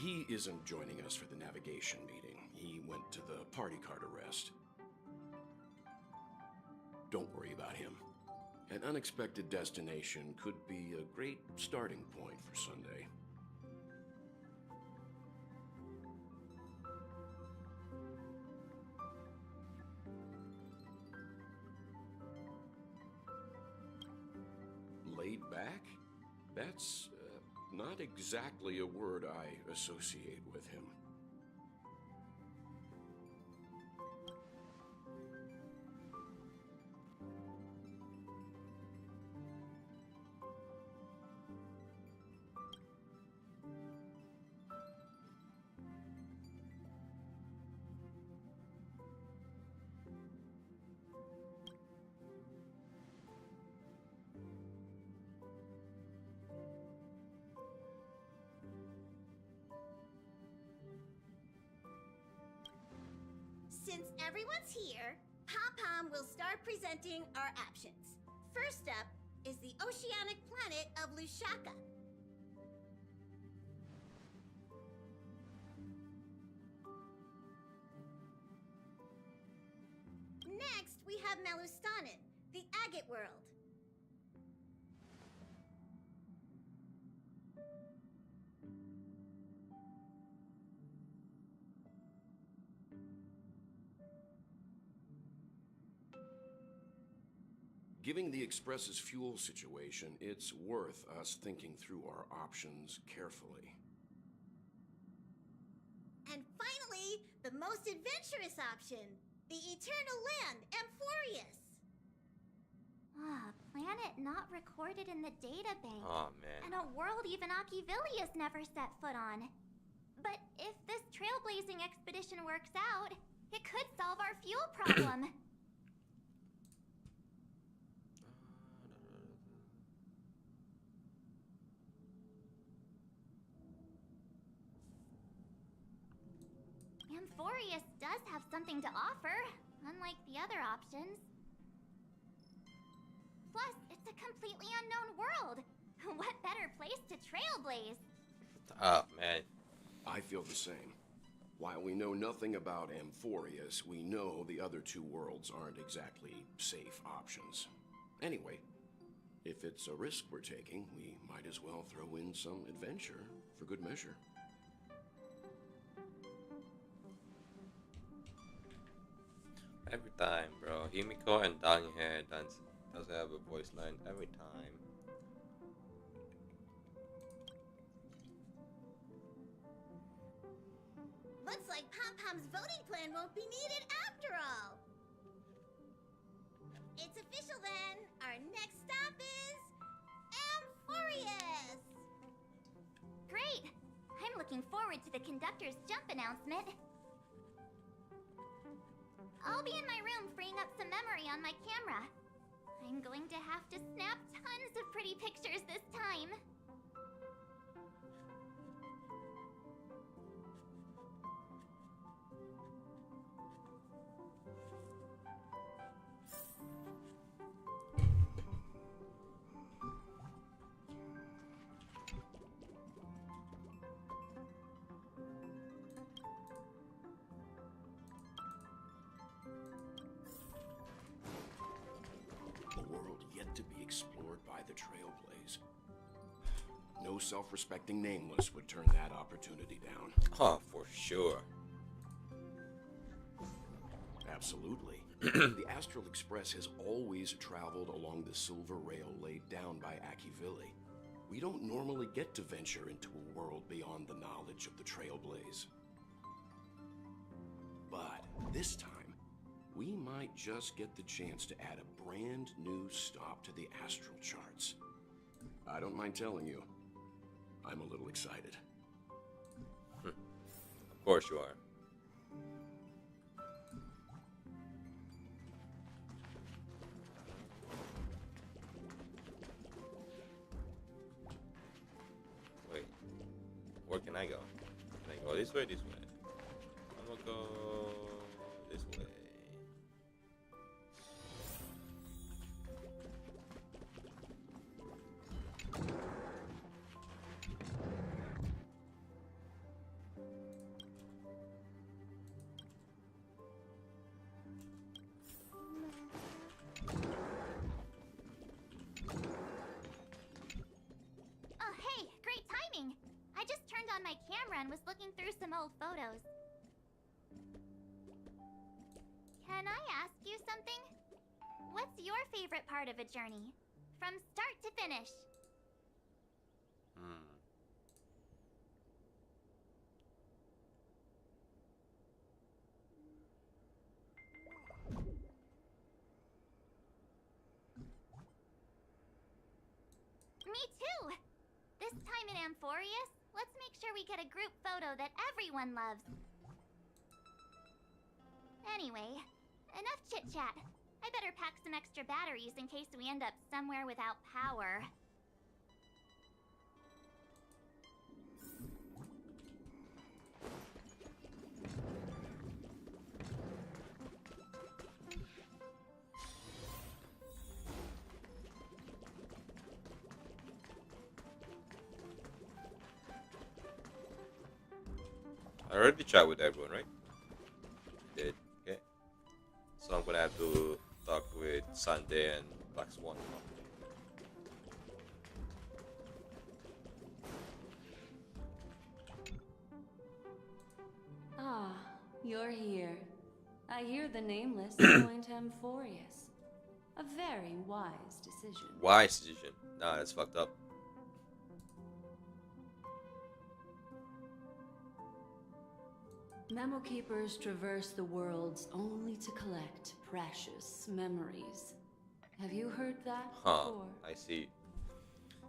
He isn't joining us for the navigation meeting. He went to the party card arrest. Don't worry about him. An unexpected destination could be a great starting point for Sunday. Laid back? That's not exactly a word I associate with him. Since everyone's here, Pom-Pom will start presenting our options. First up is the oceanic planet of Lushaka. Next, we have Melustanin, the agate world. Given the Express's fuel situation, it's worth us thinking through our options carefully. And finally, the most adventurous option, the eternal land, Amphorius. Planet not recorded in the databank. Oh man. And a world even Achivilius never set foot on. But if this trailblazing expedition works out, it could solve our fuel problem. Amphorius does have something to offer, unlike the other options. Plus, it's a completely unknown world. What better place to trailblaze? Oh man. I feel the same. While we know nothing about Amphorius, we know the other two worlds aren't exactly safe options. Anyway, if it's a risk we're taking, we might as well throw in some adventure for good measure. Every time, bro. Himiko and Danghair does have a voice line every time. Looks like Pom-Pom's voting plan won't be needed after all. It's official then. Our next stop is Amphorius. Great! I'm looking forward to the conductor's jump announcement. I'll be in my room freeing up some memory on my camera. I'm going to have to snap tons of pretty pictures this time. A world yet to be explored by the Trailblaze. No self-respecting nameless would turn that opportunity down. Oh, for sure. Absolutely. The Astral Express has always traveled along the silver rail laid down by Achivili. We don't normally get to venture into a world beyond the knowledge of the Trailblaze. But this time, we might just get the chance to add a brand new stop to the astral charts. I don't mind telling you, I'm a little excited. Of course you are. Wait, where can I go? Can I go this way, this way? I'm gonna go this way. run was looking through some old photos. Can I ask you something? What's your favorite part of a journey? From start to finish. Me too! This time in Amphorius, let's make sure we get a group photo that everyone loves. Anyway, enough chit-chat. I better pack some extra batteries in case we end up somewhere without power. I already chat with everyone, right? Did. Okay. So I'm gonna have to talk with Sunday and Black Swan. Ah, you're here. I hear the Nameless joined Amphorius. A very wise decision. Wise decision. Nah, that's fucked up. Memo Keepers traverse the worlds only to collect precious memories. Have you heard that Huh. before? I see.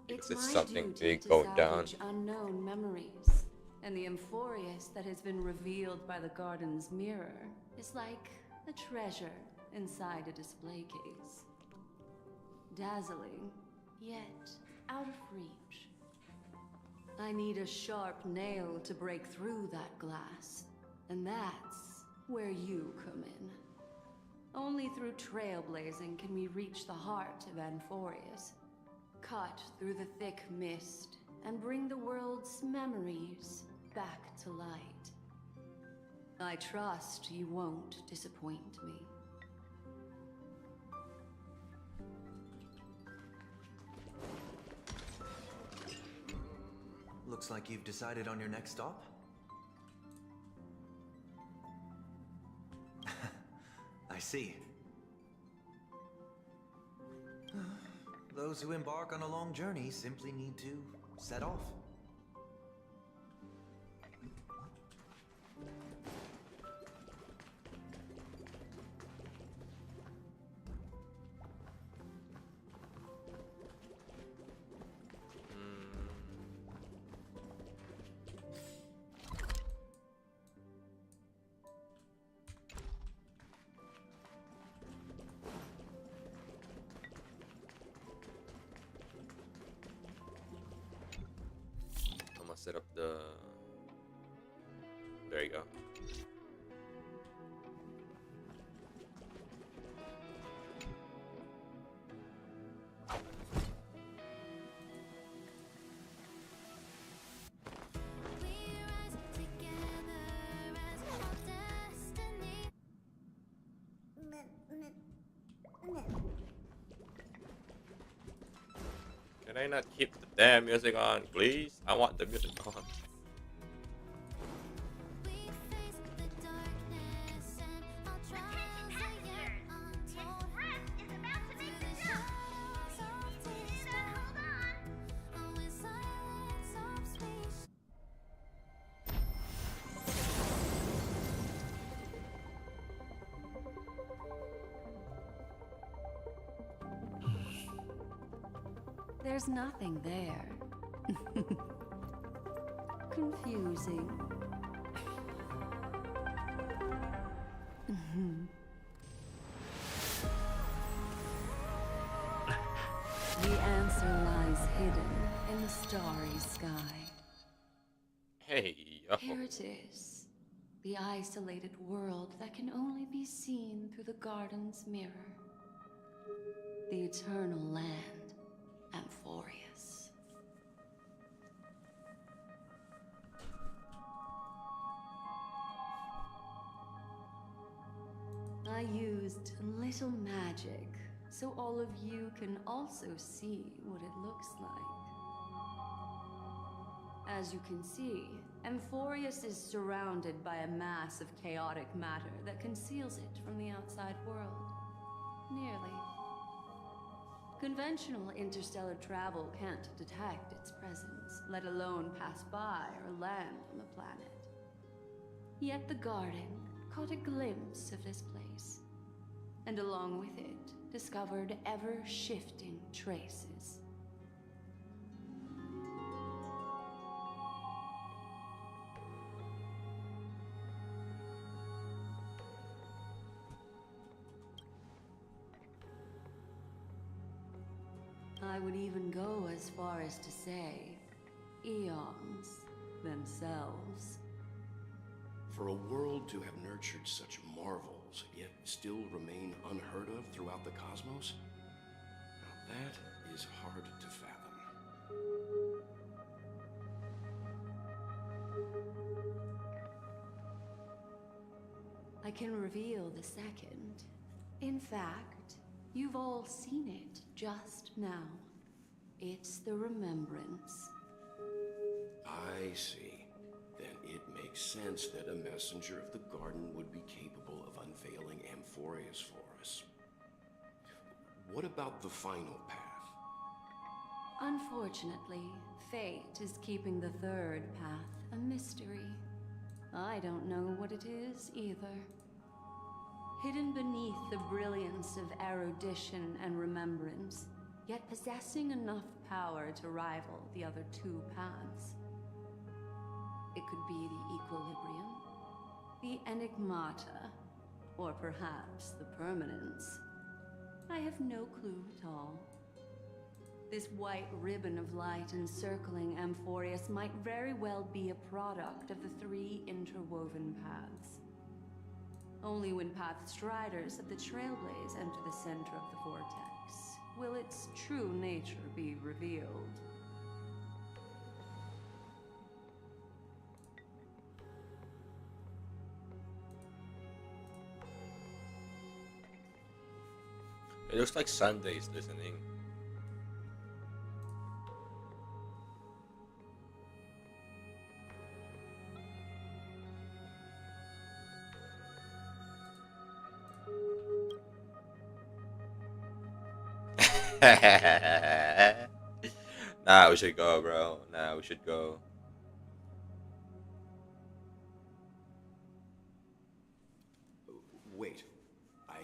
It's It's my something duty big to going down. salvage unknown memories. And the Amphorius that has been revealed by the garden's mirror is like a treasure inside a display case. Dazzling, yet out of reach. I need a sharp nail to break through that glass. And that's where you come in. Only through trailblazing can we reach the heart of Amphorius. Cut through the thick mist and bring the world's memories back to light. I trust you won't disappoint me. Looks like you've decided on your next stop. I see. Those who embark on a long journey simply need to set off. I'm gonna set up the. There you go. Can I not keep the damn music on, please? I want the music on. There's nothing there. Confusing. The answer lies hidden in the starry sky. Hey, yo. Here it is. The isolated world that can only be seen through the garden's mirror. The eternal land, Amphorius. I used a little magic so all of you can also see what it looks like. As you can see, Amphorius is surrounded by a mass of chaotic matter that conceals it from the outside world. Nearly. Conventional interstellar travel can't detect its presence, let alone pass by or land on the planet. Yet the Garden caught a glimpse of this place, and along with it, discovered ever-shifting traces. I would even go as far as to say, eons themselves. For a world to have nurtured such marvels, yet still remain unheard of throughout the cosmos? Now that is hard to fathom. I can reveal the second. In fact, you've all seen it just now. It's the remembrance. I see. Then it makes sense that a messenger of the garden would be capable of unveiling Amphorius for us. What about the final path? Unfortunately, fate is keeping the third path a mystery. I don't know what it is either. Hidden beneath the brilliance of erudition and remembrance, yet possessing enough power to rival the other two paths. It could be the equilibrium, the enigmata, or perhaps the permanence. I have no clue at all. This white ribbon of light encircling Amphorius might very well be a product of the three interwoven paths. Only when path striders of the Trailblaze enter the center of the vortex will its true nature be revealed. It looks like Sunday's listening. Nah, we should go, bro. Nah, we should go. Wait, I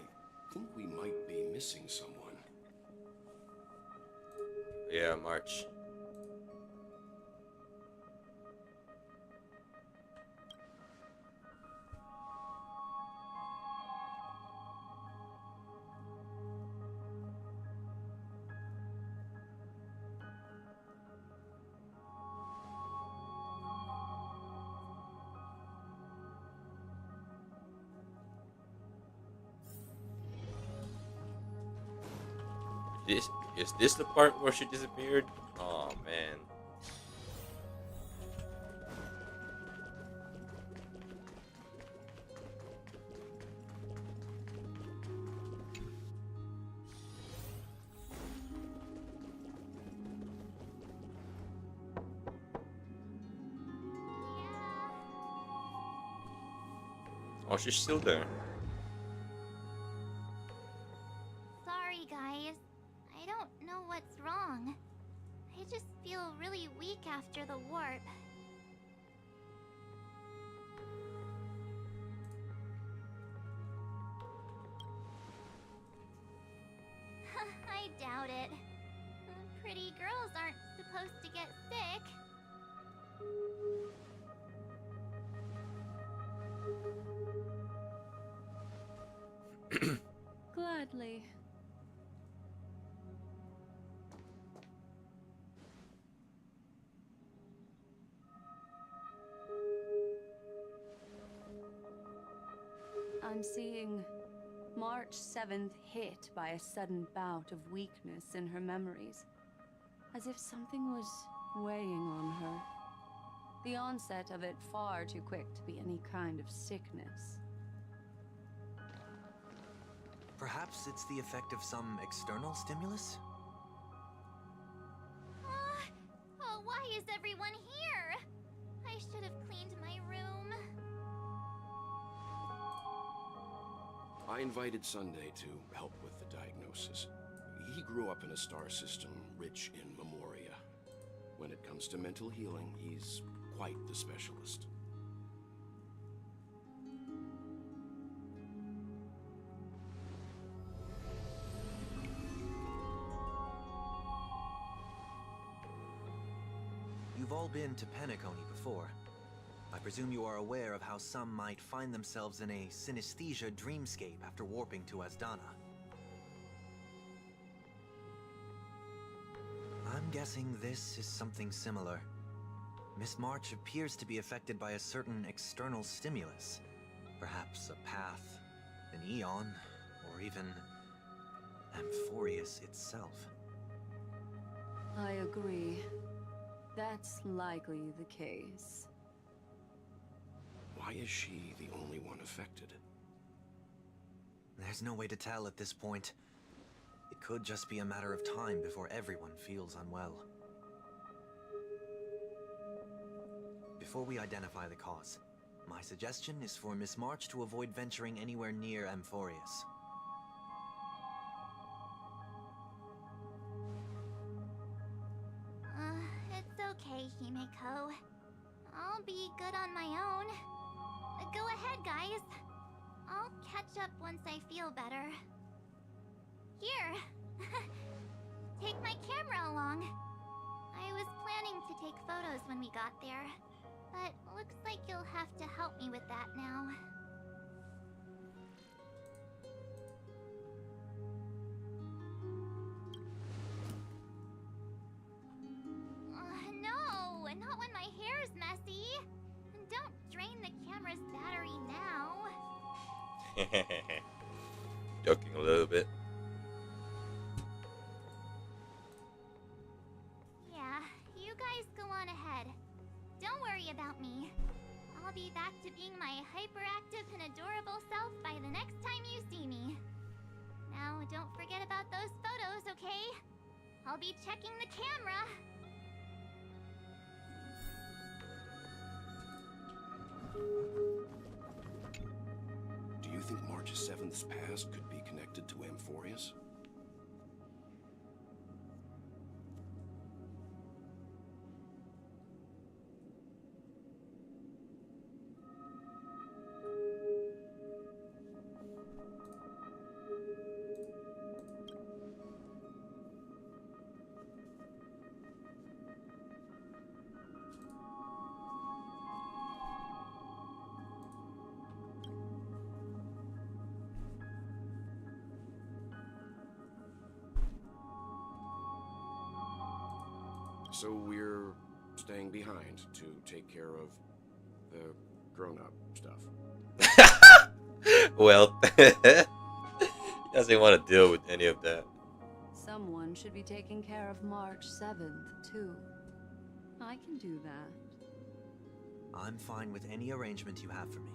think we might be missing someone. Yeah, March. Is this the part where she disappeared? Oh man. Oh, she's still there. Sorry, guys. I don't know what's wrong. I just feel really weak after the warp. I doubt it. Pretty girls aren't supposed to get sick. Gladly. I'm seeing March 7th hit by a sudden bout of weakness in her memories, as if something was weighing on her. The onset of it far too quick to be any kind of sickness. Perhaps it's the effect of some external stimulus? Oh, why is everyone here? should have cleaned my room. I invited Sunday to help with the diagnosis. He grew up in a star system rich in memoria. When it comes to mental healing, he's quite the specialist. You've all been to Penacony before. I presume you are aware of how some might find themselves in a synesthesia dreamscape after warping to Asdana. I'm guessing this is something similar. Miss March appears to be affected by a certain external stimulus. Perhaps a path, an eon, or even Amphorius itself. I agree. That's likely the case. Why is she the only one affected? There's no way to tell at this point. It could just be a matter of time before everyone feels unwell. Before we identify the cause, my suggestion is for Miss March to avoid venturing anywhere near Amphorius. It's okay, Himeko. I'll be good on my own. Go ahead, guys. I'll catch up once I feel better. Here. Take my camera along. I was planning to take photos when we got there, but looks like you'll have to help me with that now. No, not when my hair's messy. Don't drain the camera's battery now. Joking a little bit. Yeah, you guys go on ahead. Don't worry about me. I'll be back to being my hyperactive and adorable self by the next time you see me. Now, don't forget about those photos, okay? I'll be checking the camera. Do you think March 7th's past could be connected to Amphorius? So we're staying behind to take care of the grown-up stuff. Well, he doesn't want to deal with any of that. Someone should be taking care of March 7th, too. I can do that. I'm fine with any arrangement you have for me.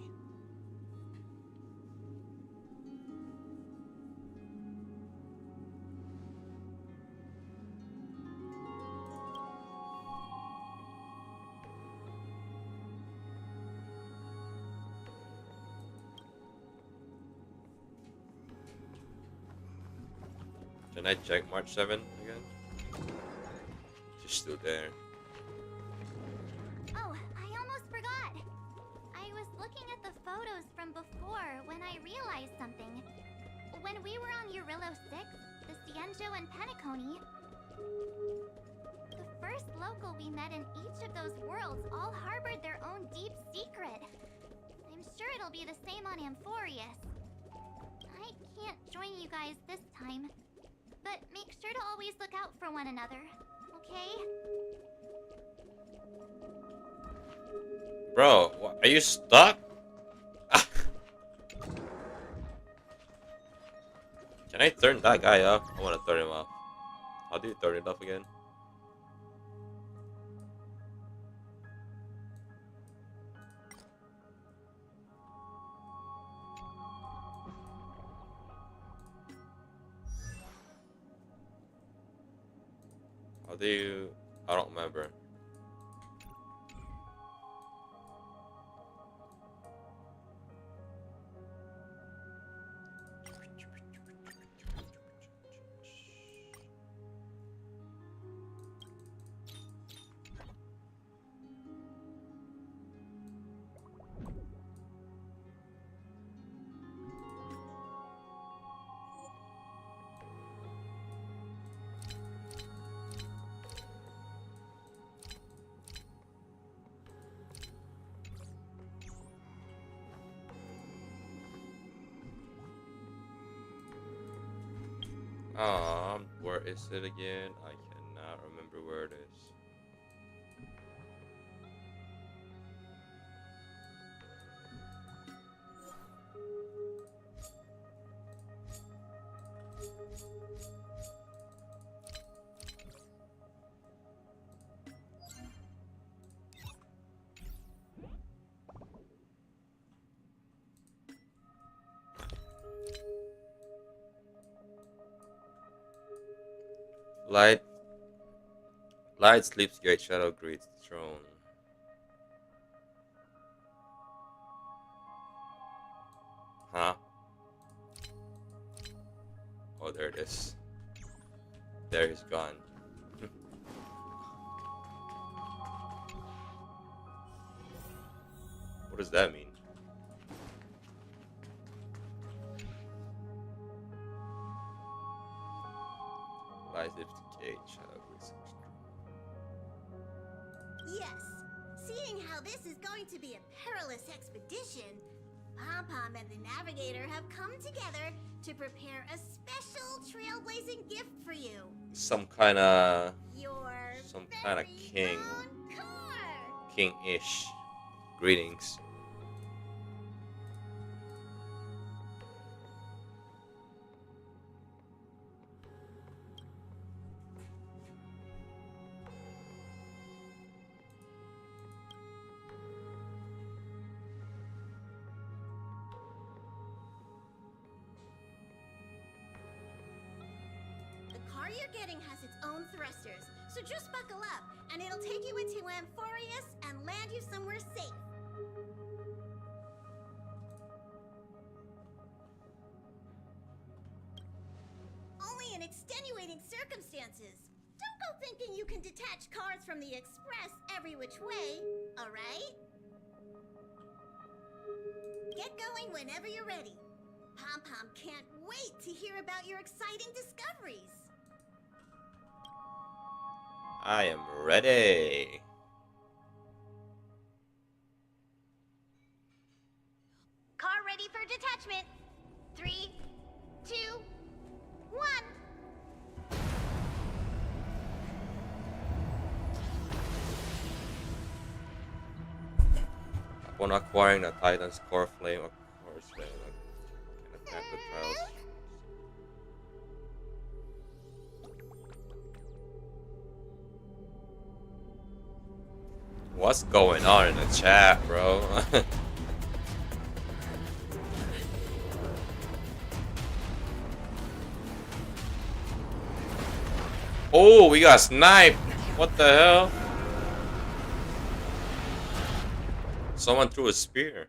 Can I check March 7 again? She's still there. Oh, I almost forgot. I was looking at the photos from before when I realized something. When we were on Eurillo 6, the Cienjo and Penacony, the first local we met in each of those worlds all harbored their own deep secret. I'm sure it'll be the same on Amphorius. I can't join you guys this time, but make sure to always look out for one another, okay? Bro, what, are you stuck? Can I turn that guy off? I want to turn him off. How do you turn it off again? How do you... I don't remember. Where is it again? I cannot remember where it is. Light, light sleeps great. Shadow greets the throne. Huh? Oh, there it is. There he's gone. What does that mean? Light sleeps great. Shadow greets the throne. Yes. Seeing how this is going to be a perilous expedition, Pom-Pom and the Navigator have come together to prepare a special trailblazing gift for you. Some kind of Your very king. own car. King-ish. Greetings. The car you're getting has its own thrusters, so just buckle up, and it'll take you into Amphorius and land you somewhere safe. Only in extenuating circumstances. Don't go thinking you can detach cars from the express every which way, alright? Get going whenever you're ready. Pom-Pom can't wait to hear about your exciting discoveries. I am ready. Car ready for detachment. 3, 2, 1. Upon acquiring the Titan's core flame, of course, can attack the trials. What's going on in the chat, bro? Oh, we got sniped. What the hell? Someone threw a spear.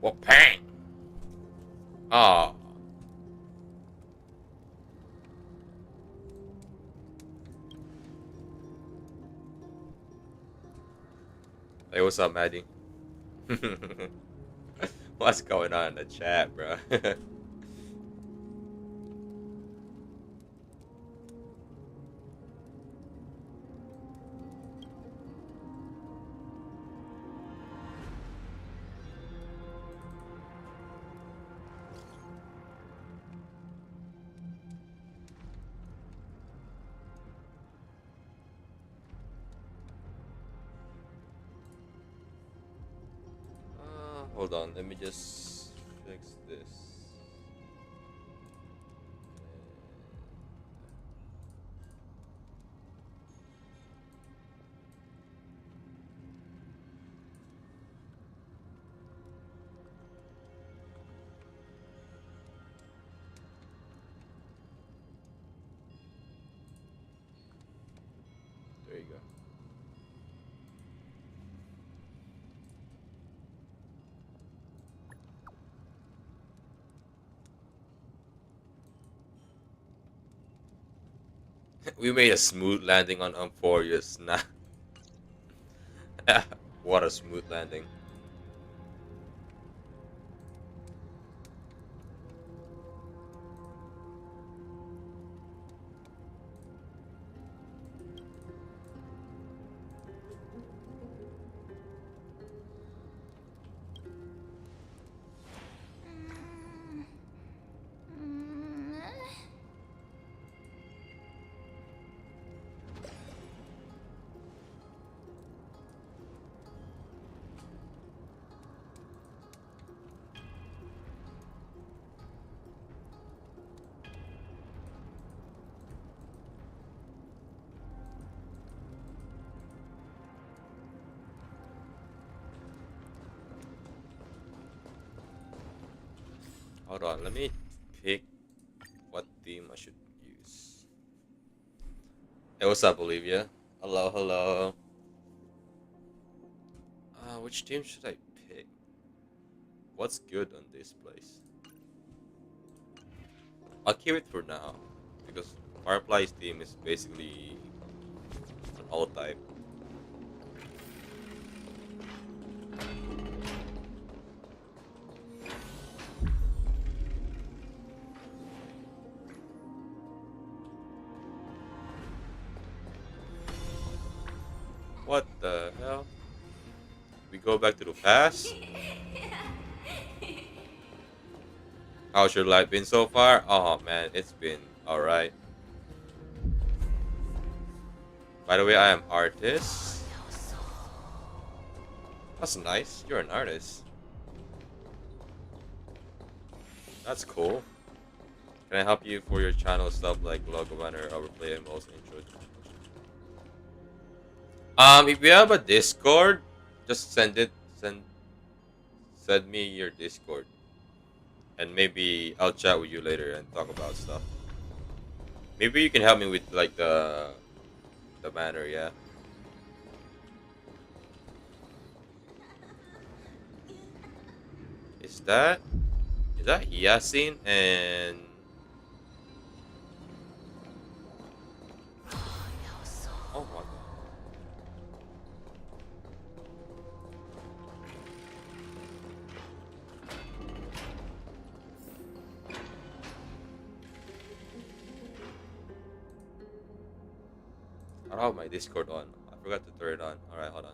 Well, bang! Oh. Hey, what's up, Maddie? What's going on in the chat, bro? Hold on, let me just fix this. There you go. We made a smooth landing on Amphorius. Nah. What a smooth landing. Hold on, let me pick what theme I should use. Hey, what's up, Olivia? Hello, hello. Which theme should I pick? What's good on this place? I'll keep it for now, because Firefly's theme is basically an all type. What the hell? We go back to the past? How's your life been so far? Oh man, it's been alright. By the way, I am artist. That's nice. You're an artist. That's cool. Can I help you for your channel stuff like logo banner, overplay, and most intro? If you have a Discord, just send me your Discord, and maybe I'll chat with you later and talk about stuff. Maybe you can help me with like the banner, yeah. Is that Yasin and oh my god. I don't have my Discord on. I forgot to turn it on. Alright, hold on.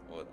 Hold on.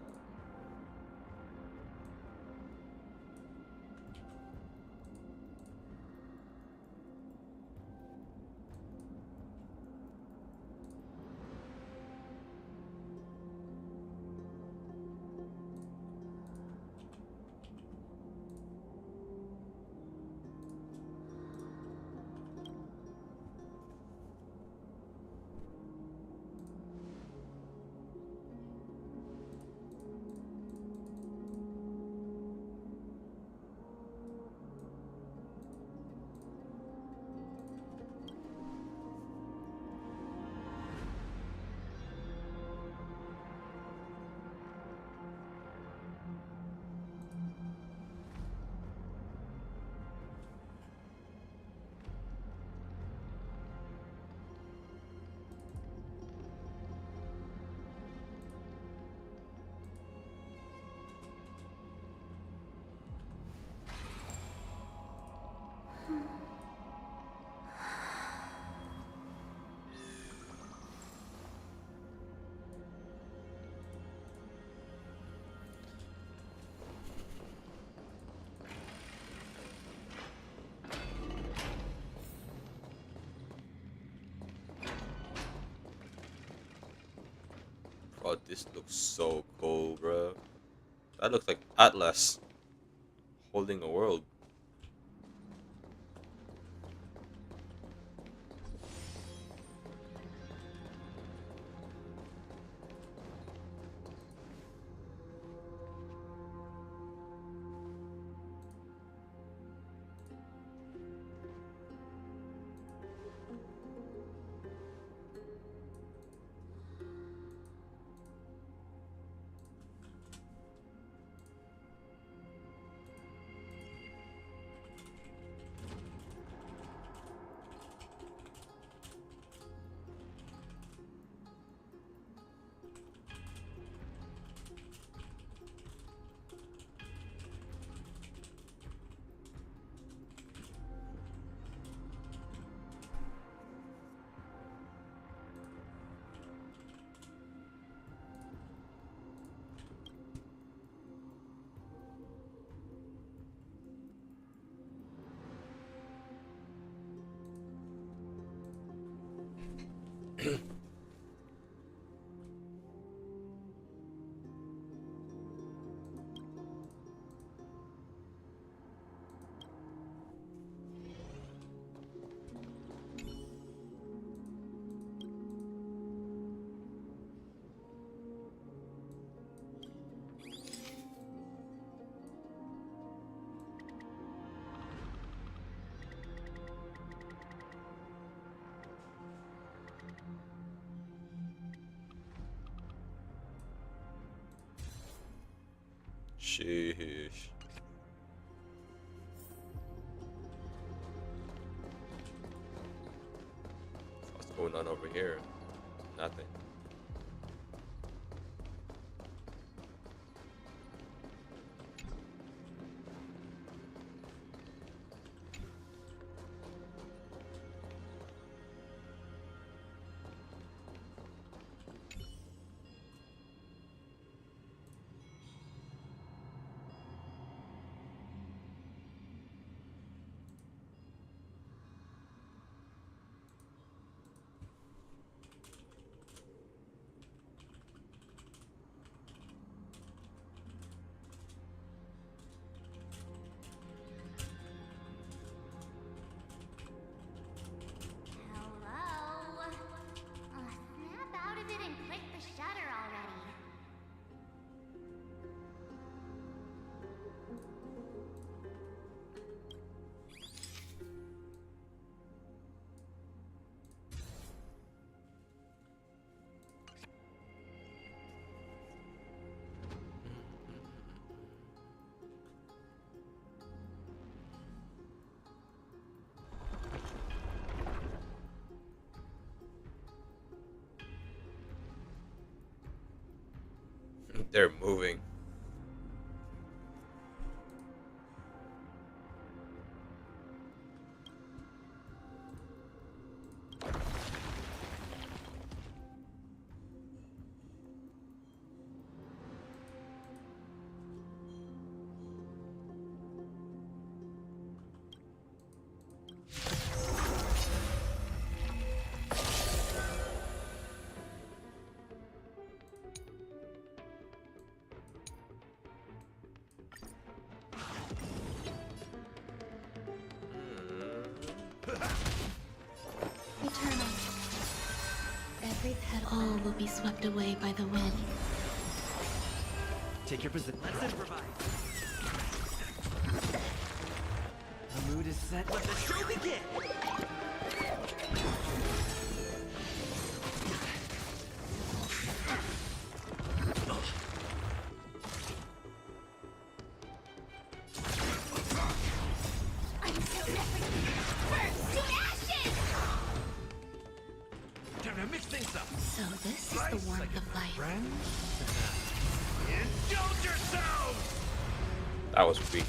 Oh, this looks so cool, bro. That looks like Atlas holding a world. Sheesh. What's going on over here? Nothing. Hello? Snap out of it and click the shutter already. They're moving. Eternal. Every petal. All will be swept away by the wind. Take your position. Let's improvise. The mood is set. Let the show begin. Time to mix things up. So this is the warmth of life. Friends? Indulge yourselves! That was weak.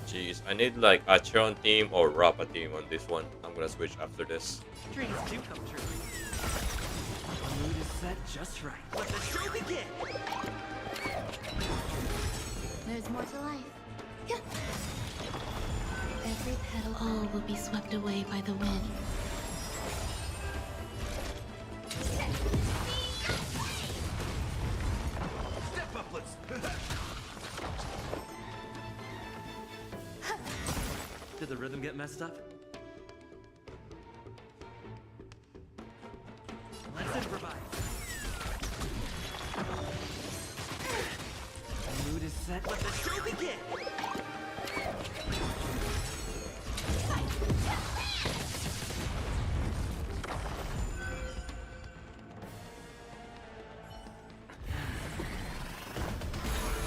Jeez, I need like a Chiron team or Rappa team on this one. I'm gonna switch after this. Dreams do come true. The mood is set just right. Let the show begin! There's more to life. Yeah. Every petal, all will be swept away by the wind. Step up, let's. Did the rhythm get messed up? Let's improvise. The mood is set. Let the show begin.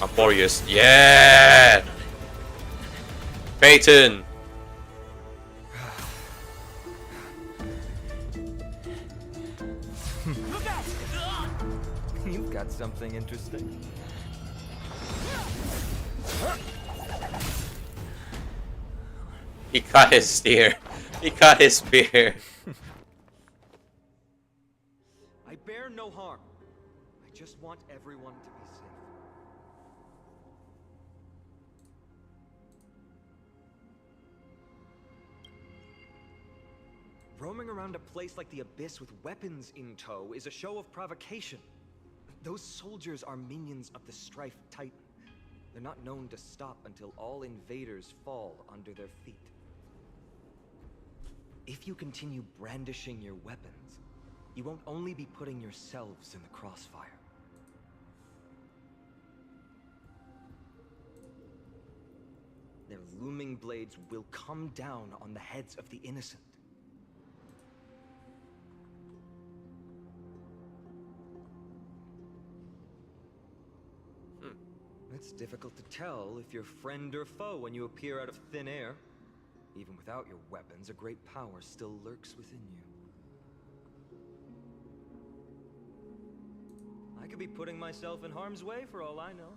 Amborius. Yeah! Peyton! Look out! You've got something interesting. He cut his spear. He cut his spear. I bear no harm. I just want everyone to be safe. Roaming around a place like the Abyss with weapons in tow is a show of provocation. Those soldiers are minions of the Strife Titan. They're not known to stop until all invaders fall under their feet. If you continue brandishing your weapons, you won't only be putting yourselves in the crossfire. Their looming blades will come down on the heads of the innocent. It's difficult to tell if you're friend or foe when you appear out of thin air. Even without your weapons, a great power still lurks within you. I could be putting myself in harm's way for all I know.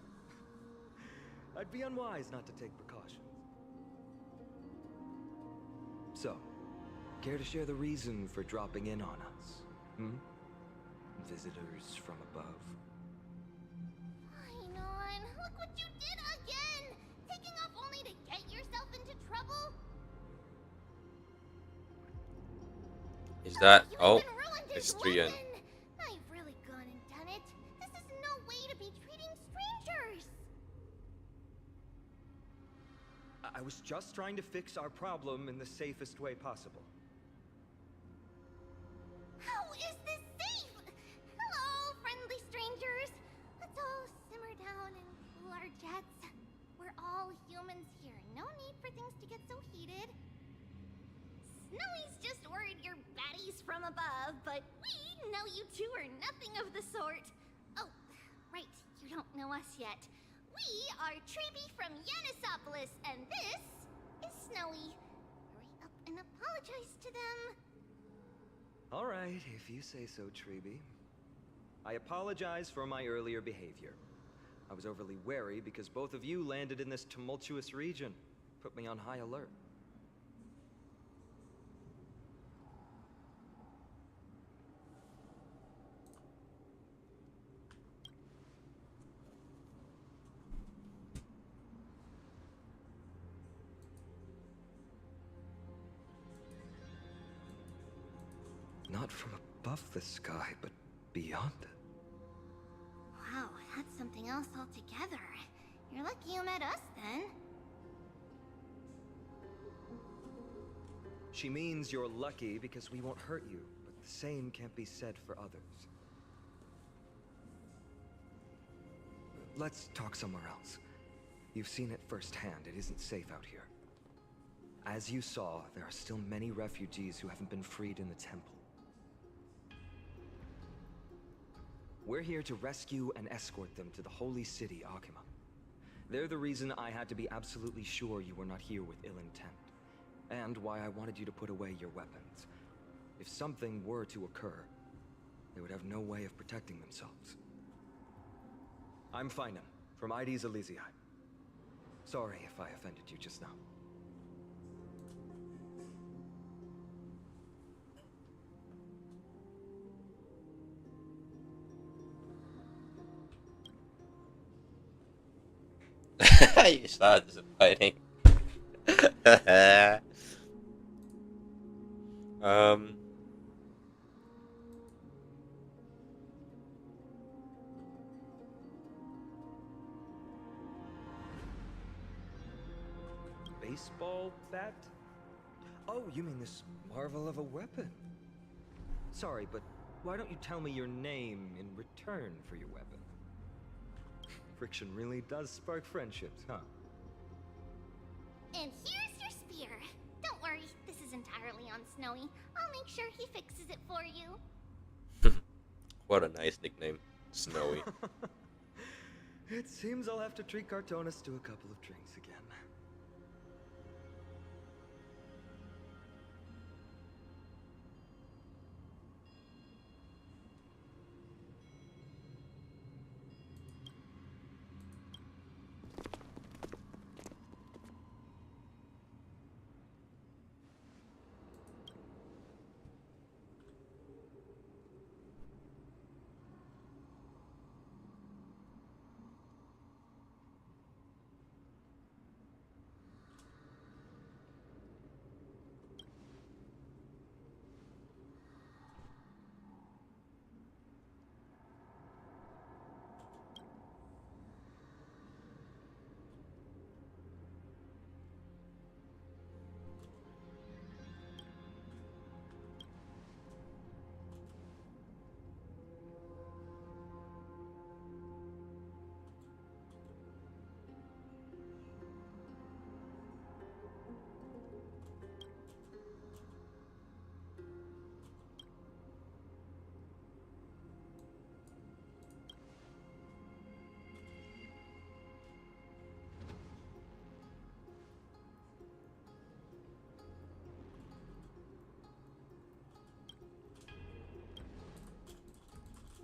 I'd be unwise not to take precautions. So, care to share the reason for dropping in on us? Visitors from above? Look what you did again! Taking off only to get yourself into trouble? Is that... You Oh, even ruined his it's Trian. weapon. Now you've really gone and done it. This is no way to be treating strangers. I was just trying to fix our problem in the safest way possible. How is this safe? Hello, friendly strangers. Let's all simmer down and cool our jets. We're all humans here. No need for things to get so heated. Snowy's just worried you're baddies from above, but we know you two are nothing of the sort. Oh, right, you don't know us yet. We are Treeby from Yanisopolis, and this is Snowy. Hurry up and apologize to them. All right, if you say so, Treeby. I apologize for my earlier behavior. I was overly wary because both of you landed in this tumultuous region. Put me on high alert. Not from above the sky, but beyond it. Wow, that's something else altogether. You're lucky you met us, then. She means you're lucky because we won't hurt you, but the same can't be said for others. Let's talk somewhere else. You've seen it firsthand. It isn't safe out here. As you saw, there are still many refugees who haven't been freed in the temple. We're here to rescue and escort them to the holy city, Akima. They're the reason I had to be absolutely sure you were not here with ill intent, and why I wanted you to put away your weapons. If something were to occur, they would have no way of protecting themselves. I'm Finan, from Ides Elysiae. Sorry if I offended you just now. You started fighting. um. Baseball bat? Oh, you mean this marvel of a weapon? Sorry, but why don't you tell me your name in return for your weapon? Friction really does spark friendships, huh? And here's your spear. Don't worry, this is entirely on Snowy. I'll make sure he fixes it for you. What a nice nickname, Snowy. It seems I'll have to treat Cartonis to a couple of drinks again.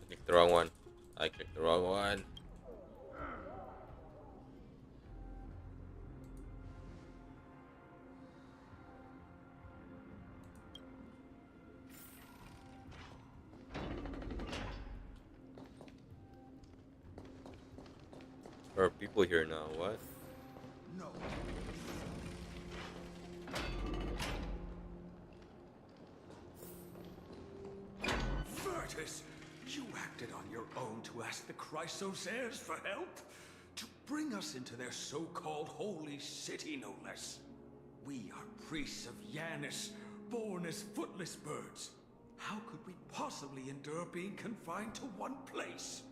I clicked the wrong one. I clicked the wrong one. There are people here now. What? No. Virtus, you acted on your own to ask the Chrysos heirs for help? To bring us into their so-called holy city, no less. We are priests of Yanis, born as footless birds. How could we possibly endure being confined to one place?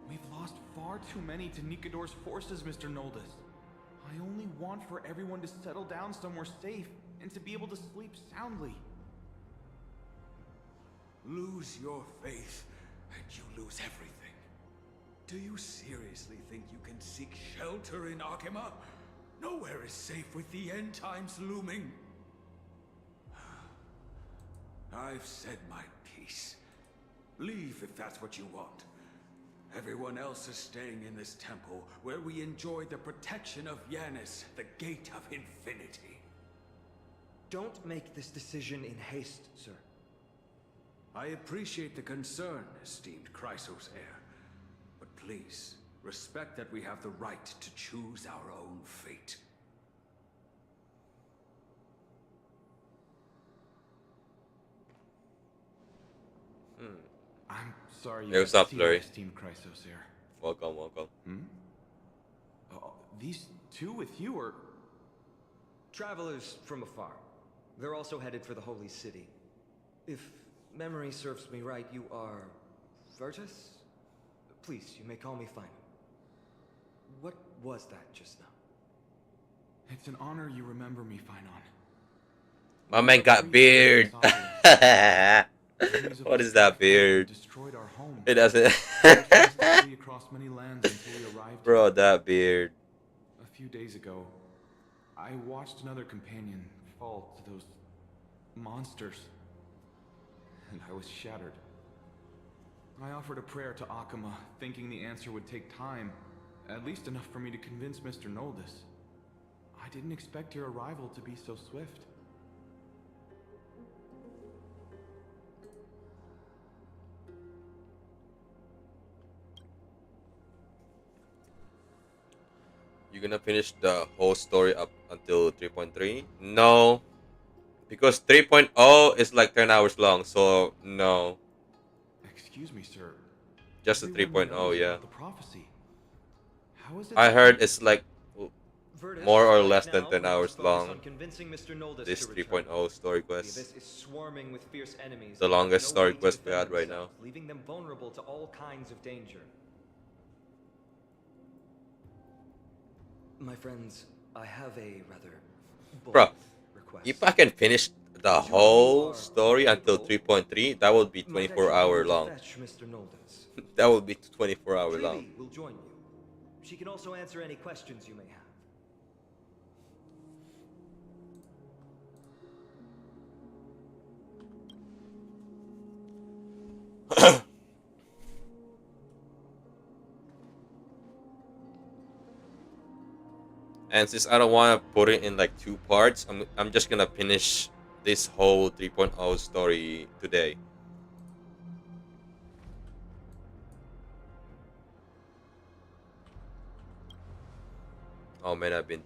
We've lost far too many to Nikador's forces, Mr. Noldus. I only want for everyone to settle down somewhere safe and to be able to sleep soundly. Lose your faith, and you lose everything. Do you seriously think you can seek shelter in Akima? Nowhere is safe with the end times looming. I've said my piece. Leave if that's what you want. Everyone else is staying in this temple, where we enjoy the protection of Yanis, the gate of infinity. Don't make this decision in haste, sir. I appreciate the concern, esteemed Chrysos heir. But please, respect that we have the right to choose our own fate. I'm sorry you Hey, what's had up, to see Flurry? that, esteemed Chrysos here. Welcome, welcome. These two with you are... Travelers from afar. They're also headed for the holy city. If memory serves me right, you are... Virtus? Please, you may call me Final. What was that just now? It's an honor you remember me, Finon. My man got beard. What is that beard? Destroyed our home. It doesn't. Across many lands until we arrived. Bro, that beard. A few days ago, I watched another companion fall to those monsters, and I was shattered. I offered a prayer to Akama, thinking the answer would take time, at least enough for me to convince Mr. Noldus. I didn't expect your arrival to be so swift. You gonna finish the whole story up until 3.3? No, because 3.0 is like 10 hours long, so no. Excuse me, sir. Just the Everyone 3.0, knows yeah. about the prophecy. How is it I that heard it's like Virtus, more or right less than now, 10 we must hours focus long. on convincing Mr. Noldus This to return. 3.0 story The quest. abyss is swarming with fierce enemies. The that have longest no story way to quest we defend had right now. themselves, leaving them vulnerable to all kinds of danger. My friends, I have a rather bold Bro, request. if I can finish the Two of you whole are story until capable. 3.3, that would be Might I 24 take hour you to long. fetch Mr. Noldus? That would be 24 hour long. Treely will join you. She can also answer any questions you may have. And since I don't want to put it in like 2 parts, I'm just gonna finish this whole 3.0 story today. Oh man, I've been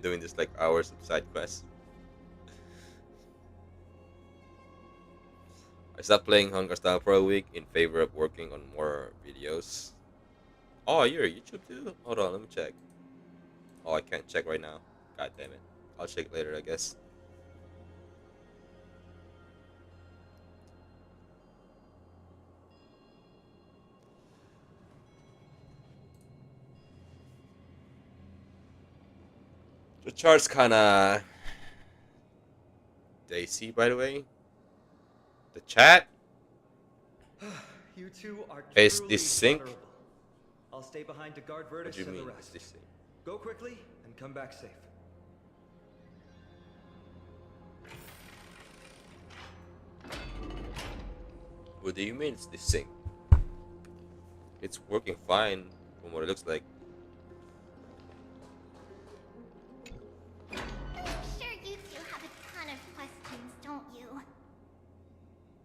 doing this like hours of side quests. I stopped playing Hunger Style for a week in favor of working on more videos. Oh, you're a YouTube too? Hold on, let me check. Oh, I can't check right now. God damn it. I'll check later, I guess. The chart's kinda Daisy, by the way. The chat You two are is truly this sync. honorable. I'll stay behind to guard What Virtus do you and mean? the Is rest. this sync? Go quickly and come back safe. What do you mean it's this sync? It's working fine from what it looks like. I'm sure you two have a ton of questions, don't you?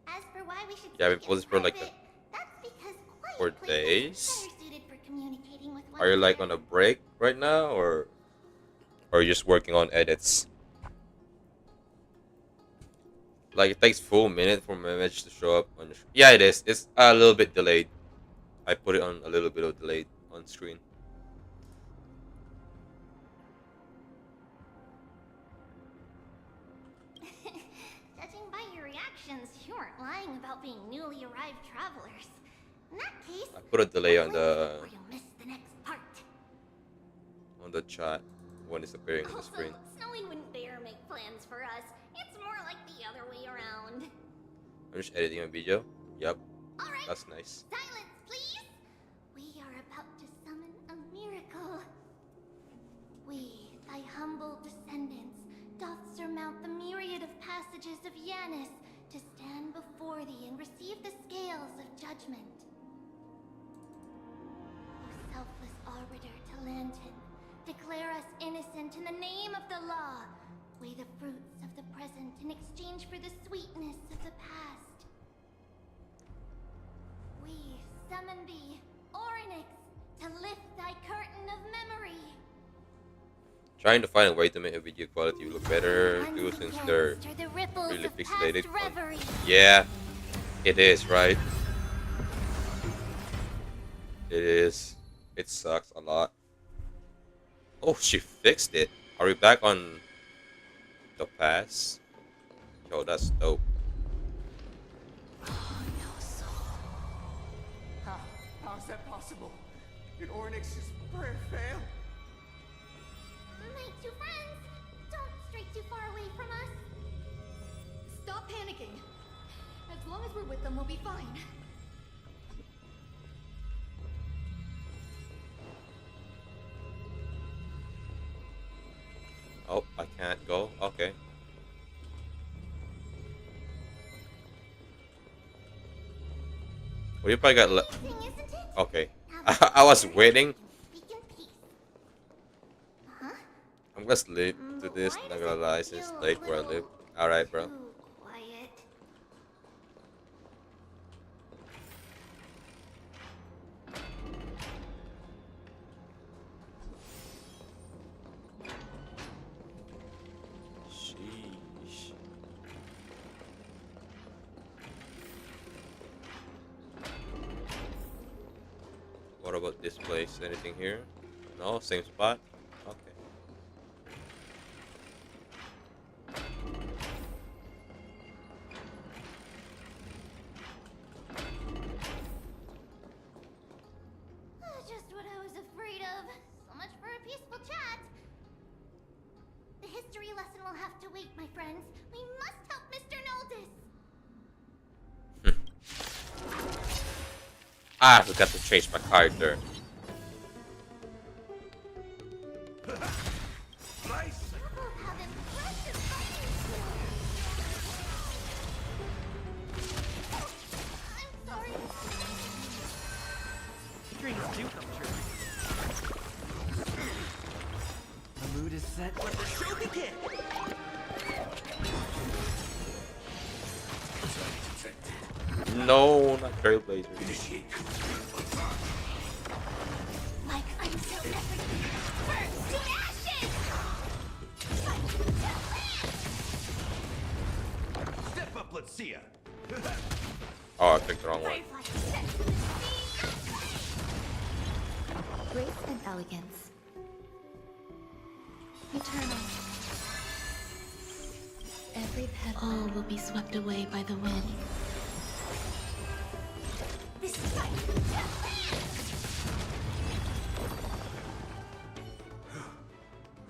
As for why we should Yeah, I've been speak in posting for like private, that's because quiet for places days. better suited for communicating with one Are you like another. on a break right now, or are you just working on edits? Like it takes full minute for my image to show up on your yeah, it is. It's a little bit delayed. I put it on a little bit of delayed on screen. Judging by your reactions, you aren't lying about being newly arrived travelers. In that case, I put a delay on play the or you'll miss the next part. chat when it's appearing on the screen. Snowy wouldn't dare make plans for us. It's more like the other way around. I'm just editing a video. Yep, All right, that's nice. silence, please. We are about to summon a miracle. We, thy humble descendants, doth surmount the myriad of passages of Yanis to stand before thee and receive the scales of judgment. O selfless arbiter to Lantern, declare us innocent in the name of the law. Weigh the fruits of the present in exchange for the sweetness of the past. We summon thee, Orynyx, to lift thy curtain of memory. Trying to find a way to make a video quality look better too, Once since again they're stir the ripples really of pixelated. past reverie. Yeah, it is, right? It is. It sucks a lot. Oh, she fixed it. Are we back on the pass? Yo, that's dope. How is that possible? Did Orynyx's prayer fail? My two friends, don't stray too far away from us. Stop panicking. As long as we're with them, we'll be fine. Oh, I can't go. Okay. What if I got Amazing, isn't it? okay. Now I was waiting. can speak in peace. Huh? I'm gonna sleep to But this. why Not does gonna it lie, since feel a late where I live. little Alright, bro. too quiet? What about this place? Anything here? No, same spot. Okay. Just what I was afraid of. So much for a peaceful chat. The history lesson will have to wait, my friends. We must help Mr. Noldus. Ah, I forgot to change my character. You both have impressive fighting skills. I'm sorry. Dreams do come true. The mood is set. Let the show begin. No, not Trailblazer. Like until everything burns to ashes. Step up, let's see ya. Oh, I picked the wrong one. Grace and elegance. Eternal. Every petal. All will be swept away by the wind. This fight.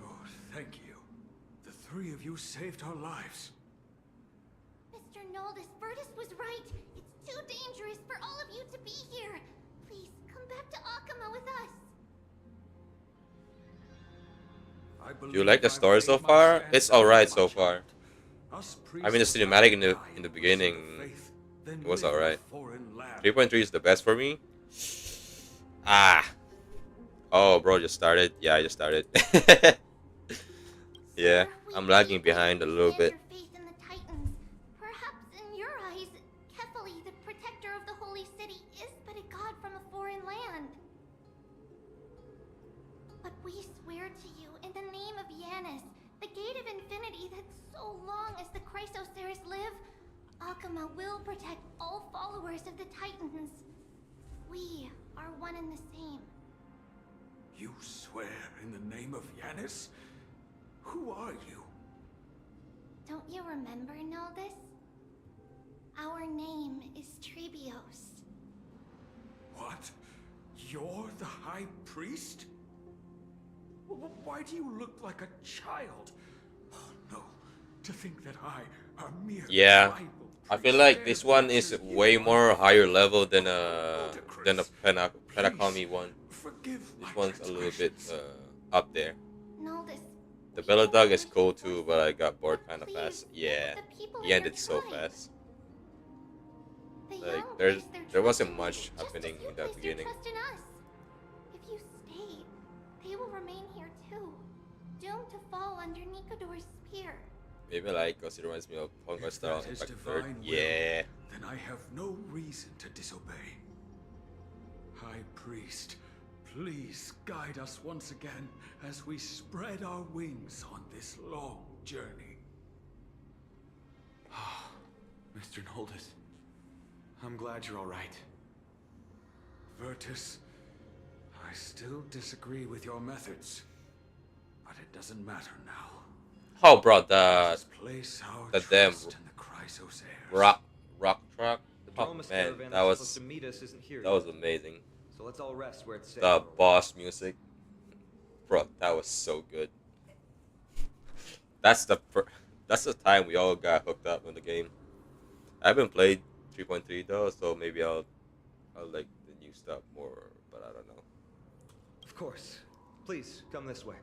Oh, thank you. The three of you saved our lives. Mr. Noldus, Virtus was right. It's too dangerous for all of you to be here. Please, come back to Akama with us. Do you like the story so far? It's alright so far. I mean, the cinematic in the beginning, it was alright. 3.3 is the best for me. Ah. Oh, bro, just started. Yeah, I just started. Yeah, I'm lagging behind a little bit. Your faith in the Titans. Perhaps in your eyes, Kefali, the protector of the holy city, is but a god from a foreign land. But we swear to you, in the name of Yanis, the gate of infinity that so long as the Chrysoceres live, Akama will protect all followers of the Titans. We are one and the same. You swear in the name of Yanis? Who are you? Don't you remember, Noldus? Our name is Trebios. What? You're the High Priest? Why do you look like a child? Oh, no. To think that I, a mere Yeah, tribal I feel priest, like dare this one is venture way here on more earth? higher level than a Penacami Please, one. forgive my This one's a little bit transgressions. up there. Noldus. The we Bella can Dog is only cool hope too, for but I some, got bored but kind of please, fast. think Yeah, of the people he in ended your so tribe. fast. The Like young there place their wasn't trust in much you, just happening as you in that place your beginning. trust in us. If you stay, they will remain here too, doomed to fall under Nikodor's spear. Maybe like because it reminds me of Honkai If Star that is Impact Third. divine will, Yeah. then I have no reason to disobey. High Priest, please guide us once again as we spread our wings on this long journey. Mr. Noldus, I'm glad you're all right. Virtus, I still disagree with your methods, but it doesn't matter now. Oh, bro, Let's place our the damn trust in the Chrysoceres. rock truck. The Oh Dromus man, caravan that that's was supposed to meet us isn't here that was yet. amazing. So let's all rest where it's safe. The boss music, bro, that was so good. That's the time we all got hooked up on the game. I haven't played 3.3 though, so maybe I'll like the new stuff more, but I don't know. Of course. Please, come this way.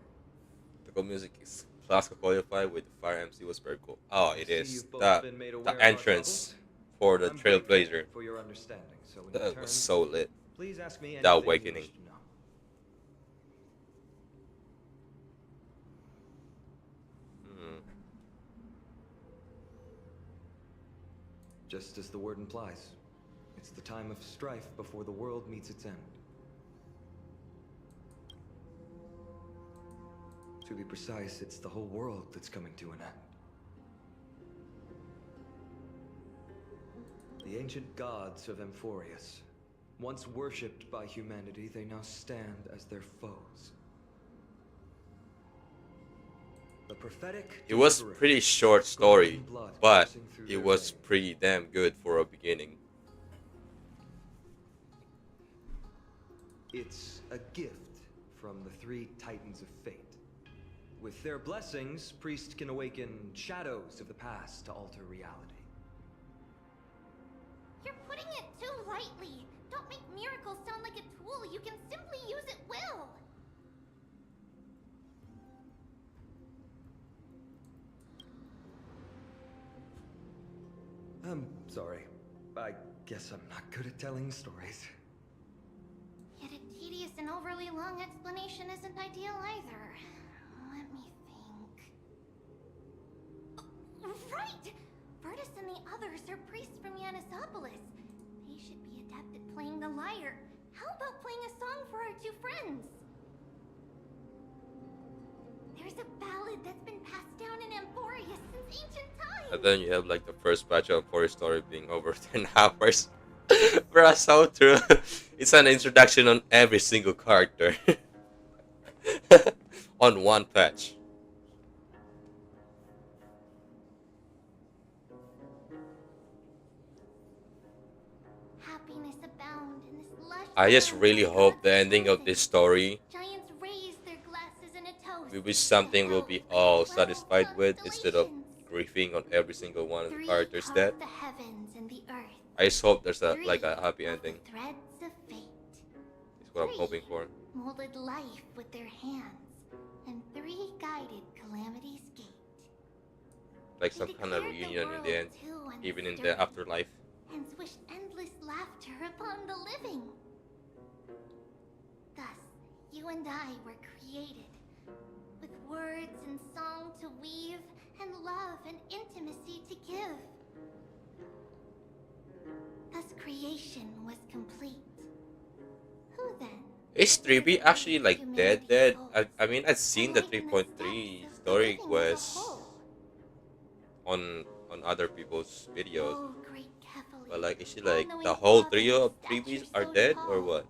The good music is classical qualified with the Fire MC was very cool. Oh, it See, is you've both the been made aware of the our entrance troubles. for the I'm grateful Trailblazer. for your understanding. So in That return, was so lit. please ask me anything The you awakening. wish to know. Just as the word implies, it's the time of strife before the world meets its end. To be precise, it's the whole world that's coming to an end. The ancient gods of Amphorius, Once worshipped by humanity, they now stand as their foes. The prophetic It was deliverer, pretty short story, golden blood but coursing through it their was veins. pretty damn good for a beginning. It's a gift from the three titans of fate. With their blessings, priests can awaken shadows of the past to alter reality. You're putting it too lightly. Don't make miracles sound like a tool you can simply use at will. I'm sorry. I guess I'm not good at telling stories. Yet a tedious and overly long explanation isn't ideal either. Let me think. Oh, right! Virtus and the others are priests from Yanisopolis. They should be adept at playing the lyre. How about playing a song for our two friends? There's a ballad that's been passed down in Amphoria since ancient times. And then you have like the first batch of Horror Story being over 10 hours. Bruh, so true. It's an introduction on every single character. On one patch. Happiness abound in this lush I just land really where hope gods the are ending of present. this story Giants raise their glasses in a toast will be to something we'll health be and all 12 satisfied with instead of constellations. grieving on every single one of the Three characters' carve death. the heavens and the earth. I just hope there's a Three like a happy of ending. the threads of fate. That's what I'm hoping for. Molded life with their hands, and three guided calamity's gate. Like They some kind of declared the reunion in the world end, too even in unstirring, the afterlife. and wished endless laughter upon the living. Thus, you and I were created, with words and song to weave, and love and intimacy to give. Thus creation was complete. Who then? Is 3B actually like dead? I mean, I've seen the Enlighten 3.3 steps of the story living as a quest whole. on other people's videos. Oh, great Kefali, But like, is she like all-knowing the whole father trio of stature 3Bs are so dead or tall, what?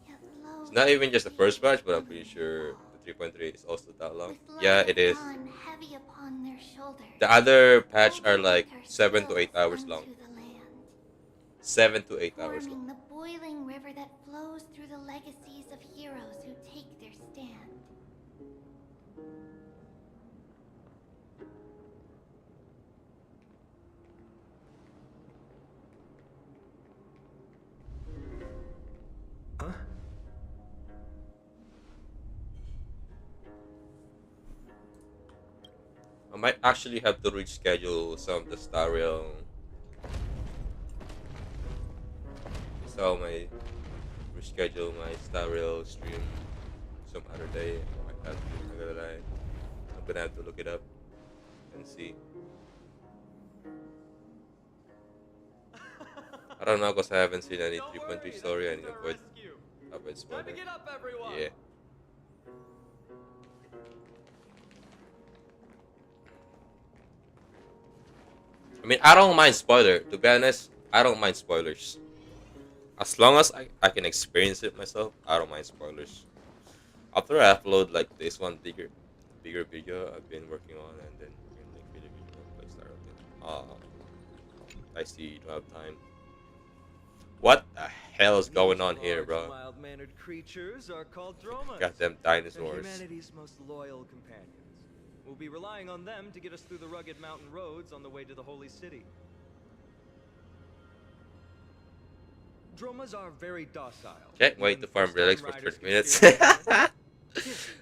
yet It's low not even just the first batch, but I'm and pretty sure the 3.3 is also that long. with Yeah, light it is. dawn heavy upon their shoulders, The other patch all are the like winter 7 to 8 spills hours unto long. the land, 7 to 8 hours long. forming the boiling river that flows through the legacies of heroes who take their stand. Huh? I might actually have to reschedule some of the Star Rail. So I might reschedule my Star Rail stream some other day. I might have to, I'm not gonna lie. I'm gonna have to look it up and see. I don't know because I haven't seen any 3.3 story. I need to avoid spoiler. Yeah. I mean, I don't mind spoiler. To be honest, I don't mind spoilers. As long as I can experience it myself, I don't mind spoilers. After I upload like this one bigger video I've been working on, and then we can like video like start up. I see you don't have time. What the hell is going on here, bro? Mild-mannered creatures are called dromas. Goddamn And dinosaurs. humanity's most loyal companions. We'll be relying on them to get us through the rugged mountain roads on the way to the holy city. Dromas are very docile. Can't wait Even to farm first-time relics for riders 30 can minutes. feel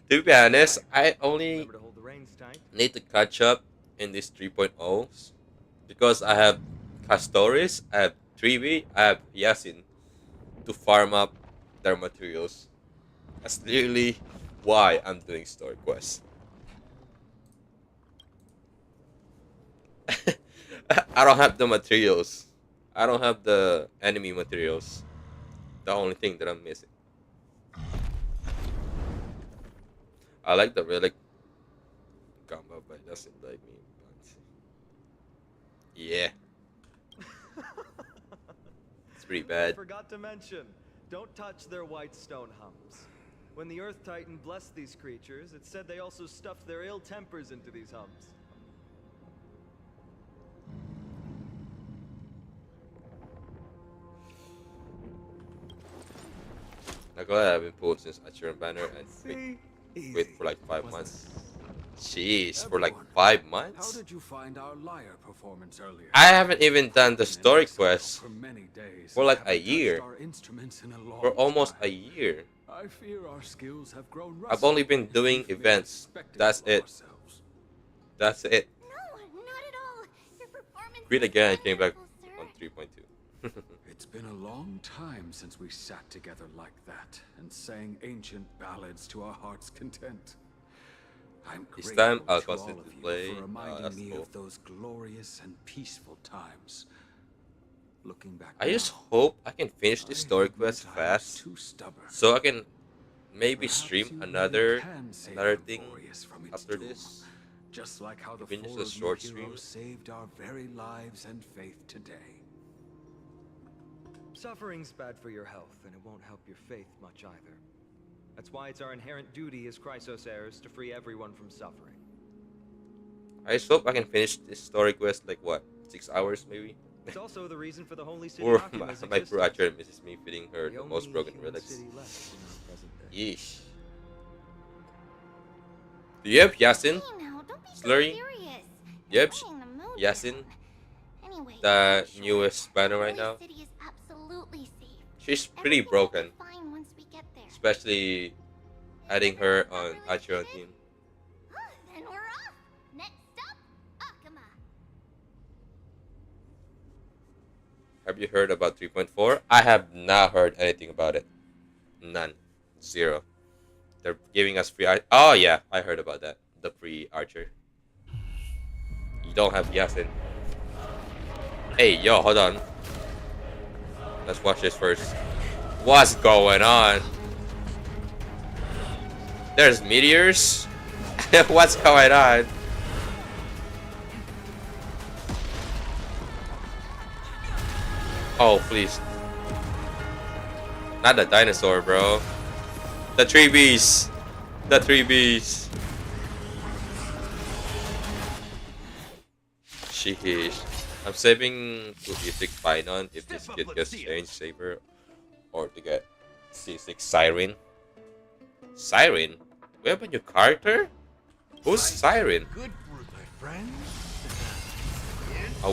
To be honest, I only Remember to hold the reins tight. need to catch up in this 3.0s because I have Castores, I have 3B, I have Yasin to farm up their materials. That's literally why I'm doing story quests. I don't have the materials. I don't have the enemy materials. The only thing that I'm missing. I like the relic combo, but it doesn't like me. But yeah, it's pretty I bad. forgot to mention, Don't touch their white stone humps. When the Earth Titan blessed these creatures, it said they also stuffed their ill tempers into these humps. I'm glad I've been pulled since Achiron Banner and quit for like 5 months. Jeez, for like 5 How months? did you find our lyre performance earlier? I haven't even done the story quest For many days, for like we a haven't touched year. our instruments in a long For almost a time. year. I fear our skills have grown I've only been rusty. doing We've made a events. spectacle That's of it. ourselves. That's it. No, not at all. Your performance Quit was again and came back wonderful, on sir. 3.2. It's been a long time since we sat together like that and sang ancient ballads to our heart's content. I'm This grateful time I'll to all constantly of you play. for reminding That's me cool. of those glorious and peaceful times. Looking back I just now, hope I can finish this I story admit quest I was fast, too stubborn. so I can maybe Perhaps stream you really another can save thing Amphorius from its after doom, this. just like how the Finish four the of you short heroes stream. saved our very lives and faith today. Suffering's bad for your health, and it won't help your faith much either. That's why it's our inherent duty as Chrysos heirs to free everyone from suffering. I just hope I can finish this story quest like what, 6 hours maybe? It's also the reason for the Holy City Or Hakima's my existence. poor Achiron misses me feeding her The the most only broken human relics. city left in our present day. Yeesh. Do you have Yasin? Hey now, don't be so Slurry? serious. Yep, I'm putting the mood Yasin, down. Anyway, the I'm sure newest banner right Holy now. City is absolutely safe. She's pretty Everything will be broken, fine once we get there. especially adding her on Achiron team. Then we're off. Next stop, Akuma. Have you heard about 3.4? I have not heard anything about it. None. Zero. They're giving us free oh yeah, I heard about that. The free archer. You don't have Yasin. Hey, yo, hold on. Let's watch this first. What's going on? There's meteors? What's going on? Oh, please. Not the dinosaur, bro. The tree beast. The tree beast. Sheesh. I'm saving to E6 Python if this kid gets changed saver or to get C6 Siren. Siren? We have a new character? Who's Siren? Good work, my friend. I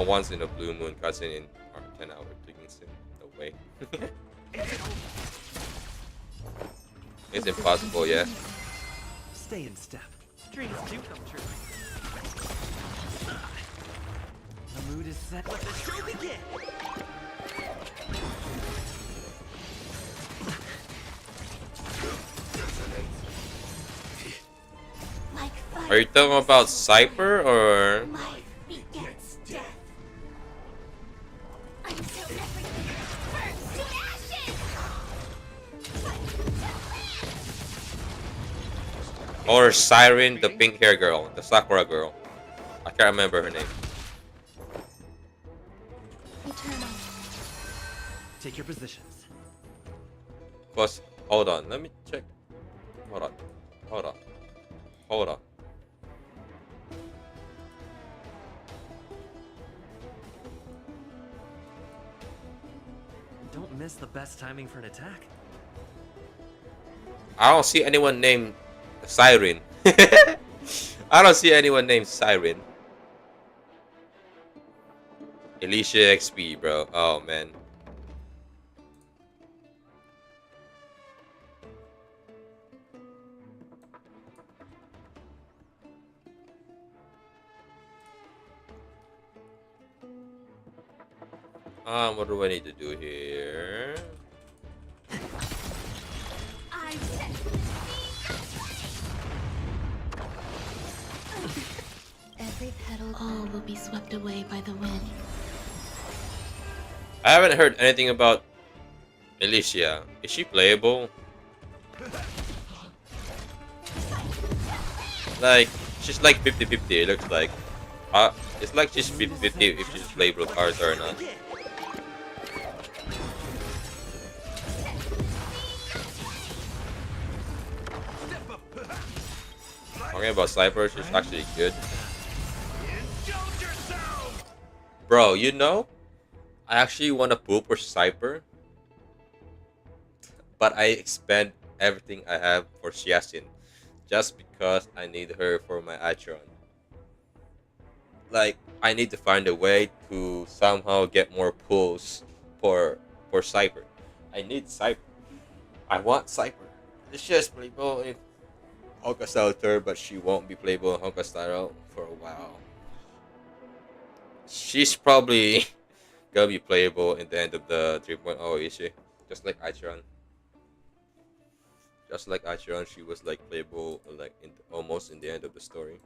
once in a blue moon cutscene in our 10-hour clicking sim. No way. It's impossible, yeah. Stay in step. Dreams do come true. The mood is set. Let the show begin. Like fire, Are you talking about Cypher or life begets death. Until everything burns to ashes. or Siren, the pink hair girl, the Sakura girl? I can't remember her name. Eternal. Take your positions. Plus, hold on, let me check. Hold on. Hold on. Don't miss the best timing for an attack. I don't see anyone named Siren. I don't see anyone named Siren. Alicia XP, bro. Oh, man. What do I need to do here? I set Every petal, all will be swept away by the wind. I haven't heard anything about Alicia. Is she playable? Like, she's like 50-50, it looks like. It's like she's 50-50 if she's a playable character or not. Talking about Cypher, she's actually good. Bro, you know, I actually want to poop for Cypher, but I expend everything I have for Shiasin just because I need her for my Acheron. Like, I need to find a way to somehow get more pulls for Cypher. I need Cypher. I want Cypher. It's just playable in Honka style turn, but she won't be playable in Honka style for a while. She's probably gonna be playable in the end of the 3.0 issue, just like Acheron. Just like Acheron, she was like playable like almost in the end of the story.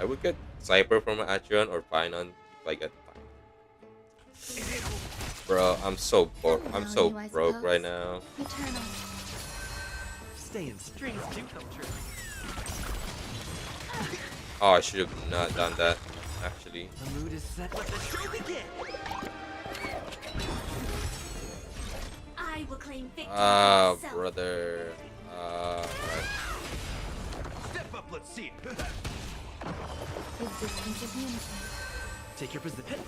I would get Cypher from Acheron or Pinon if I get Pinon. Bro, I'm so broke. I'm so broke right now. Eternal. Stay in streets do come true. Oh, I should have not done that. Actually, The mood is set. Let the show begin. I will claim victory myself. brother. Right. Step up, let's see it. Existence is unity. Take your position.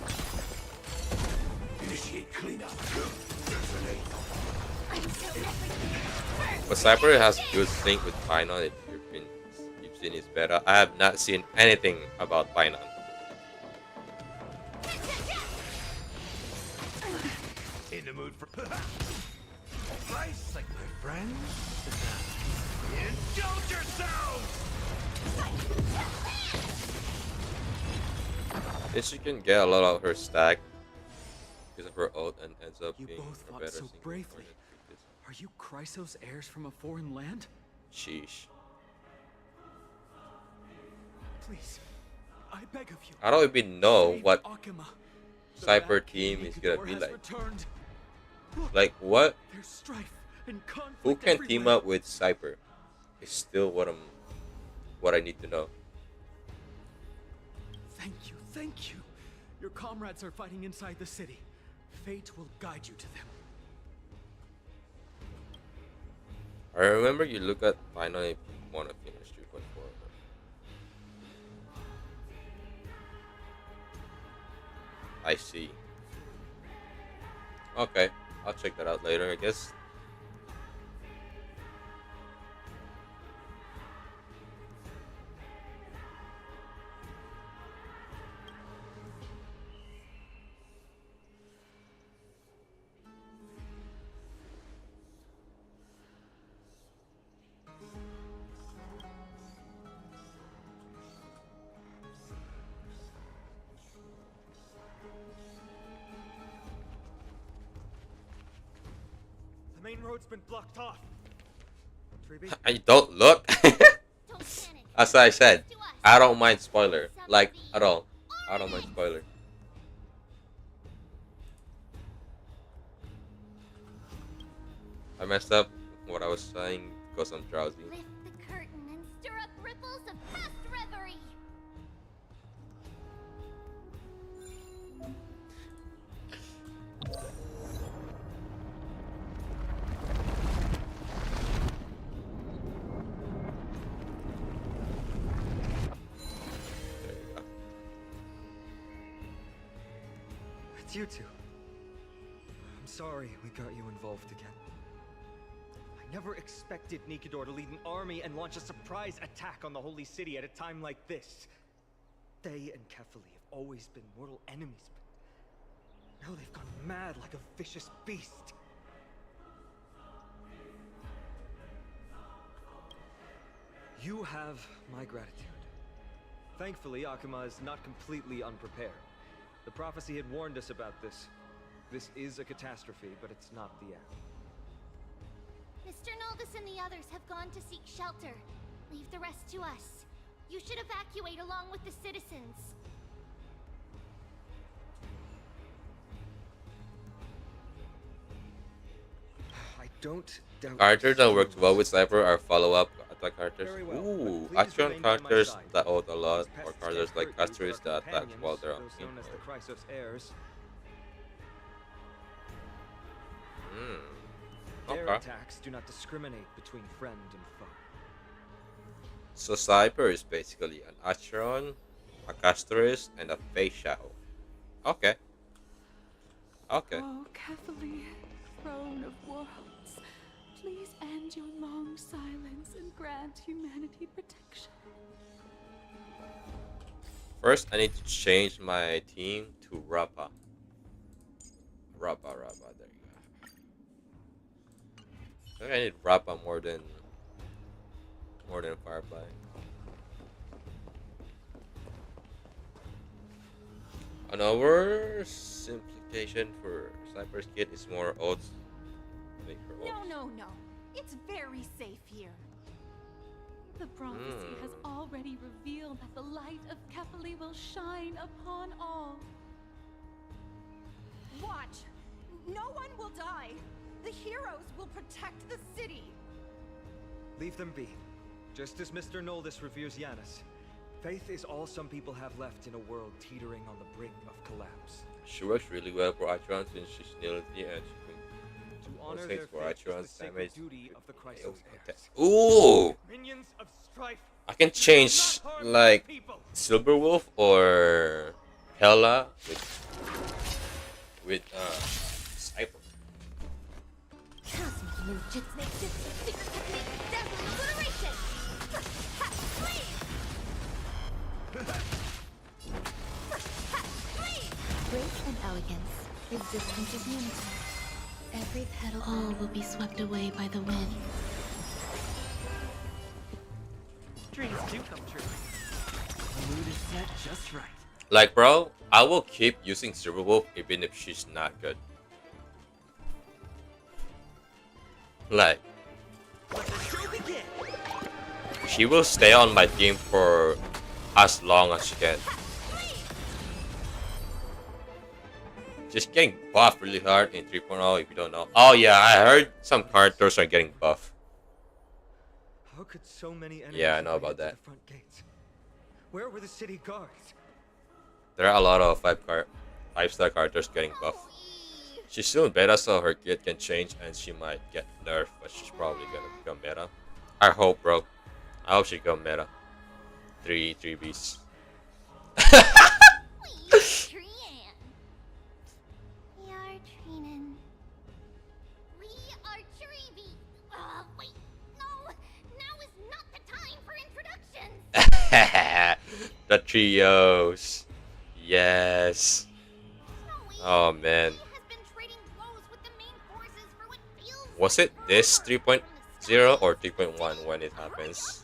Initiate cleanup. But Cypher has good sync with Pinon. If you've seen his beta, I have not seen anything about Pinon. In the mood for price like my friends. Indulge yourself. If she can get a lot of her stack because of her ult and ends up You being both a fought better so sync bravely. opponent. Are you Chrysos heirs from a foreign land? Sheesh. Please, I beg of you. I don't even know save what Akuma. The Cypher Mad team King is gonna Nikidor be has like. returned. Look, Like what? there's strife and conflict Who can team everywhere. up with Cypher? Is still what I need to know. Thank you. Your comrades are fighting inside the city. Fate will guide you to them. I remember you look at Final if you want to finish 3.4. I see. Okay, I'll check that out later, I guess. The main road's been blocked off. Treeby? I don't look. Don't panic. As I said, To us. I don't mind spoiler. Like, at all. I don't mind spoiler. I messed up what I was saying because I'm drowsy. Lift the curtain and stir up ripples of past reverie. There you go. It's you two. I'm sorry we got you involved again. I never expected Nikidor to lead an army and launch a surprise attack on the Holy City at a time like this. They and Kefali have always been mortal enemies, but now they've gone mad like a vicious beast. You have my gratitude. Thankfully, Akuma is not completely unprepared. The prophecy had warned us about this. This is a catastrophe, but it's not the end. Mr. Naldus and the others have gone to seek shelter. Leave the rest to us. You should evacuate along with the citizens. I don't doubt. Characters that worked well with Cypher are follow-up attack characters. Very well, Ooh, but please action remain by my characters side. that ult a lot, These or pests characters can't like hurt you, but Asteris our that attack while companions, they're on those team. known as the Chrysos heirs. Their Okay. attacks do not discriminate between friend and foe. So Cyber is basically an Acheron, a Castorist, and a Facial. Okay. Okay. Oh, Catholic, throne of worlds, please end your long silence and grant humanity protection. First, I need to change my team to Rappa. Rappa. There you go. I think I need Rappa more than Firefly. Another simplification for Cyber's kit is more oats. Make her oats. No. It's very safe here. The prophecy has already revealed that the light of Kefali will shine upon all. Watch. No one will die. The heroes will protect the city. Leave them be. Just as Mr. Noldus reveres Yanis, faith is all some people have left in a world teetering on the brink of collapse. She works really well for Acheron since she's nearly the end. To honor Takes their for faith is the Acheron's sacred damage. duty of the Chrysos heirs. Ooh! Minions of strife. I can change like Silverwolf or Hela with Cyber. Cosmic ninjutsu, secret technique, dazzling obliteration! Grace and elegance, resistance is unity. Every petal, all will be swept away by the wind. Dreams do come true. The mood is set just right. Like, bro, I will keep using Silverwolf even if she's not good. Like, she will stay on my team for as long as she can. Just getting buffed really hard in 3.0 if you don't know. Oh yeah, I heard some characters are getting buffed. How could so many enemies Yeah, I know have about made it that. to the front gates? Where were the city guards? There are a lot of 5-star characters getting buffed. She's still in beta, so her kit can change and she might get nerfed, but she's probably gonna become meta. I hope, bro. I hope she become meta. 3Bs. We are Trivi. Wait, no. Now is not the time for introductions. The trios. Yes. Oh man. Was it this 3.0 or 3.1 when it happens?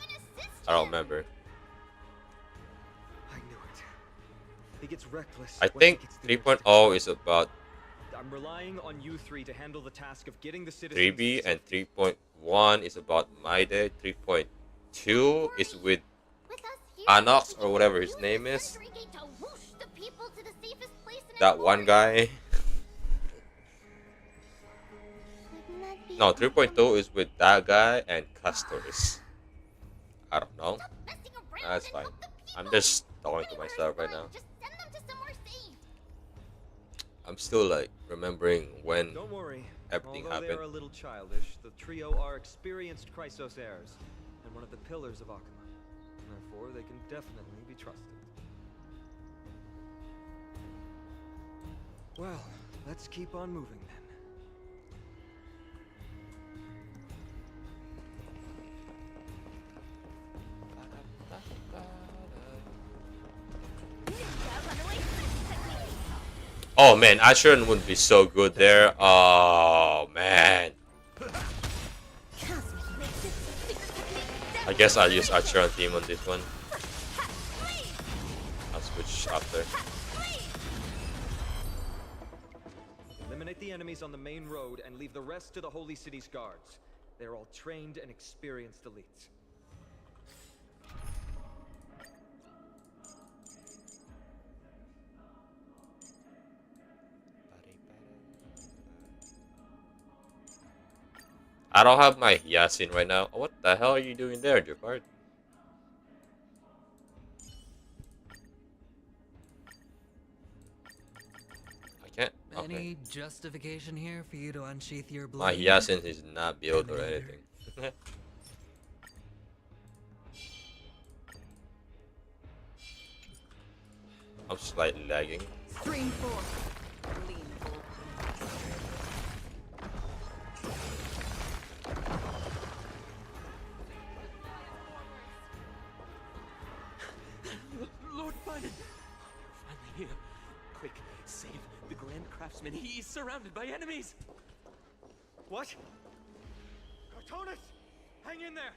I don't remember. I knew it. He gets reckless. I when think he gets the 3.0 is about I'm relying on you three to handle the task of getting the citizens. 3B and 3.1 is about my day. 3.2 is with Anox or whatever his name is. That one guy. No, 3.2 is with that guy and Customs. I don't know. That's fine. I'm just talking to myself right now. I'm still like remembering when Don't worry. everything Although they happened. are a little childish, the trio are experienced Chrysos heirs and one of the pillars of Akuma. Therefore, they can definitely be trusted. Well, let's keep on moving then. Oh man, Asheron would be so good there. Oh man. I guess I'll use Asheron team on this one. I'll switch after. Eliminate the enemies on the main road and leave the rest to the Holy City's guards. They're all trained and experienced elites. I don't have my Yasin right now. What the hell are you doing there, Jafar? I can't. Okay. Any justification here for you to unsheath your My blade? Yasin is not built or anything. I'm slightly lagging. Stream 4. Lean bull. Lord Biden! You're finally here. Quick, save the Grand Craftsman. He's surrounded by enemies! What? Cartonis! Hang in there!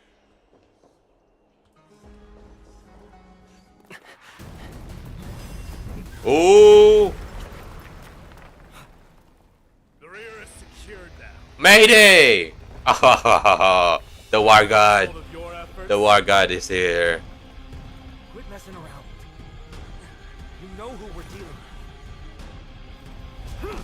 Ooh! The rear is secured now. Mayday! The War God. All of your efforts. The War God is here. Quit messing around. You know who we're dealing with.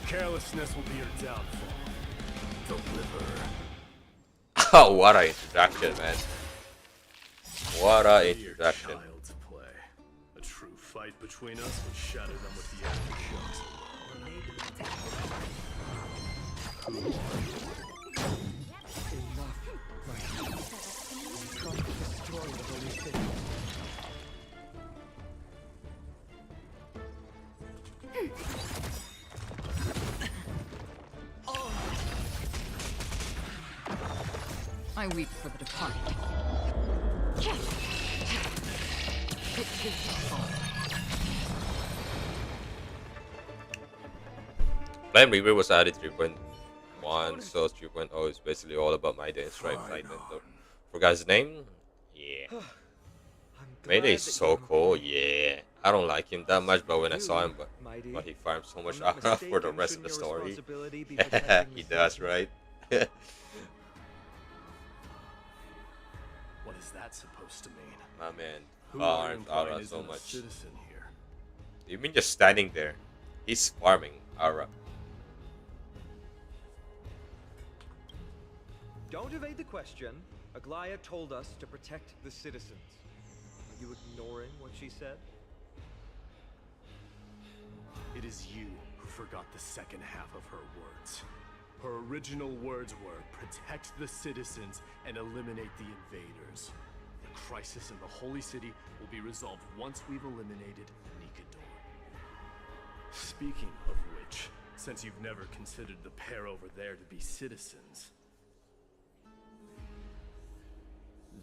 Carelessness will be your downfall. Deliver. Oh, what a introduction, man. What a introduction. Child's play. A true fight between us would shatter them with the aftershocks. Who are you? Enough. Right. Come to destroy the holy city. I weep for the departed. Flame Reaper was added 3.1, so 3.0 is basically all about Mayday and Strike Titan. So, forgot his name? Yeah. Mayday is so cool, yeah. I don't like him that much, but when I saw him, but he farms so much aura for the rest of the story. He does, right? What is that supposed to mean? My man Who are farms implying aura isn't so a much. citizen here? You mean just standing there? He's farming aura. Don't evade the question. Aglaya told us to protect the citizens. Are you ignoring what she said? It is you who forgot the second half of her words. Her original words were, protect the citizens and eliminate the invaders. The crisis in the Holy City will be resolved once we've eliminated Nikador. Speaking of which, since you've never considered the pair over there to be citizens,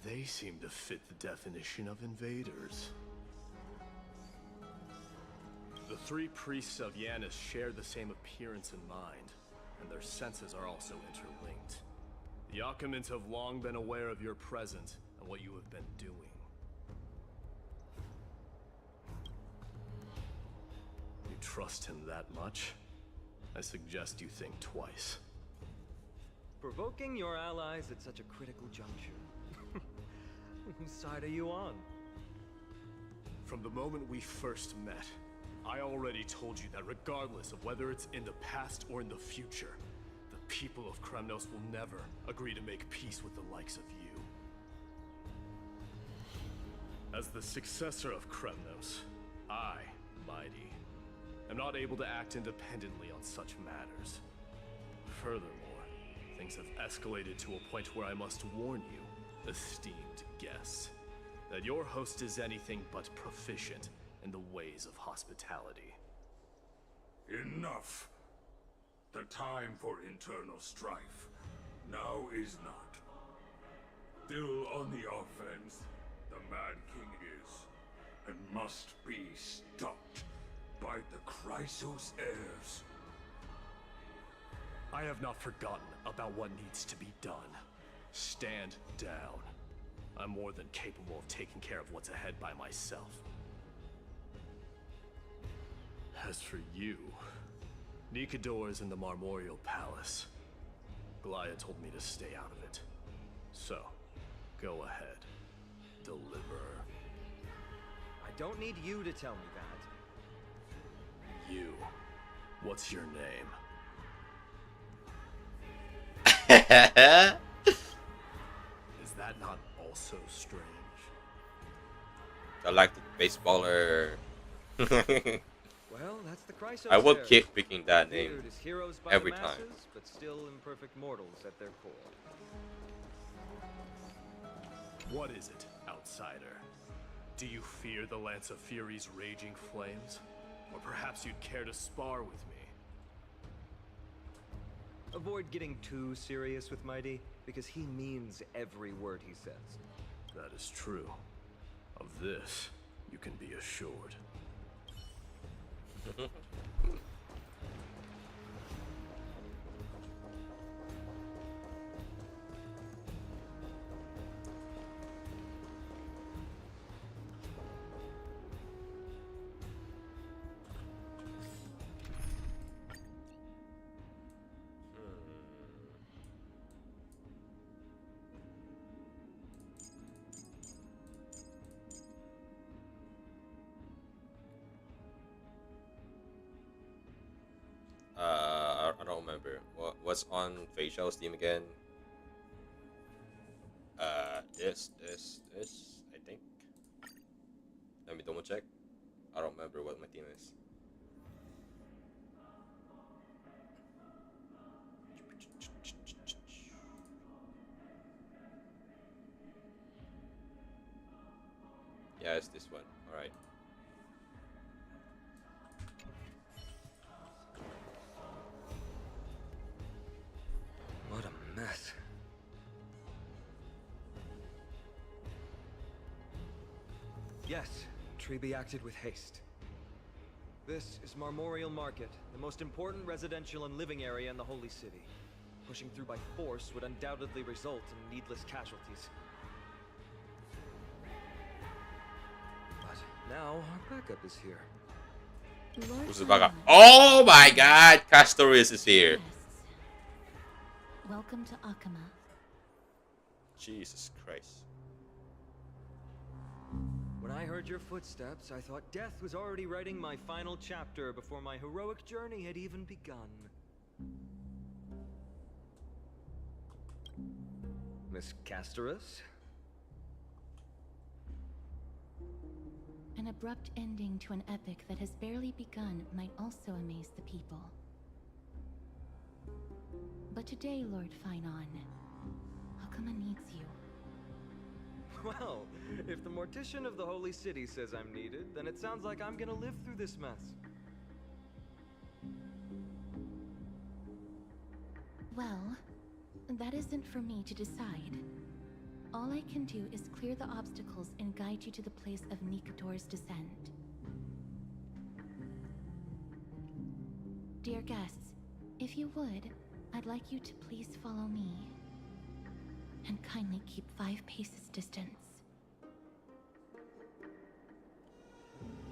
they seem to fit the definition of invaders. The three priests of Yanis share the same appearance and mind, and their senses are also interlinked. The Akamans have long been aware of your presence and what you have been doing. You trust him that much? I suggest you think twice. Provoking your allies at such a critical juncture. Whose side are you on? From the moment we first met, I already told you that regardless of whether it's in the past or in the future, the people of Kremnos will never agree to make peace with the likes of you. As the successor of Kremnos, I, Mighty, am not able to act independently on such matters. Furthermore, things have escalated to a point where I must warn you, esteemed guests, that your host is anything but proficient in the ways of hospitality. Enough. The time for internal strife now is not. Still on the offense, the Mad King is, and must be stopped by the Chrysos heirs. I have not forgotten about what needs to be done. Stand down. I'm more than capable of taking care of what's ahead by myself. As for you, Nikador is in the Marmorial Palace. Glaya told me to stay out of it. So, go ahead. Deliver. I don't need you to tell me that. You. What's your name? Is that not also strange? Galactic Baseballer. Well, that's the Chrysos I will heirs. keep picking that name Revered as heroes by every the time. masses, but still imperfect mortals at their core. What is it, outsider? Do you fear the Lance of Fury's raging flames? Or perhaps you'd care to spar with me? Avoid getting too serious with Mighty, because he means every word he says. That is true. Of this, you can be assured. I don't remember what's on Facial Steam again. This, I think. Let me double check. I don't remember what my team is. Yeah, it's this one. All right. What a mess. Yes, Treby acted with haste. This is Marmorial Market, the most important residential and living area in the Holy City. Pushing through by force would undoubtedly result in needless casualties. But now our backup is here. Who's the backup? Oh my God, Castorius is here. Welcome to Akama. Jesus Christ. When I heard your footsteps, I thought death was already writing my final chapter before my heroic journey had even begun. Miss Castorus? An abrupt ending to an epic that has barely begun might also amaze the people. But today, Lord Finon, Akama needs you. Well, if the Mortician of the Holy City says I'm needed, then it sounds like I'm gonna live through this mess. Well, that isn't for me to decide. All I can do is clear the obstacles and guide you to the place of Nikador's descent. Dear guests, if you would, I'd like you to please follow me. And kindly keep 5 paces distance.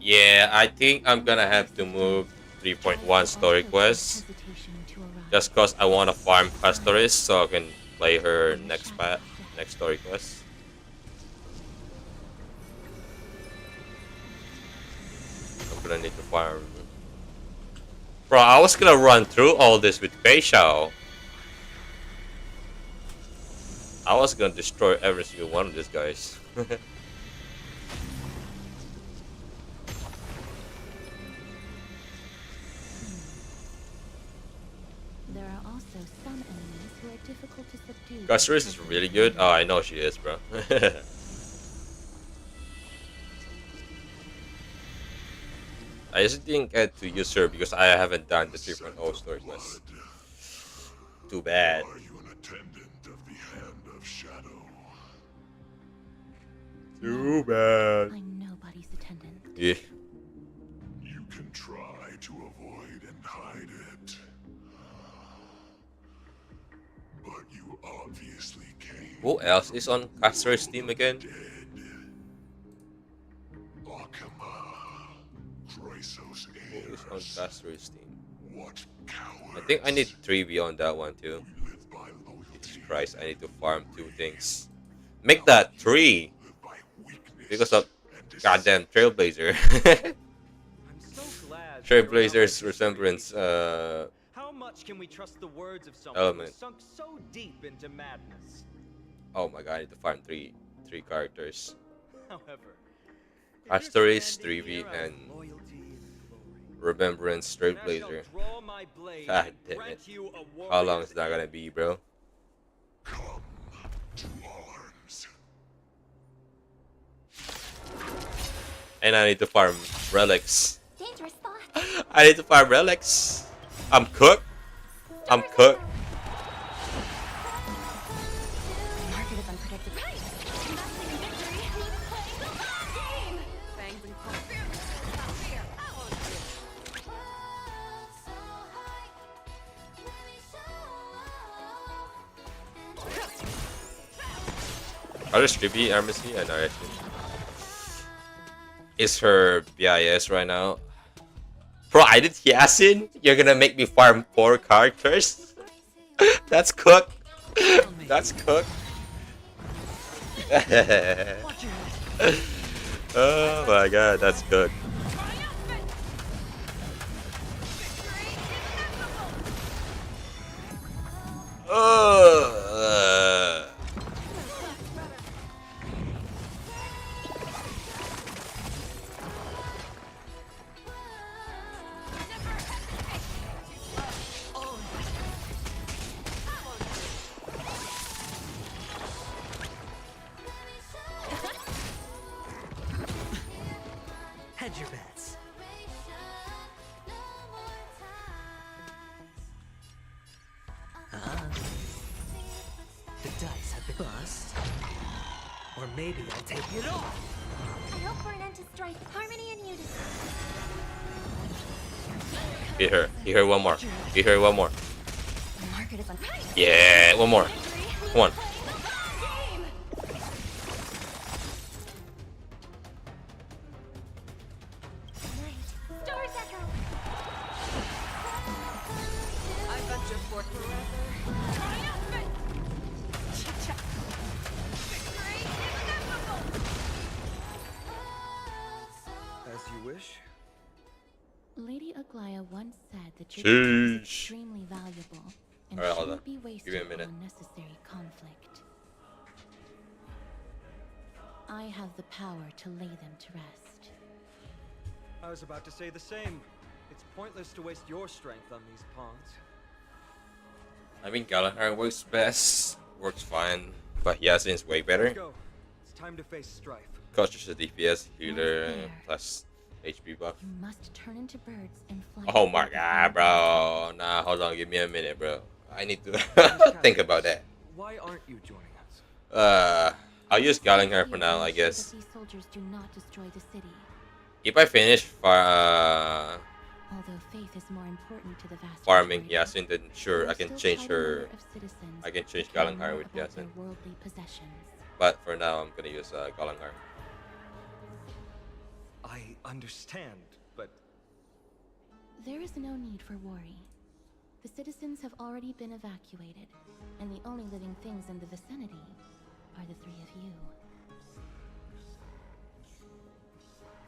Yeah, I think I'm gonna have to move 3.1 story quest. Just cause I wanna farm Pastoris so I can play her next story quest. I'm gonna need to farm. Bro, I was gonna run through all this with Pei Xiao. I was gonna destroy every single one of these guys. There are also some enemies who are difficult to subdue. Pastoris is really good. Oh, I know she is, bro. I just didn't get to use her because I haven't done the 3.0 story quest. Too bad. Are you an attendant of the Hand of Shadow? Too bad. I'm nobody's attendant. Yeah. You can try to avoid and hide it. But you obviously came. Who else is on Castor's team again? Who is on Castor's team? I think I need 3B on that one too. Jesus Christ, I need to farm 2 things. Make that 3! Because of goddamn Trailblazer. Trailblazer's resemblance How much can we trust the words of someone element. who's sunk so deep into madness? Oh my god, I need to farm 3 characters. However, Asteris, 3B, and Remembrance Trailblazer. God damn it. How long is that gonna be, bro? Come to arms. And I need to farm relics. Dangerous spot. I need to farm relics. I'm cooked. I'm cooked. Market is unpredictable. Investing in victory means playing the long game. Fangs and claws. Are there Strippy Armacy? I know actually. Is her BIS right now? Bro, I did Yasin? You're gonna make me farm 4 characters? That's cooked. That's cooked. Oh my god, that's cooked. Hedge your bets. The dice have been bust. Or maybe I'll take it off. I hope for an end to strife, harmony, and unity. Hit her. Hit her one more. Hit her one more. Market is unpredictable. Yeah, one more. Come on. Stars echo. I venture forth forever. As you wish. Lady Aglaya once said that your Sheesh. is extremely valuable and Alright, hold shouldn't on. be Give me wasted a on minute. unnecessary conflict. I have the power to lay them to rest. I was about to say the same. It's pointless to waste your strength on these pawns. I mean, Gallagher works best. Works fine. But Yasin's way better. Let's go. It's time to face strife. Cost just a DPS, healer, plus HP buff. You must turn into birds and fly. Oh my god, bro. Nah, hold on. Give me a minute, bro. I need to think about that. Why aren't you joining us? I'll use Gallagher for now, I guess. These soldiers do not destroy the city. If I finish Although faith is more important to the vast farming majority, Yasin, then sure, I can there's change still quite a her. number of citizens I can change who care Gallagher more with about Yasin. their worldly possessions. But for now, I'm gonna use Gallagher. I understand, but There is no need for worry. The citizens have already been evacuated, and the only living things in the vicinity are the three of you.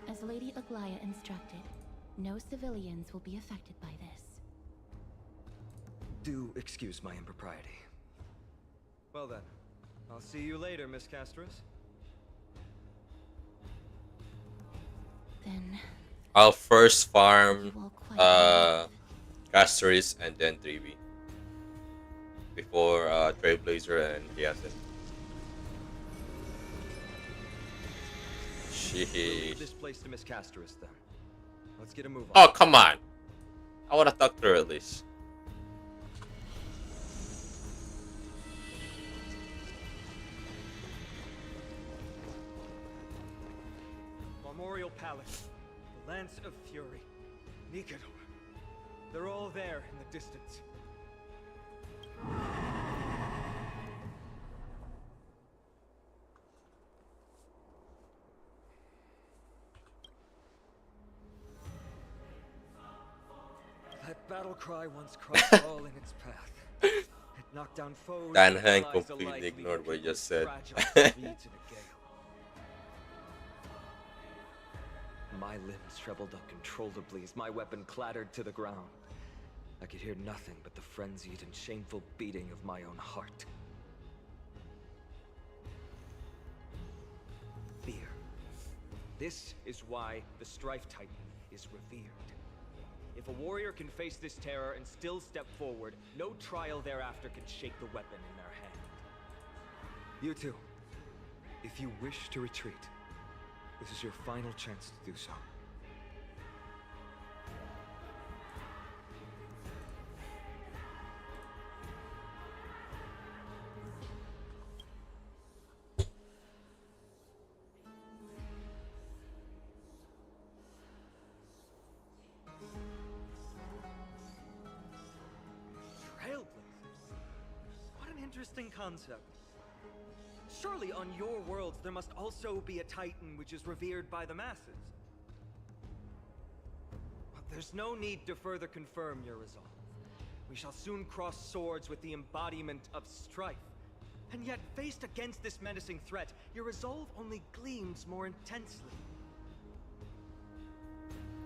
As Lady Aglaya instructed, no civilians will be affected by this. do excuse my impropriety. Well then, I'll see you later, Miss Castros. Then I'll first farm Castris and then 3V before Trailblazer and Yasin. Leave this Sheesh. place to Miss Castros then. Let's get a move on. Oh, come on. I wanna talk to her at least. Memorial Palace, the Lance of Fury, Nikador. They're all there in the distance. That battle cry once crossed all in its path. It knocked down foes. Dan and Han allies completely alike, ignored leaving what you people just said. fragile as reeds in a gale. My limbs trembled uncontrollably as my weapon clattered to the ground. I could hear nothing but the frenzied and shameful beating of my own heart. Fear. This is why the Strife Titan is revered. If a warrior can face this terror and still step forward, no trial thereafter can shake the weapon in their hand. You two, if you wish to retreat, This is your final chance to do so. Trailblazers? What an interesting concept. Surely on your worlds there must also be a titan which is revered by the masses. But there's no need to further confirm your resolve. We shall soon cross swords with the embodiment of strife. And yet, faced against this menacing threat, your resolve only gleams more intensely.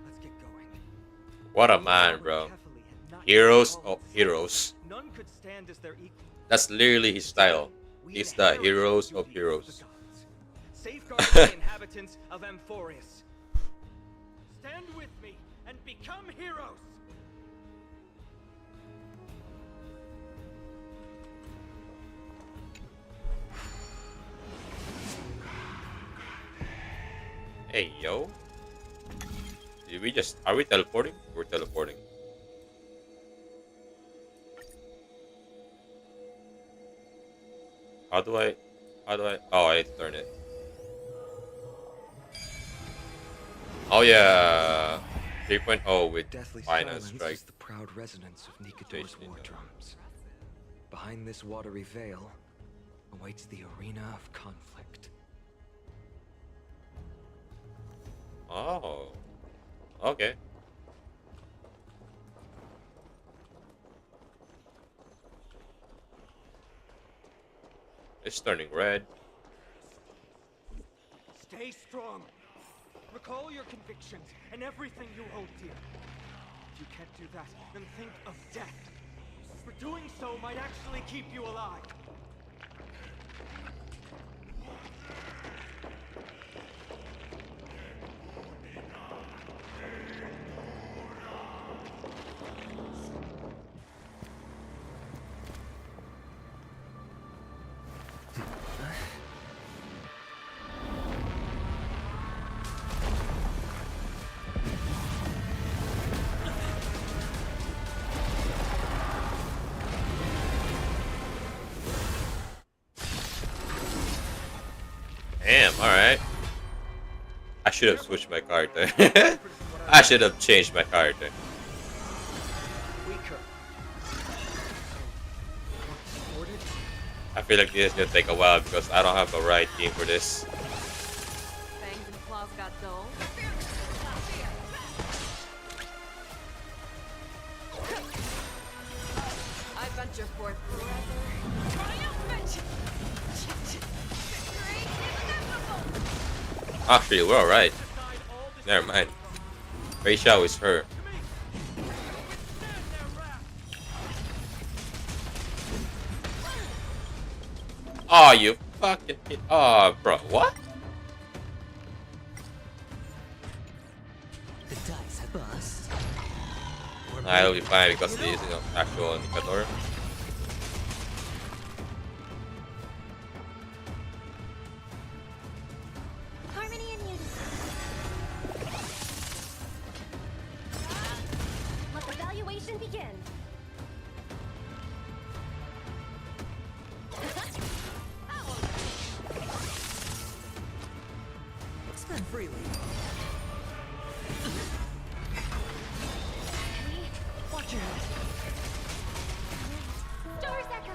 Let's get going. What a man, bro. Heroes of heroes. None could stand as their equal. That's literally his title. He's the heroes of heroes. Safeguard the inhabitants of Amphorius. Stand with me and become heroes. Hey, yo. Did we just... Are we teleporting? We're teleporting. How do I... Oh, I need to turn it. Oh, yeah. 3.0 with Deathly final silence strike. is the proud resonance of Nikador's war drums. Behind this watery veil awaits the arena of conflict. Oh. Okay. It's turning red. Stay strong. Recall your convictions and everything you hold dear. If you can't do that, then think of death. For doing so might actually keep you alive. Damn, alright. I should have switched my character. I should have changed my character. I feel like this is gonna take a while because I don't have the right team for this. Fangs and claws got dull. I venture forth forever. Triumphant! Actually, we're alright. Never mind. Rachel is her. Oh, you fucking hit. Oh, bro, what? The dice have bust. I'll be fine because he's an actual indicator. Harmony and unity. Let the valuation begin. Spend freely. Watch your head. Doors echo.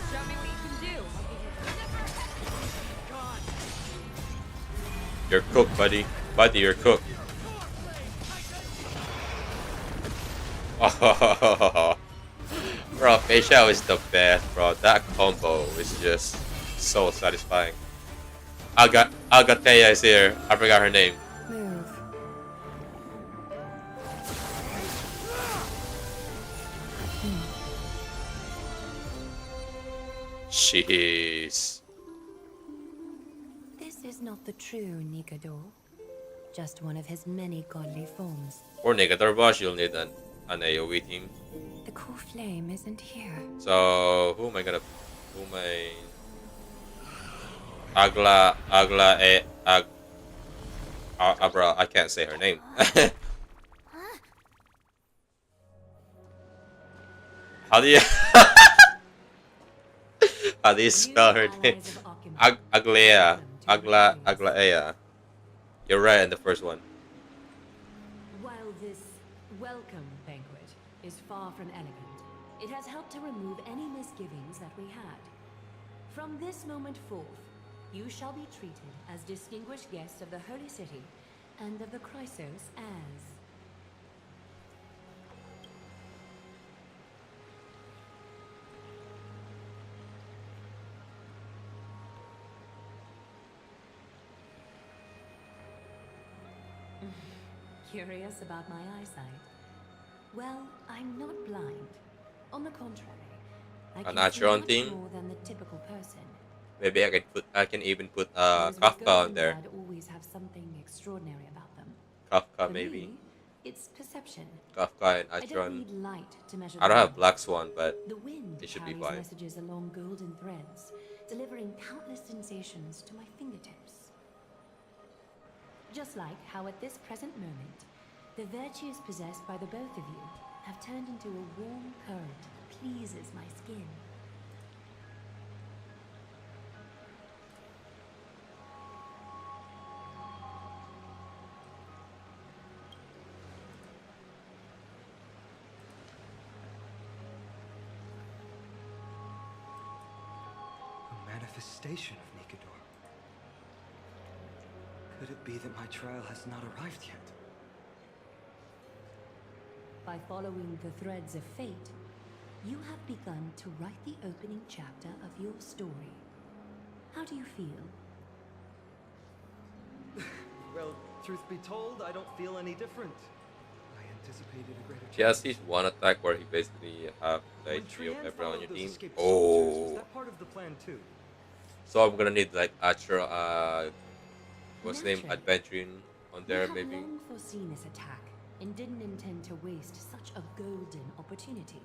Show me what you can do. You're cooked, buddy. Buddy, you're cooked. Oh, bro, Feishao is the best, bro. That combo is just so satisfying. Agateya is here. I forgot her name. Move. Jeez. This is not the true Nikado, just one of his many godly forms. For Negator boss, you'll need an AoE team. The core flame isn't here. So who am I gonna? Who am I? bro, I can't say her name. How do you how do you spell her name? Aglaea. You're right in the first one. While this welcome banquet is far from elegant, it has helped to remove any misgivings that we had. From this moment forth, you shall be treated as distinguished guests of the Holy City and of the Chrysos as... Curious about my eyesight? Well, I'm not blind. On the contrary, I can see natural much thing. more than the typical person. Maybe I can even put Those with Kafka golden on there. blood always have something extraordinary about them. Kafka For maybe. me, it's perception. Kafka and I don't Atron. need light to measure I don't the have world. Black Swan, but The wind it should be carries fine. messages along golden threads, delivering countless sensations to my fingertips. Just like how at this present moment, the virtues possessed by the both of you have turned into a warm current that pleases my skin. A manifestation of Nikador. Could it be that my trial has not arrived yet? By following the threads of fate, you have begun to write the opening chapter of your story. How do you feel? Well, truth be told, I don't feel any different. I anticipated a greater He has this one attack where he basically have the When HP of Trian everyone on followed your those team. escaped soldiers, was Oh, that part of the plan too? so I'm gonna need like actual what's the name, Naturally. adventuring on there We have maybe. long foreseen this attack and didn't intend to waste such a golden opportunity.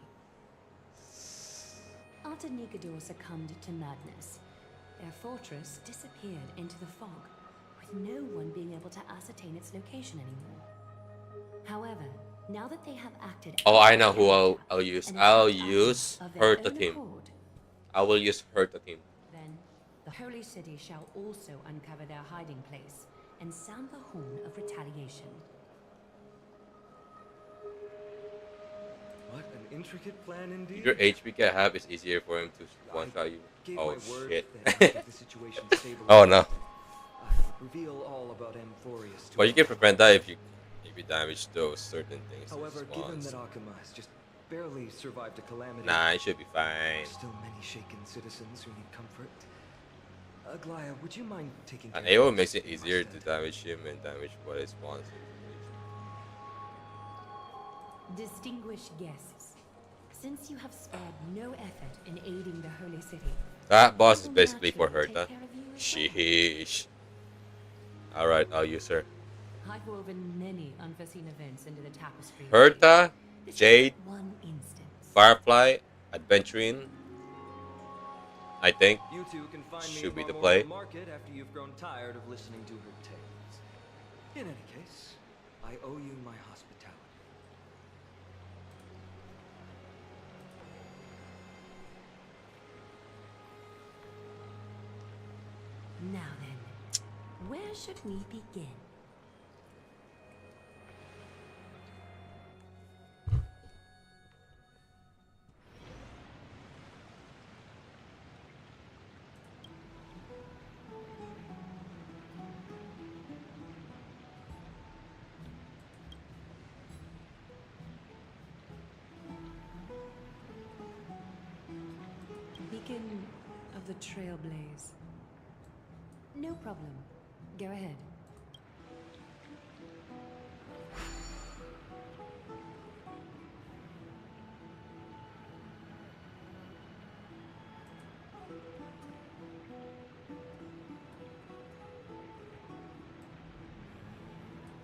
After Nikador succumbed to madness, their fortress disappeared into the fog, with no one being able to ascertain its location anymore. However, now that they have acted... Oh, I know who I'll use. and I'll attacked use us of their her to own team. accord, I will use her to team. then the Holy City shall also uncover their hiding place and sound the horn of retaliation. What an intricate plan indeed. Your HP can have is easier for him to one shot you. Gave Oh my word shit. that after the situation stabilized, Oh no. I would reveal all about Amphorius to But you can all. prevent that if you damage those certain things. in However, given spawns. that Akuma has just barely survived a calamity, Nah, it should be there fine. are still many shaken citizens who need comfort. Aglaya, would you mind taking And care AO of makes this it in my easier to stead? damage him and damage what it spawns. Distinguished guests, since you have spared no effort in aiding the Holy City, That boss I is will basically for naturally Herta. take care of you as well. Sheesh. Alright, I'll use her. I've woven many unforeseen events into the tapestry. of Herta, fate. This is Jade, but one instance. Firefly, Adventuring. I think You two can find me should be in the Marmora play. Market after you've grown tired of listening to her tales. In any case, I owe you my hospitality. Now then, where should we begin? Beacon of the Trailblaze. No problem. Go ahead.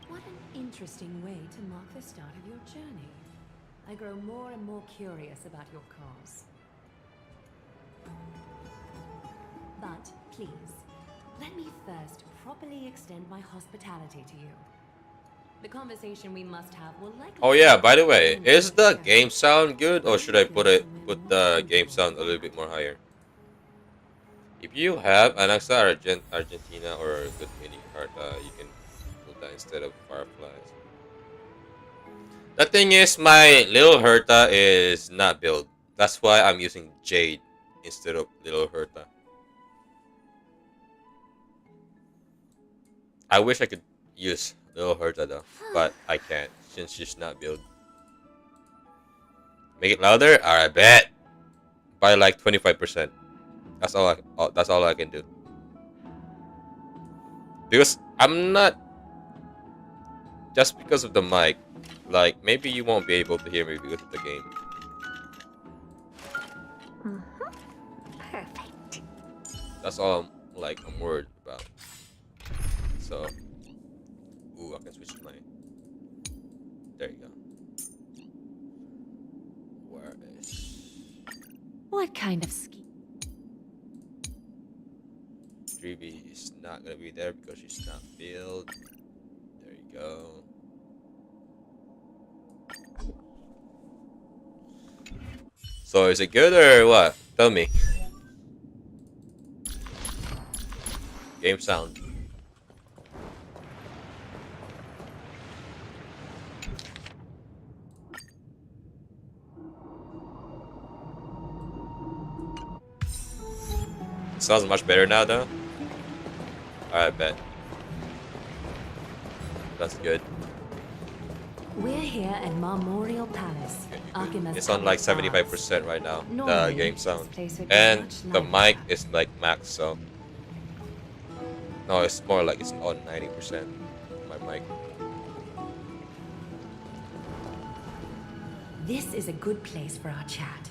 What an interesting way to mark the start of your journey. I grow more and more curious about your cause. But please, Let me first properly extend my hospitality to you. The conversation we must have will likely... Oh yeah, by the way, is the game sound good, or should I put the game sound a little bit more higher? If you have Anaxa Argentina or a good mini card, you can put that instead of Fireflies. The thing is, my little Herta is not built. That's why I'm using Jade instead of little Herta. I wish I could use little Herta though, but I can't since she's not built. Make it louder? Alright, bet. By like 25%. That's all I can do. Because I'm not just because of the mic. Like maybe you won't be able to hear me because of the game. Perfect. That's all I'm worried about. So, ooh, I can switch my. There you go. Where is? What kind of ski? 3B is not gonna be there because she's not built. There you go. So is it good or what? Tell me. Game sound. Sounds much better now though. Alright, bet. That's good. We're here at Memorial Palace. It's on like 75% right now, the Normally, game sound. this place would be And much the louder. mic is like max, so. No, it's more like it's on 90%. My mic. This is a good place for our chat.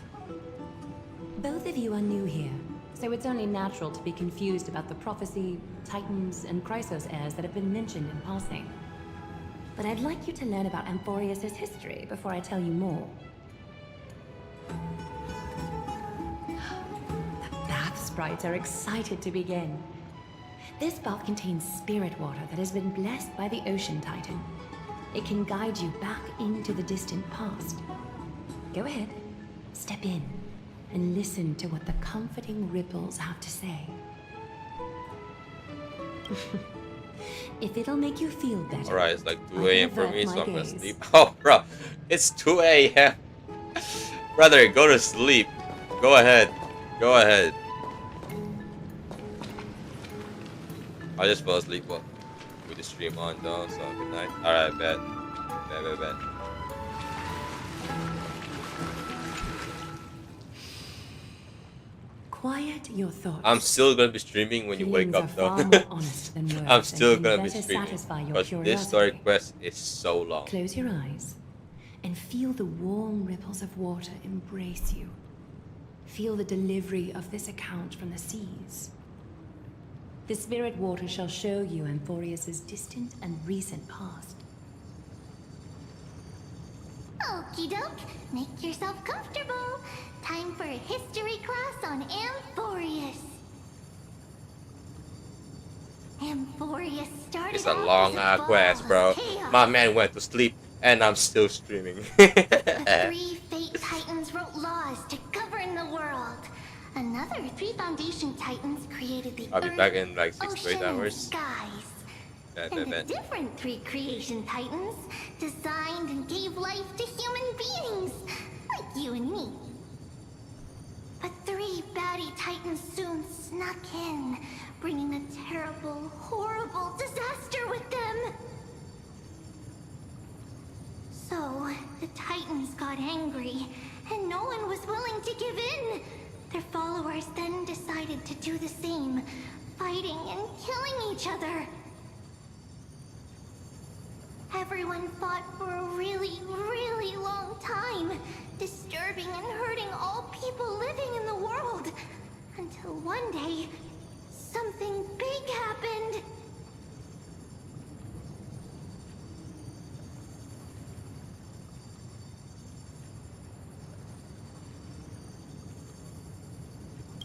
Both of you are new here, so it's only natural to be confused about the prophecy, titans, and Chrysos heirs that have been mentioned in passing. But I'd like you to learn about Amphorius' history before I tell you more. The bath sprites are excited to begin. This bath contains spirit water that has been blessed by the ocean titan. It can guide you back into the distant past. Go ahead, step in, and listen to what the comforting ripples have to say. If it'll make you feel better. Alright, it's like 2 I a.m. can for avert me, my so I'm gonna gaze. sleep. Oh, bro, it's 2 a.m. Brother, go to sleep. Go ahead. Go ahead. I just fell asleep with the stream on though, so good night. Alright, bet. Bet. Quiet your thoughts. I'm still gonna be streaming when you wake Feelings up are though. far more honest than words, I'm still and can gonna be better streaming. satisfy your But this story curiosity. quest is so long. Close your eyes and feel the warm ripples of water embrace you. Feel the delivery of this account from the seas. The spirit water shall show you Amphorius' distant and recent past. Okie doke, make yourself comfortable. Time for a history class on Amphorius. Amphorius started It's a out long as a ball quest, of bro. chaos. My man went to sleep and I'm still streaming. The 3 Fate Titans wrote laws to govern the world. Another 3 Foundation Titans created the I'll be earth, back in like 6 to 8 ocean, and hours. skies. Bet. And the different 3 Creation Titans designed and gave life to human beings, like you and me. But 3 baddie Titans soon snuck in, bringing a terrible, horrible disaster with them. So, the Titans got angry, and no one was willing to give in. Their followers then decided to do the same, fighting and killing each other. Everyone fought for a really, really long time, disturbing and hurting all people living in the world. Until one day, something big happened.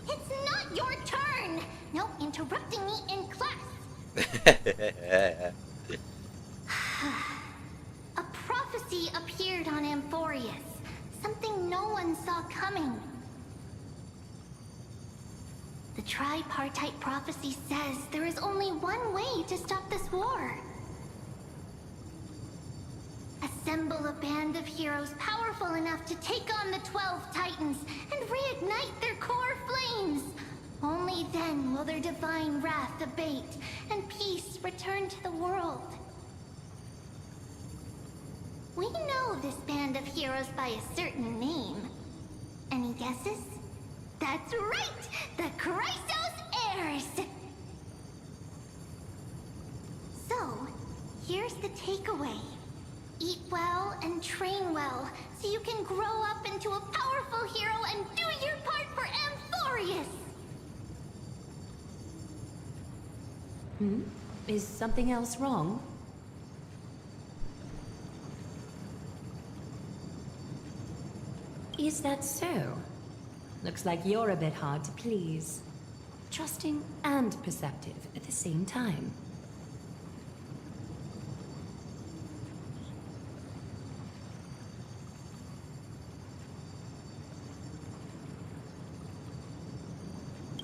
It's not your turn! No interrupting me in class. A prophecy appeared on Amphorius. Something no one saw coming. The tripartite prophecy says there is only one way to stop this war. Assemble a band of heroes powerful enough to take on the 12 Titans and reignite their core flames. Only then will their divine wrath abate and peace return to the world. We know this band of heroes by a certain name. Any guesses? That's right! The Chrysos Heirs! So, here's the takeaway. Eat well and train well, so you can grow up into a powerful hero and do your part for Amphorius! Is something else wrong? Is that so? Looks like you're a bit hard to please. Trusting and perceptive at the same time.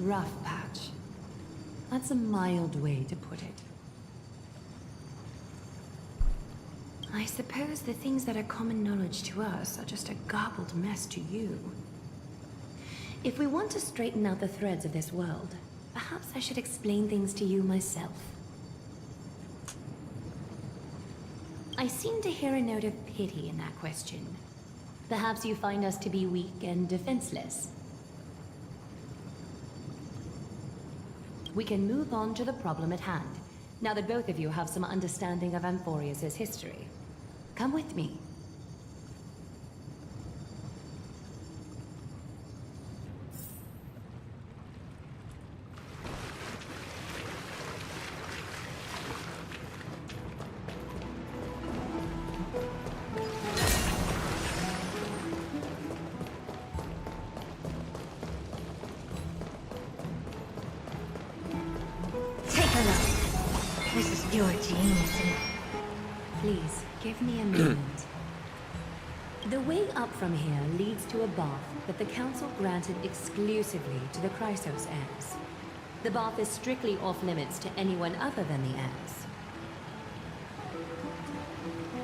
Rough patch. That's a mild way to put it. I suppose the things that are common knowledge to us are just a garbled mess to you. If we want to straighten out the threads of this world, perhaps I should explain things to you myself. I seem to hear a note of pity in that question. Perhaps you find us to be weak and defenseless. We can move on to the problem at hand, now that both of you have some understanding of Amphorius' history. Come with me. Take a look. This is your genius. Please, give me a moment. The way up from here leads to a bath that the Council granted exclusively to the Chrysos heirs. The bath is strictly off-limits to anyone other than the heirs.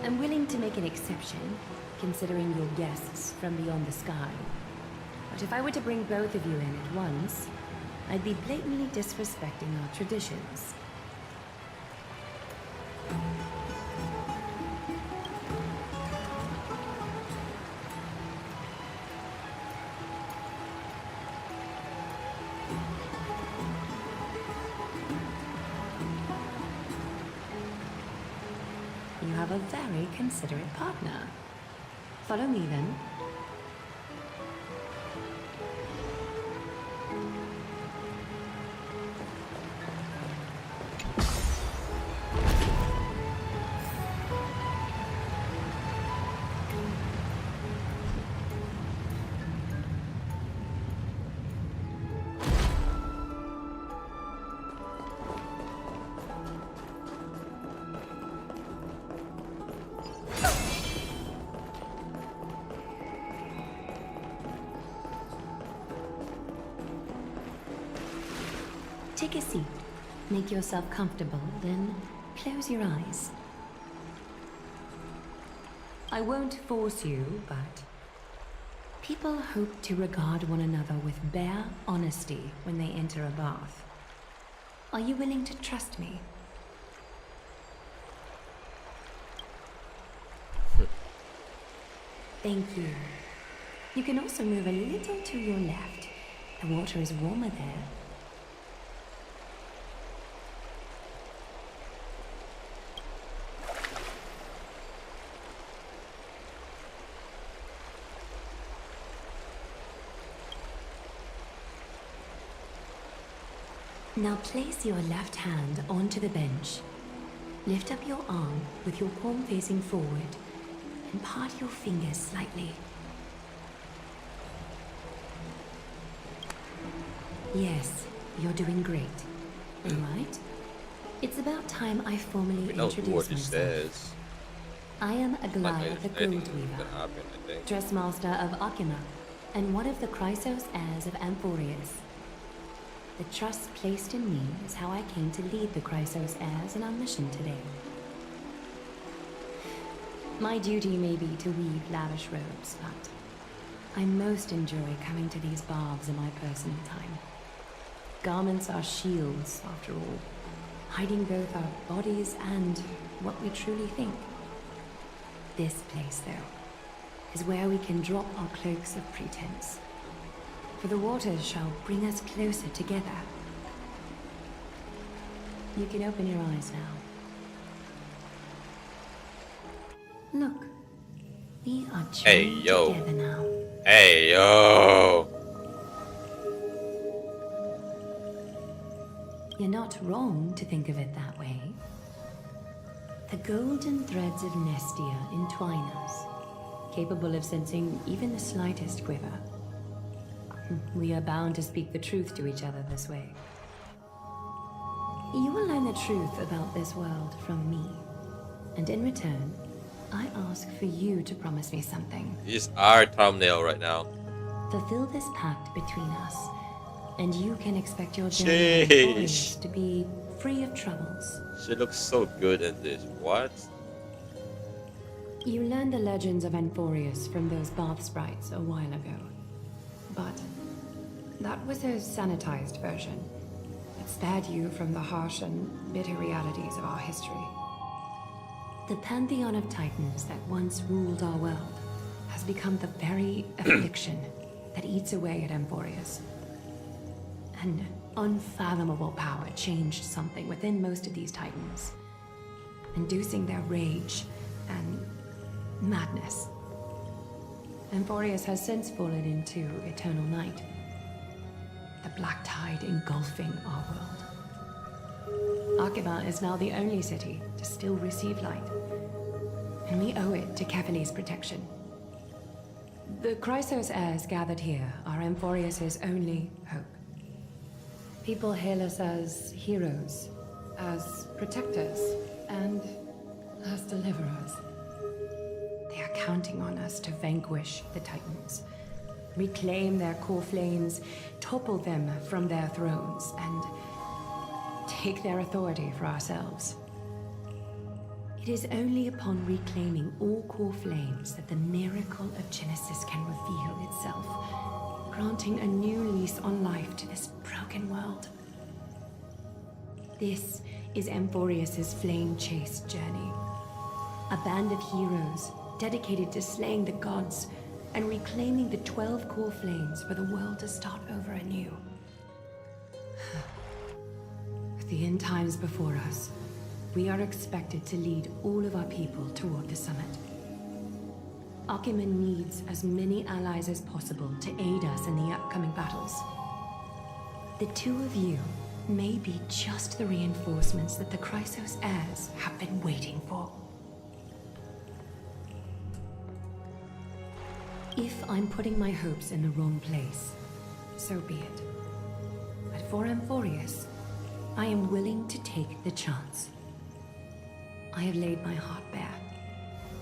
I'm willing to make an exception, considering your guests from beyond the sky. But if I were to bring both of you in at once, I'd be blatantly disrespecting our traditions. You have a very considerate partner. Follow me then. Take a seat. Make yourself comfortable, then close your eyes. I won't force you, but people hope to regard one another with bare honesty when they enter a bath. Are you willing to trust me? Thank you. You can also move a little to your left. The water is warmer there. Now place your left hand onto the bench. Lift up your arm with your palm facing forward and part your fingers slightly. Yes, you're doing great. something, right? It's about time I formally We know introduce what it myself. says. I am Might Aglaya not the anything Gold Weaver, gonna happen, I think. Dressmaster of Akima, and one of the Chrysos heirs of Amphorius. The trust placed in me is how I came to lead the Chrysos heirs in our mission today. My duty may be to weave lavish robes, but I most enjoy coming to these baths in my personal time. Garments are shields, after all, hiding both our bodies and what we truly think. This place, though, is where we can drop our cloaks of pretense, for the waters shall bring us closer together. You can open your eyes now. Look, we are joined together now. Hey, yo! You're not wrong to think of it that way. The golden threads of Nestia entwine us, capable of sensing even the slightest quiver. We are bound to speak the truth to each other this way. You will learn the truth about this world from me, and in return, I ask for you to promise me something. This is our thumbnail right now. Fulfill this pact between us, and you can expect your journey to be free of troubles. She looks so good in this. What? You learned the legends of Amphorius from those bath sprites a while ago. But that was a sanitized version. It spared you from the harsh and bitter realities of our history. The pantheon of titans that once ruled our world has become the very affliction that eats away at Amphorius. An unfathomable power changed something within most of these titans, inducing their rage and madness. Amphorius has since fallen into eternal night, the black tide engulfing our world. Akima is now the only city to still receive light, and we owe it to Kevini's protection. The Chrysos heirs gathered here are Amphorius' only hope. People hail us as heroes, as protectors, and as deliverers. They are counting on us to vanquish the Titans, reclaim their core flames, topple them from their thrones, and take their authority for ourselves. It is only upon reclaiming all core flames that the miracle of Genesis can reveal itself, granting a new lease on life to this broken world. This is Amphorius' flame-chased journey. A band of heroes dedicated to slaying the gods and reclaiming the 12 core flames for the world to start over anew. With the end times before us, we are expected to lead all of our people toward the summit. Akima needs as many allies as possible to aid us in the upcoming battles. The two of you may be just the reinforcements that the Chrysos heirs have been waiting for. If I'm putting my hopes in the wrong place, so be it. But for Amphorius, I am willing to take the chance. I have laid my heart bare,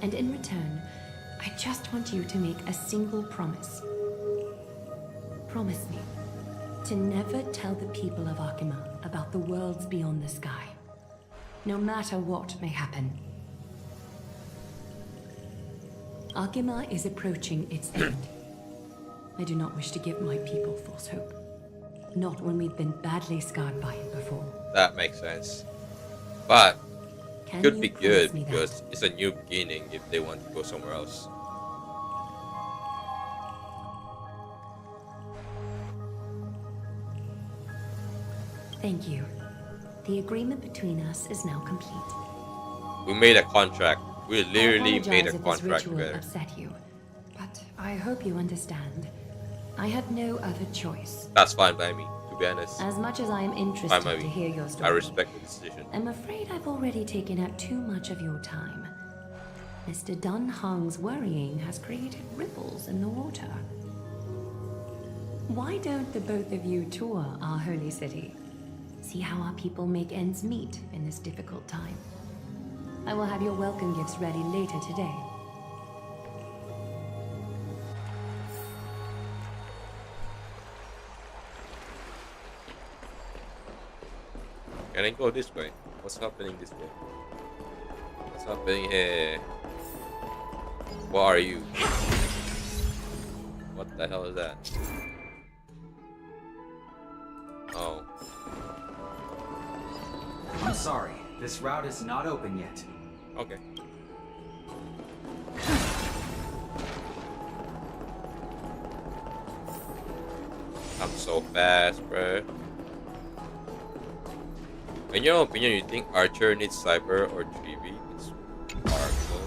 and in return, I just want you to make a single promise. Promise me to never tell the people of Akima about the worlds beyond the sky, no matter what may happen. Akima is approaching its end. I do not wish to give my people false hope. Not when we've been badly scarred by it before. That makes sense. But Can could you be promise good me that? because it's a new beginning if they want to go somewhere else. Thank you. The agreement between us is now complete. We made a contract. We literally made a if this contract ritual together. upset you, but I hope you understand. I had no other choice. That's fine by me, to be honest. As much as I am Fine interested by to me. hear your story, I respect the decision. I'm afraid I've already taken up too much of your time. Mr. Dun Hong's worrying has created ripples in the water. Why don't the both of you tour our holy city? See how our people make ends meet in this difficult time. I will have your welcome gifts ready later today. Can I go this way? What's happening this way? What's happening here? What are you? What the hell is that? Oh. I'm sorry, this route is not open yet. Okay. I'm so fast, bro. In your opinion, you think Archer needs Cyber or 3V? It's Sparkle.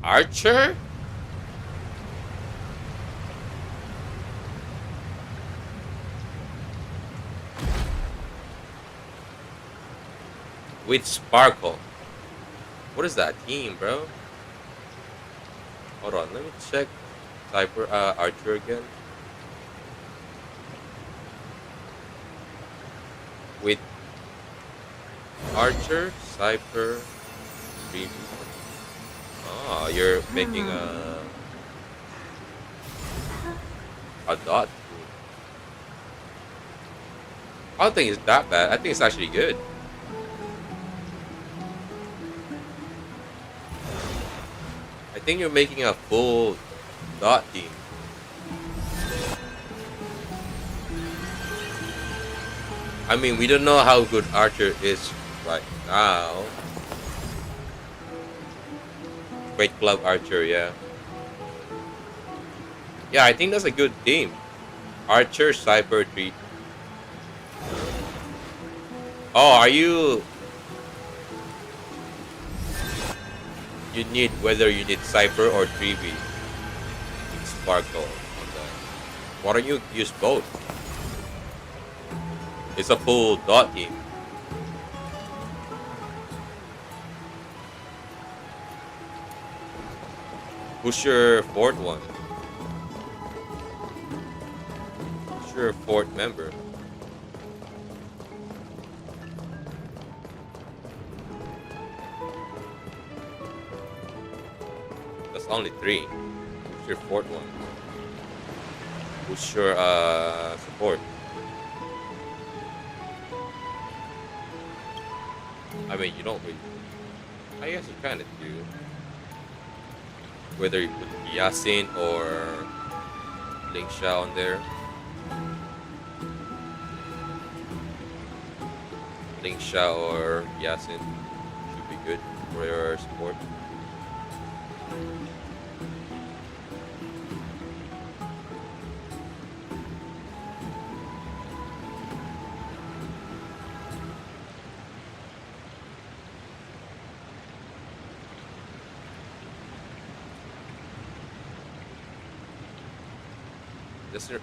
Archer? With Sparkle. What is that team, bro? Hold on, let me check Cyber Archer again. With Archer, Cyber, 3V. Oh, you're making a dot. I don't think it's that bad. I think it's actually good. I think you're making a full dot team. I mean, we don't know how good Archer is right now. Great Club Archer, yeah. Yeah, I think that's a good team. Archer, Cyber, 3. Oh, are you... You need, whether you need Cyber or 3V. Sparkle on that. Why don't you use both? It's a full dot team. Who's your fourth one? Who's your fourth member? That's only 3. Who's your fourth one? Who's your support? I mean, you don't really... I guess you kind of do. Whether you put Yasin or Lingsha on there. Lingsha or Yasin should be good for your support.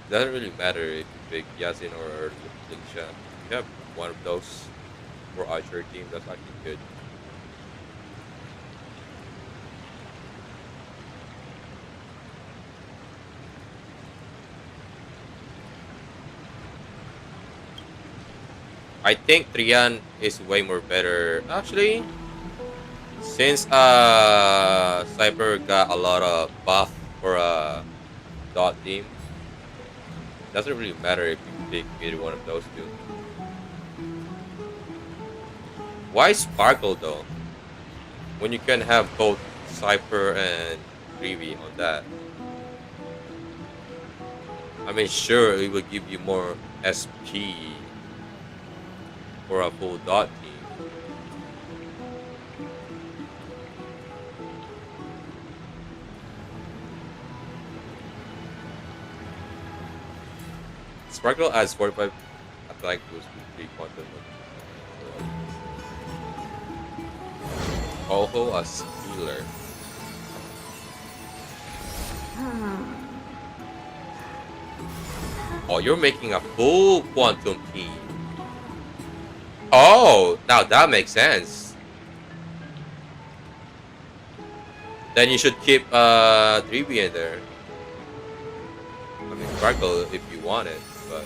Doesn't really matter if you pick Yasin or Lingsha. If you have one of those for Archer team, that's actually good. I think Trian is way more better. Actually, since Cyber got a lot of buff for a dot team, doesn't really matter if you pick either one of those two. Why Sparkle though? When you can have both Cypher and 3V on that. I mean, sure, it will give you more SP for a full dot team. Sparkle adds 45 attack boost with 3 quantum. Ho as healer. Oh, you're making a full quantum team. Oh, now that makes sense. Then you should keep 3B in there. I mean, Sparkle if you want it, but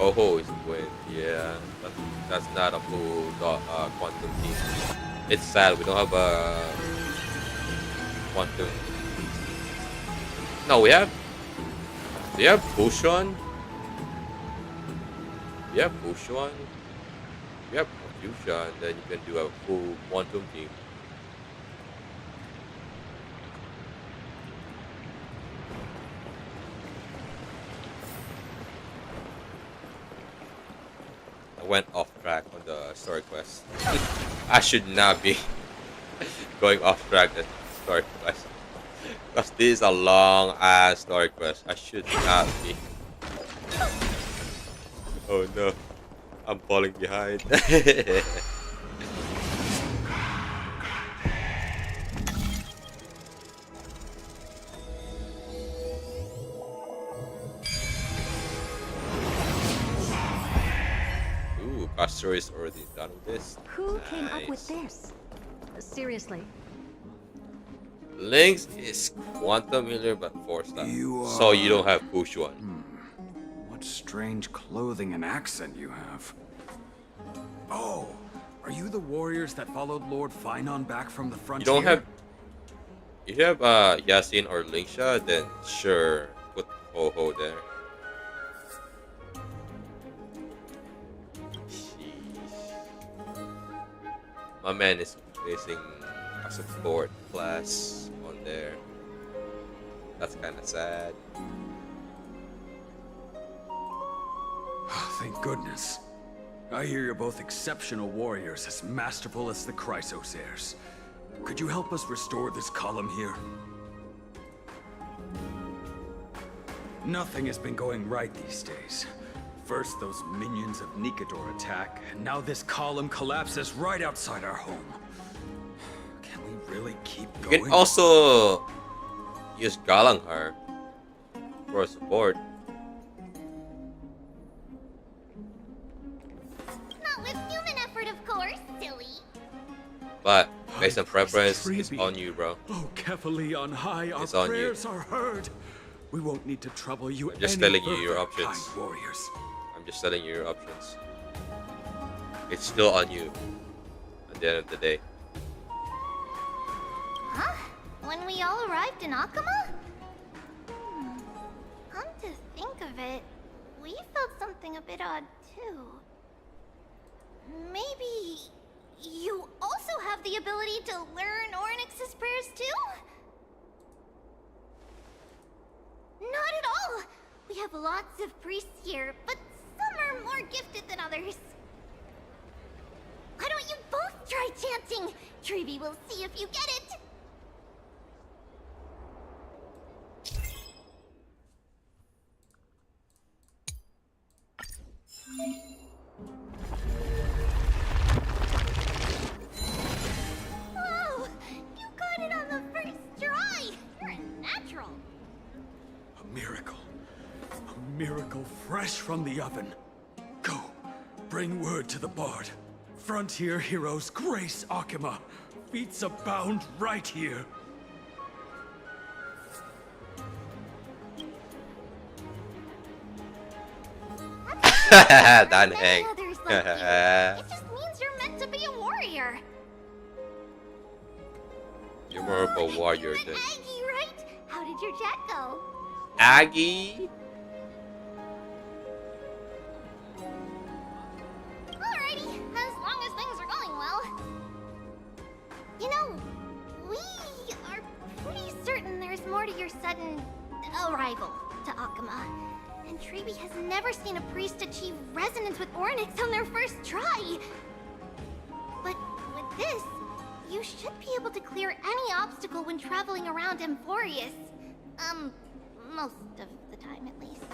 Oh, is win. Yeah, that's not a full quantum team. It's sad we don't have a quantum. No, we have. Do you have Fusion? You have Fusion. You have Fusion, then you can do a full quantum team. I went off track on the story quest. I should not be going off track the story quest. Because this is a long ass story quest. I should not be. Oh no. I'm falling behind. Ooh, Castor is already done with this. Who came up with Nice. this? Seriously. Lynx is quantum healer but 4-star. So you don't have push one. What strange clothing and accent you have. Oh, are you the warriors that followed Lord Finon back from the You frontier? don't have. If you have Yasin or Lingsha, then sure, put Ho there. My man is facing a support class on there. That's kind of sad. Thank goodness. I hear you're both exceptional warriors, as masterful as the Chrysosairs. Could you help us restore this column here? Nothing has been going right these days. First, those minions of Nikador attack, and now this column collapses right outside our home. Can we really keep You going? can also use Galanghar for support. Not with human effort, of course, silly. But based on preference, it's on you, bro. Oh, Kefali on high, our It's on you. prayers are heard. We won't need to trouble you I'm just any telling you your further, options. kind warriors. I'm just telling you your options. It's still on you at the end of the day. Huh? When we all arrived in Akama? Come to think of it, we felt something a bit odd too. Maybe you also have the ability to learn Ornyx's prayers too? Not at all! We have lots of priests here, but some are more gifted than others. Why don't you both try chanting? Treevee will see if you get it. Wow! You got it on the first try! You're a natural. A miracle. A miracle fresh from the oven. Go, bring word to the Bard. Frontier heroes grace Akama. Feats abound right here. Done hang. Others like you. It just means you're meant to be a warrior. You're more of a warrior than Aggie, right? How did your jet go? Aggie. Alrighty, as long as things are going well. You know, we are pretty certain there's more to your sudden arrival to Akama. And Treevee has never seen a priest achieve resonance with Ornyx on their first try. But with this, you should be able to clear any obstacle when traveling around Amphorius. Most of the time at least.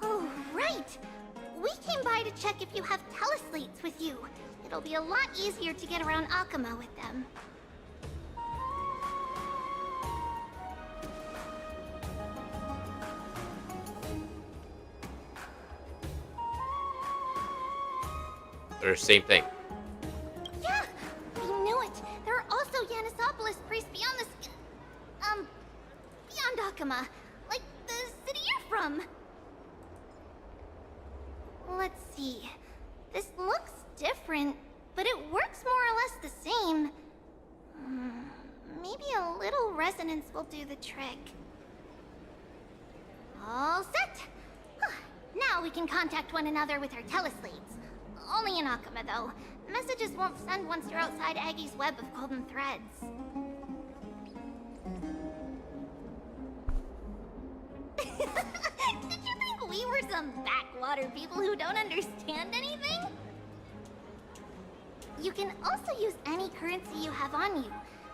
Oh, right! We came by to check if you have teleslates with you. It'll be a lot easier to get around Akama with them. They're the same thing. Yeah! We knew it! There are also Yanisopolis priests beyond the beyond Akama. Like the city you're from. Let's see. This looks different, but it works more or less the same. Maybe a little resonance will do the trick. All set! Now we can contact one another with our teleslates. Only in Akuma, though. Messages won't send once you're outside Aggie's web of golden threads. Did you think we were some backwater people who don't understand anything? You can also use any currency you have on you.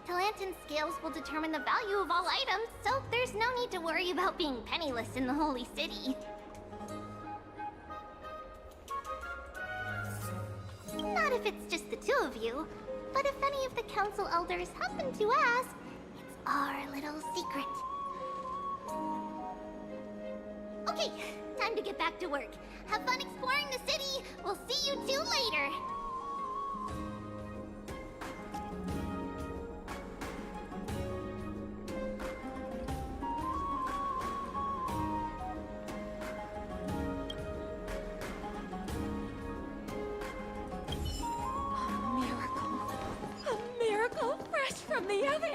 Talantan scales will determine the value of all items, so there's no need to worry about being penniless in the Holy City. Not if it's just the two of you, but if any of the council elders happen to ask, it's our little secret. Okay, time to get back to work. Have fun exploring the city. We'll see you two later.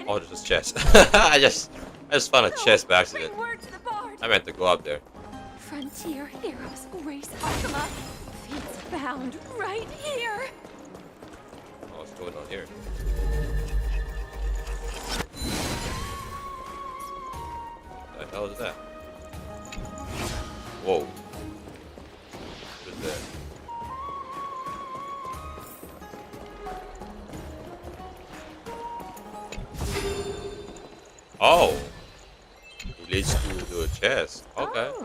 Oh, there's this chest. I just found a chest by accident. I meant to go up there. Frontier heroes grace Akuma. Feats found right here. Oh, what's going on here? What the hell is that? Whoa. What is that? Oh, it leads to a chest. Okay. Oh.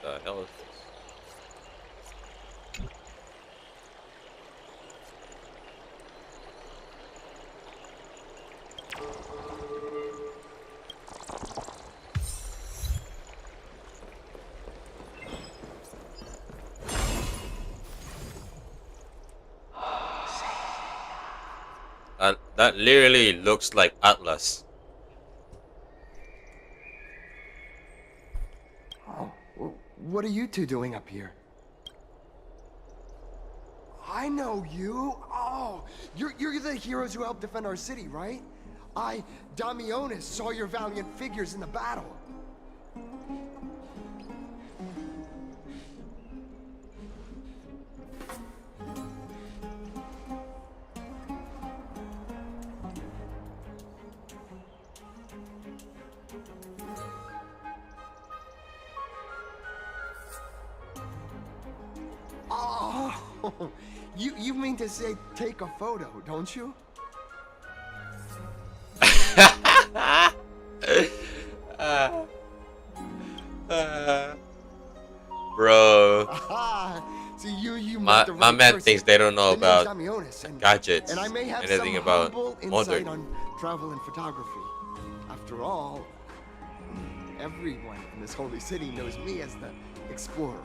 What the hell is this? That literally looks like Atlas. Oh, what are you two doing up here? I know you. Oh, you're the heroes who helped defend our city, right? I, Damionis, saw your valiant figures in the battle. Oh, you mean to say take a photo, don't you? Bro. So you my man thinks they don't know about gadgets, and I may have anything some about humble modern. insight on travel and photography. After all, everyone in this holy city knows me as the explorer.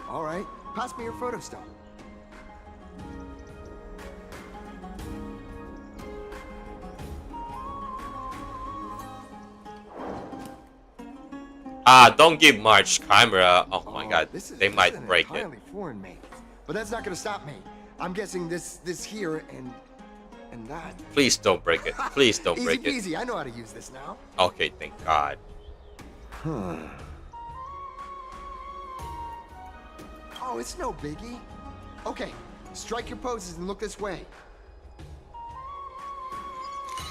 All right, pass me your photo stone. Don't give March camera. Oh my god, they might break it. Entirely foreign me, but that's not gonna stop me. I'm guessing this here and that. Please don't break it. Please don't break it. Easy peasy. I know how to use this now. Okay, thank God. Oh, it's no biggie. Okay, strike your poses and look this way.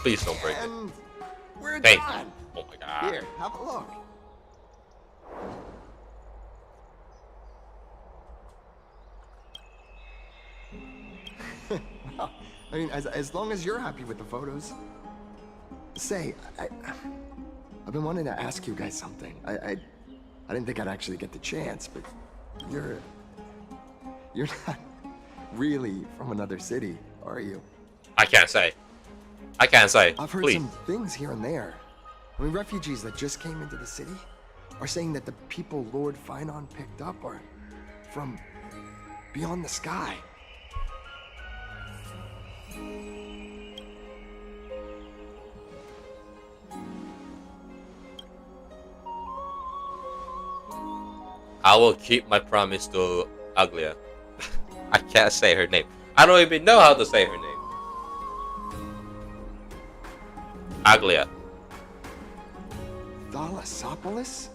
Please don't break and it. We're Thank done. you. Oh my God. Here, have a look. Well, I mean, as long as you're happy with the photos. Say, I've been wanting to ask you guys something. I didn't think I'd actually get the chance, but you're not really from another city, are you? I can't say. I can't say. I've heard Please. some things here and there. I mean, refugees that just came into the city are saying that the people Lord Finon picked up are from beyond the sky. I will keep my promise to Aglia. I can't say her name. I don't even know how to say her name. Aglia. Thalasopolis?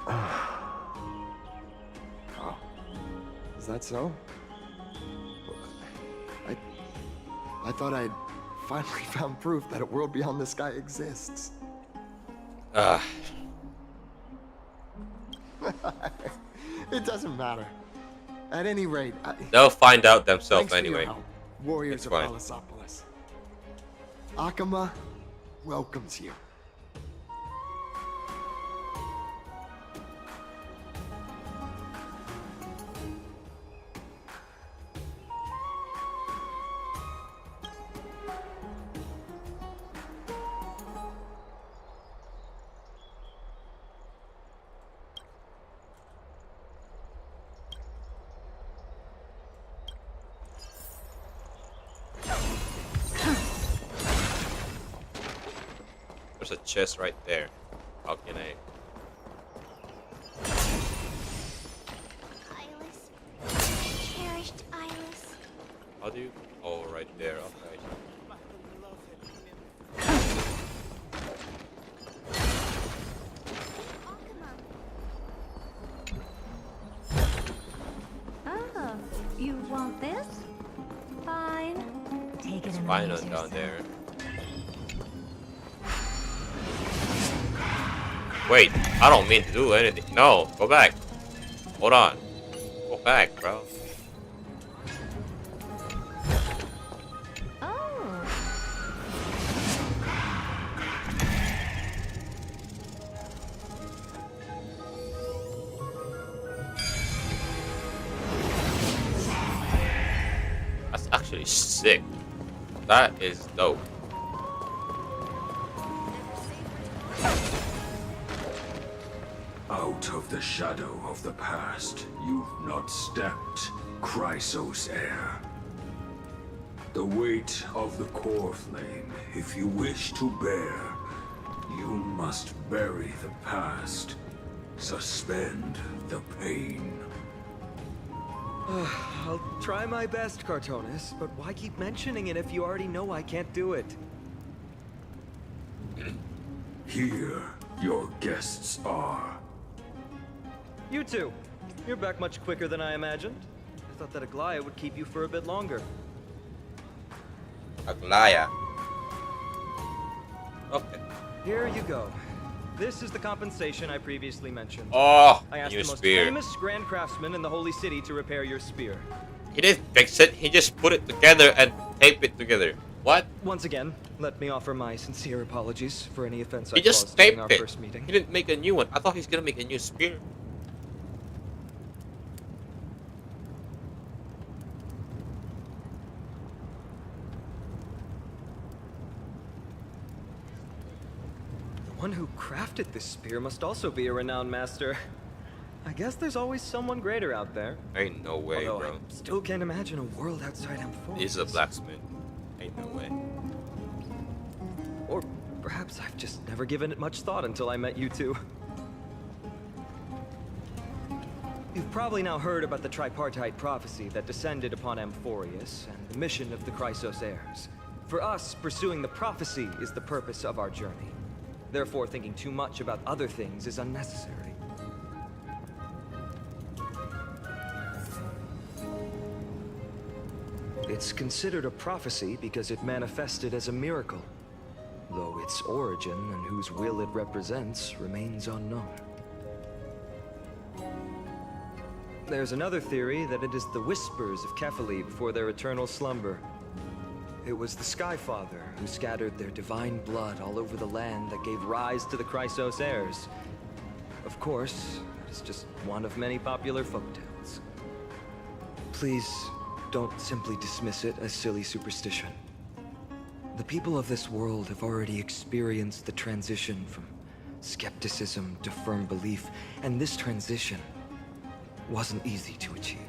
Oh. Is that so? I thought I'd finally found proof that a world beyond the sky exists. It doesn't matter. At any rate, they'll find out themselves thanks anyway. For your help, warriors it's of fine. Thalasopolis. Akama welcomes you. There's a chest right there. How can I? Iris. Cherished Iris. How do you? Oh, right there. Okay. Oh, you want this? Fine. Take it It's and fine amuse down yourself. there. Wait, I don't mean to do anything. No, go back. Hold on. Go back, bro. Oh. That's actually sick. That is dope. Out of the shadow of the past, you've not stepped, Chrysos heir. The weight of the core flame, if you wish to bear, you must bury the past, suspend the pain. I'll try my best, Cartonis, but why keep mentioning it if you already know I can't do it? Here, your guests are. You two. You're back much quicker than I imagined. I thought that Aglaya would keep you for a bit longer. Aglaya. Okay. Here you go. This is the compensation I previously mentioned. Oh, I asked new the most spear. famous grand craftsman in the Holy City to repair your spear. He didn't fix it. He just put it together and taped it together. What? Once again, let me offer my sincere apologies for any offense I He just caused during taped our it. first meeting. He didn't make a new one. I thought he's gonna make a new spear. The one who crafted this spear must also be a renowned master. I guess there's always someone greater out there. Ain't no way, Although bro. I still can't imagine a world outside M4. He's a blacksmith. Ain't no way. Or perhaps I've just never given it much thought until I met you two. You've probably now heard about the tripartite prophecy that descended upon Amphorius and the mission of the Chrysos heirs. For us, pursuing the prophecy is the purpose of our journey. Therefore, thinking too much about other things is unnecessary. It's considered a prophecy because it manifested as a miracle, though its origin and whose will it represents remains unknown. There's another theory that it is the whispers of Kefali before their eternal slumber. It was the Skyfather who scattered their divine blood all over the land that gave rise to the Chrysos heirs. Of course, it is just one of many popular folktales. Please, don't simply dismiss it as silly superstition. The people of this world have already experienced the transition from skepticism to firm belief, and this transition wasn't easy to achieve.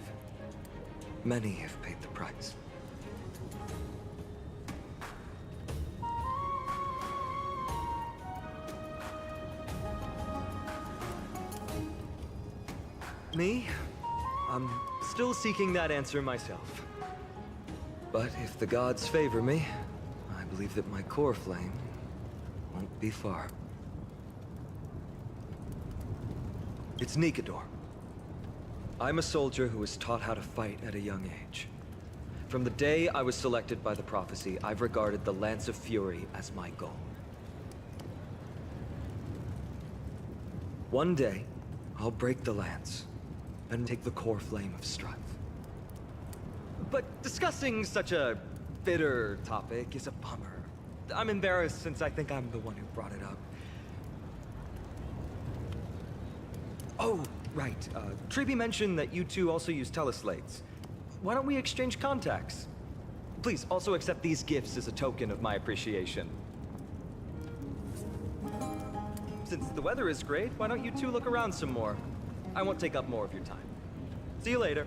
Many have paid the price. Me? I'm still seeking that answer myself. But if the gods favor me, I believe that my core flame won't be far. It's Nikador. I'm a soldier who was taught how to fight at a young age. From the day I was selected by the prophecy, I've regarded the Lance of Fury as my goal. One day, I'll break the lance and take the core flame of strife. But discussing such a bitter topic is a bummer. I'm embarrassed since I think I'm the one who brought it up. Oh, right. Treeby mentioned that you two also use teleslates. Why don't we exchange contacts? Please, also accept these gifts as a token of my appreciation. Since the weather is great, why don't you two look around some more? I won't take up more of your time. See you later.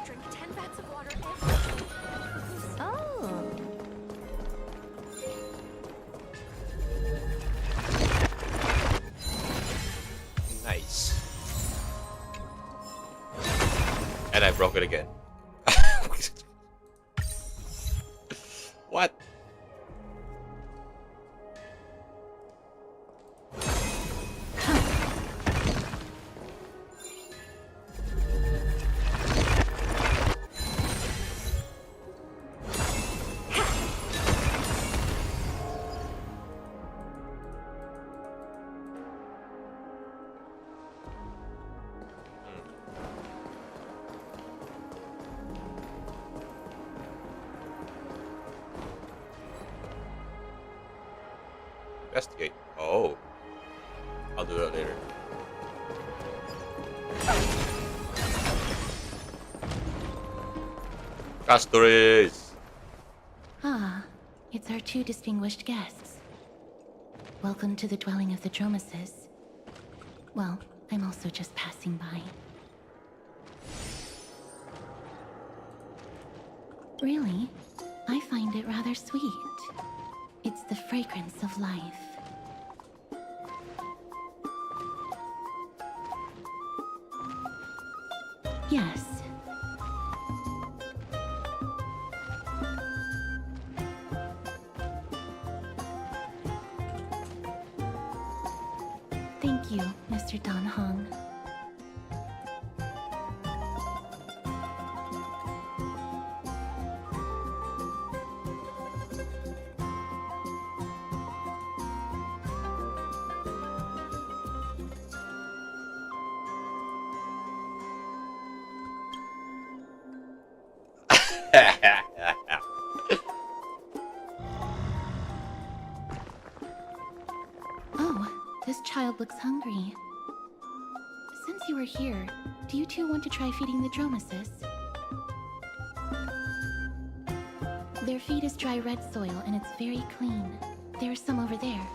Drink 10 vats of water every day. Oh. Nice. And I broke it again. What? Investigate. Oh. I'll do that later. Castores! Ah, it's our two distinguished guests. Welcome to the dwelling of the Dromeses. Well, I'm also just passing by. Really, I find it rather sweet. It's the fragrance of life. Yes. Thank you, Mr. Dan Hong. Oh, this child looks hungry. Since you are here, do you two want to try feeding the Dromeses? Their feed is dry red soil and it's very clean. There's some over there.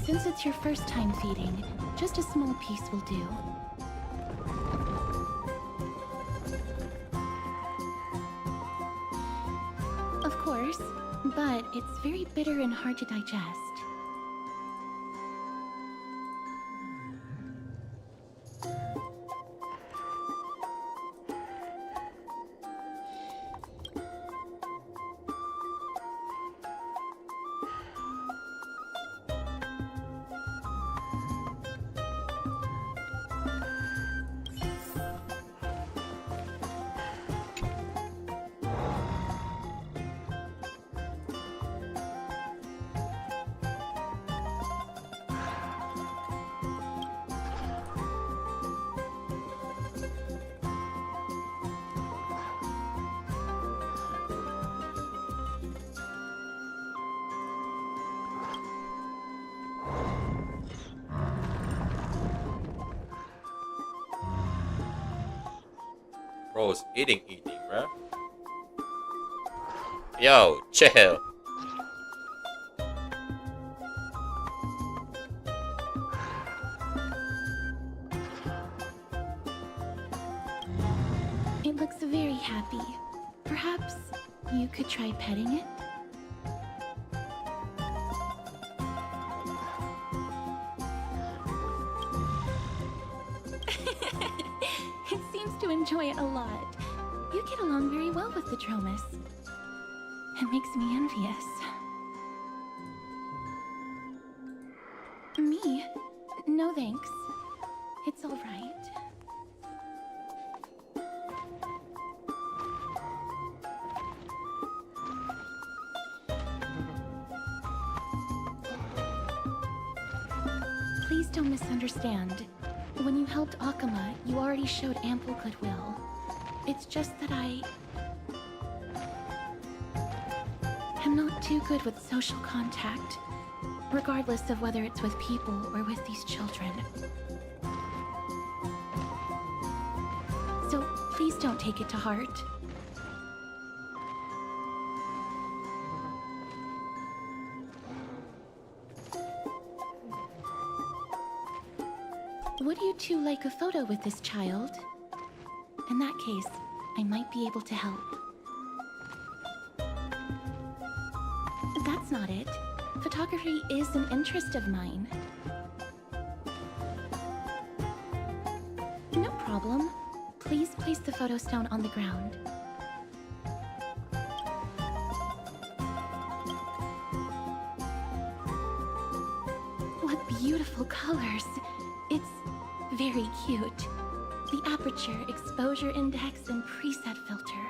Since it's your first time feeding, just a small piece will do. Of course, but it's very bitter and hard to digest. Bro's eating, bruh. Yo, chill. Perhaps you could try petting it? It seems to enjoy it a lot. You get along very well with the Dromus. It makes me envious. Me? No thanks. It's all right. Please don't misunderstand. When you helped Akuma, you already showed ample goodwill. It's just that I am not too good with social contact, regardless of whether it's with people or with these children. So please don't take it to heart. Would you two like a photo with this child? In that case, I might be able to help. That's not it. Photography is an interest of mine. No problem. Please place the photo stone on the ground. What beautiful colors! It's very cute. The aperture, exposure index, and preset filter.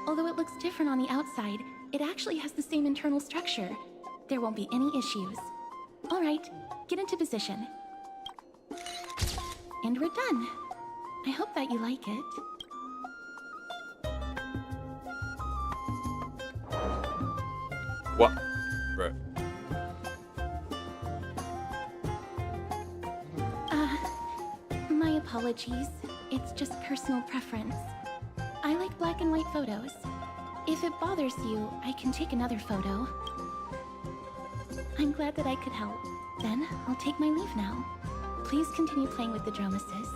Although it looks different on the outside, it actually has the same internal structure. There won't be any issues. All right, get into position. And we're done. I hope that you like it. What? Bro. My apologies. It's just personal preference. I like black and white photos. If it bothers you, I can take another photo. I'm glad that I could help. Then, I'll take my leave now. Please continue playing with the Dromuses.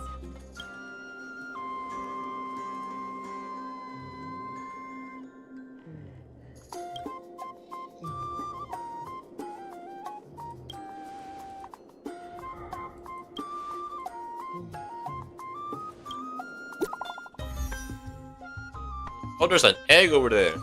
Oh, there's an egg over there.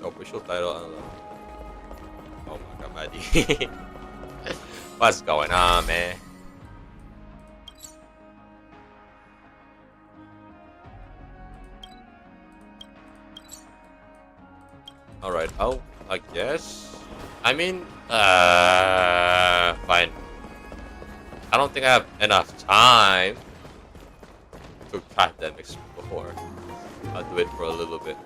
Official title unlocked. Oh my god, Maddie. What's going on, man? Alright, I guess. I mean, fine. I don't think I have enough time to goddamn explore. I'll do it for a little bit,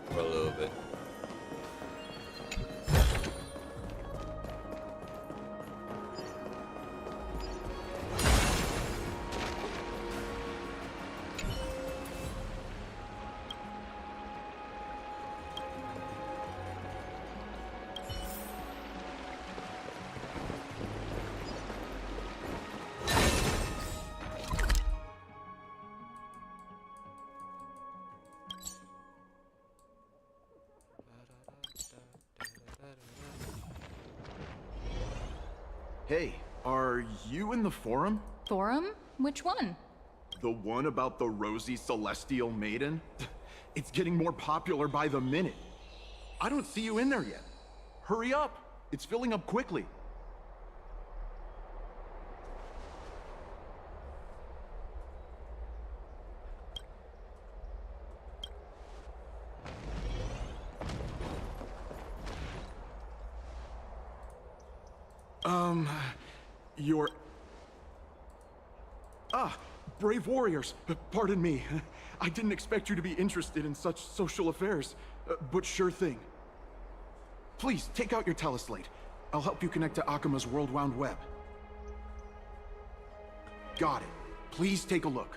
Hey, are you in the forum? Forum? Which one? The one about the rosy celestial maiden? It's getting more popular by the minute. I don't see you in there yet. Hurry up. It's filling up quickly. You're... Ah, brave warriors. Pardon me. I didn't expect you to be interested in such social affairs, but sure thing. Please, take out your teleslate. I'll help you connect to Akuma's World Wound Web. Got it. Please take a look.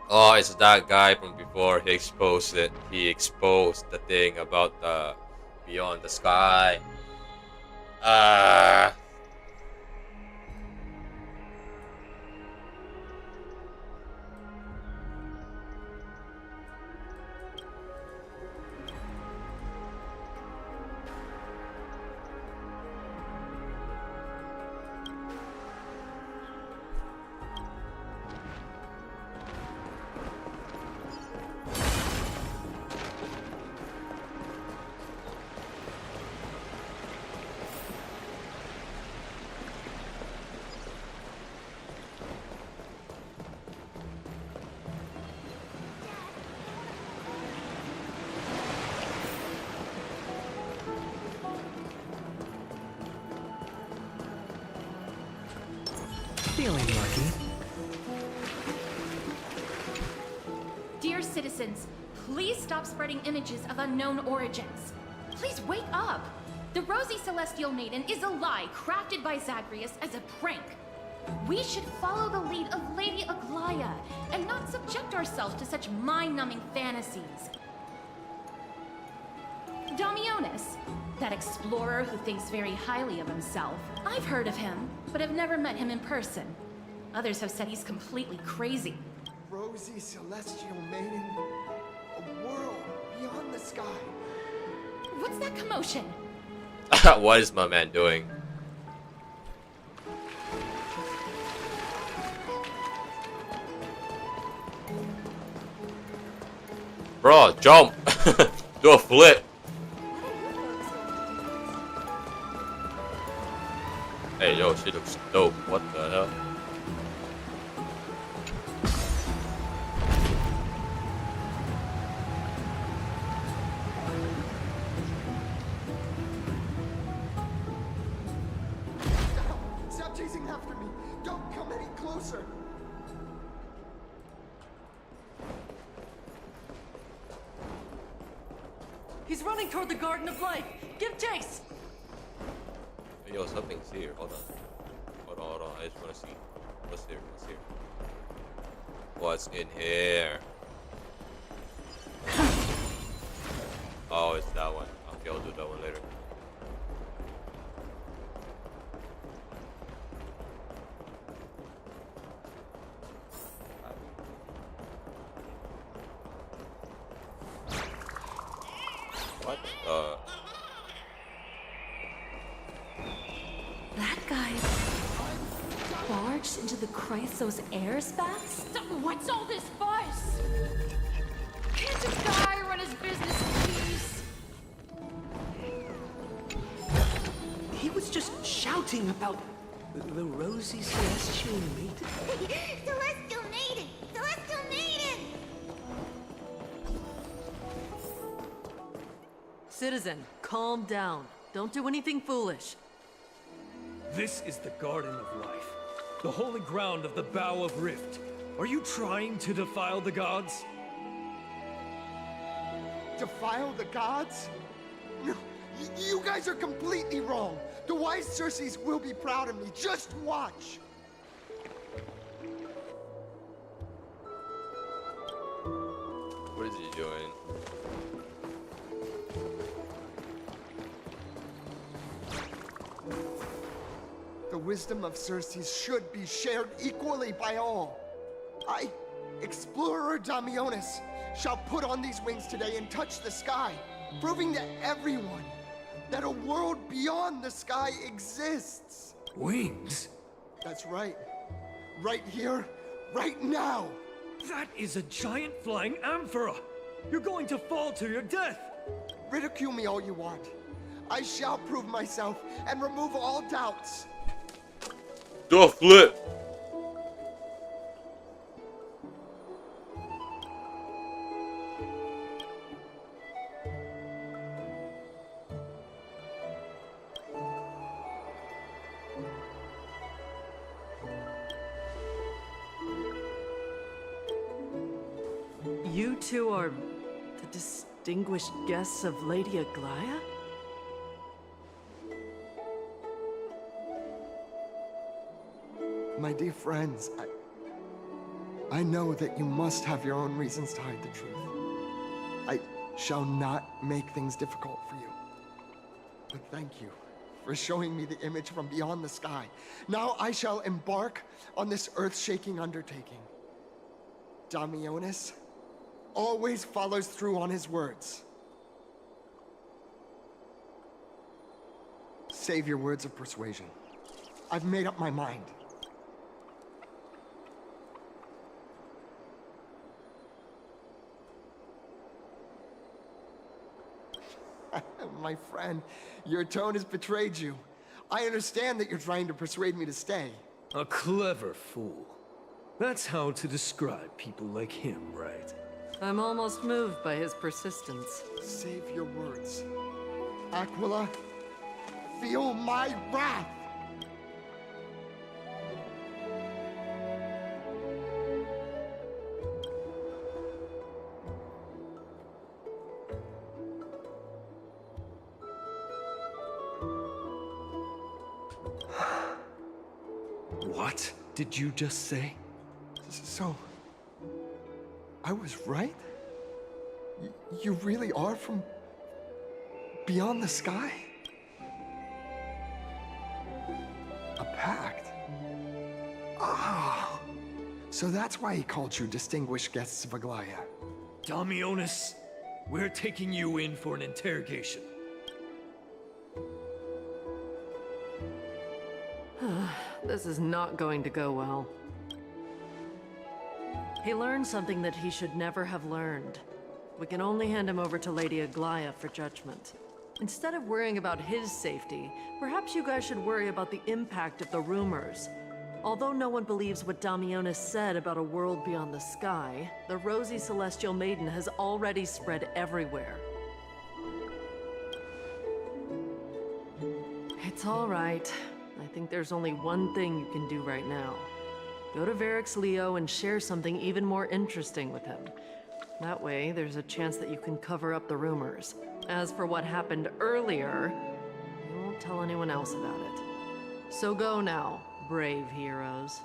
Oh, it's that guy from before. He exposed it. He exposed the thing about the beyond the sky. Ah. Feeling lucky. Dear citizens, please stop spreading images of unknown origins. Please wake up. The Rosy Celestial Maiden is a lie crafted by Zagreus as a prank. We should follow the lead of Lady Aglaya and not subject ourselves to such mind-numbing fantasies. Damionis, that explorer who thinks very highly of himself. I've heard of him, but have never met him in person. Others have said he's completely crazy. Rosy Celestial Maiden, a world beyond the sky. What's that commotion? What is my man doing? Bro, jump! Do a flip! Hey, yo, she looks dope. What the hell? Stop chasing after me. Don't come any closer. He's running toward the Garden of Life. Give chase. Hey, yo, something's here. Hold on. Hold on. I just want to see. What's here? What's here? What's in here? Oh, it's that one. Okay, I'll do that one later. What the? That guy barged into the Chrysos air spats? What's all this fuss? Can't a guy run his business in peace? He was just shouting about the Rosy Celestial Maiden. Celestial Maiden! Celestial Maiden! Citizen, calm down. Don't do anything foolish. This is the Garden of Life, the holy ground of the Bow of Rift. Are you trying to defile the gods? Defile the gods? No, you guys are completely wrong. The wise Circes will be proud of me. Just watch. What is he doing? The wisdom of Circes should be shared equally by all. I, Explorer Damionis, shall put on these wings today and touch the sky, proving to everyone that a world beyond the sky exists. Wings? That's right. Right here, right now. That is a giant flying amphora! You're going to fall to your death! Ridicule me all you want. I shall prove myself and remove all doubts. Do a flip! You two are the distinguished guests of Lady Aglaya? My dear friends, I know that you must have your own reasons to hide the truth. I shall not make things difficult for you. But thank you for showing me the image from beyond the sky. Now I shall embark on this earth-shaking undertaking. Damionis always follows through on his words. Save your words of persuasion. I've made up my mind. My friend, your tone has betrayed you. I understand that you're trying to persuade me to stay. A clever fool. That's how to describe people like him, right? I'm almost moved by his persistence. Save your words. Aquila, feel my wrath! What did you just say? So, I was right? You really are from beyond the sky? A pact? Ah! So that's why he called you distinguished guests of Aglaya. Damionis, we're taking you in for an interrogation. This is not going to go well. He learned something that he should never have learned. We can only hand him over to Lady Aglaya for judgment. Instead of worrying about his safety, perhaps you guys should worry about the impact of the rumors. Although no one believes what Damionis said about a world beyond the sky, the rosy celestial maiden has already spread everywhere. It's all right. I think there's only one thing you can do right now. Go to Varric's Leo and share something even more interesting with him. That way, there's a chance that you can cover up the rumors. As for what happened earlier, you won't tell anyone else about it. So go now, brave heroes.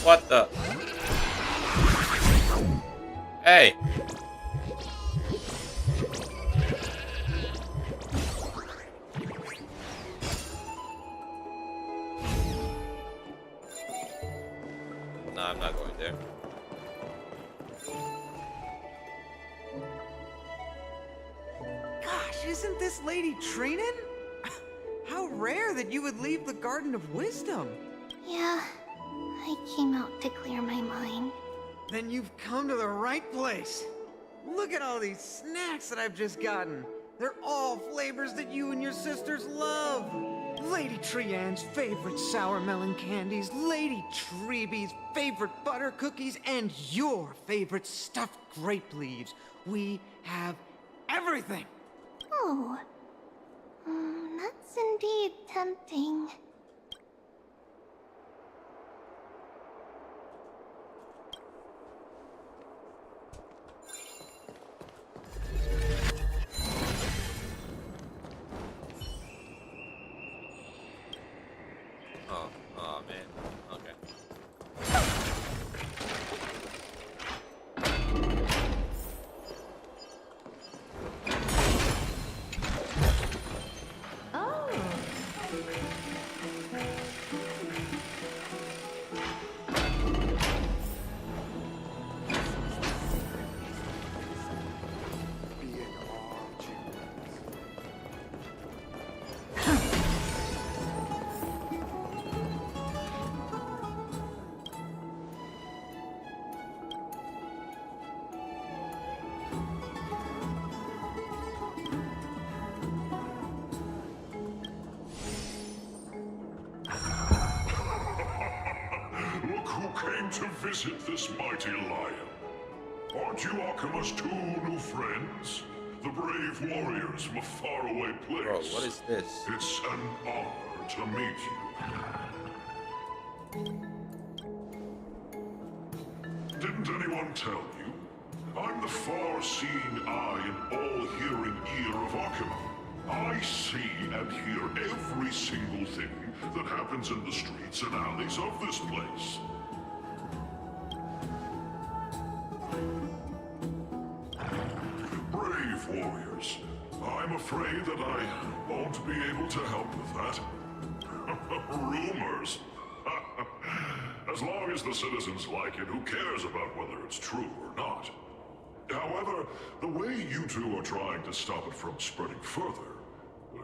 What the? Hey! No, I'm not going there. Gosh, isn't this Lady Trinin? How rare that you would leave the Garden of Wisdom. Yeah, I came out to clear my mind. Then you've come to the right place. Look at all these snacks that I've just gotten. They're all flavors that you and your sisters love. Lady Trianne's favorite sour melon candies, Lady Treebee's favorite butter cookies, and your favorite stuffed grape leaves. We have everything. Oh, That's indeed tempting. Oh man. Okay. Look who came to visit this mighty lion. Aren't you Akima's two new friends? The brave warriors from a faraway place. Bro, what is this? It's an honor to meet you. Didn't anyone tell you? I'm the far-seeing eye and all-hearing ear of Akima. I see and hear every single thing that happens in the streets and alleys of this place. Brave warriors, I'm afraid that I won't be able to help with that. Rumors. As long as the citizens like it, who cares about whether it's true or not? However, the way you two are trying to stop it from spreading further,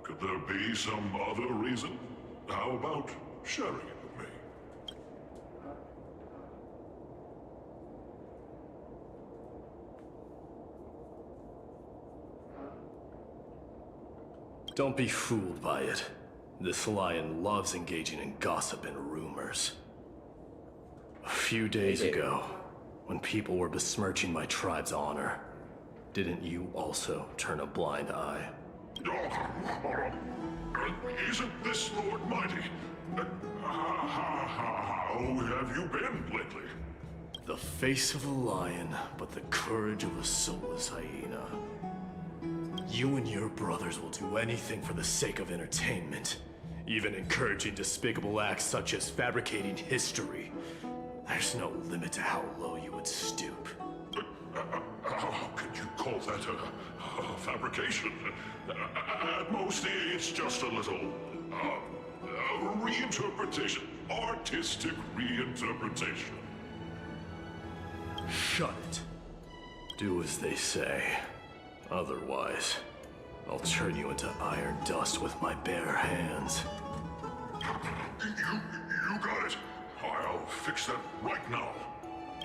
could there be some other reason? How about sharing it with me? Don't be fooled by it. This lion loves engaging in gossip and rumors. A few days ago, when people were besmirching my tribe's honor, didn't you also turn a blind eye? Isn't this Lord Mighty? How have you been lately? The face of a lion, but the courage of a soulless hyena. You and your brothers will do anything for the sake of entertainment, even encouraging despicable acts such as fabricating history. There's no limit to how low you would stoop. How could you call that a fabrication? At most, it's just a little reinterpretation, artistic reinterpretation. Shut it. Do as they say. Otherwise, I'll turn you into iron dust with my bare hands. You got it. I'll fix that right now.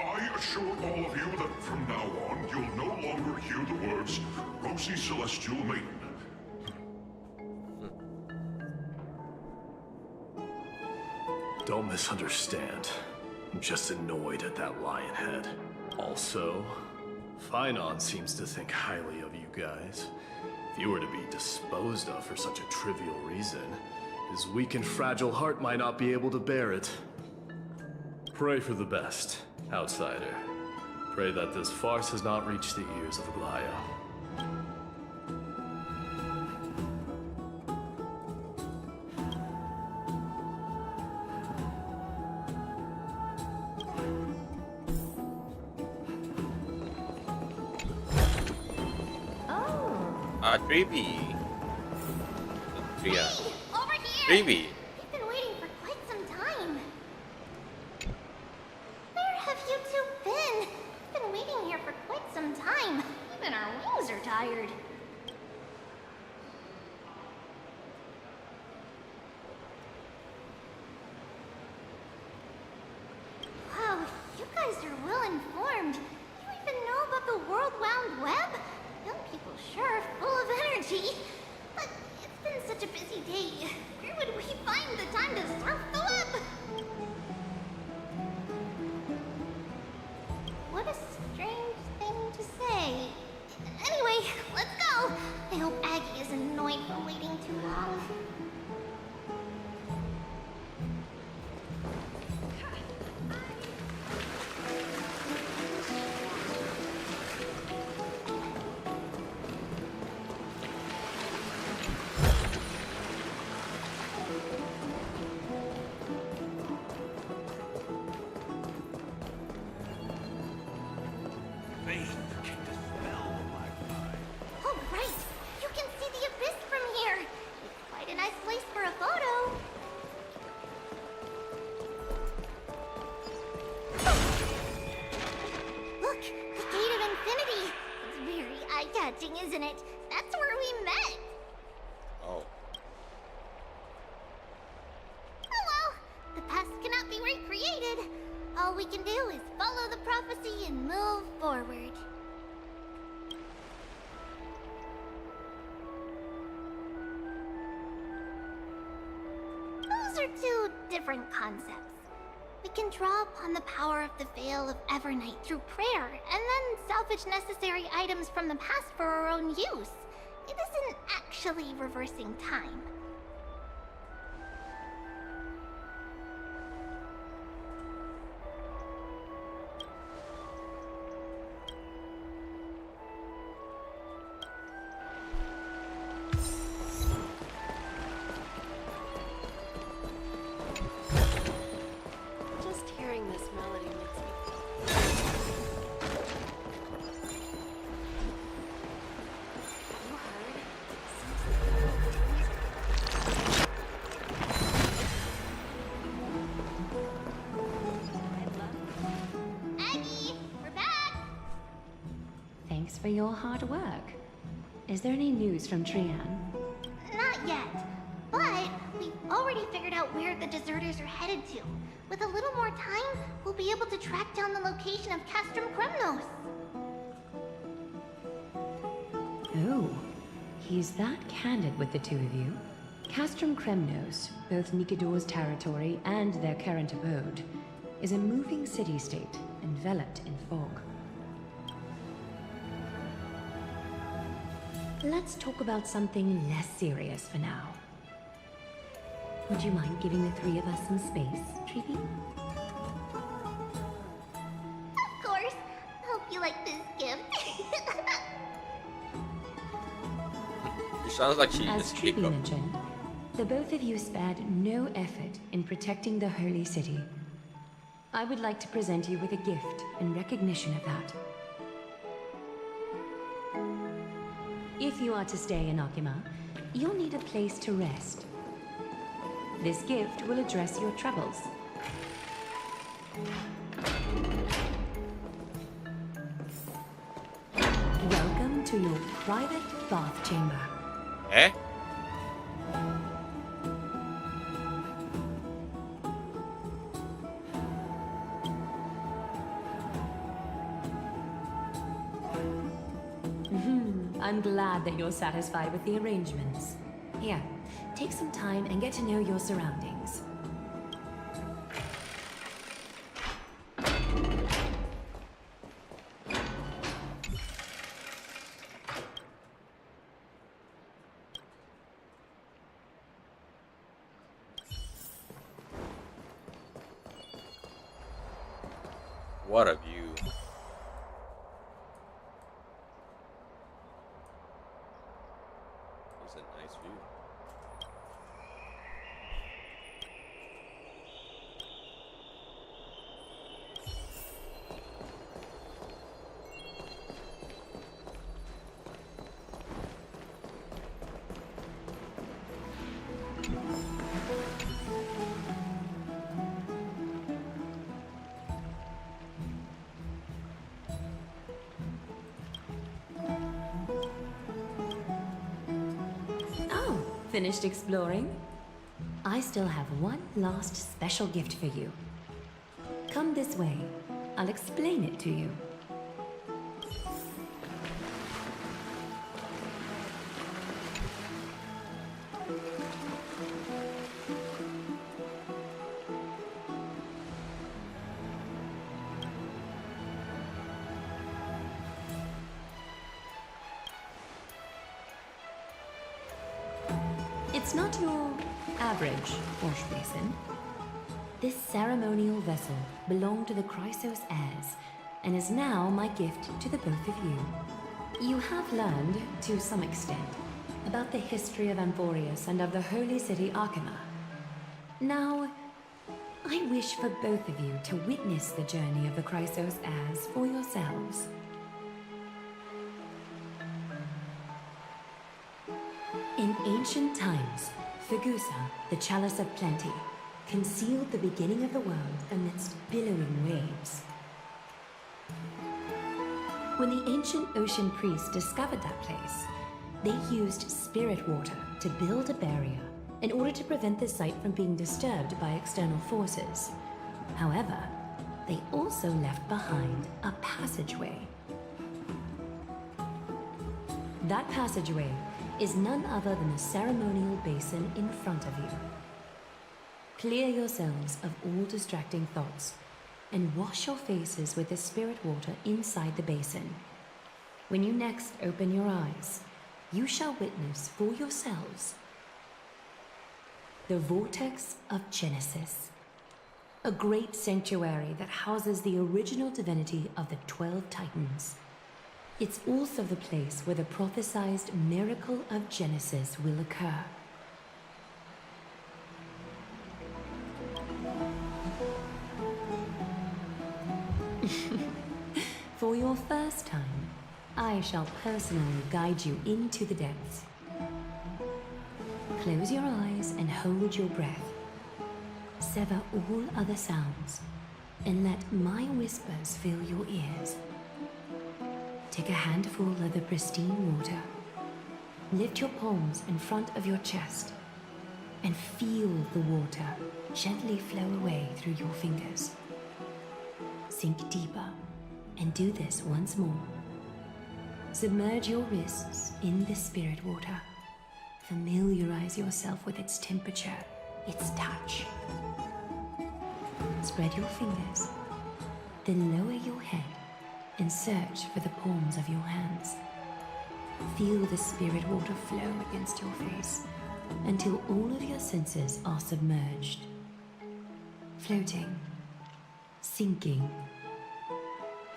I assure all of you that from now on, you'll no longer hear the words Rosy Celestial Maiden. Don't misunderstand. I'm just annoyed at that lion head. Also, Finon seems to think highly of you guys. If you were to be disposed of for such a trivial reason, his weak and fragile heart might not be able to bear it. Pray for the best, outsider. Pray that this farce has not reached the ears of Aglaya. Creepy. Hey, over here! Creepy. We've been waiting for quite some time. Where have you two been? We've been waiting here for quite some time. Even our wings are tired. Wow, you guys are well informed. You even know about the World Wound Web? Young people sure are full of energy. But it's been such a busy day. Where would we find the time to surf the web? What a strange thing to say. Anyway, let's go. I hope Aggie is annoyed for waiting too long. faith can dispel my mind. Oh, right! You can see the abyss from here! It's quite a nice place for a photo. Look! The Gate of Infinity! It's very eye-catching, isn't it? That's where we met! Oh. Oh well! The past cannot be recreated. All we can do is follow the prophecy and move forward. Those are two different concepts. We can draw upon the power of the Veil of Evernight through prayer, and then salvage necessary items from the past for our own use. It isn't actually reversing time. Just hearing this melody makes me Aggie, we're back! Thanks for your hard work. Is there any news from Trian? Not yet, but we've already figured out where the deserters are headed to. With a little more time, we'll be able to track down the location of Castrum Kremnos. Oh, he's that candid with the two of you. Castrum Kremnos, both Nikidor's territory and their current abode, is a moving city-state enveloped in fog. Let's talk about something less serious for now. Would you mind giving the three of us some space, Treaty? Of course. Hope you like this gift. It sounds like she As is Treaty pick up. mentioned, the both of you spared no effort in protecting the Holy City. I would like to present you with a gift in recognition of that. If you are to stay in Akima, you'll need a place to rest. This gift will address your troubles. Welcome to your private bath chamber. Eh? I'm glad that you're satisfied with the arrangements. Here, take some time and get to know your surroundings. What a view. It's a nice view. Oh, finished exploring? I still have one last special gift for you. Come this way. I'll explain it to you. It's not your average wash basin. This ceremonial vessel belonged to the Chrysos heirs and is now my gift to the both of you. You have learned, to some extent, about the history of Amphorius and of the holy city Akima. Now, I wish for both of you to witness the journey of the Chrysos heirs for yourselves. ancient times, Fegusa, the Chalice of Plenty, concealed the beginning of the world amidst billowing waves. When the ancient ocean priests discovered that place, they used spirit water to build a barrier in order to prevent the site from being disturbed by external forces. However, they also left behind a passageway. That passageway is none other than the ceremonial basin in front of you. Clear yourselves of all distracting thoughts and wash your faces with the spirit water inside the basin. When you next open your eyes, you shall witness for yourselves the Vortex of Genesis, a great sanctuary that houses the original divinity of the 12 Titans. It's also the place where the prophesized miracle of Genesis will occur. For your first time, I shall personally guide you into the depths. Close your eyes and hold your breath. Sever all other sounds and let my whispers fill your ears. Take a handful of the pristine water. Lift your palms in front of your chest and feel the water gently flow away through your fingers. Sink deeper and do this once more. Submerge your wrists in the spirit water. Familiarize yourself with its temperature, its touch. Spread your fingers, then lower your head and search for the palms of your hands. Feel the spirit water flow against your face until all of your senses are submerged. Floating, sinking,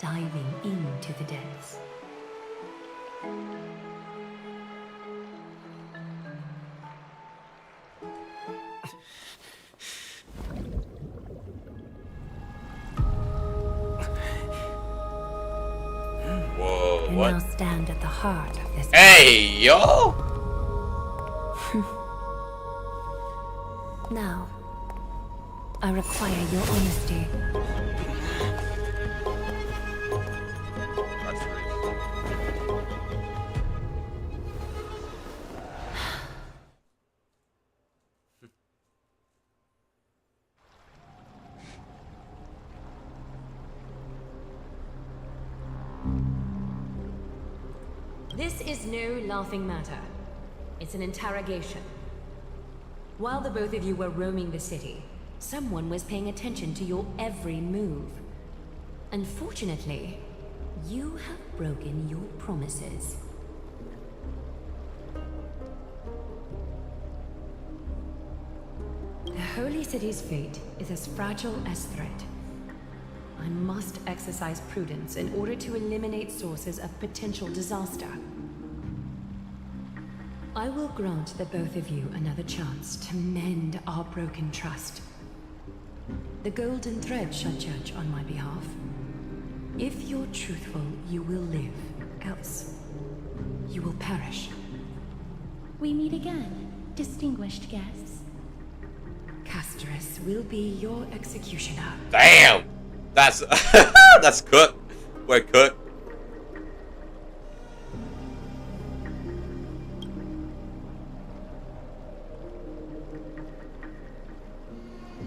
diving into the depths. Whoa, You what? now stand at the heart of this. Hey, yo! Now, I require your honesty. That's This is no laughing matter. It's an interrogation. While the both of you were roaming the city, someone was paying attention to your every move. Unfortunately, you have broken your promises. The Holy City's fate is as fragile as threat. I must exercise prudence in order to eliminate sources of potential disaster. I will grant the both of you another chance to mend our broken trust. The Golden Thread shall judge on my behalf. If you're truthful, you will live. Else, you will perish. We meet again, distinguished guests. Casterus will be your executioner. Damn! That's that's cooked. We're cooked.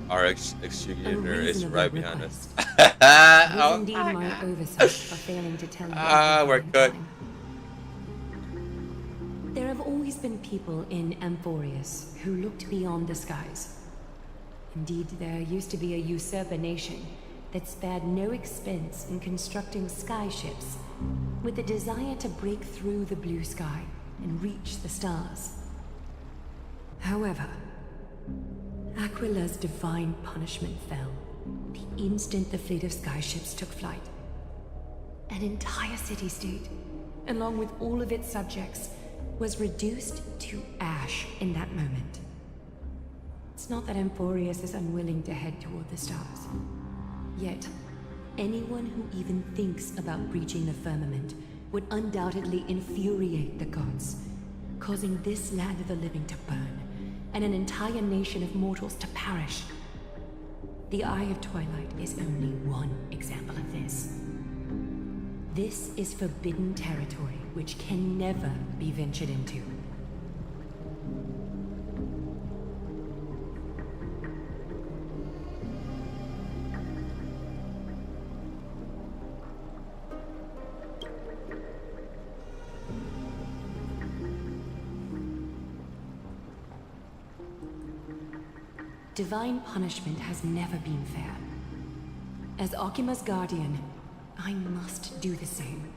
Our executioner is right behind us. It is indeed my oversight for failing to tell you. We're cooked. There have always been people in Amphorius who looked beyond the skies. Indeed, there used to be a usurper nation that spared no expense in constructing sky ships with the desire to break through the blue sky and reach the stars. However, Aquila's divine punishment fell the instant the fleet of skyships took flight. An entire city-state, along with all of its subjects, was reduced to ash in that moment. It's not that Amphorius is unwilling to head toward the stars. Yet, anyone who even thinks about breaching the firmament would undoubtedly infuriate the gods, causing this land of the living to burn, and an entire nation of mortals to perish. The Eye of Twilight is only one example of this. This is forbidden territory which can never be ventured into. Divine punishment has never been fair. As Akima's guardian, I must do the same.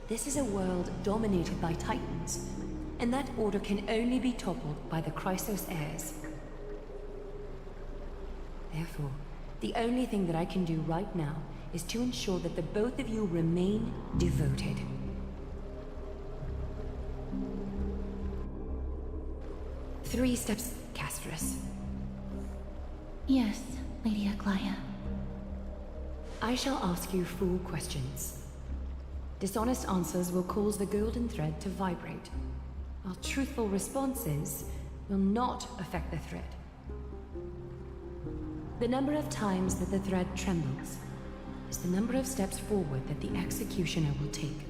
This is a world dominated by Titans, and that order can only be toppled by the Chrysos heirs. Therefore, the only thing that I can do right now is to ensure that the both of you remain devoted. Three steps, Castris. Yes, Lady Aglaya. I shall ask you 4 questions. Dishonest answers will cause the golden thread to vibrate, while truthful responses will not affect the thread. The number of times that the thread trembles is the number of steps forward that the executioner will take.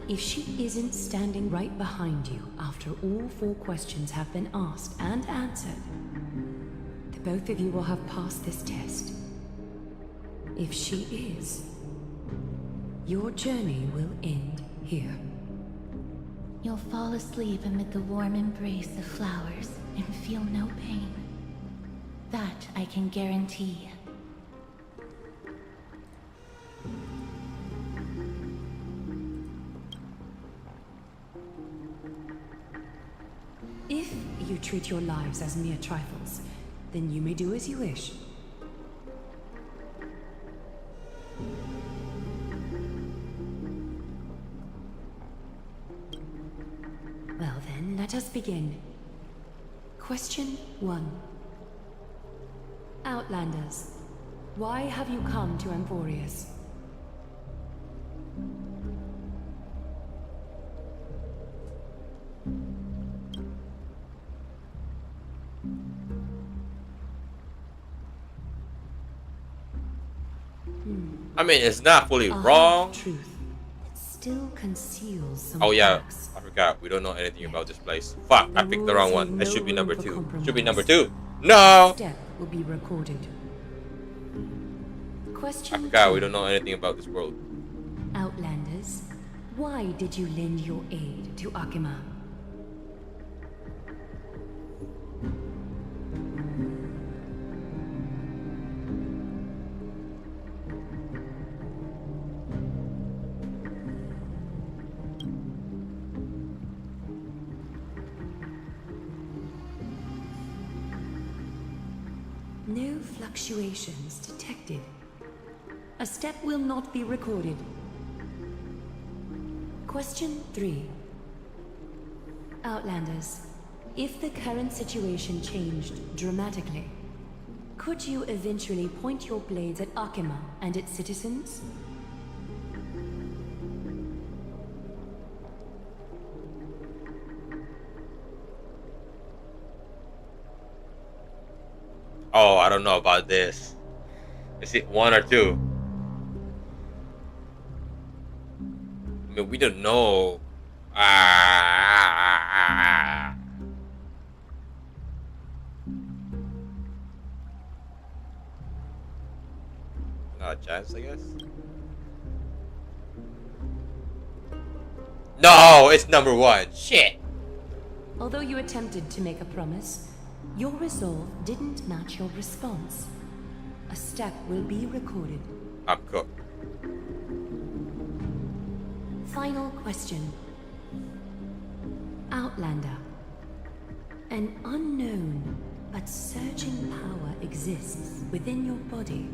If she isn't standing right behind you after all 4 questions have been asked and answered, the both of you will have passed this test. If she is, your journey will end here. You'll fall asleep amid the warm embrace of flowers and feel no pain. That I can guarantee. If you treat your lives as mere trifles, then you may do as you wish. Well then, let us begin. Question 1. Outlanders, why have you come to Emporius? I mean, it's not fully wrong. Truth. It still conceals some Oh yeah, facts. I forgot. We don't know anything about this place. Fuck, I picked the wrong one. That should be number 2. Should be number 2. No! Step will be recorded. Question I forgot. 2. We don't know anything about this world. Outlanders, why did you lend your aid to Akima? No fluctuations detected. A step will not be recorded. Question 3. Outlanders, if the current situation changed dramatically, could you eventually point your blades at Akima and its citizens? Oh, I don't know about this. Is it 1 or 2? I mean, we don't know. Not a chance, I guess. No, it's number 1. Shit. Although you attempted to make a promise, your resolve didn't match your response. A step will be recorded. I'm cooked. Final question. Outlander. An unknown but surging power exists within your body.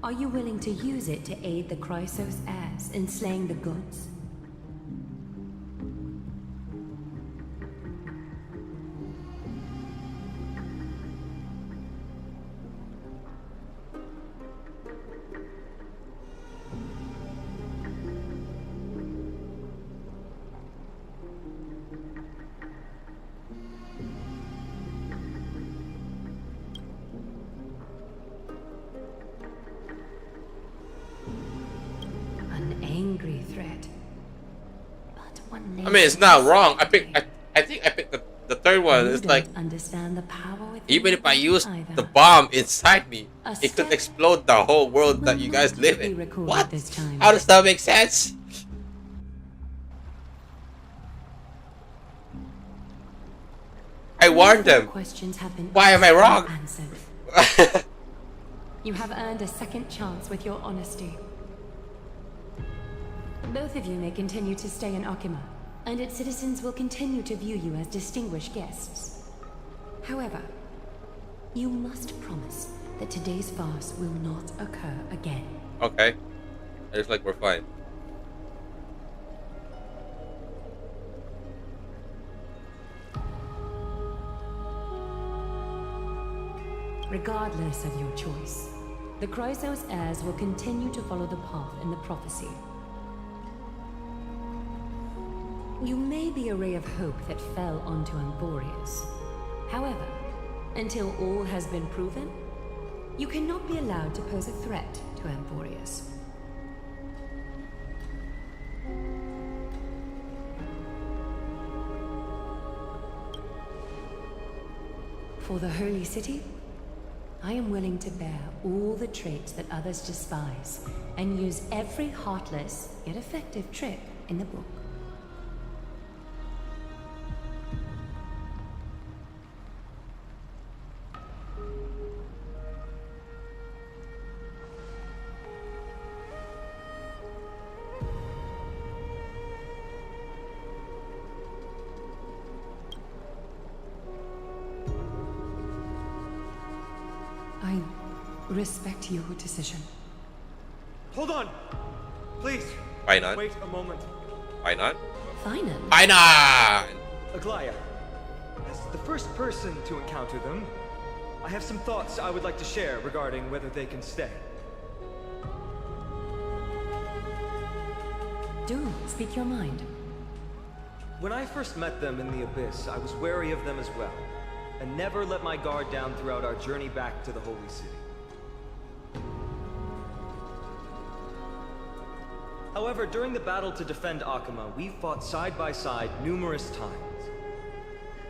Are you willing to use it to aid the Chrysos heirs in slaying the gods? mean, it's not wrong. I think I picked the third one. You It's like, don't understand the power within even if I use either. the bomb inside me, A it could step explode the whole world that you guys live be in. recorded What? this time. How does that make sense? I warned them. Questions have been Why am I wrong? answered. You have earned a second chance with your honesty. Both of you may continue to stay in Akima, and its citizens will continue to view you as distinguished guests. However, you must promise that today's farce will not occur again. Okay. Looks like we're fine. Regardless of your choice, the Chrysos heirs will continue to follow the path in the prophecy. You may be a ray of hope that fell onto Emporius. However, until all has been proven, you cannot be allowed to pose a threat to Emporius. For the Holy City, I am willing to bear all the traits that others despise and use every heartless yet effective trick in the book. I respect your decision. Hold on! Please! Why not? Wait a moment. Why not? Fine. Why not? Aglaya, as the first person to encounter them, I have some thoughts I would like to share regarding whether they can stay. Do speak your mind. When I first met them in the Abyss, I was wary of them as well, and never let my guard down throughout our journey back to the Holy City. However, during the battle to defend Akima, we fought side by side numerous times.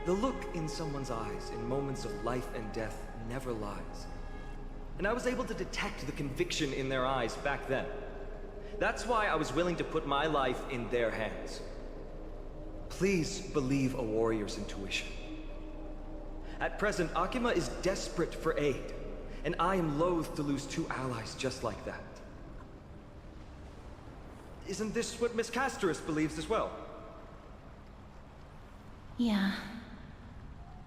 The look in someone's eyes in moments of life and death never lies. And I was able to detect the conviction in their eyes back then. That's why I was willing to put my life in their hands. Please believe a warrior's intuition. At present, Akima is desperate for aid, and I am loath to lose two allies just like that. Isn't this what Miss Casterus believes as well? Yeah.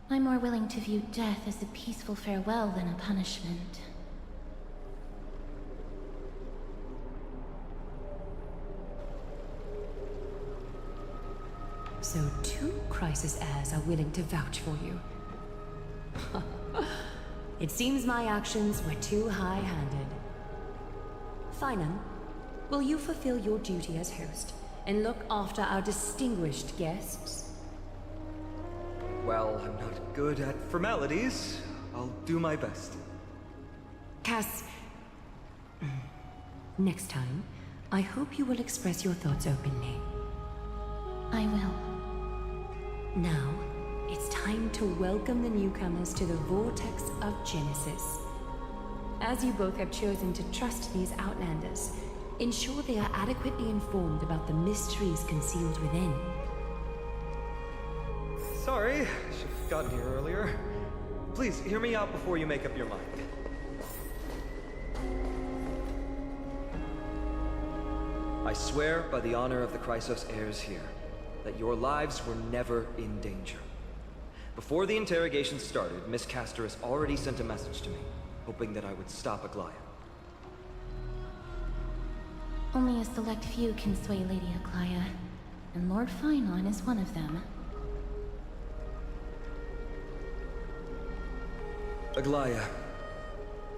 I'm more willing to view death as a peaceful farewell than a punishment. So 2 Crisis heirs are willing to vouch for you. It seems my actions were too high-handed. Finan, will you fulfill your duty as host and look after our distinguished guests? Well, I'm not good at formalities. I'll do my best. Cass, next time, I hope you will express your thoughts openly. I will. Now, it's time to welcome the newcomers to the Vortex of Genesis. As you both have chosen to trust these Outlanders, ensure they are adequately informed about the mysteries concealed within. Sorry, I should have gotten here earlier. Please, hear me out before you make up your mind. I swear by the honor of the Chrysos heirs here, that your lives were never in danger. Before the interrogation started, Miss Casterus already sent a message to me, hoping that I would stop Aglaya. Only a select few can sway Lady Aglaya, and Lord Finon is one of them. Aglaya.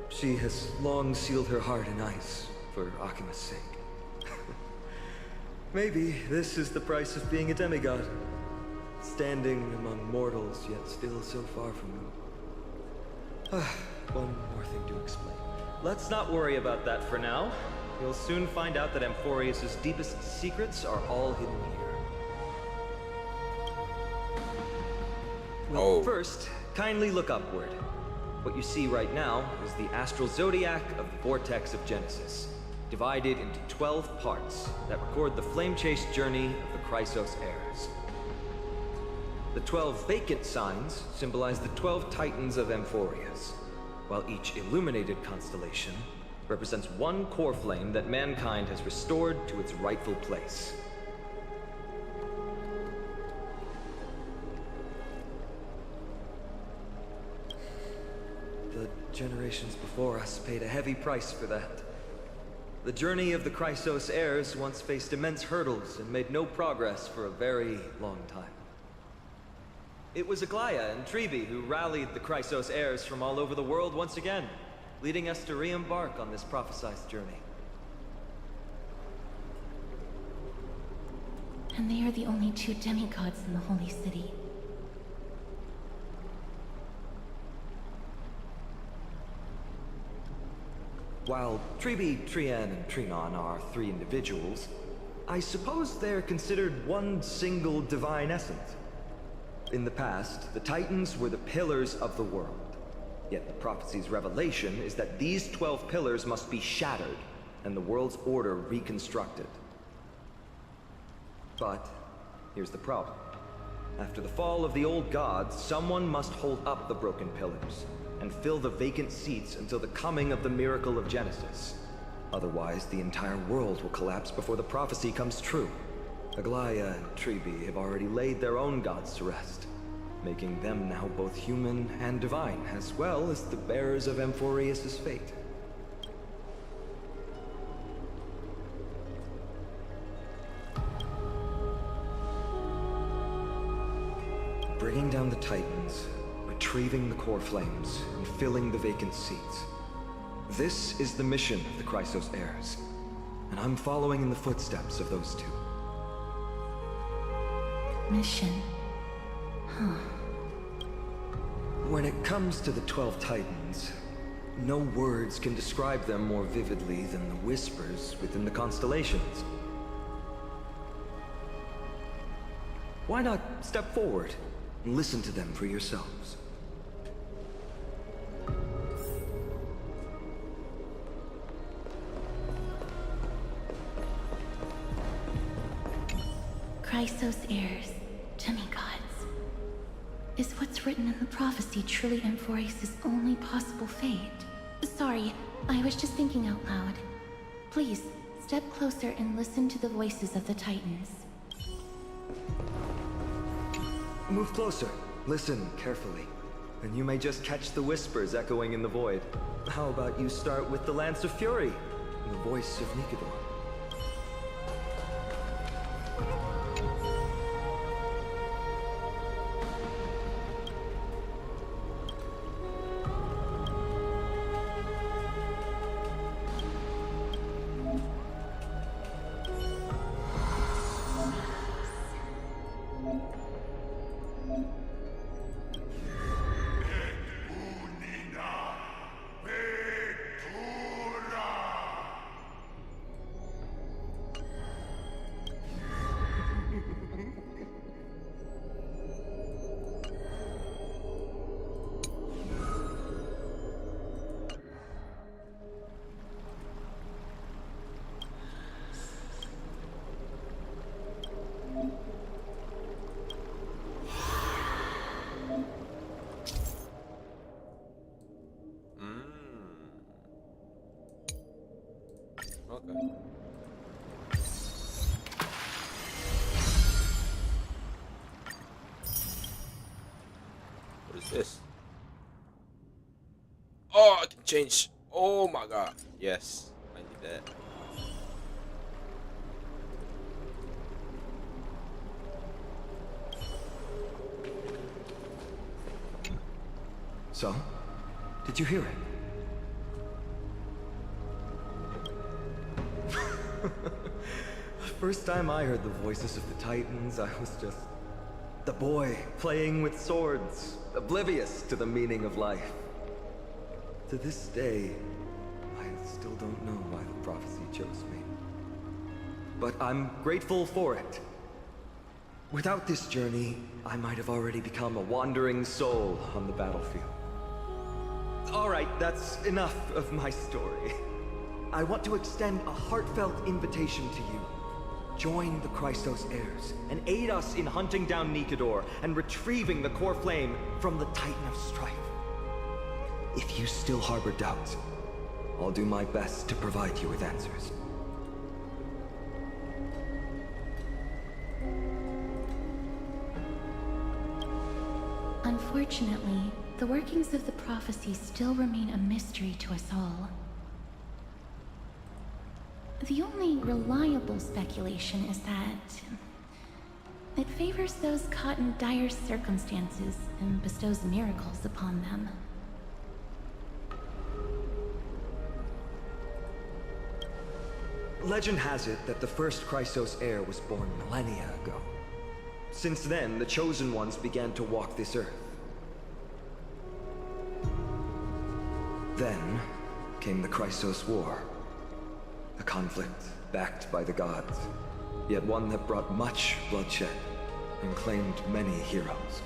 She has long sealed her heart in ice for Akima's sake. Maybe this is the price of being a demigod. Standing among mortals, yet still so far from them. One more thing to explain. Let's not worry about that for now. You'll soon find out that Amphorius' deepest secrets are all hidden here. Well, first, kindly look upward. What you see right now is the astral zodiac of the vortex of Genesis, divided into 12 parts that record the flame-chased journey of the Chrysos heirs. The 12 vacant signs symbolize the 12 titans of Amphorius, while each illuminated constellation represents one core flame that mankind has restored to its rightful place. The generations before us paid a heavy price for that. The journey of the Chrysos heirs once faced immense hurdles and made no progress for a very long time. It was Aglaia and Tribi who rallied the Chrysos heirs from all over the world once again, leading us to re-embark on this prophesized journey. And they are the only two demigods in the Holy City. While Tribi, Trian, and Trinon are 3 individuals, I suppose they're considered one single divine essence. In the past, the Titans were the pillars of the world. Yet the prophecy's revelation is that these 12 pillars must be shattered, and the world's order reconstructed. But here's the problem. After the fall of the old gods, someone must hold up the broken pillars and fill the vacant seats until the coming of the miracle of Genesis. Otherwise, the entire world will collapse before the prophecy comes true. Aglaia and Tribi have already laid their own gods to rest, making them now both human and divine, as well as the bearers of Amphorius' fate. Bringing down the Titans, retrieving the core flames, and filling the vacant seats. This is the mission of the Chrysos heirs, and I'm following in the footsteps of those two. Mission. Huh. When it comes to the 12 Titans, no words can describe them more vividly than the whispers within the constellations. Why not step forward and listen to them for yourselves? Chrysos heirs, demigods. Is what's written in the prophecy truly Amphorius' only possible fate? Sorry, I was just thinking out loud. Please, step closer and listen to the voices of the Titans. Move closer. Listen carefully. And you may just catch the whispers echoing in the void. How about you start with the Lance of Fury, the voice of Nikador? Okay. What is this? Oh, I can change. Oh my god. Yes, I need that. So, did you hear it? The first time I heard the voices of the Titans, I was just the boy playing with swords, oblivious to the meaning of life. To this day, I still don't know why the prophecy chose me. But I'm grateful for it. Without this journey, I might have already become a wandering soul on the battlefield. Alright, that's enough of my story. I want to extend a heartfelt invitation to you. Join the Chrysos heirs, and aid us in hunting down Nikador and retrieving the core flame from the Titan of Strife. If you still harbor doubts, I'll do my best to provide you with answers. Unfortunately, the workings of the prophecy still remain a mystery to us all. The only reliable speculation is that it favors those caught in dire circumstances and bestows miracles upon them. Legend has it that the first Chrysos heir was born millennia ago. Since then, the Chosen Ones began to walk this earth. Then came the Chrysos War. A conflict backed by the gods, yet one that brought much bloodshed and claimed many heroes.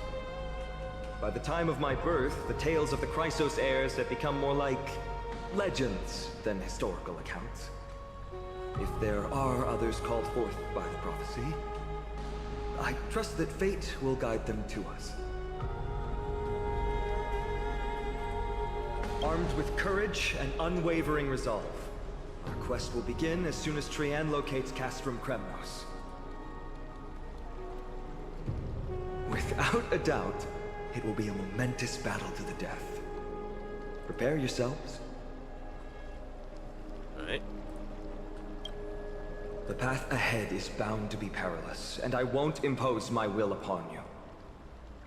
By the time of my birth, the tales of the Chrysos heirs had become more like legends than historical accounts. If there are others called forth by the prophecy, I trust that fate will guide them to us. Armed with courage and unwavering resolve, our quest will begin as soon as Trian locates Castrum Kremnos. Without a doubt, it will be a momentous battle to the death. Prepare yourselves. Alright. The path ahead is bound to be perilous, and I won't impose my will upon you.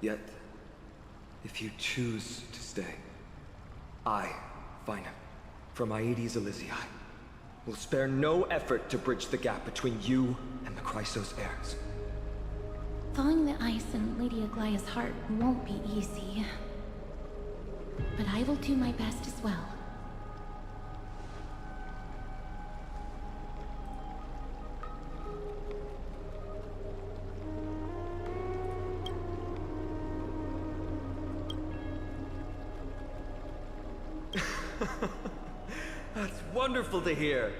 Yet, if you choose to stay, I, Finam, from Aedes Elysiae, will spare no effort to bridge the gap between you and the Chrysos heirs. Thawing the ice in Lady Aglaya's heart won't be easy. But I will do my best as well. That's wonderful to hear.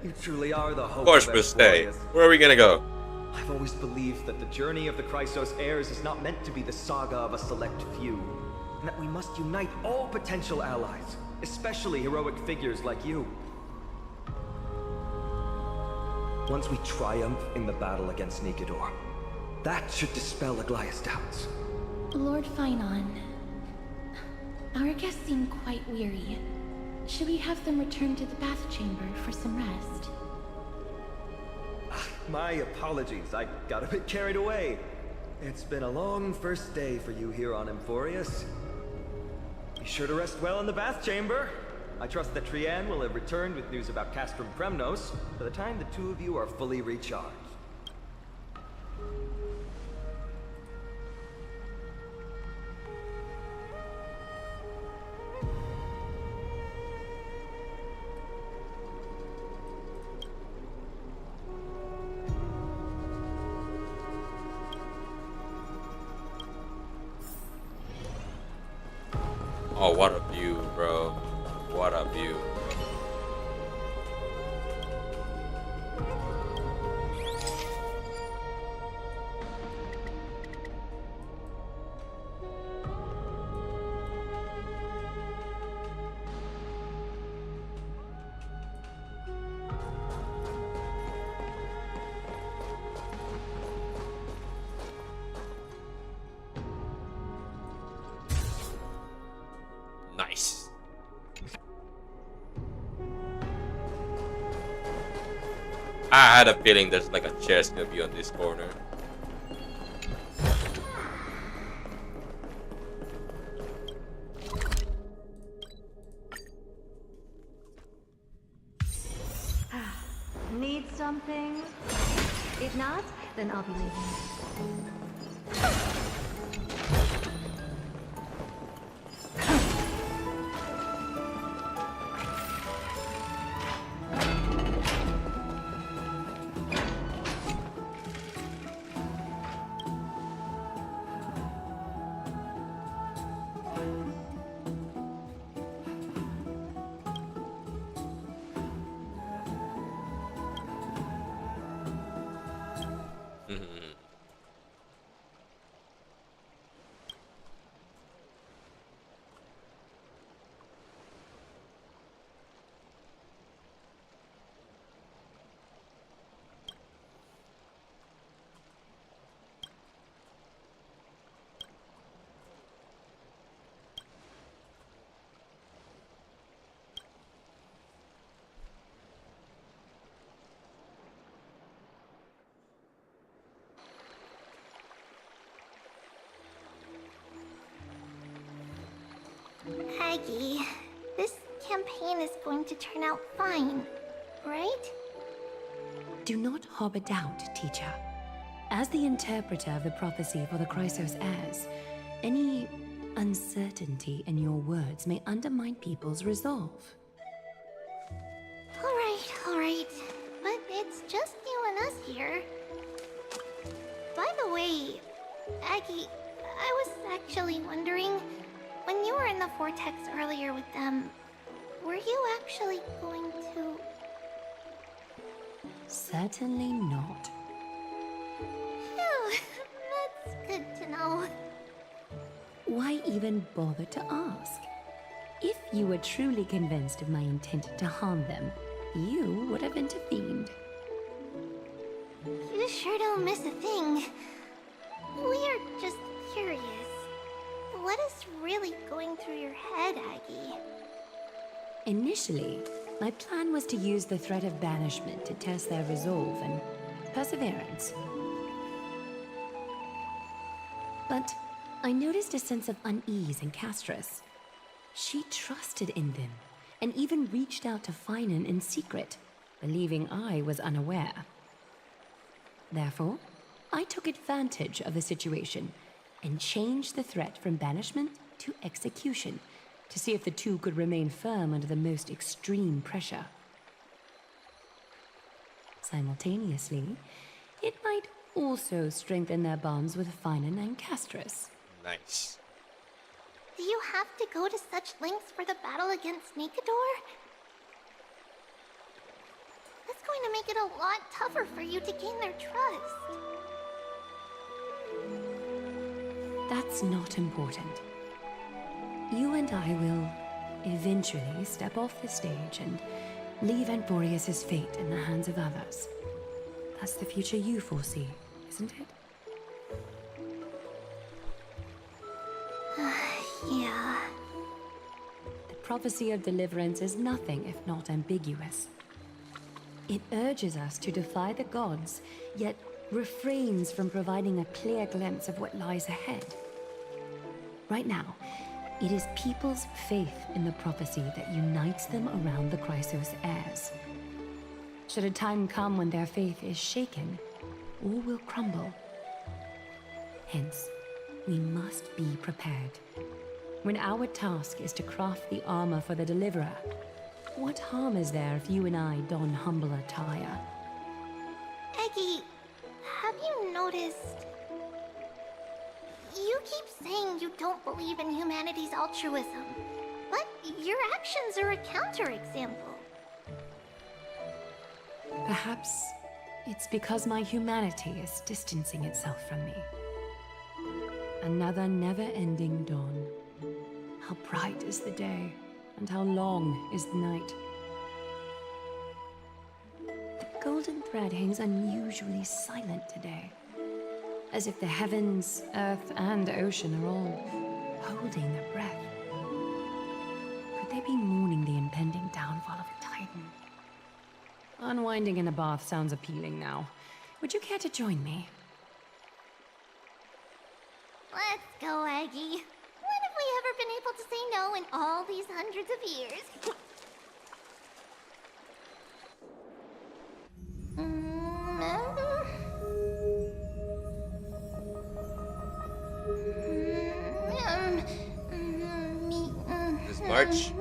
You truly are the hope Of course of we'll stay. Emporius. Where are we gonna go? I've always believed that the journey of the Chrysos heirs is not meant to be the saga of a select few, and that we must unite all potential allies, especially heroic figures like you. Once we triumph in the battle against Nikador, that should dispel Aglaya's doubts. Lord Finon, our guests seem quite weary. Should we have them return to the bath chamber for some rest? My apologies, I got a bit carried away. It's been a long first day for you here on Emporius. Be sure to rest well in the bath chamber. I trust that Trian will have returned with news about Castrum Kremnos by the time the two of you are fully recharged. Oh, what a view, bro. What a view. Nice. I had a feeling there's like a chair's gonna be on this corner. Need something? If not, then I'll be leaving. Aggie, this campaign is going to turn out fine, right? Do not harbor doubt, teacher. As the interpreter of the prophecy for the Chrysos heirs, any uncertainty in your words may undermine people's resolve. Alright. But it's just you and us here. By the way, Aggie, I was actually wondering, when you were in the vortex earlier with them, were you actually going to... Certainly not. Phew, that's good to know. Why even bother to ask? If you were truly convinced of my intent to harm them, you would have intervened. You sure don't miss a thing. We're just curious. What is really going through your head, Aggie? Initially, my plan was to use the threat of banishment to test their resolve and perseverance. But I noticed a sense of unease in Castris. She trusted in them, and even reached out to Finan in secret, believing I was unaware. Therefore, I took advantage of the situation and changed the threat from banishment to execution to see if the two could remain firm under the most extreme pressure. Simultaneously, it might also strengthen their bonds with Finan and Castris. Nice. Do you have to go to such lengths for the battle against Nikador? That's going to make it a lot tougher for you to gain their trust. That's not important. You and I will eventually step off the stage and leave Anforius' fate in the hands of others. That's the future you foresee, isn't it? Yeah. The prophecy of deliverance is nothing if not ambiguous. It urges us to defy the gods, yet refrains from providing a clear glimpse of what lies ahead. Right now, it is people's faith in the prophecy that unites them around the Chrysos heirs. Should a time come when their faith is shaken, all will crumble. Hence, we must be prepared. When our task is to craft the armor for the Deliverer, what harm is there if you and I don humble attire? Eggie, have you noticed... You keep saying you don't believe in humanity's altruism, but your actions are a counterexample. Perhaps it's because my humanity is distancing itself from me. Another never-ending dawn. How bright is the day, and how long is the night. The golden thread hangs unusually silent today, as if the heavens, earth, and ocean are all holding their breath. Could they be mourning the impending downfall of a titan? Unwinding in a bath sounds appealing now. Would you care to join me? Let's go, Aggie. When have we ever been able to say no in all these hundreds of years? This March.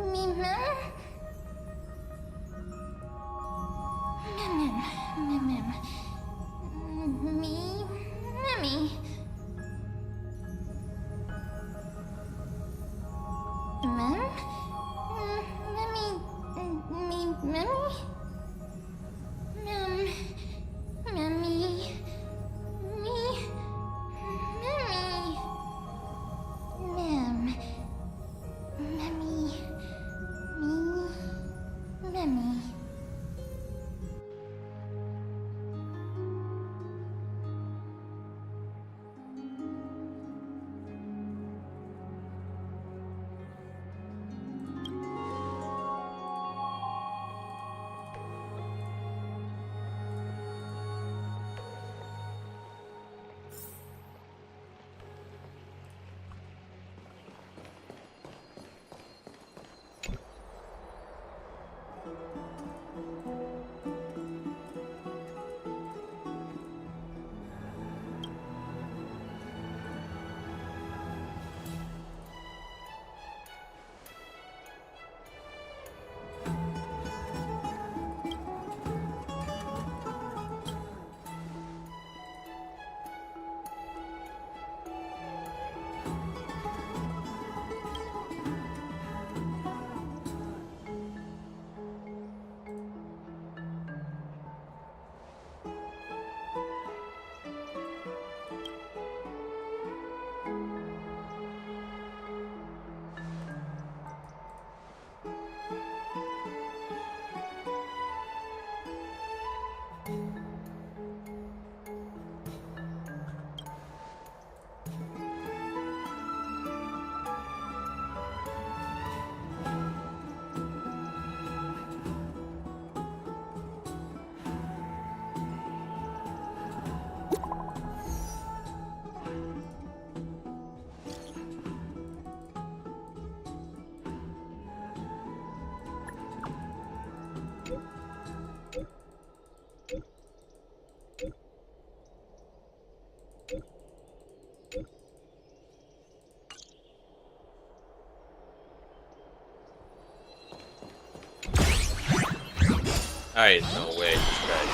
Alright, no way, this guy.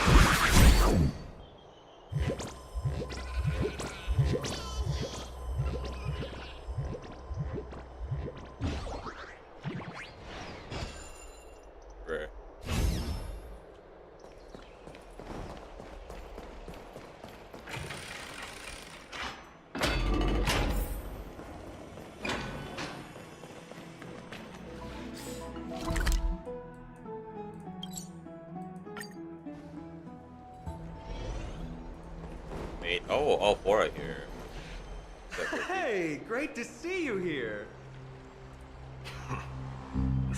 Bruh. Oh, all four are here. Hey, great to see you here.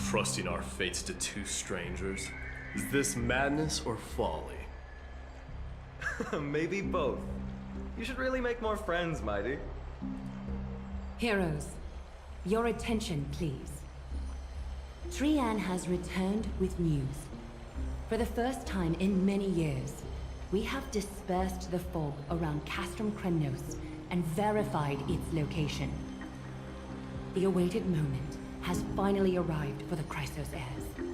Trusting our fates to two strangers? Is this madness or folly? Maybe both. You should really make more friends, Mighty. Heroes, your attention, please. Trian has returned with news. For the first time in many years, we have dispersed the fog around Castrum Kremnos and verified its location. The awaited moment has finally arrived for the Chrysos heirs.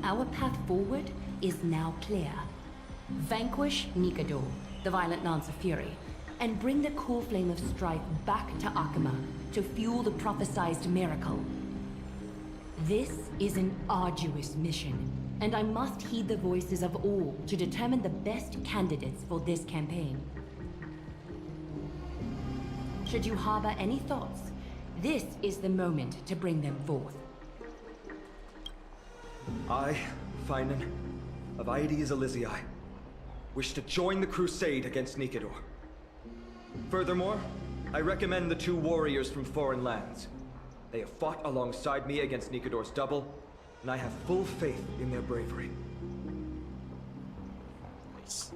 Our path forward is now clear. Vanquish Nikador, the Violent Lance of Fury, and bring the cool flame of strife back to Akama to fuel the prophesized miracle. This is an arduous mission, and I must heed the voices of all to determine the best candidates for this campaign. Should you harbor any thoughts, this is the moment to bring them forth. I, Finan, of Aedes Elysiae, wish to join the crusade against Nikador. Furthermore, I recommend the two warriors from foreign lands. They have fought alongside me against Nikador's double, and I have full faith in their bravery. Nice.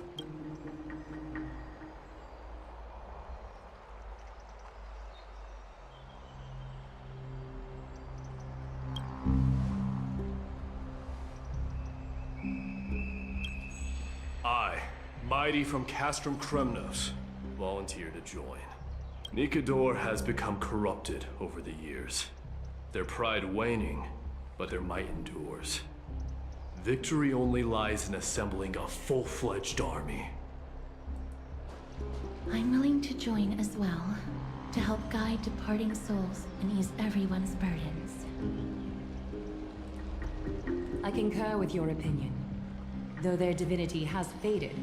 I, Mighty from Castrum Kremnos, volunteer to join. Nikador has become corrupted over the years. Their pride waning, but their might endures. Victory only lies in assembling a full-fledged army. I'm willing to join as well, to help guide departing souls and ease everyone's burdens. I concur with your opinion. Though their divinity has faded,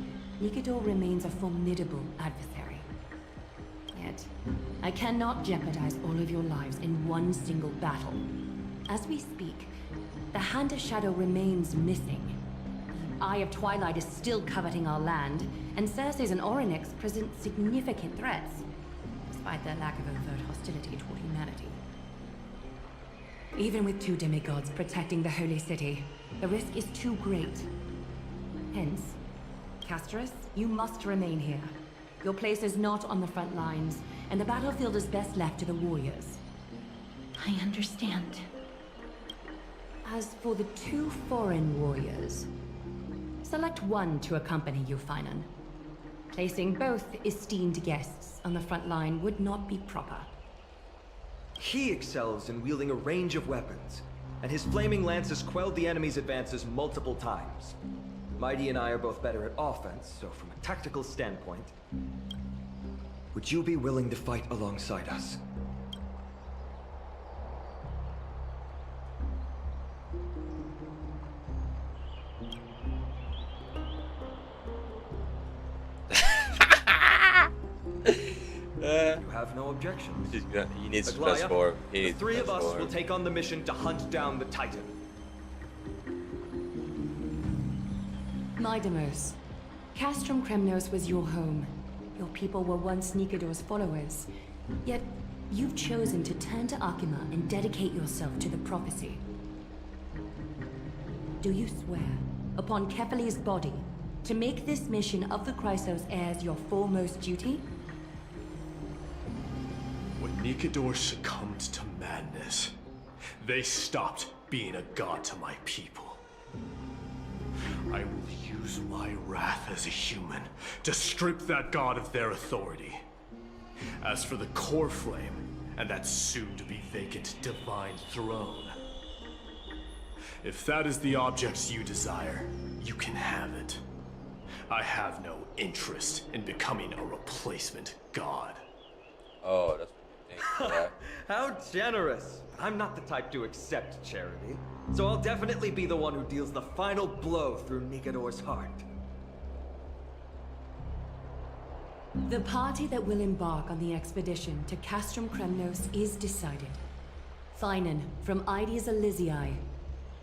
Nikador remains a formidable adversary. Yet, I cannot jeopardize all of your lives in one single battle. As we speak, the Hand of Shadow remains missing. The Eye of Twilight is still coveting our land, and Circes and Orynyx present significant threats, despite their lack of overt hostility toward humanity. Even with two demigods protecting the Holy City, the risk is too great. Hence, Casterus, you must remain here. Your place is not on the front lines, and the battlefield is best left to the warriors. I understand. As for the two foreign warriors, select one to accompany you, Finan. Placing both esteemed guests on the front line would not be proper. He excels in wielding a range of weapons, and his flaming lances quelled the enemy's advances multiple times. Mighty and I are both better at offense, so from a tactical standpoint, would you be willing to fight alongside us? You have no objections. He needs to Aglaia, transform. the three of us will take on the mission to hunt down the Titan. Mydemos, Castrum Kremnos was your home. Your people were once Nikador's followers. Yet, you've chosen to turn to Akima and dedicate yourself to the prophecy. Do you swear, upon Kefali's body, to make this mission of the Chrysos heirs your foremost duty? When Nikador succumbed to madness, they stopped being a god to my people. I will use my wrath as a human to strip that god of their authority. As for the core flame and that soon-to-be vacant divine throne, If that is the objects you desire, you can have it. I have no interest in becoming a replacement god. Oh, that's what you think. Yeah. How generous! I'm not the type to accept charity, so I'll definitely be the one who deals the final blow through Nikador's heart. The party that will embark on the expedition to Castrum Kremnos is decided. Finan from Ides Elysiae,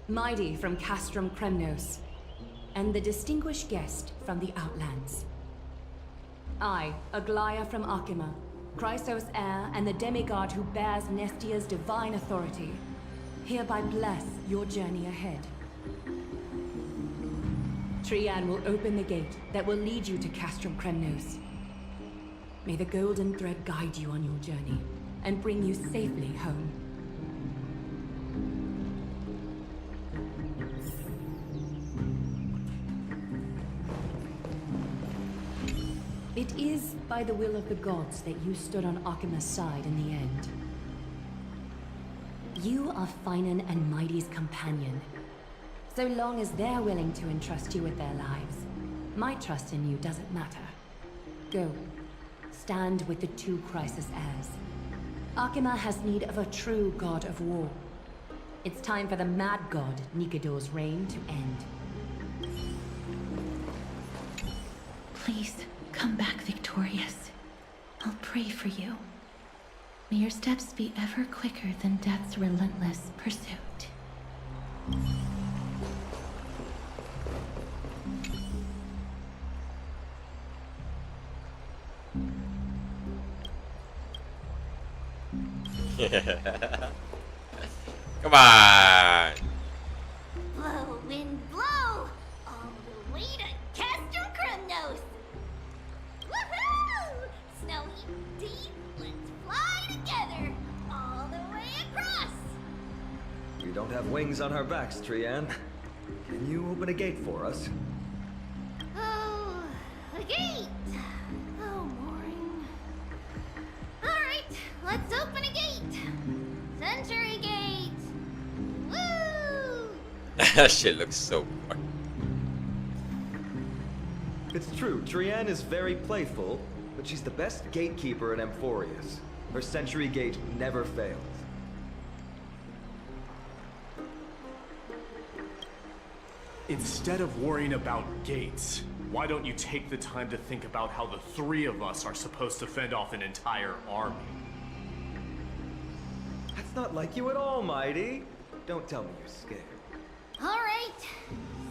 Mighty from Castrum Kremnos, and the distinguished guest from the Outlands. I, Aglaia from Akima, Chrysos heir and the demigod who bears Nestia's divine authority, hereby bless your journey ahead. Trian will open the gate that will lead you to Castrum Kremnos. May the golden thread guide you on your journey and bring you safely home. It is by the will of the gods that you stood on Akima's side in the end. You are Finan and Mighty's companion. So long as they're willing to entrust you with their lives, my trust in you doesn't matter. Go. Stand with the two Crisis heirs. Akima has need of a true god of war. It's time for the mad god Nikador's reign to end. Please, come back victorious. I'll pray for you. May your steps be ever quicker than death's relentless pursuit. Come on! Blow, wind, blow! All the way to Castrum Kremnos! Woohoo! Snowy Deep, let's fly together! All the way across! We don't have wings on our backs, Trian. Can you open a gate for us? Oh, a gate! Oh, boring. Alright, let's open a gate! Century Gate! Woo! That shit looks so fun. It's true, Trian is very playful, but she's the best gatekeeper in Amphorius. Her Century Gate never fails. Instead of worrying about gates, why don't you take the time to think about how the three of us are supposed to fend off an entire army? That's not like you at all, Mighty. Don't tell me you're scared. Alright,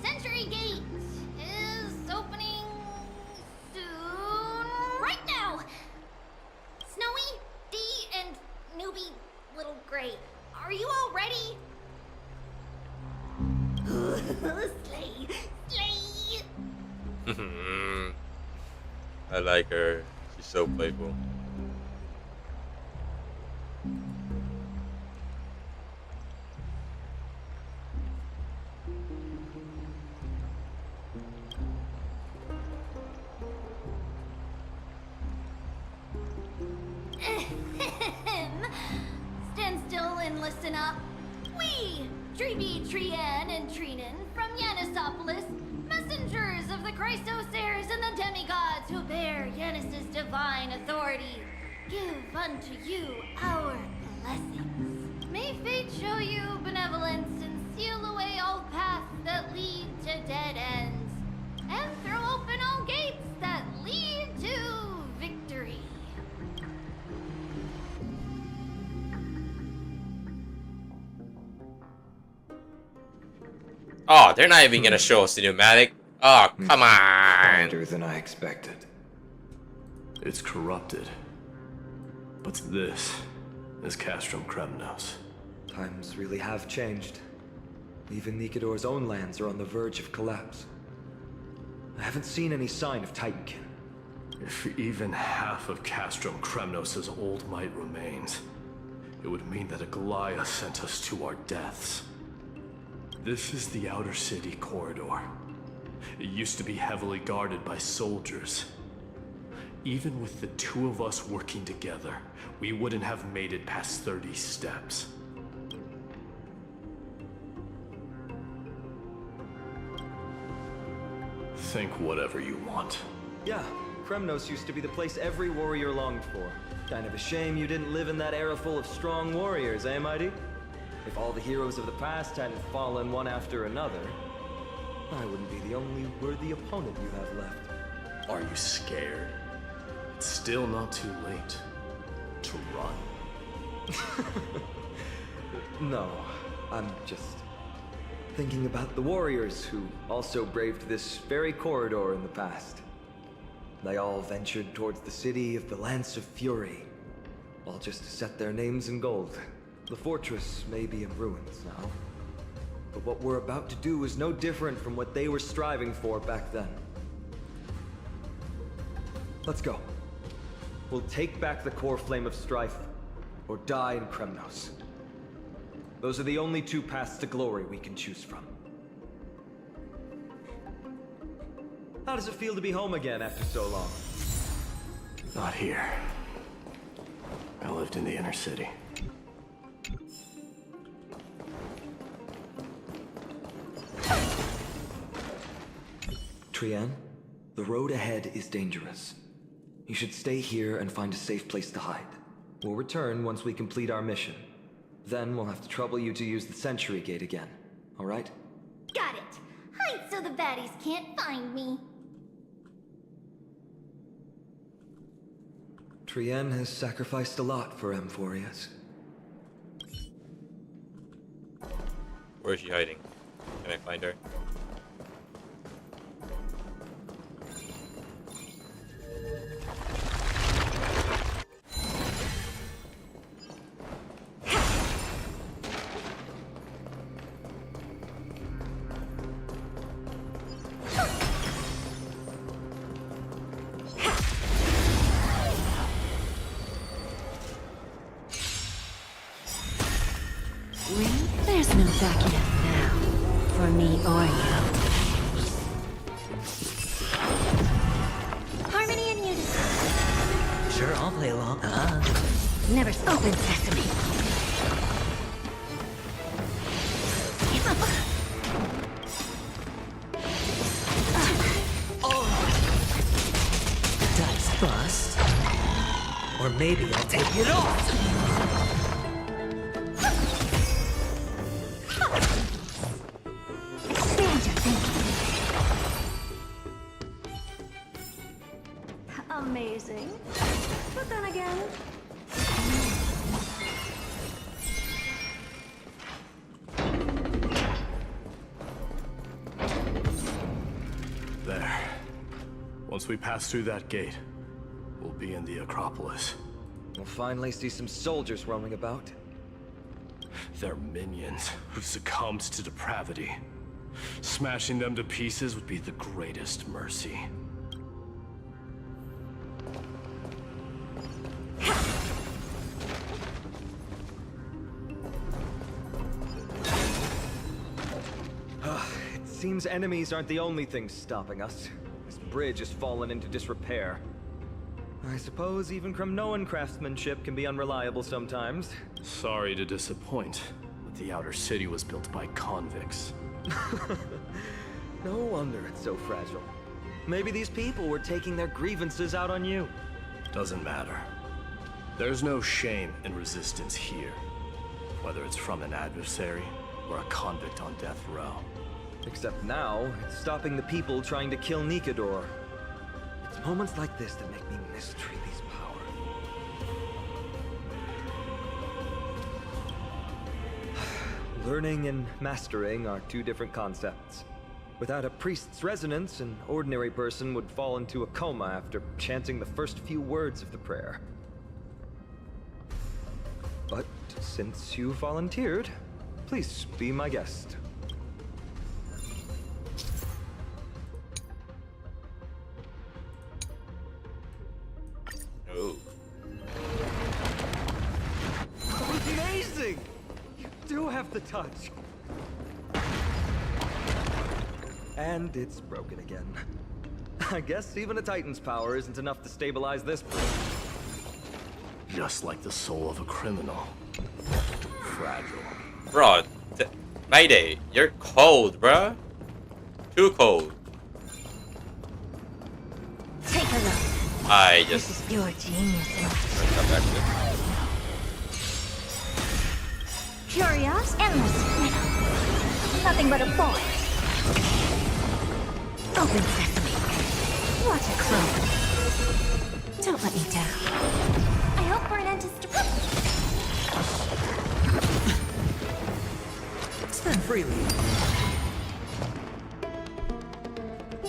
Century Gate is opening soon. Right now! Snowy, Dee, and newbie Little Gray, are you all ready? Slay! Slay! I like her. She's so playful. Stand still and listen up. We, Treeby, Trian, and Trinan from Yanisopolis, messengers of the Chrysos heirs and the demigods who bear Yanis's divine authority, give unto you our blessings. May fate show you benevolence and seal away all paths that lead to dead ends, and throw open all gates that lead to victory. Oh, they're not even gonna show a cinematic. Oh, come on. Harder than I expected. It's corrupted. But this is Castrum Kremnos. Times really have changed. Even Nikador's own lands are on the verge of collapse. I haven't seen any sign of Titankin. If even half of Castrum Kremnos' old might remains, it would mean that Aglaia sent us to our deaths. This is the outer city corridor. It used to be heavily guarded by soldiers. Even with the two of us working together, we wouldn't have made it past 30 steps. Think whatever you want. Yeah, Kremnos used to be the place every warrior longed for. Kind of a shame you didn't live in that era full of strong warriors, eh, Mighty? If all the heroes of the past hadn't fallen one after another, I wouldn't be the only worthy opponent you have left. Are you scared? It's still not too late to run. No, I'm just thinking about the warriors who also braved this very corridor in the past. They all ventured towards the city of the Lance of Fury, all just to set their names in gold. The fortress may be in ruins now, but what we're about to do is no different from what they were striving for back then. Let's go. We'll take back the core flame of strife, or die in Kremnos. Those are the only two paths to glory we can choose from. How does it feel to be home again after so long? Not here. I lived in the inner city. Trian, the road ahead is dangerous. You should stay here and find a safe place to hide. We'll return once we complete our mission. Then we'll have to trouble you to use the Sentry Gate again, alright? Got it. Hide so the baddies can't find me. Trian has sacrificed a lot for Amphorius. Where is she hiding? Can I find her? There's no backing up now, for me or you. Harmony and unity. Sure, I'll play along. Never open sesame. Dice bust. Or maybe I'll take it off. Amazing. But then again... There. Once we pass through that gate, we'll be in the Acropolis. We'll finally see some soldiers roaming about. They're minions who've succumbed to depravity. Smashing them to pieces would be the greatest mercy. It seems enemies aren't the only things stopping us. This bridge has fallen into disrepair. I suppose even Kremnoan craftsmanship can be unreliable sometimes. Sorry to disappoint, but the outer city was built by convicts. No wonder it's so fragile. Maybe these people were taking their grievances out on you. Doesn't matter. There's no shame in resistance here, whether it's from an adversary or a convict on death row. Except now, it's stopping the people trying to kill Nikador. It's moments like this that make me miss Treely's power. Learning and mastering are two different concepts. Without a priest's resonance, an ordinary person would fall into a coma after chanting the first few words of the prayer. But since you volunteered, please be my guest. Oh. Amazing! You do have the touch. And it's broken again. I guess even a Titan's power isn't enough to stabilize this bridge. Just like the soul of a criminal. Fragile. Bro, Mayday, you're cold, bro. Too cold. Take a look. I just. This is your genius in action. Come back to it. Curious, endless riddle. Nothing but a void. Open sesame. What a clover. Don't let me down. I hope for an end to Spend freely.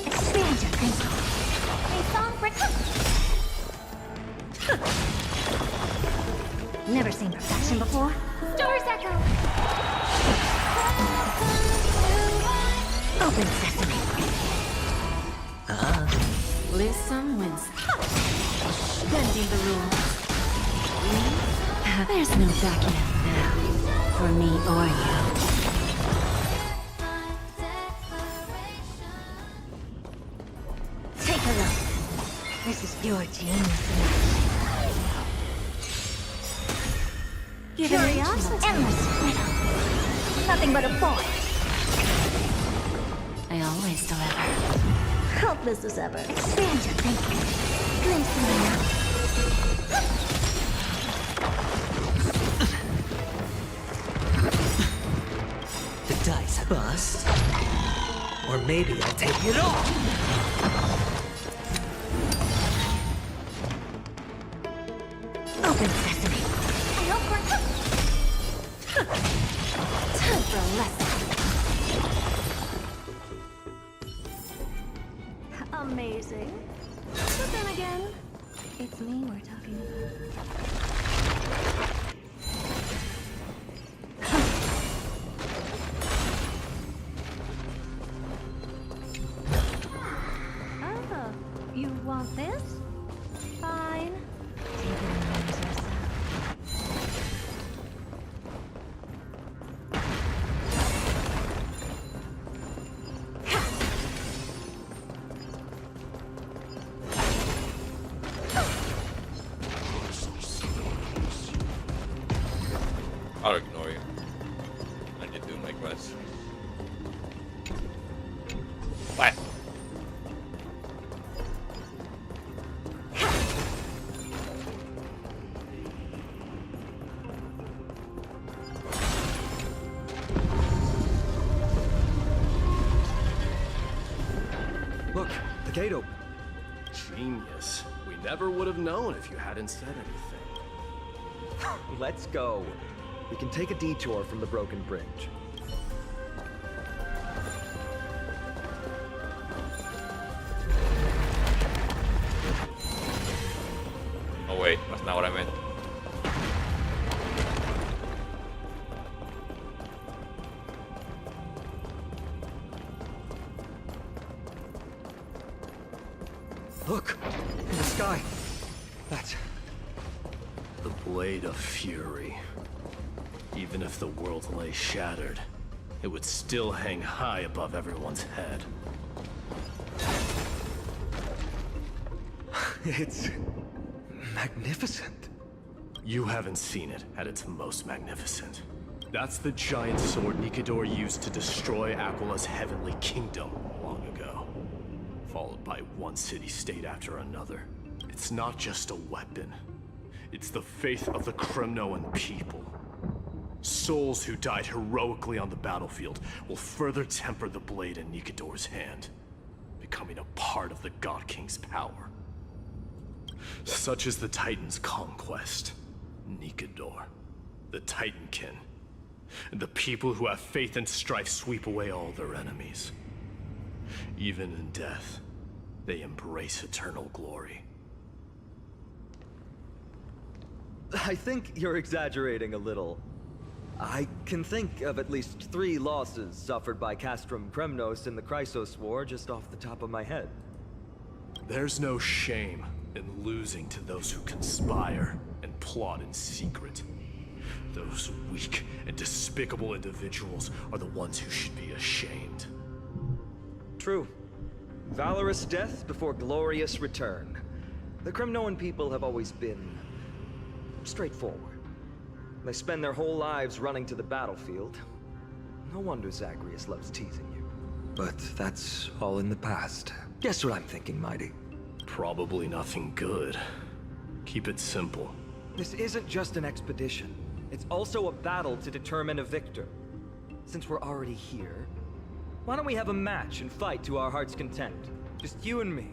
expand your thinking. A song for Never seen perfection before. Stars echo. Open sesame. Lose some, win some. Bending the rules. There's no backing out now. For me or you. Take a look. This is your genius in action. Curious, endless riddle. Nothing but a void. I always deliver. Helpless as ever. Expand your thinking. Glimpse in the mouth. The dice bust. Or maybe I'll take it all. Open sesame. I hope for time for a lesson. Amazing. But then again, it's me we're talking about. Oh, you want this? Fine. Take it and lose yourself. I'll ignore you. I need to make rest. What? Look, the gate open. Genius. We never would have known if you hadn't said anything. Let's go. We can take a detour from the broken bridge. Oh wait, that's not what I meant. Look, in the sky. That's the Blade of Fury. Even if the world lay shattered, it would still hang high above everyone's head. It's magnificent. You haven't seen it at its most magnificent. That's the giant sword Nikidor used to destroy Aquila's heavenly kingdom long ago, followed by one city-state after another. It's not just a weapon. It's the faith of the Kremnoan people. Souls who died heroically on the battlefield will further temper the blade in Nikidor's hand, becoming a part of the God King's power. Such is the Titan's conquest. Nikidor, the Titankin, and the people who have faith and strife sweep away all their enemies. Even in death, they embrace eternal glory. I think you're exaggerating a little. I can think of at least 3 losses suffered by Castrum Kremnos in the Chrysos War just off the top of my head. There's no shame in losing to those who conspire and plot in secret. Those weak and despicable individuals are the ones who should be ashamed. True. Valorous death before glorious return. The Kremnoan people have always been straightforward. They spend their whole lives running to the battlefield. No wonder Zagreus loves teasing you. But that's all in the past. Guess what I'm thinking, Mighty? Probably nothing good. Keep it simple. This isn't just an expedition. It's also a battle to determine a victor. Since we're already here, why don't we have a match and fight to our heart's content? Just you and me.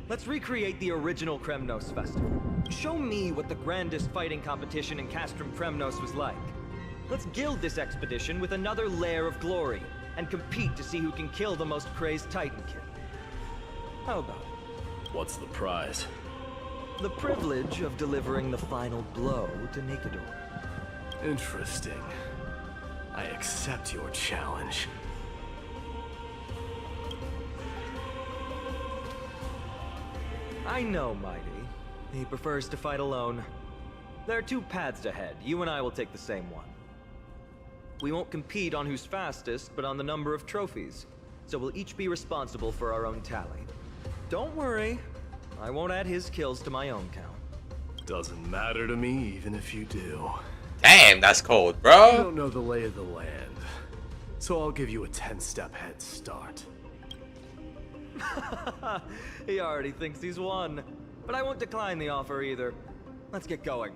Let's recreate the original Kremnos festival. Show me what the grandest fighting competition in Castrum Kremnos was like. Let's gild this expedition with another layer of glory, and compete to see who can kill the most crazed Titan kid. How about it? What's the prize? The privilege of delivering the final blow to Nikedor. Interesting. I accept your challenge. I know, Mighty. He prefers to fight alone. There are two paths ahead. You and I will take the same one. We won't compete on who's fastest, but on the number of trophies. So we'll each be responsible for our own tally. Don't worry. I won't add his kills to my own count. Doesn't matter to me, even if you do. Damn, that's cold, I bro. don't know the lay of the land, so I'll give you a 10-step head start. He already thinks he's won. But I won't decline the offer either. Let's get going.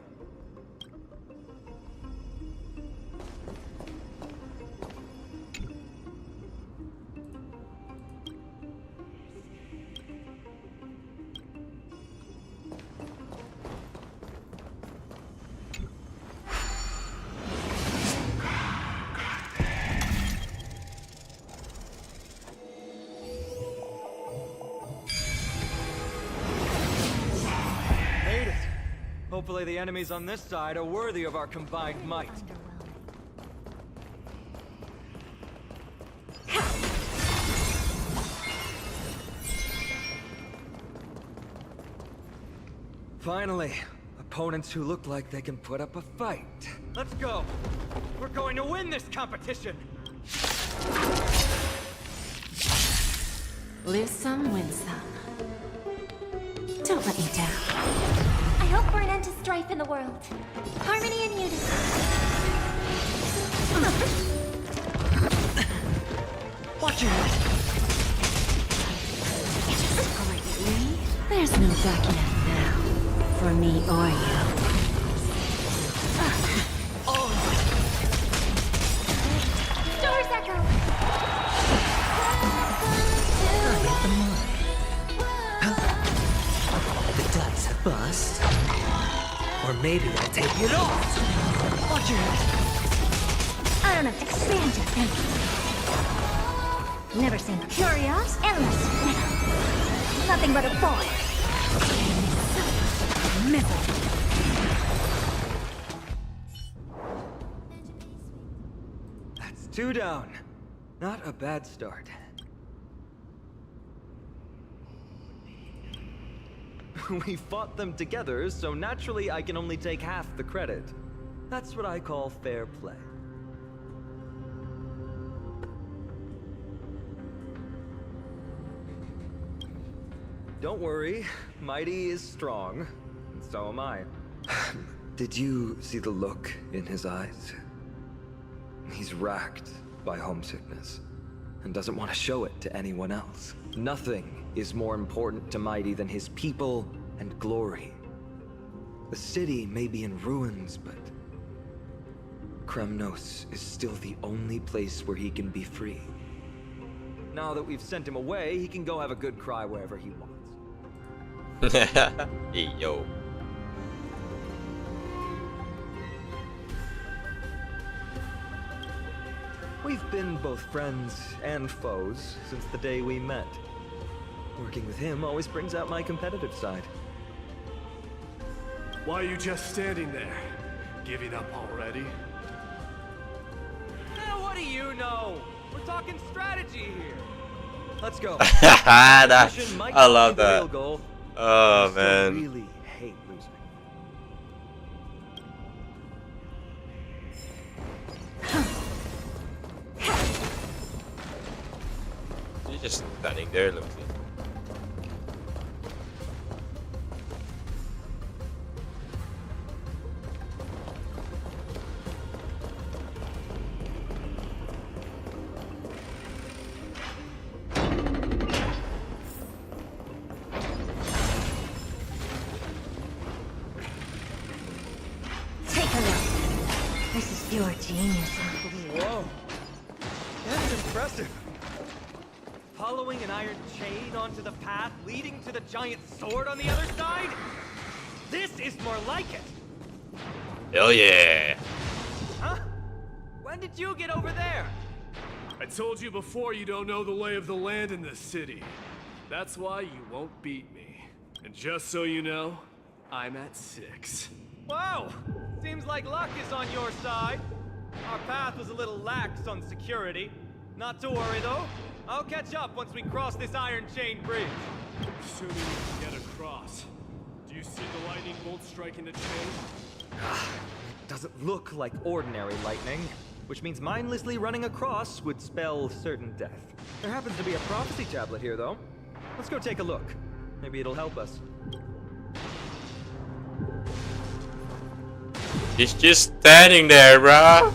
Hopefully the enemies on this side are worthy of our combined might. Finally, opponents who look like they can put up a fight. Let's go! We're going to win this competition! Lose some, win some. Don't let me down. I hope for an end to strife in the world. Harmony and unity. Watch your head. There's no backing out now. For me or you. Stars echo. The dice have bust. Or maybe I'll take it off. Watch your head. I don't know. Expand your thinking. Never seen curious, endless. Nothing but a boy. Miserable. That's 2 down. Not a bad start. We fought them together, so naturally I can only take half the credit. That's what I call fair play. Don't worry, Mighty is strong, and so am I. Did you see the look in his eyes? He's racked by homesickness, and doesn't want to show it to anyone else. Nothing is more important to Mighty than his people and glory. The city may be in ruins, but Kremnos is still the only place where he can be free. Now that we've sent him away, he can go have a good cry wherever he wants. Hey, yo. We've been both friends and foes since the day we met. Working with him always brings out my competitive side. Why are you just standing there? Giving up already? Now what do you know? We're talking strategy here. Let's go. I love that. Oh man. Really hate losing. You're just standing there, let me see. You're genius. Whoa. That's impressive. Following an iron chain onto the path leading to the giant sword on the other side? This is more like it. Hell yeah. Huh? When did you get over there? I told you before you don't know the lay of the land in this city. That's why you won't beat me. And just so you know, I'm at 6. Wow! Seems like luck is on your side. Our path was a little lax on security. Not to worry though. I'll catch up once we cross this iron chain bridge. Assuming we can get across. Do you see the lightning bolt striking the chain? Doesn't look like ordinary lightning, which means mindlessly running across would spell certain death. There happens to be a prophecy tablet here though. Let's go take a look. Maybe it'll help us. He's just standing there, bro.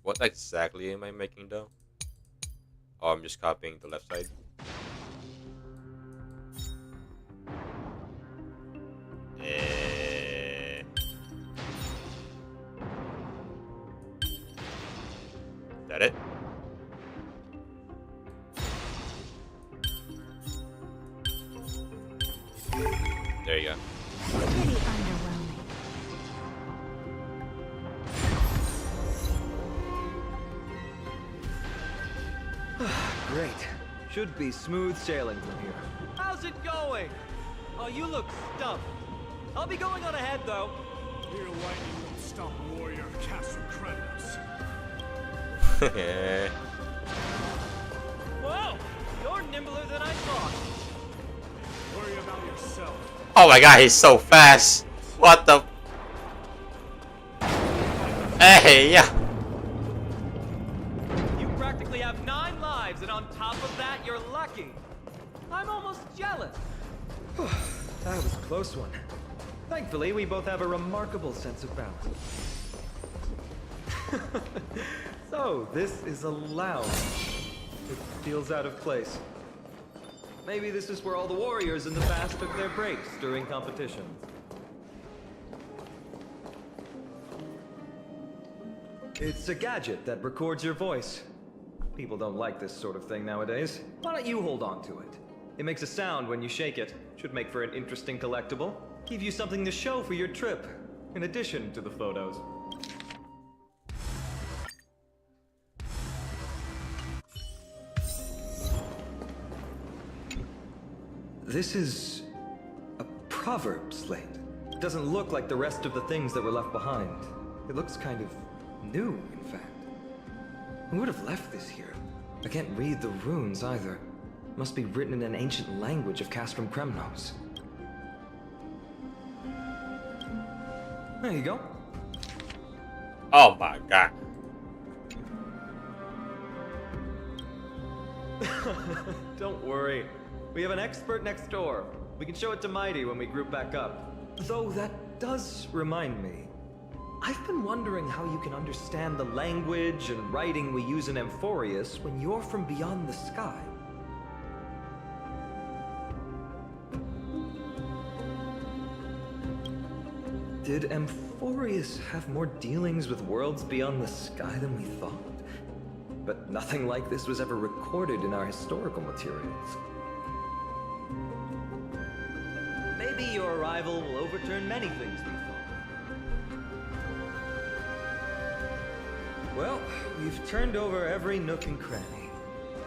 What exactly am I making though? Oh, I'm just copying the left side. Is that it? There you go. Pretty underwhelming. Great. Should be smooth sailing from here. How's it going? Oh, you look stumped. I'll be going on ahead, though. Your lightning won't stop warrior Castro Krenos. Whoa! You're nimbler than I thought. Worry about yourself. Oh my god, he's so fast. What the? Hey, yeah. You practically have 9 lives, and on top of that, you're lucky. I'm almost jealous. That was a close one. Thankfully, we both have a remarkable sense of balance. So, this is a lounge. It feels out of place. Maybe this is where all the warriors in the past took their breaks during competition. It's a gadget that records your voice. People don't like this sort of thing nowadays. Why don't you hold on to it? It makes a sound when you shake it. Should make for an interesting collectible. Give you something to show for your trip, in addition to the photos. This is a proverb slate. It doesn't look like the rest of the things that were left behind. It looks kind of new, in fact. Who would have left this here? I can't read the runes either. Must be written in an ancient language of Castrum Kremnos. There you go. Oh my god. Don't worry. We have an expert next door. We can show it to Mighty when we group back up. Though that does remind me. I've been wondering how you can understand the language and writing we use in Amphorius when you're from beyond the sky. Did Amphorius have more dealings with worlds beyond the sky than we thought? But nothing like this was ever recorded in our historical materials. Maybe your arrival will overturn many things we thought. Well, we've turned over every nook and cranny.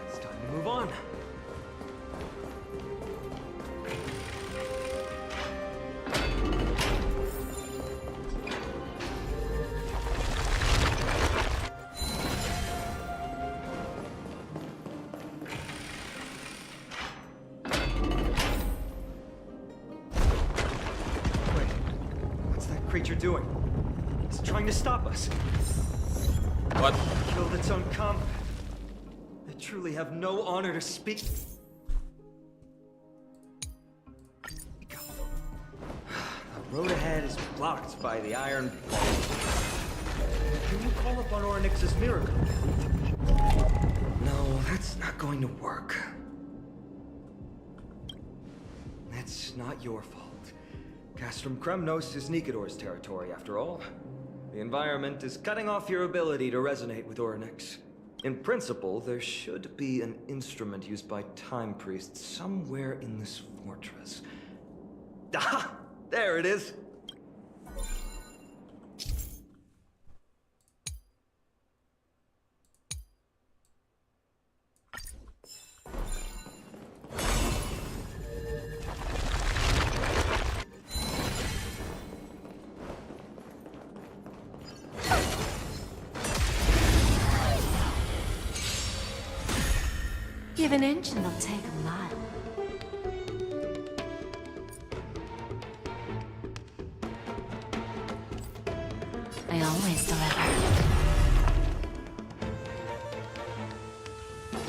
It's time to move on. Creature doing? It's trying to stop us. What? Killed its own comp. They truly have no honor to speak. The road ahead is blocked by the iron. Can you call upon Ornyx's miracle? No, that's not going to work. That's not your fault. Castrum Kremnos is Nikador's territory, after all. The environment is cutting off your ability to resonate with Orynyx. In principle, there should be an instrument used by Time Priests somewhere in this fortress. Ah! There it is! Give an inch and they'll take a mile. I always deliver.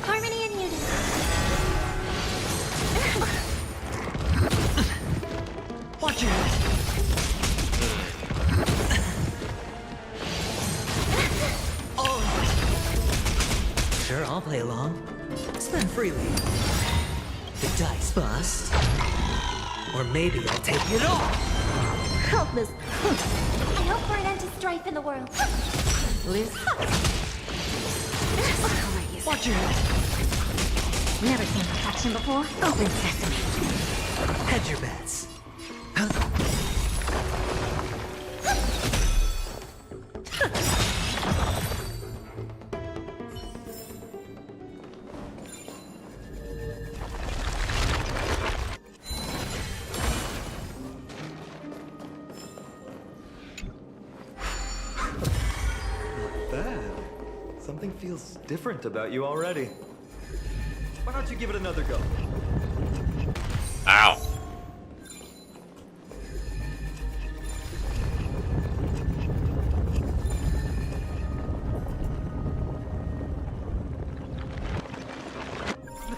Harmony and unity. Watch your head. Oh. Sure, I'll play along. Spend freely. The dice bust. Or maybe I'll take it all. Help, Miss. I hope for an end to strife in the world. Liz? Watch your head. Never seen perfection before. Open sesame. Hedge your bets. Something feels different about you already. Why don't you give it another go? Ow.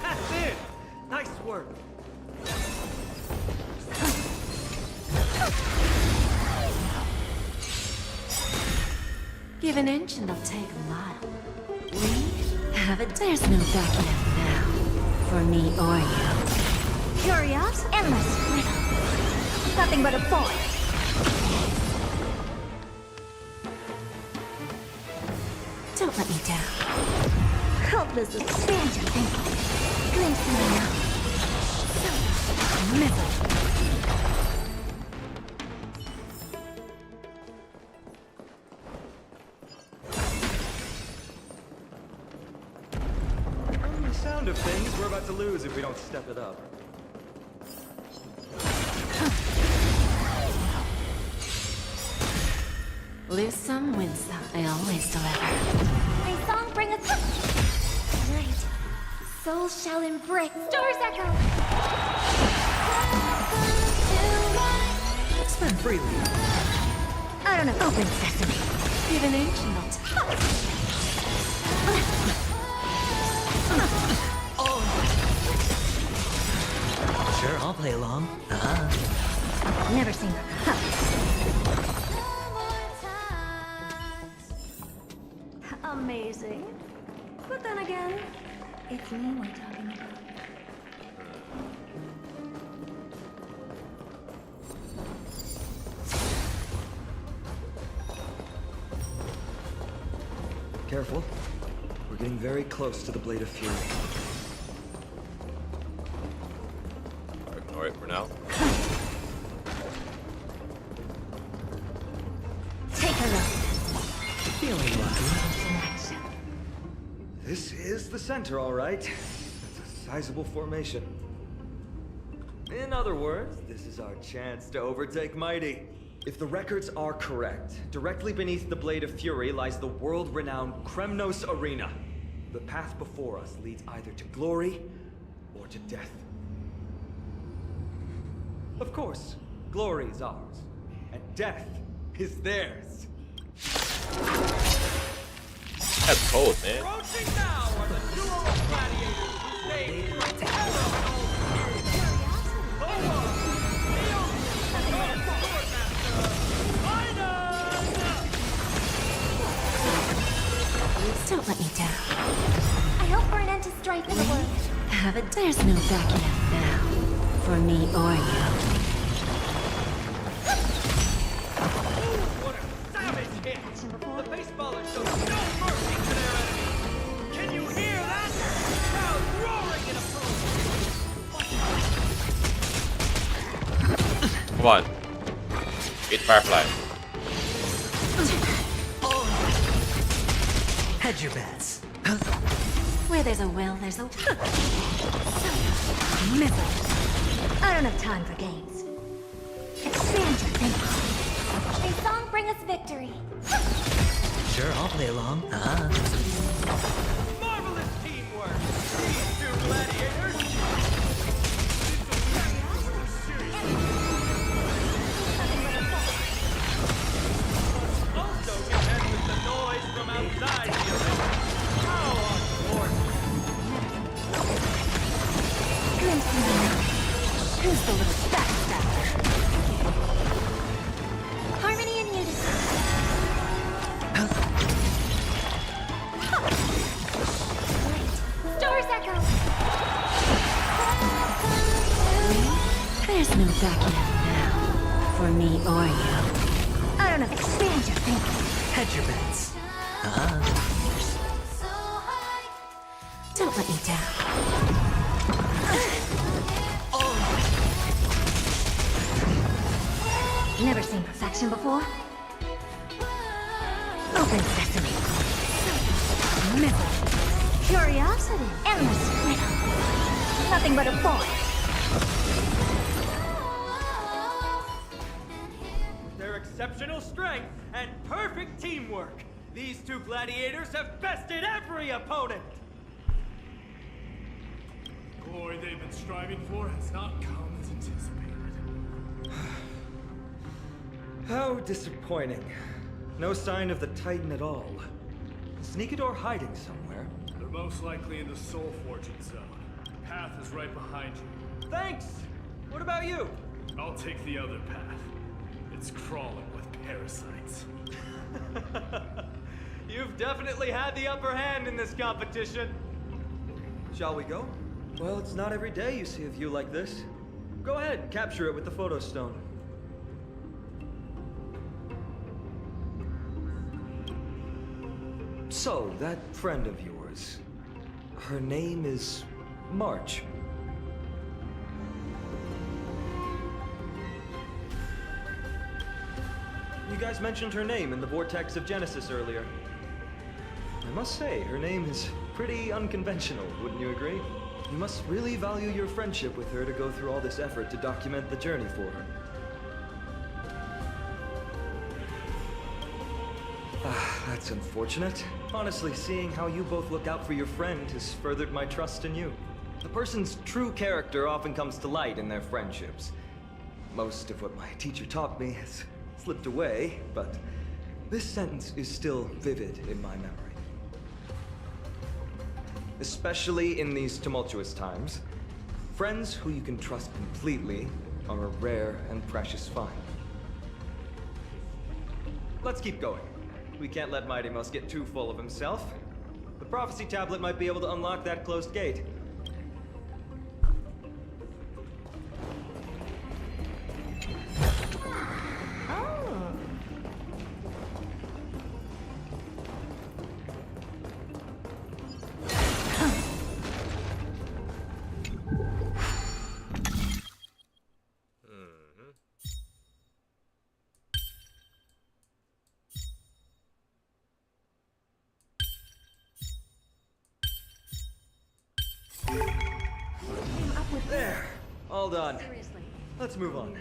That's it! Nice work! Give an inch and they'll take a mile. We have it. There's no backing out now. For me or you. Curious, endless riddle. Nothing but a void. Don't let me down. Helpless expansion thinking. Glimpse me now. Middle. The sound of things we're about to lose if we don't step it up. Lose some, win some. I always deliver. My song bringeth light. Souls shall embrace. Stars echo. Spend freely. I don't know. Open sesame. Give an inch and they'll take. Sure, I'll play along. Never seen her. Amazing. But then again, it's me we're talking about. Careful. We're getting very close to the Blade of Fury. I'll ignore it for now. Take a look. Feeling lucky. This is the center, all right. That's a sizable formation. In other words, this is our chance to overtake Mighty. If the records are correct, directly beneath the Blade of Fury lies the world-renowned Kremnos Arena. The path before us leads either to glory or to death. Of course, glory is ours, and death is theirs. That's cold, man. Approaching now are the duo of gladiators whose names bring terror and all Don't let me down. I hope for an end to strife in the world. Have it. There's no backing out now. For me or you. What a savage hit! The baseballers show no mercy to their enemies! Can you hear that? Crowd roaring in approval! Come on. Eat Firefly. Hedge your bets. Where there's a will, there's a miserable. I don't have time for games. Expand your thinking. May song bring us victory. Sure, I'll play along. Marvelous teamwork! These two gladiators! Also contend with the noise from outside the arena. How unfortunate! Who's the little backstabber? Harmony and unity. Stars echo. There's no backing out now. For me or you. I don't know. Expand your thinking. Hedge your bets. Don't let me down. Never seen perfection before? Open sesame. Misery. Curiosity. Endless freedom. Nothing but a boy. Their exceptional strength and perfect teamwork. These two gladiators have bested every opponent. The glory they've been striving for has not come as anticipated. How disappointing. No sign of the Titan at all. Sneakador hiding somewhere. They're most likely in the soul forging zone. The path is right behind you. Thanks! What about you? I'll take the other path. It's crawling with parasites. You've definitely had the upper hand in this competition. Shall we go? Well, it's not every day you see a view like this. Go ahead, capture it with the photo stone. So, that friend of yours, her name is March. You guys mentioned her name in the Vortex of Genesis earlier. I must say, her name is pretty unconventional, wouldn't you agree? You must really value your friendship with her to go through all this effort to document the journey for her. That's unfortunate. Honestly, seeing how you both look out for your friend has furthered my trust in you. A person's true character often comes to light in their friendships. Most of what my teacher taught me has slipped away, but this sentence is still vivid in my memory. Especially in these tumultuous times, friends who you can trust completely are a rare and precious find. Let's keep going. We can't let Mighty Mouse get too full of himself. The prophecy tablet might be able to unlock that closed gate. There. All done. Seriously. Let's move on.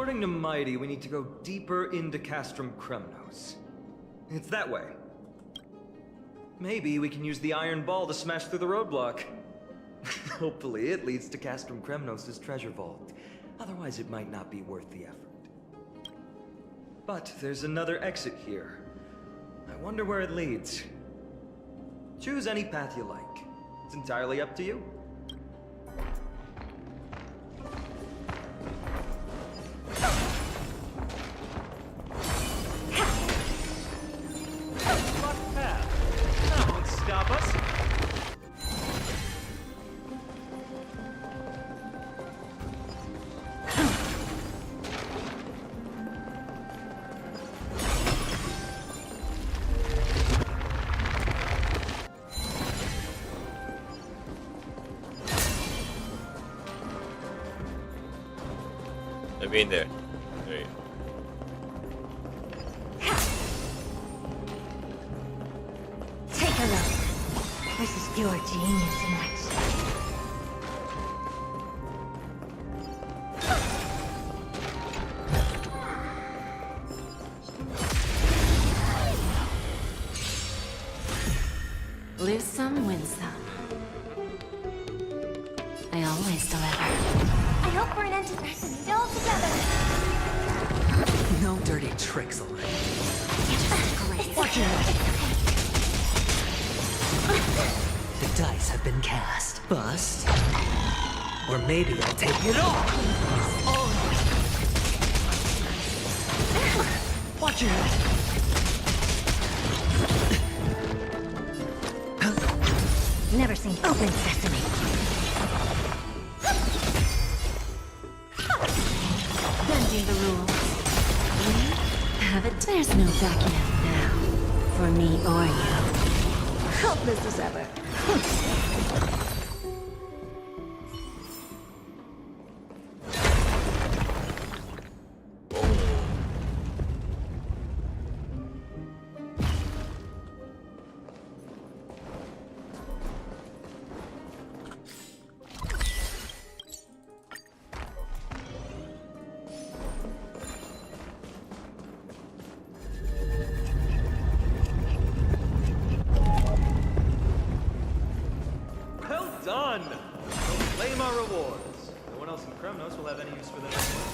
According to Mighty, we need to go deeper into Castrum Kremnos. It's that way. Maybe we can use the iron ball to smash through the roadblock. Hopefully it leads to Castrum Kremnos' treasure vault. Otherwise it might not be worth the effort. But there's another exit here. I wonder where it leads. Choose any path you like. It's entirely up to you. Blocked path. That won't stop us. I've been there. There you go. Take a look. This is pure genius in action. Lose some, win some. I always deliver. I hope we're an end to this still together. No dirty tricks, already. Watch it. The dice have been cast. Bust. Or maybe I'll take it off. Watch it. Never seen open sesame. Bending the rules. We have it. There's no backing out now. For me or you. Hopeless as ever. Well done! Don't claim our rewards. No one else in Kremnos will have any use for them anyway.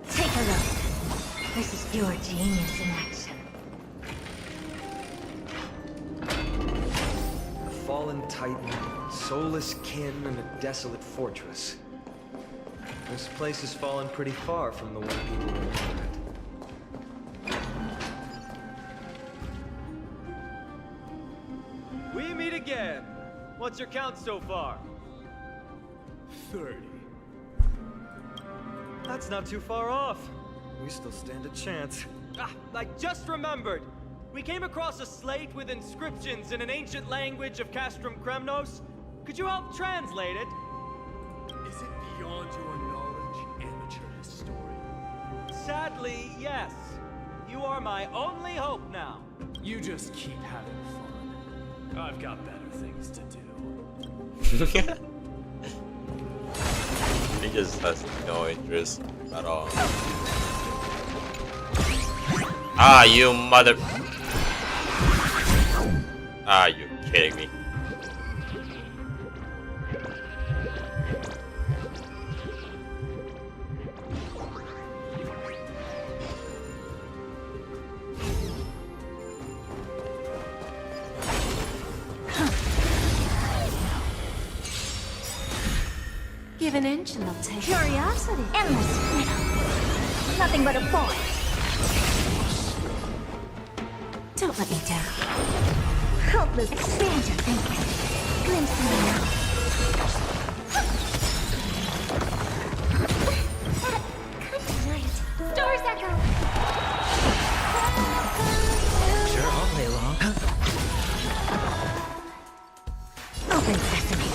Take a look. This is pure genius in action. A fallen titan, soulless kin, and a desolate fortress. This place has fallen pretty far from the one people remember it. We meet again. What's your count so far? 30. That's not too far off. We still stand a chance. Ah, I just remembered. We came across a slate with inscriptions in an ancient language of Castrum Kremnos. Could you help translate it? Is it beyond your knowledge, amateur historian? Sadly, yes. You are my only hope now. You just keep having fun. I've got better things to do. He just has no interest at all. Ah, you mother... Ah, you're kidding me. Give an inch and they'll take Curiosity. Endless freedom. Nothing but a boy. Don't let me down. Helpless. Expand your thinking. Glimpse me now. Good night. Stars echo. Sure, I'll play along. Open sesame.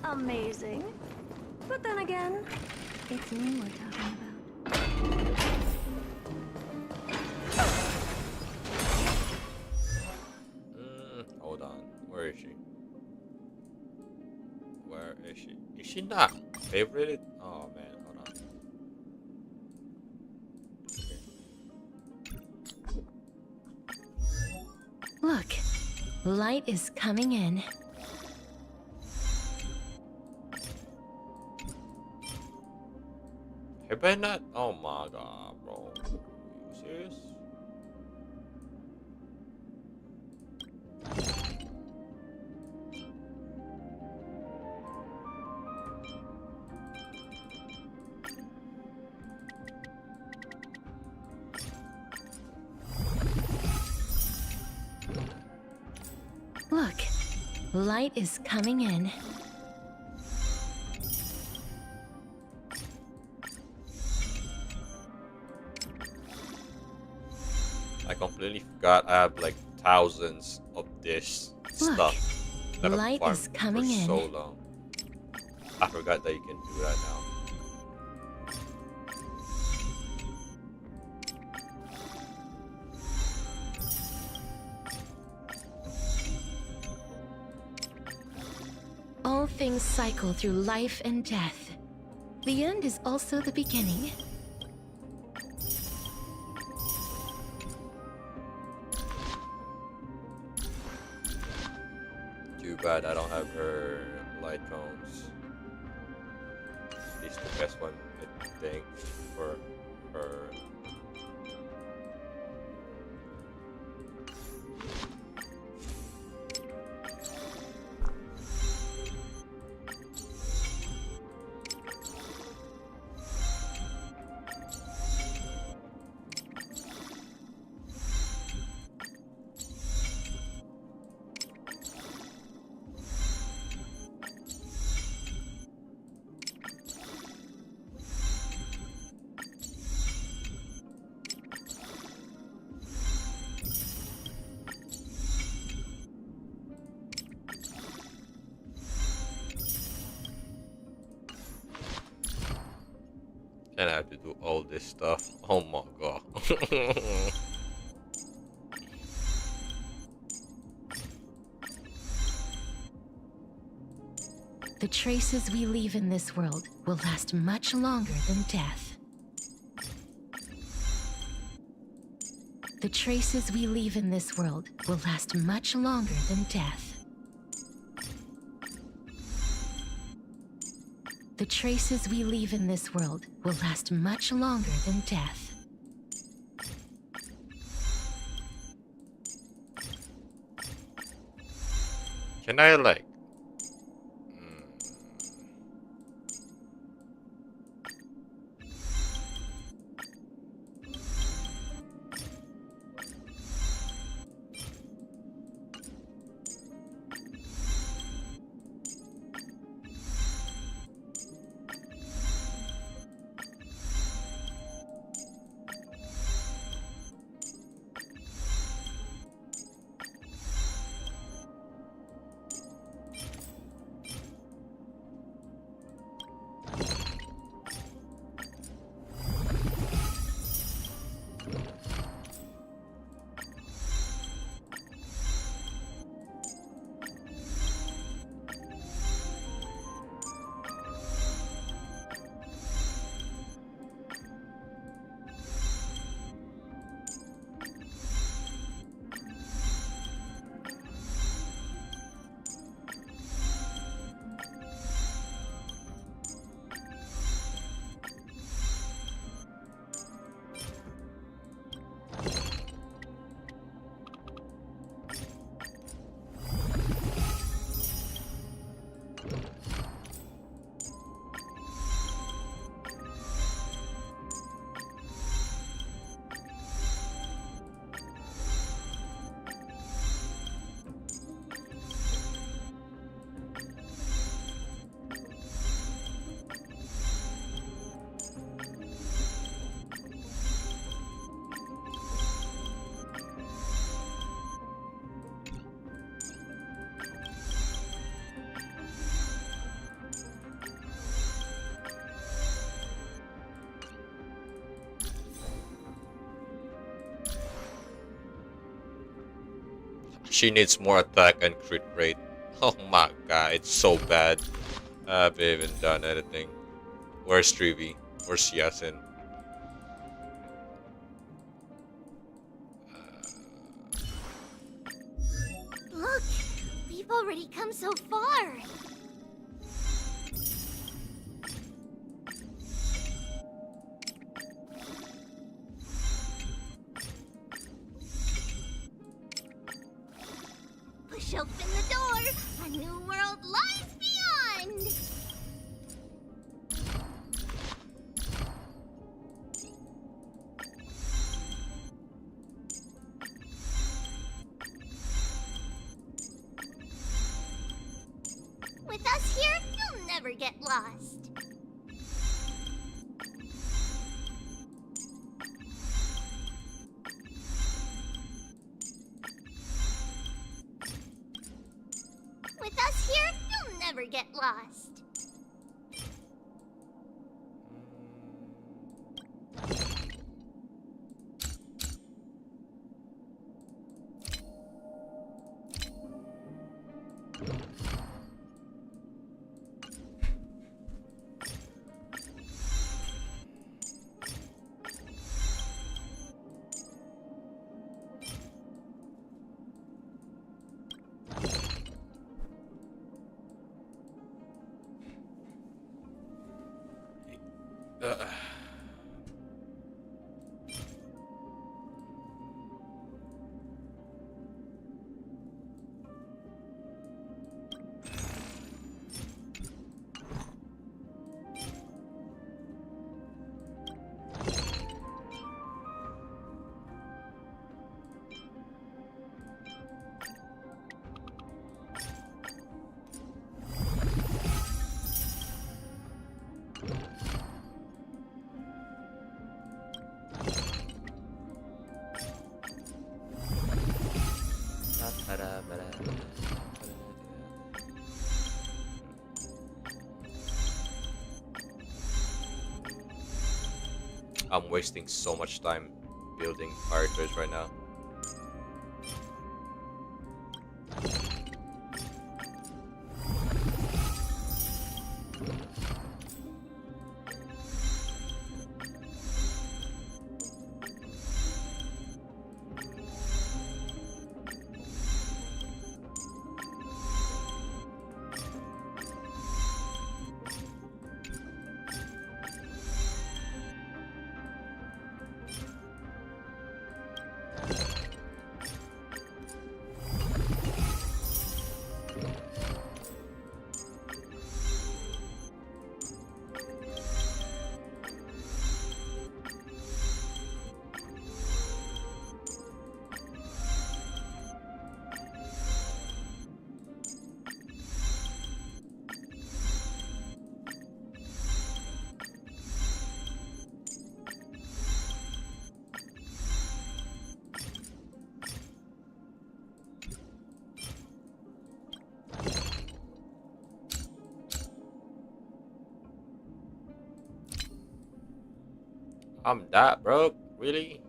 Amazing. But then again, it's me we're talking about. Is she not favorited? Oh man, hold on. Look, light is coming in. Everybody not? Oh my god, bro. You serious? Look, light is coming in. I completely forgot I have like thousands of this stuff that I've light farmed is coming for in. so long. I forgot that you can do that now. All things cycle through life and death. The end is also the beginning. Too bad I don't have her light cones. She's the best one, I think, for her. And I have to do all this stuff. Oh my god. The traces we leave in this world will last much longer than death. The traces we leave in this world will last much longer than death. The traces we leave in this world will last much longer than death. Can I like she needs more attack and crit rate? Oh my god, it's so bad. I haven't even done anything. Where's Treevy? Where's Yasin? Look, we've already come so far. Push open the door. A new world lies beyond. With us here, you'll never get lost. With us here, you'll never get lost. I'm wasting so much time building characters right now. I'm that broke? Really?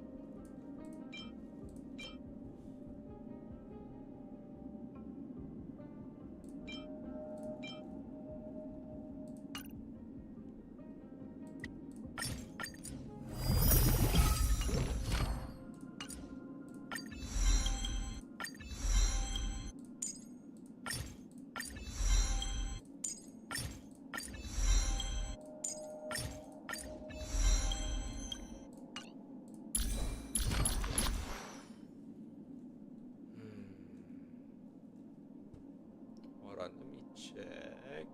Hold on, let me check.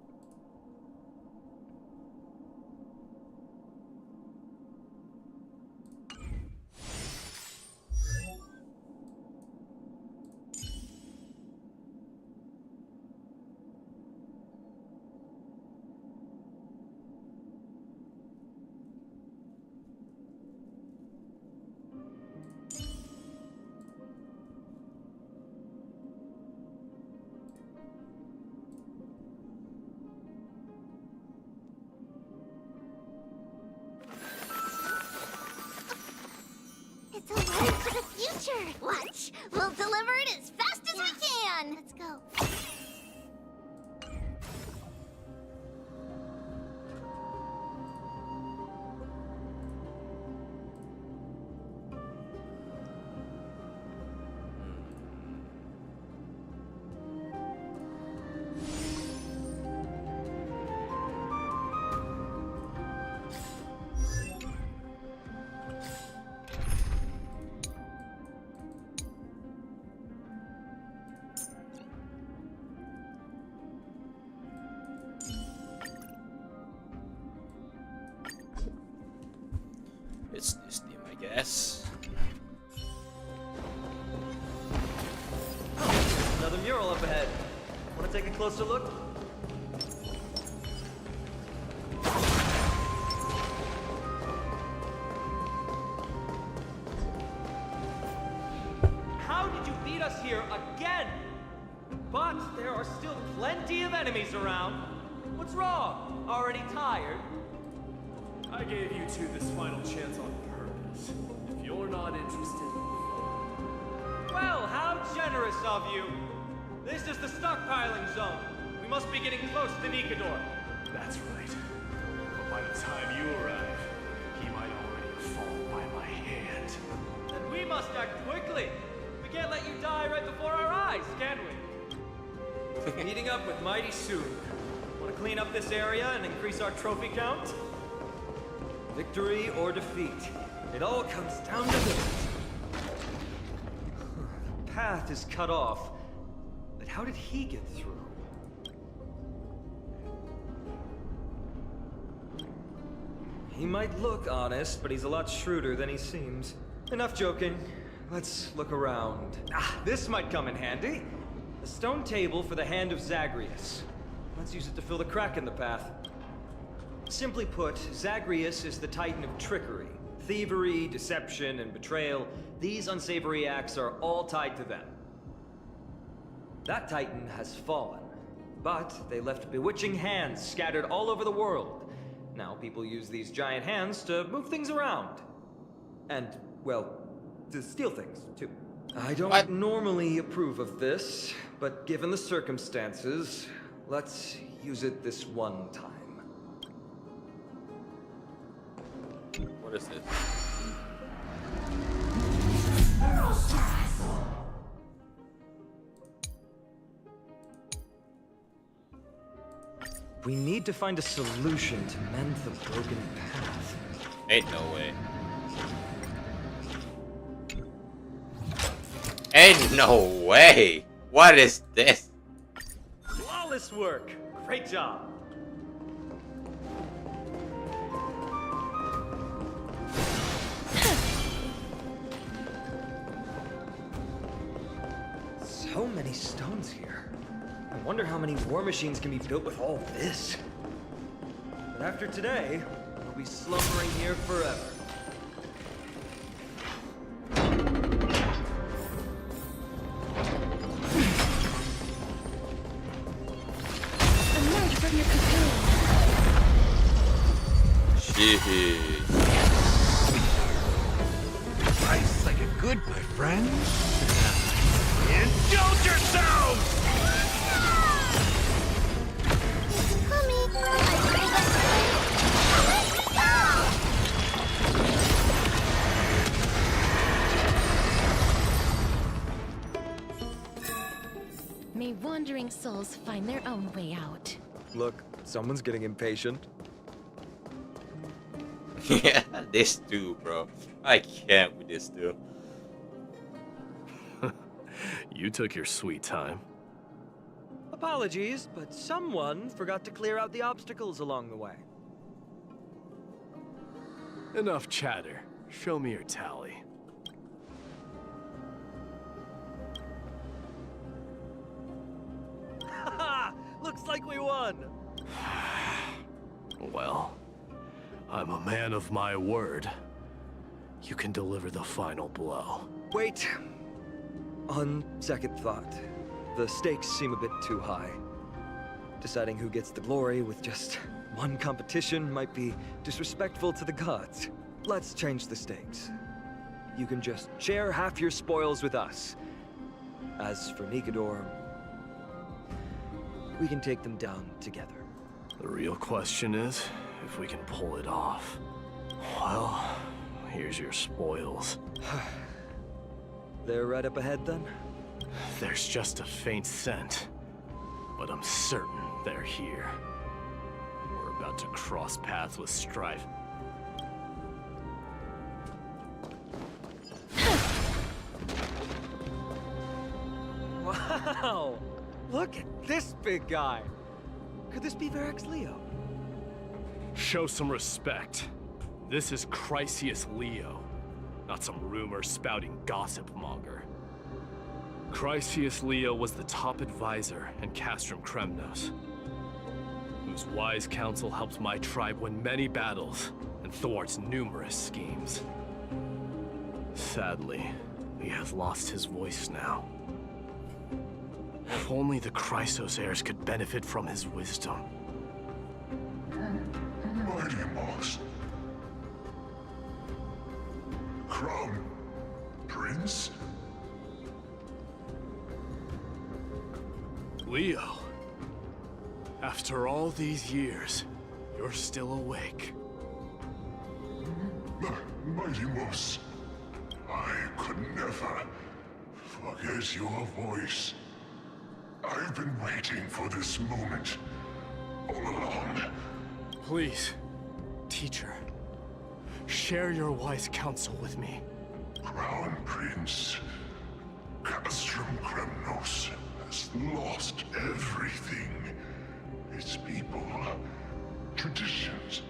It's a letter for the future. Watch, we'll deliver it as fast as we can. Let's go. Yes. Oh, another mural up ahead. Want to take a closer look? How did you beat us here again? But there are still plenty of enemies around. What's wrong? Already tired? I gave you two this final chance on purpose. If you're not interested... Well, how generous of you. This is the stockpiling zone. We must be getting close to Nikador. That's right. But by the time you arrive, he might already have fallen by my hand. Then we must act quickly. We can't let you die right before our eyes, can we? Meeting up with mighty soon. Want to clean up this area and increase our trophy count? Victory or defeat. It all comes down to this. The path is cut off. But how did he get through? He might look honest, but he's a lot shrewder than he seems. Enough joking. Let's look around. Ah, this might come in handy. A stone table for the hand of Zagreus. Let's use it to fill the crack in the path. Simply put, Zagreus is the titan of trickery. Thievery, deception, and betrayal. These unsavory acts are all tied to them. That titan has fallen, but they left bewitching hands scattered all over the world. Now people use these giant hands to move things around. And, well, to steal things, too. I don't normally approve of this, but given the circumstances, let's use it this one time. What is this? We need to find a solution to mend the broken path. Ain't no way. Ain't no way! What is this? Flawless work! Great job! So many stones here. I wonder how many war machines can be built with all this. But after today, we'll be slumbering here forever. Emerge from your cocoon. Jeez. Life's like a good my friends. Indulge yourselves! May wandering souls find their own way out. Look, someone's getting impatient. Yeah, this too, bro. I can't with this too. You took your sweet time. Apologies, but someone forgot to clear out the obstacles along the way. Enough chatter. Show me your tally. Looks like we won! Well, I'm a man of my word. You can deliver the final blow. Wait. On second thought, the stakes seem a bit too high. Deciding who gets the glory with just one competition might be disrespectful to the gods. Let's change the stakes. You can just share half your spoils with us. As for Nikador, we can take them down together. The real question is if we can pull it off. Well, here's your spoils. They're right up ahead then? There's just a faint scent, but I'm certain they're here. We're about to cross paths with strife. Wow! Look at this big guy! Could this be Varric's Leo? Show some respect. This is Chrysius Leo. not some rumor-spouting gossip monger. Chryseus Leo was the top advisor in Castrum Kremnos, whose wise counsel helped my tribe win many battles and thwart numerous schemes. Sadly, he has lost his voice now. If only the Chrysos heirs could benefit from his wisdom. Mighty Moss. Crown Prince? Leo, after all these years, you're still awake. Mighty Moss, I could never forget your voice. I've been waiting for this moment all along. Please, teacher, share your wise counsel with me. Crown Prince, Castrum Kremnos has lost everything. Its people, traditions,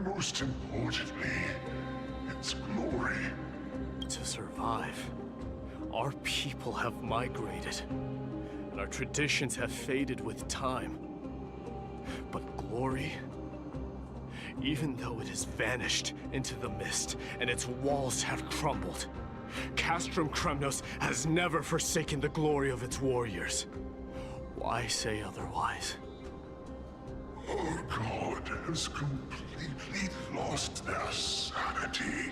most importantly, its glory. To survive, our people have migrated, and our traditions have faded with time. But glory, even though it has vanished into the mist and its walls have crumbled, Castrum Kremnos has never forsaken the glory of its warriors. Why say otherwise? Our god has completely lost their sanity.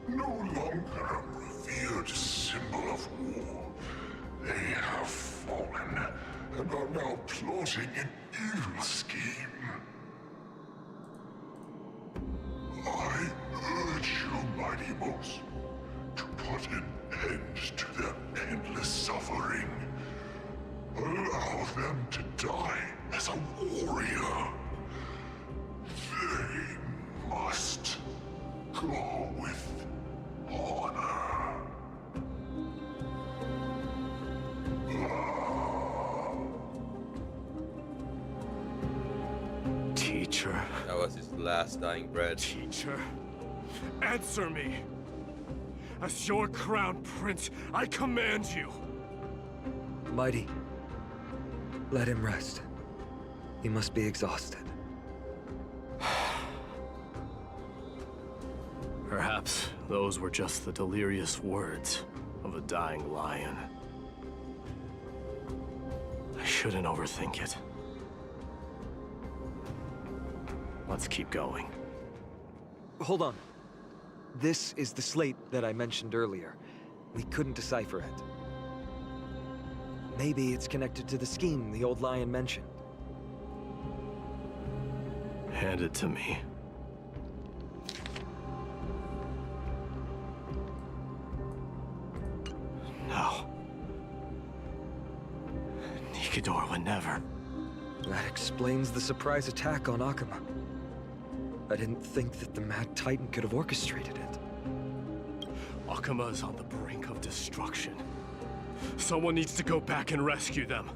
No longer a revered symbol of war. They have fallen and are now plotting an evil scheme. I urge you, Mighty Moss, to put an end to their endless suffering. Allow them to die as a warrior. They must go with honor. Teacher. That was his last dying breath. Teacher, answer me. As your crown prince, I command you. Mighty, let him rest. He must be exhausted. Perhaps those were just the delirious words of a dying lion. I shouldn't overthink it. Let's keep going. Hold on. This is the slate that I mentioned earlier. We couldn't decipher it. Maybe it's connected to the scheme the old lion mentioned. Hand it to me. No. Nikador would never. That explains the surprise attack on Akuma. I didn't think that the Mad Titan could have orchestrated it. Akuma is on the brink of destruction. Someone needs to go back and rescue them.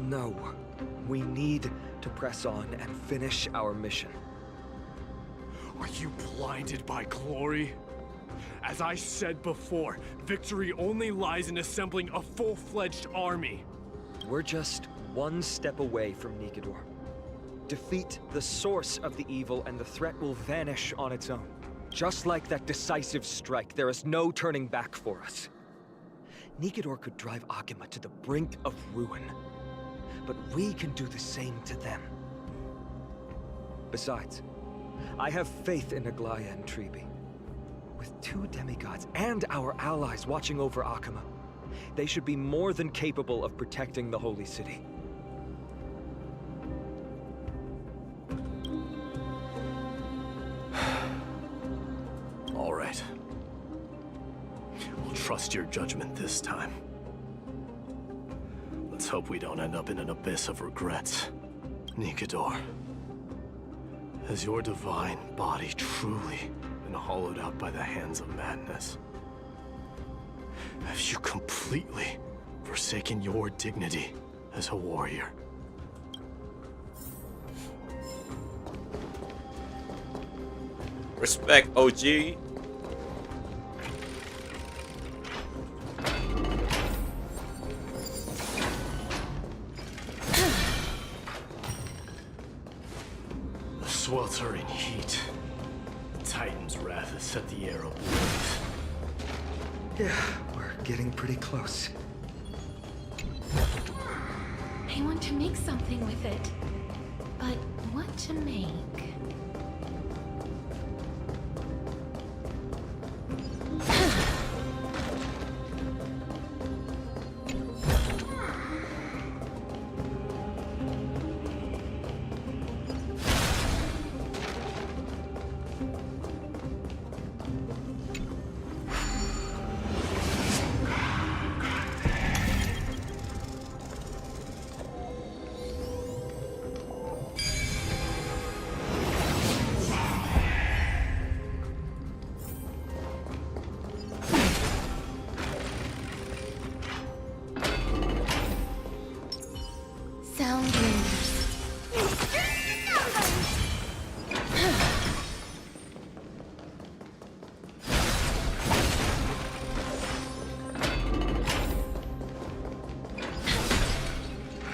No. We need to press on and finish our mission. Are you blinded by glory? As I said before, victory only lies in assembling a full-fledged army. We're just one step away from Nikador. Defeat the source of the evil and the threat will vanish on its own. Just like that decisive strike, there is no turning back for us. Nikador could drive Akuma to the brink of ruin. But we can do the same to them. Besides, I have faith in Aglaya and Tribi. With two demigods and our allies watching over Akuma, they should be more than capable of protecting the Holy City. All right. We'll trust your judgment this time. Let's hope we don't end up in an abyss of regrets. Nikador, has your divine body truly been hollowed out by the hands of madness? Have you completely forsaken your dignity as a warrior? Respect, OG. The sweltering heat. The Titan's wrath has set the air ablaze. Yeah, we're getting pretty close. I want to make something with it. But what to make? Sound rangers.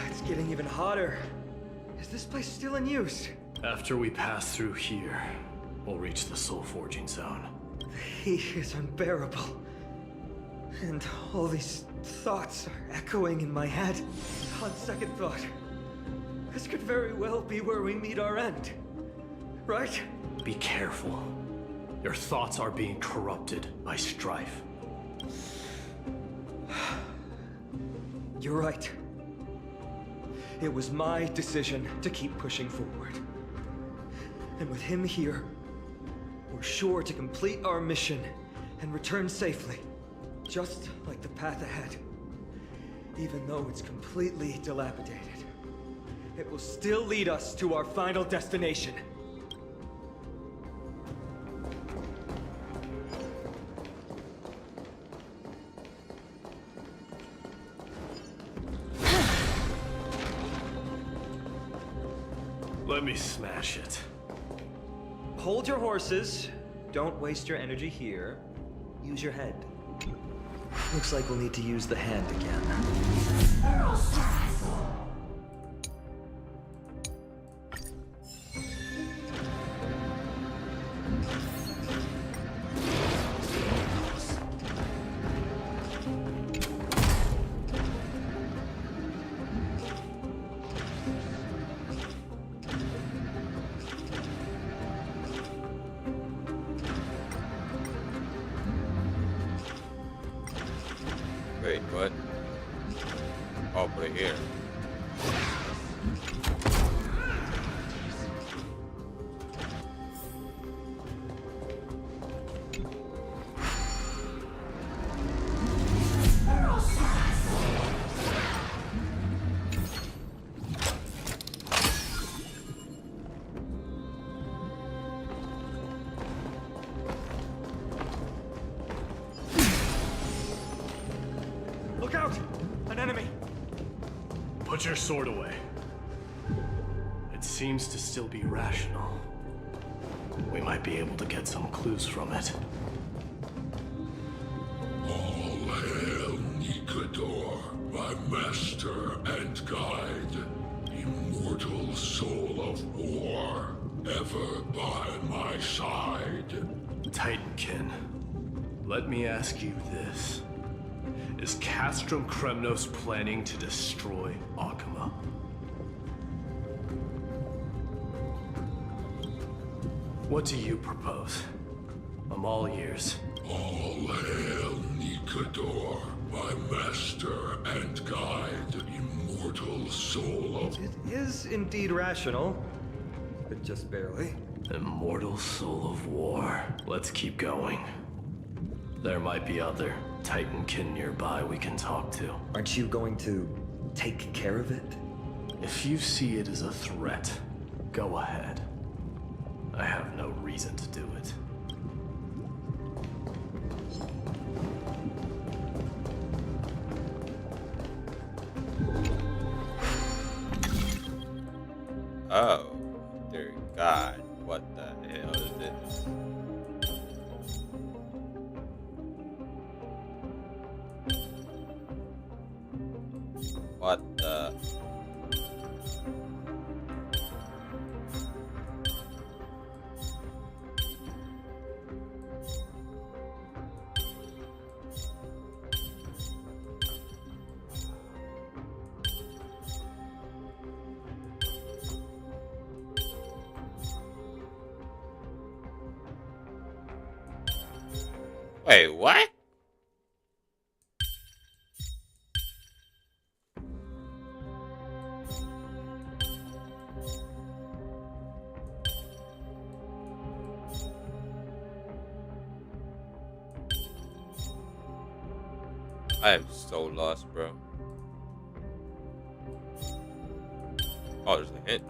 It's getting even hotter. Is this place still in use? After we pass through here, we'll reach the soul forging zone. The heat is unbearable. And all these thoughts are echoing in my head. On second thought, this could very well be where we meet our end. Right? Be careful. Your thoughts are being corrupted by strife. You're right. It was my decision to keep pushing forward. And with him here, we're sure to complete our mission and return safely. Just like the path ahead. Even though it's completely dilapidated, it will still lead us to our final destination. Let me smash it. Hold your horses. Don't waste your energy here. Use your head. Looks like we'll need to use the hand again. Wait, what? Oh, put it here. Look out! An enemy! Put your sword away. It seems to still be rational. We might be able to get some clues from it. All hail Nikador, my master and guide, immortal soul of war, ever by my side. Titankin, let me ask you this. Is Castrum Kremnos planning to destroy Akuma? What do you propose? I'm all ears. All hail Nikador, my master and guide, immortal soul of... It is indeed rational, but just barely. Immortal soul of war. Let's keep going. There might be other Titankin nearby we can talk to. Aren't you going to take care of it? If you see it as a threat, go ahead. I have no reason to do it. Oh, dear God, what the hell is this? Wait, what? I am so lost, bro. Oh, there's a hint.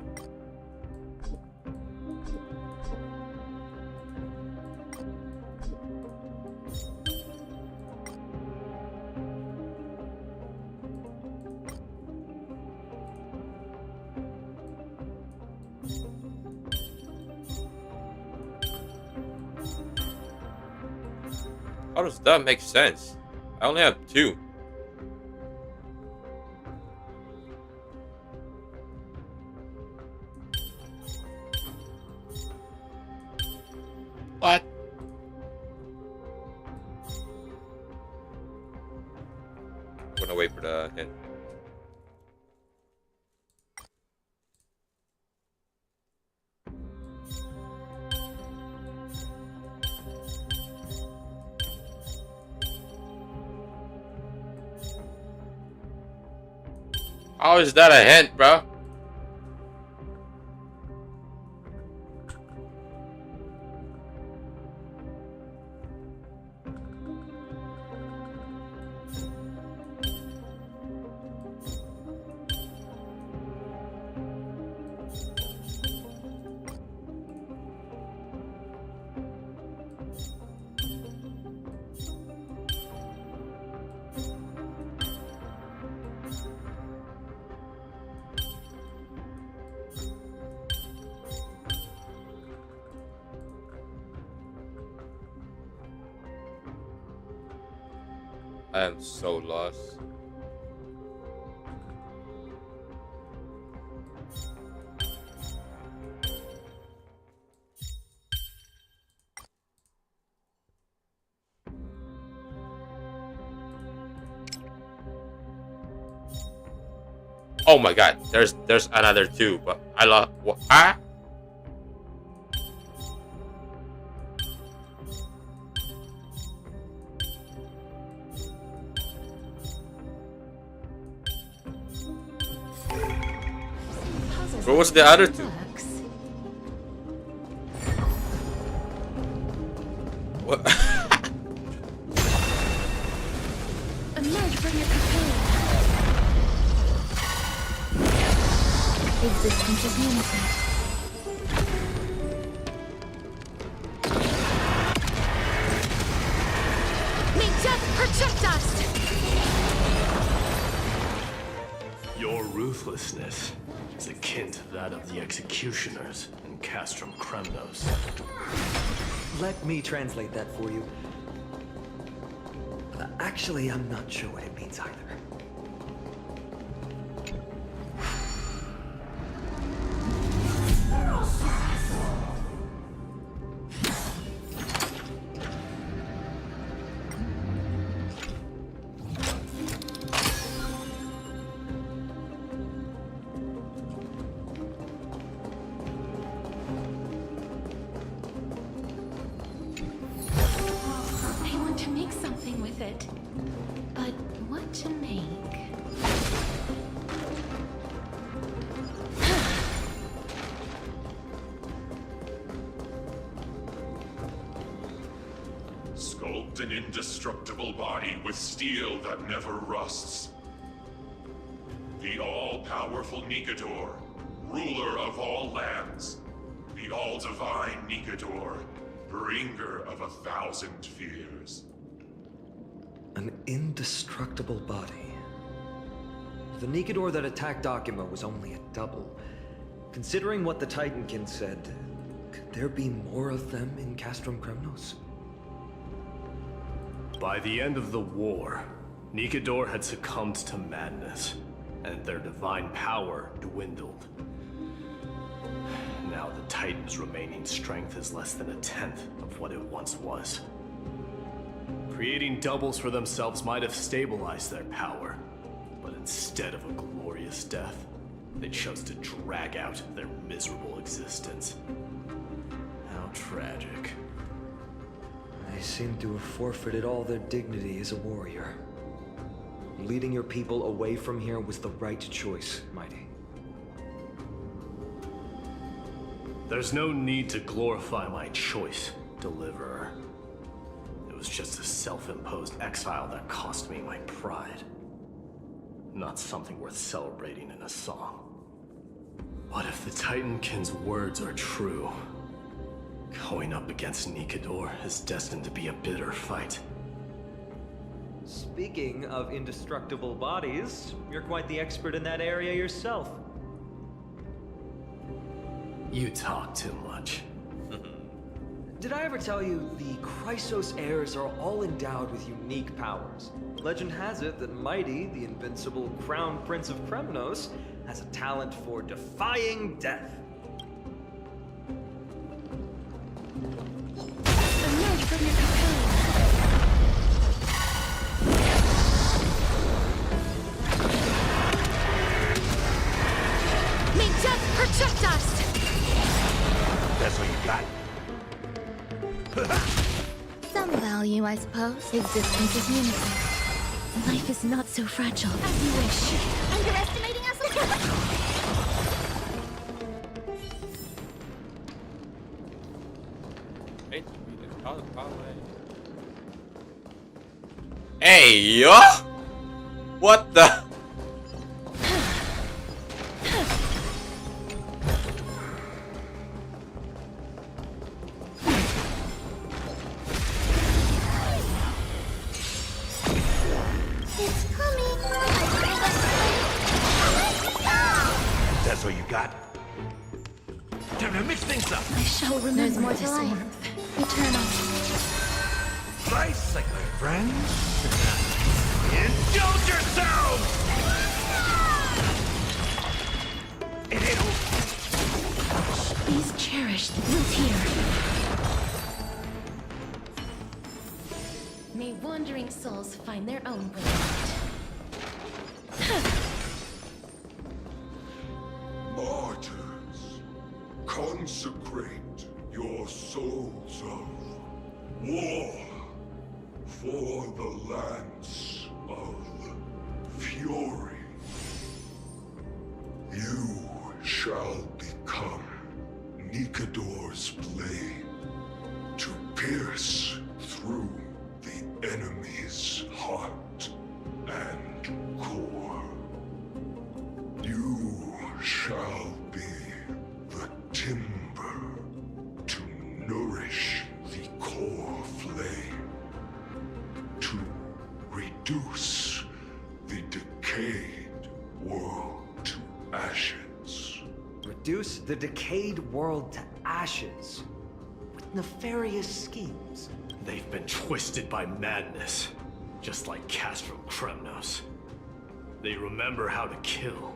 How does that make sense? I only have 2. What? I'm gonna wait for the hint. How is that a hint, bro? I am so lost. Oh my god, there's another 2, but I lost. Ah? What was the other 2? What? Emerge from your cocoon. Existence of unity. May death protect us! Your ruthlessness is akin to that of the executioners in Castrum Kremnos. Let me translate that for you. Actually, I'm not sure what it means either. I want to make something with it. But what to make? Sculpt an indestructible body with steel that never rusts. The all-powerful Nikador, ruler of all lands. The all-divine Nikador, bringer of 1,000 fears. An indestructible body. The Nikador that attacked Akima was only a double. Considering what the Titankin said, could there be more of them in Castrum Kremnos? By the end of the war, Nikador had succumbed to madness, and their divine power dwindled. Now the Titan's remaining strength is less than 1/10 of what it once was. Creating doubles for themselves might have stabilized their power, but instead of a glorious death, they chose to drag out their miserable existence. How tragic. They seem to have forfeited all their dignity as a warrior. Leading your people away from here was the right choice, Mighty. There's no need to glorify my choice, Deliverer. It was just a self-imposed exile that cost me my pride. Not something worth celebrating in a song. What if the Titankin's words are true? Going up against Nikador is destined to be a bitter fight. Speaking of indestructible bodies, you're quite the expert in that area yourself. You talk too much. Did I ever tell you the Chrysos heirs are all endowed with unique powers? Legend has it that Mighty, the invincible Crown Prince of Kremnos, has a talent for defying death. Emerge from your cocoon. May death protect us! That's what you got? Some value, I suppose. Existence is unity. Life is not so fragile. As you wish. Underestimating us a little? Hey, yo! What the? It's coming. That's what you got? Time to mix things up. I shall remember this warmth. Eternal. Rice like my friends. Indulge yourselves! It ain't over. These cherished root here. May wandering souls find their own way out. Martyrs, consecrate your souls of war for the lance of fury. You shall become Nikador's blade to pierce through the enemy's heart and core. You shall be the timber to nourish the core flame, to reduce the decayed world to ashes. Reduce the decayed world to ashes with nefarious schemes. They've been twisted by madness, just like Castro Kremnos. They remember how to kill,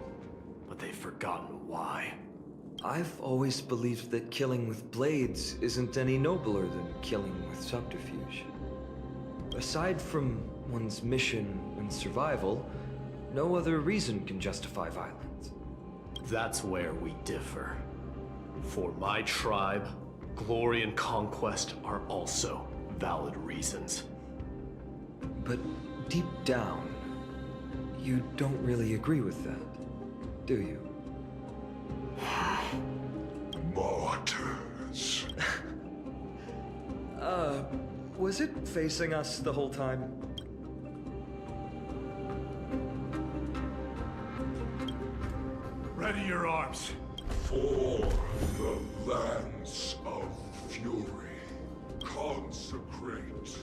but they've forgotten why. I've always believed that killing with blades isn't any nobler than killing with subterfuge. Aside from one's mission and survival, no other reason can justify violence. That's where we differ. For my tribe, glory and conquest are also valid reasons. But deep down, you don't really agree with that, do you? Martyrs. Was it facing us the whole time? Ready your arms. For the lance of fury, consecrate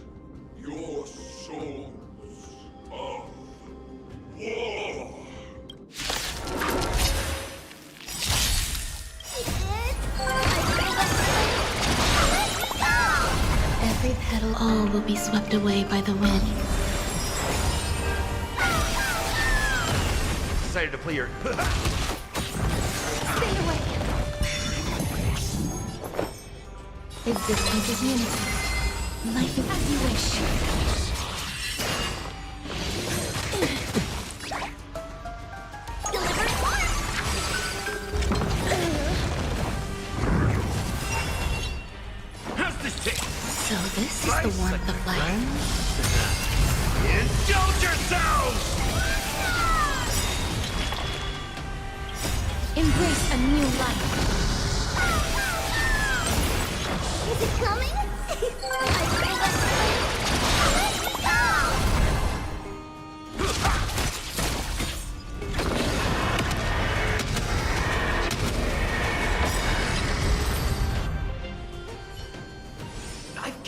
your souls of war. Every petal, all will be swept away by the wind. Decided to play your... Stay away! Existence is unity. Life is as you wish. How's this taste? So this is the warmth of life. Indulge yourselves! Embrace a new life. Is it coming?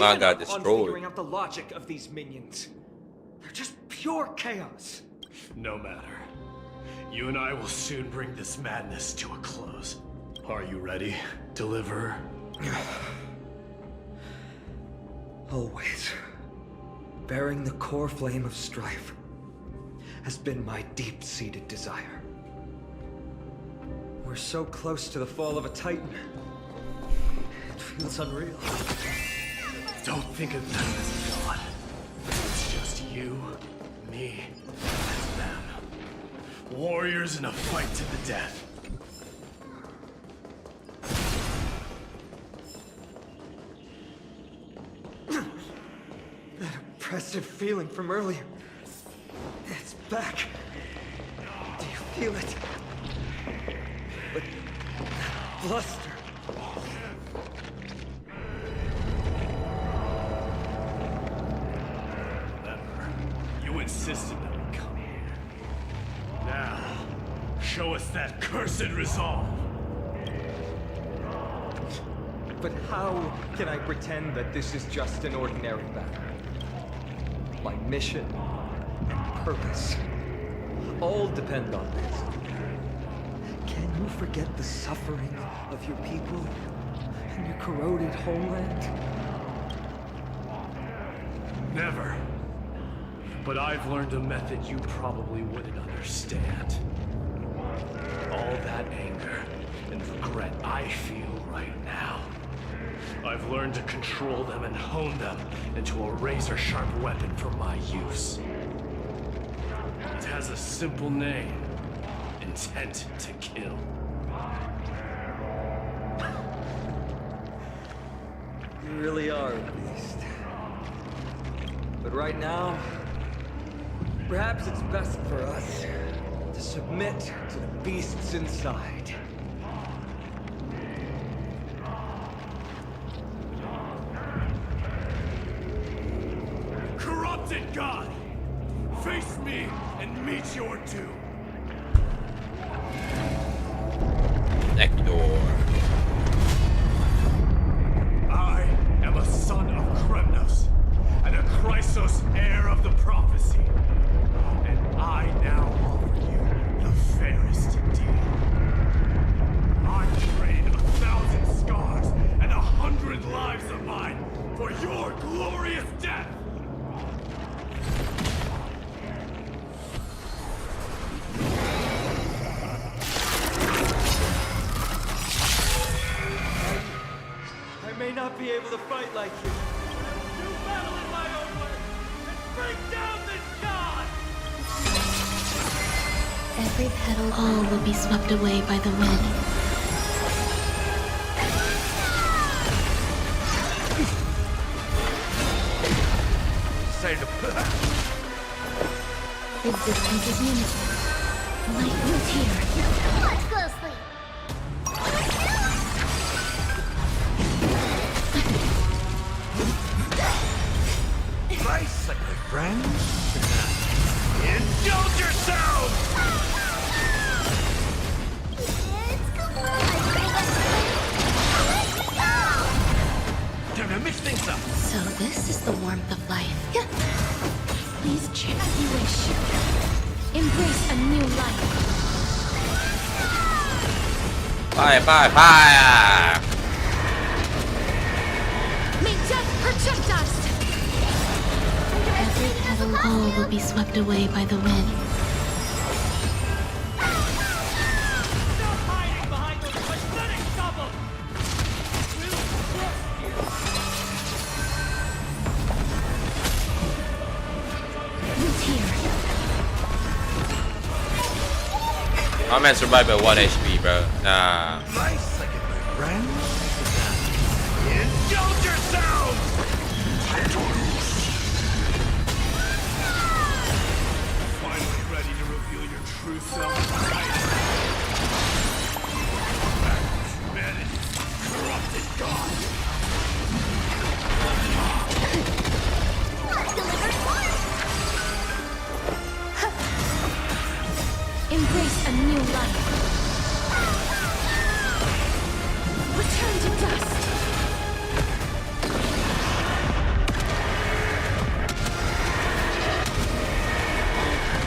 I've got given up on destroyed. figuring out the logic of these minions. They're just pure chaos. No matter. You and I will soon bring this madness to a close. Are you ready, Deliverer? Always. Bearing the core flame of strife has been my deep-seated desire. We're so close to the fall of a Titan. It feels unreal. Don't think of them as God. It's just you, me, and them. Warriors in a fight to the death. That oppressive feeling from earlier. It's back. Do you feel it? But that bluster. You insisted that we come here. Now, show us that cursed resolve. But how can I pretend that this is just an ordinary battle? My mission and purpose all depend on this. Can you forget the suffering of your people and your corroded homeland? Never. But I've learned a method you probably wouldn't understand. All that anger and regret I feel right now. I've learned to control them and hone them into a razor-sharp weapon for my use. It has a simple name. Intent to kill. You really are a beast. But right now, perhaps it's best for us to submit to the beasts inside. Corrupted God! Face me and meet your doom! Ekdor. I am a son of Kremnos, and a Chrysos heir of the prophecy. And I now offer you the fairest deal. I trade 1,000 scars and 100 lives of mine for your glorious death! I may not be able to fight like you. Do battle in my own way and bring down this god! Every petal, all will be swept away by the wind. Resistance is limited. Light will tear. Watch closely. Bicycle friends. Indulge yourselves! Time to mix things up. So this is the warmth of life. Please check as you wish. Embrace a new life. Fire, fire, fire! May death protect us! Every petal, all will be swept away by the wind. Stop hiding behind those pathetic stubble! We'll crush you! My man survived at 1 HP, bro. Nah. My second, my friend. Indulge yourselves! life. Return to dust.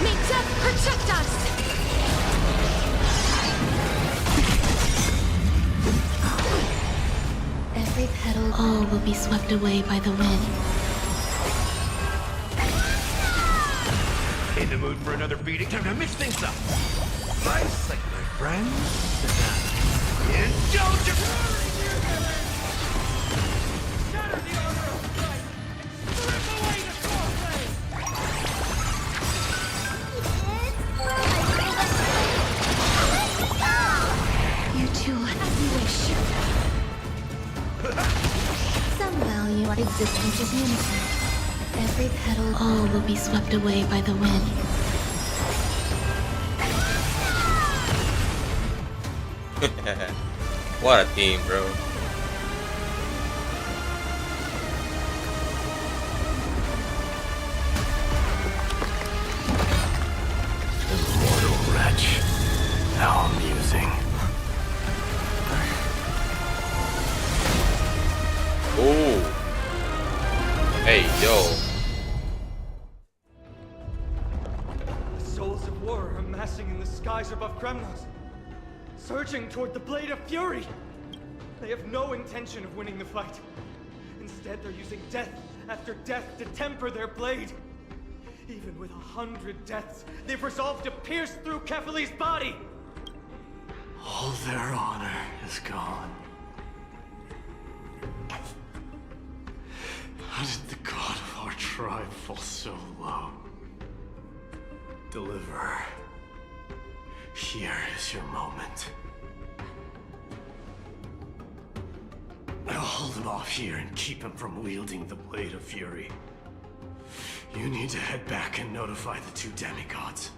May death protect us! Every petal, all will be swept away by the wind. In the mood for another beating? Time to mix things up. Bicycle, my friends. Indulge your... Shatter the armor of Christ and strip away the foreplay! You too, as you wish. Some value our existence is unity. Every petal, all will be swept away by the wind. What a team, bro. Immortal wretch. How amusing. Ooh. Hey, yo. The souls of war are amassing in the skies above Kremnos, surging toward the Blade of Fury. They have no intention of winning the fight. Instead, they're using death after death to temper their blade. Even with 100 deaths, they've resolved to pierce through Kefali's body. All their honor is gone. How did the god of our tribe fall so low? Deliverer, here is your moment. I'll hold him off here and keep him from wielding the Blade of Fury. You need to head back and notify the two demigods.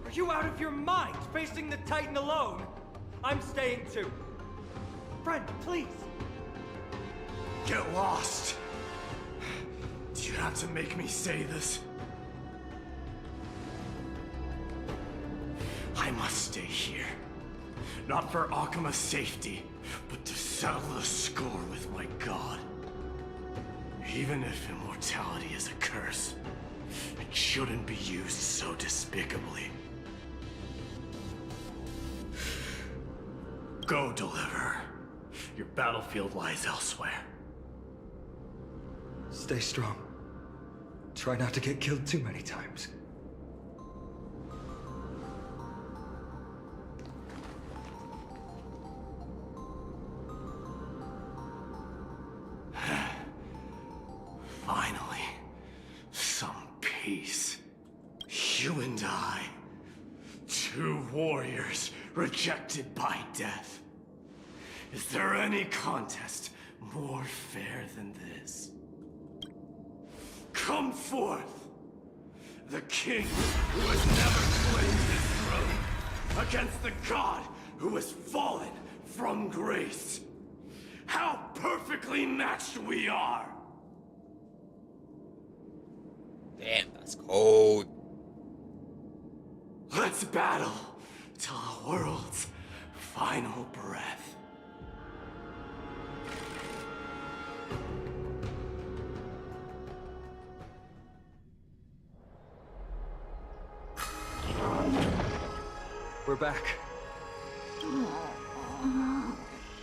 Are you out of your mind, facing the Titan alone? I'm staying too. Friend, please. Get lost! Do you have to make me say this? I must stay here. Not for Akuma's safety, but to settle the score with my god. Even if immortality is a curse, it shouldn't be used so despicably. Go, Deliverer. Your battlefield lies elsewhere. Stay strong. Try not to get killed too many times. Finally, some peace. You and I, two warriors rejected by death. Is there any contest more fair than this? Come forth, the king who has never claimed his throne, against the god who has fallen from grace. How perfectly matched we are! Damn, that's cold. Let's battle till the world's final breath. We're back.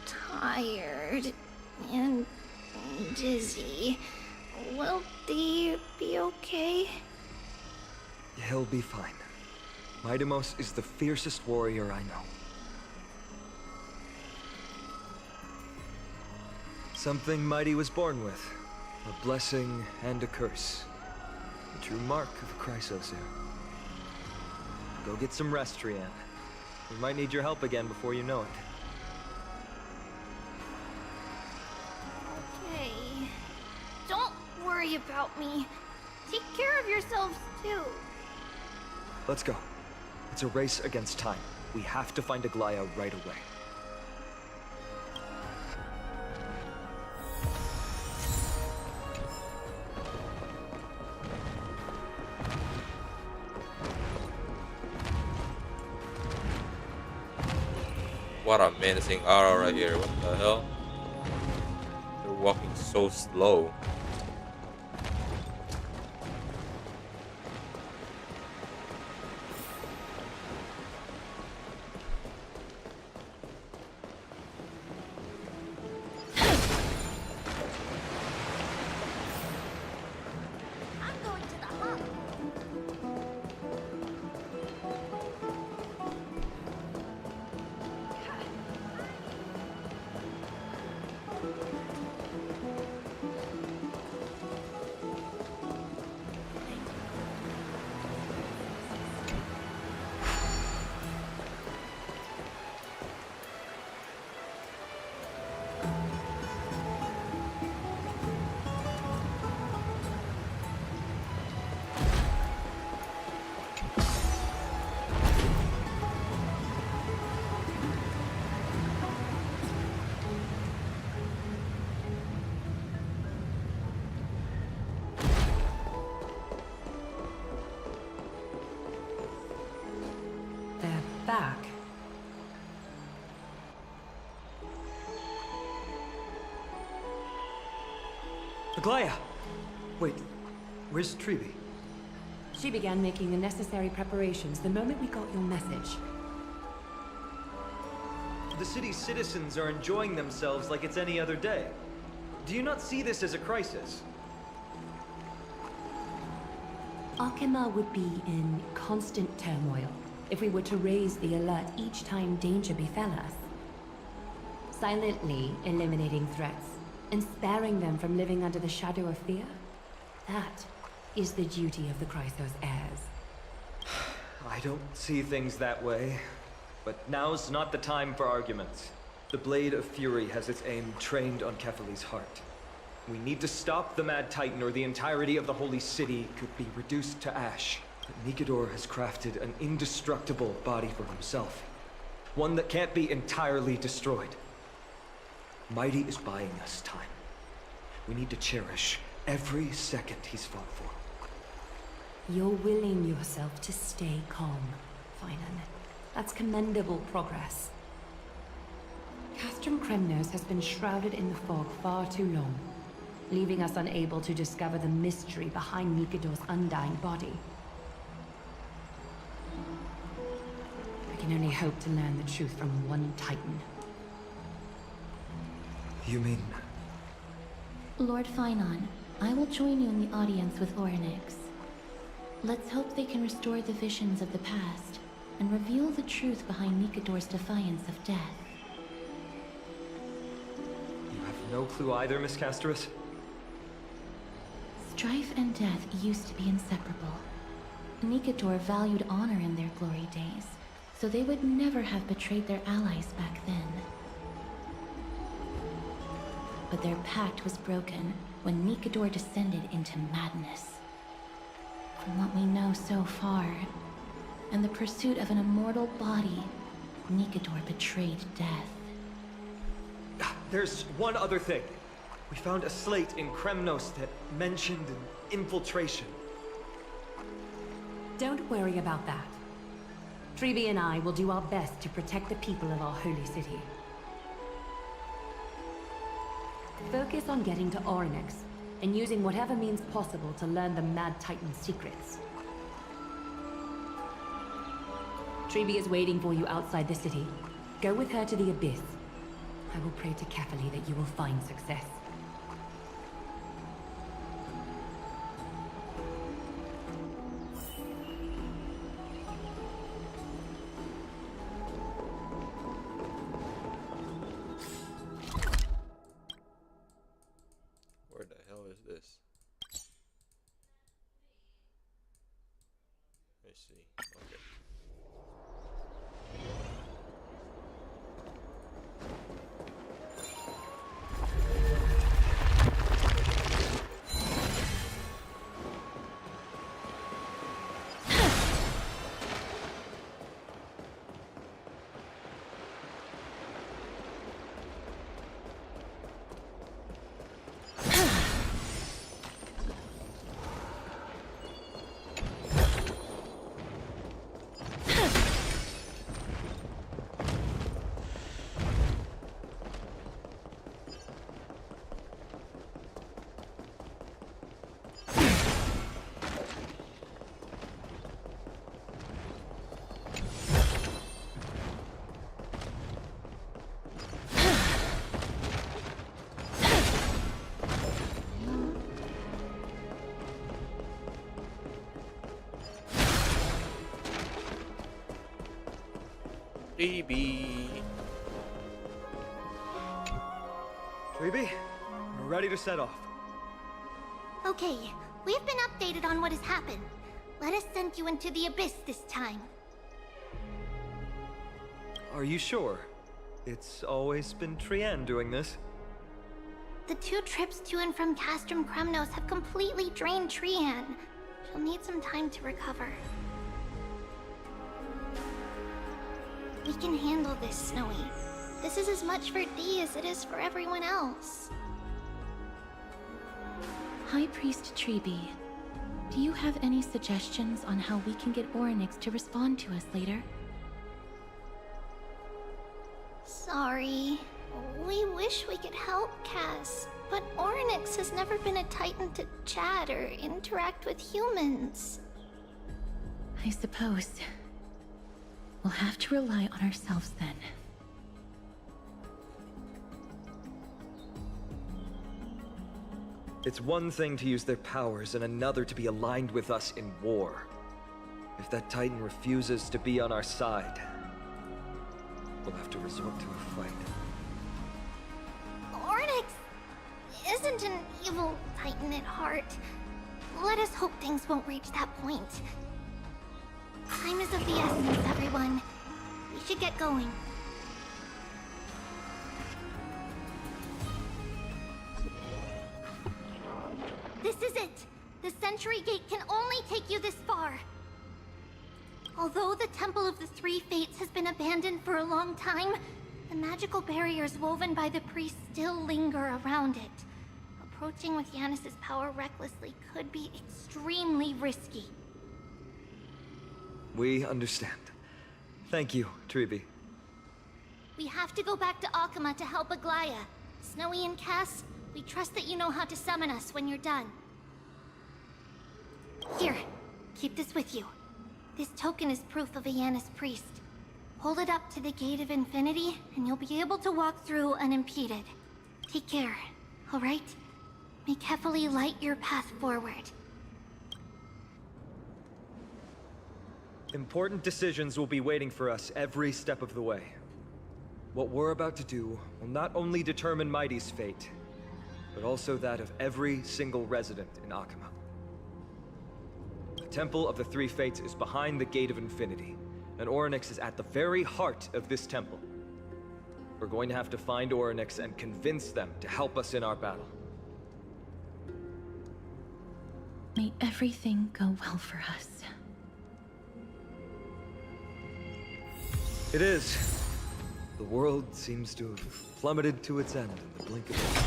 Tired and dizzy. Will they be okay? He'll be fine. Midamos is the fiercest warrior I know. Something Mighty was born with. A blessing and a curse. The true mark of Chrysos here. Go get some rest, Trian. We might need your help again before you know it. Okay. Don't worry about me. Take care of yourselves, too. Let's go. It's a race against time. We have to find Aglaya right away. What a menacing aura right here. What the hell? They're walking so slow. They're back. Aglaya! Wait, where's Treeby? She began making the necessary preparations the moment we got your message. The city's citizens are enjoying themselves like it's any other day. Do you not see this as a crisis? Arkema would be in constant turmoil if we were to raise the alert each time danger befell us. Silently eliminating threats and sparing them from living under the shadow of fear, that is the duty of the Chrysos heirs. I don't see things that way, but now's not the time for arguments. The Blade of Fury has its aim trained on Kefali's heart. We need to stop the Mad Titan or the entirety of the Holy City could be reduced to ash. But Nikador has crafted an indestructible body for himself. One that can't be entirely destroyed. Mighty is buying us time. We need to cherish every second he's fought for. You're willing yourself to stay calm, Finan. That's commendable progress. Castrum Kremnos has been shrouded in the fog far too long, leaving us unable to discover the mystery behind Nikador's undying body. I can only hope to learn the truth from one Titan. You mean... Lord Finan, I will join you in the audience with Orynyx. Let's hope they can restore the visions of the past and reveal the truth behind Nikador's defiance of death. You have no clue either, Miss Casterus? Strife and death used to be inseparable. Nikador valued honor in their glory days, so they would never have betrayed their allies back then. But their pact was broken when Nikador descended into madness. From what we know so far, and the pursuit of an immortal body, Nikador betrayed death. There's one other thing. We found a slate in Kremnos that mentioned an infiltration. Don't worry about that. Treeby and I will do our best to protect the people of our holy city. Focus on getting to Orynyx, and using whatever means possible to learn the Mad Titan's secrets. Treeby is waiting for you outside the city. Go with her to the Abyss. I will pray to Kefali that you will find success. Where the hell is this? Let's see. Okay. Treeby. Treeby, we're ready to set off. Okay, we've been updated on what has happened. Let us send you into the abyss this time. Are you sure? It's always been Trian doing this. The 2 trips to and from Castrum Kremnos have completely drained Trian. She'll need some time to recover. We can handle this, Snowy. This is as much for Dee as it is for everyone else. High Priest Treeby, do you have any suggestions on how we can get Orynyx to respond to us later? Sorry. We wish we could help, Cass, but Orynyx has never been a Titan to chat or interact with humans. I suppose. We'll have to rely on ourselves then. It's one thing to use their powers and another to be aligned with us in war. If that Titan refuses to be on our side, we'll have to resort to a fight. Orynyx isn't an evil Titan at heart. Let us hope things won't reach that point. Time is of the essence, everyone. We should get going. This is it! The Sentry Gate can only take you this far. Although the Temple of the Three Fates has been abandoned for a long time, the magical barriers woven by the priests still linger around it. Approaching with Yanis's power recklessly could be extremely risky. We understand. Thank you, Treeby. We have to go back to Akama to help Aglaya. Snowy and Cass, we trust that you know how to summon us when you're done. Here, keep this with you. This token is proof of a Yanis priest. Hold it up to the Gate of Infinity, and you'll be able to walk through unimpeded. Take care, alright? May Kefali light your path forward. Important decisions will be waiting for us every step of the way. What we're about to do will not only determine Mighty's fate, but also that of every single resident in Akama. The Temple of the Three Fates is behind the Gate of Infinity, and Orynyx is at the very heart of this temple. We're going to have to find Orynyx and convince them to help us in our battle. May everything go well for us. It is. The world seems to have plummeted to its end in the blink of an eye.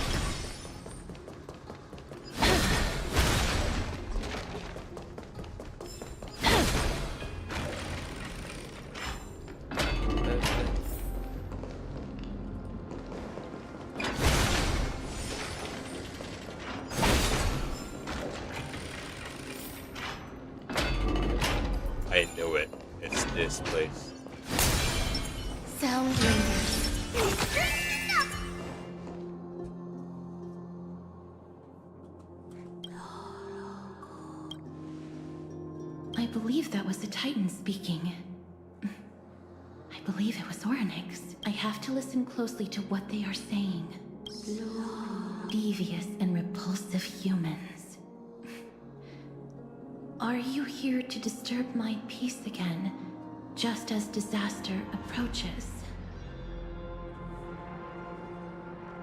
I knew it. It's this place. Sound I believe that was the Titan speaking. I believe it was Orynyx. I have to listen closely to what they are saying. Devious and repulsive humans. Are you here to disturb my peace again, just as disaster approaches?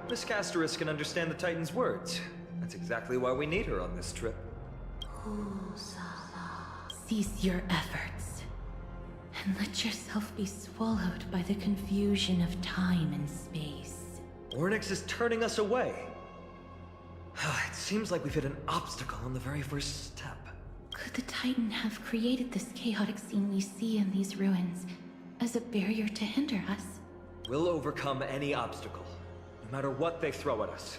Miss Castoris can understand the Titan's words. That's exactly why we need her on this trip. Cease your efforts, and let yourself be swallowed by the confusion of time and space. Orynyx is turning us away. It seems like we've hit an obstacle on the very first step. Could the Titan have created this chaotic scene we see in these ruins as a barrier to hinder us? We'll overcome any obstacle, no matter what they throw at us.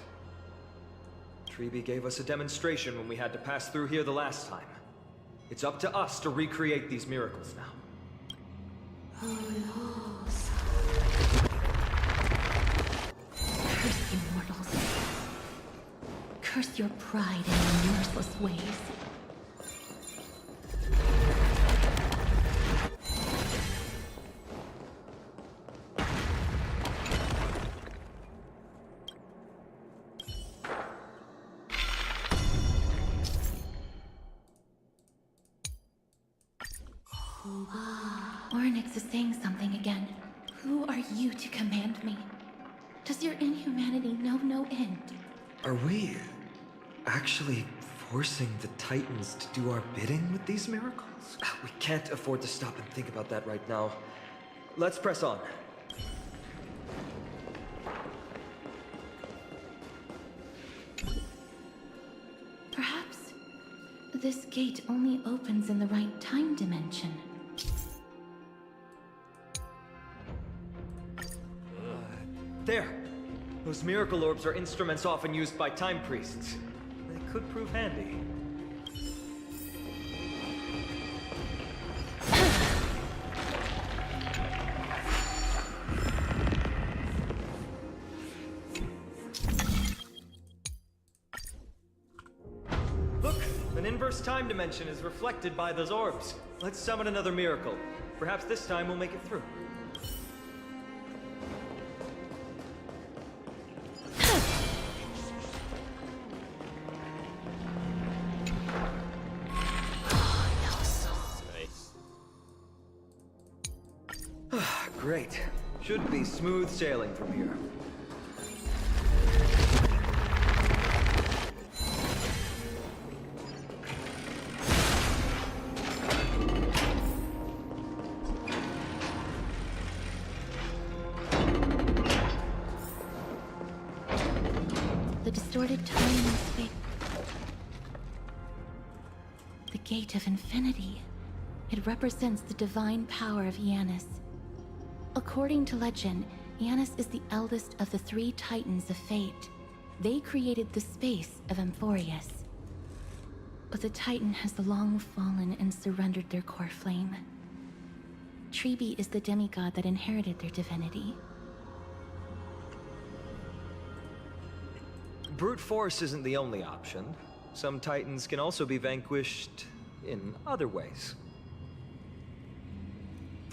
Treeby gave us a demonstration when we had to pass through here the last time. It's up to us to recreate these miracles now. Curse you, mortals. Curse your pride and your merciless ways. Oryx is saying something again. Who are you to command me? Does your inhumanity know no end? Are we actually forcing the Titans to do our bidding with these miracles? We can't afford to stop and think about that right now. Let's press on. Perhaps this gate only opens in the right time dimension. There! Those miracle orbs are instruments often used by time priests. They could prove handy. Look! An inverse time dimension is reflected by those orbs. Let's summon another miracle. Perhaps this time we'll make it through. Great. Should be smooth sailing from here. The distorted time and space. The Gate of Infinity. It represents the divine power of Janus. According to legend, Janus is the eldest of the 3 Titans of Fate. They created the space of Amphorius. But the Titan has long fallen and surrendered their core flame. Treebe is the demigod that inherited their divinity. Brute force isn't the only option. Some Titans can also be vanquished in other ways.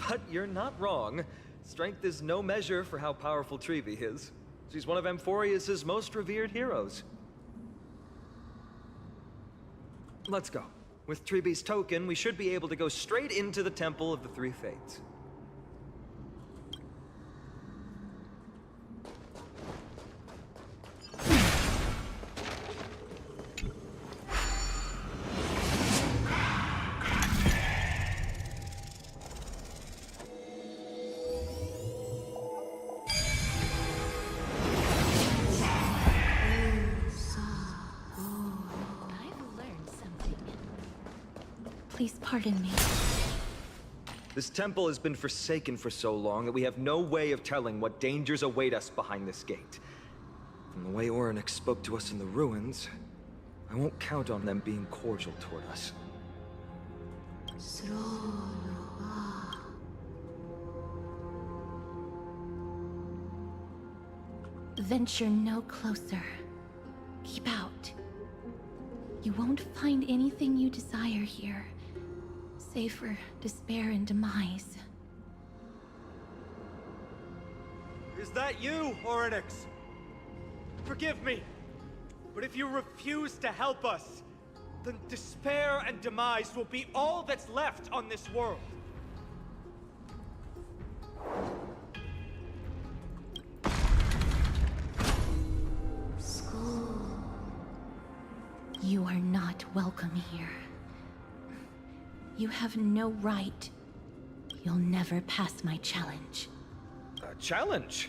But you're not wrong. Strength is no measure for how powerful Treebe is. She's one of Amphorius' most revered heroes. Let's go. With Treebe's token, we should be able to go straight into the Temple of the Three Fates. Please pardon me. This temple has been forsaken for so long that we have no way of telling what dangers await us behind this gate. From the way Oryx spoke to us in the ruins, I won't count on them being cordial toward us. Venture no closer. Keep out. You won't find anything you desire here, save for despair and demise. Is that you, Oryx? Forgive me, but if you refuse to help us, then despair and demise will be all that's left on this world. You are not welcome here. You have no right. You'll never pass my challenge. A challenge?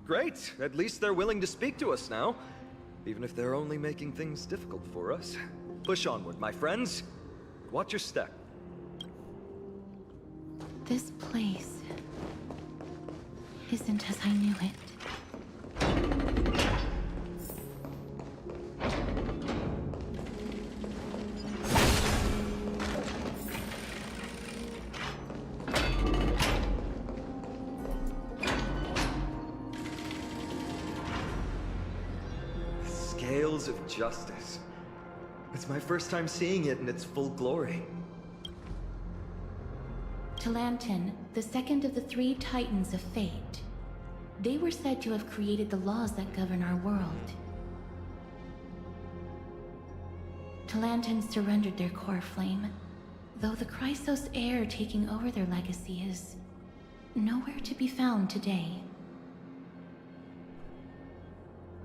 Great. At least they're willing to speak to us now. Even if they're only making things difficult for us. Push onward, my friends. Watch your step. This place isn't as I knew it. Scales of justice. It's my first time seeing it in its full glory. Talantin, the second of the 3 Titans of Fate. They were said to have created the laws that govern our world. Talantin surrendered their core flame. though the Chrysos heir taking over their legacy is nowhere to be found today.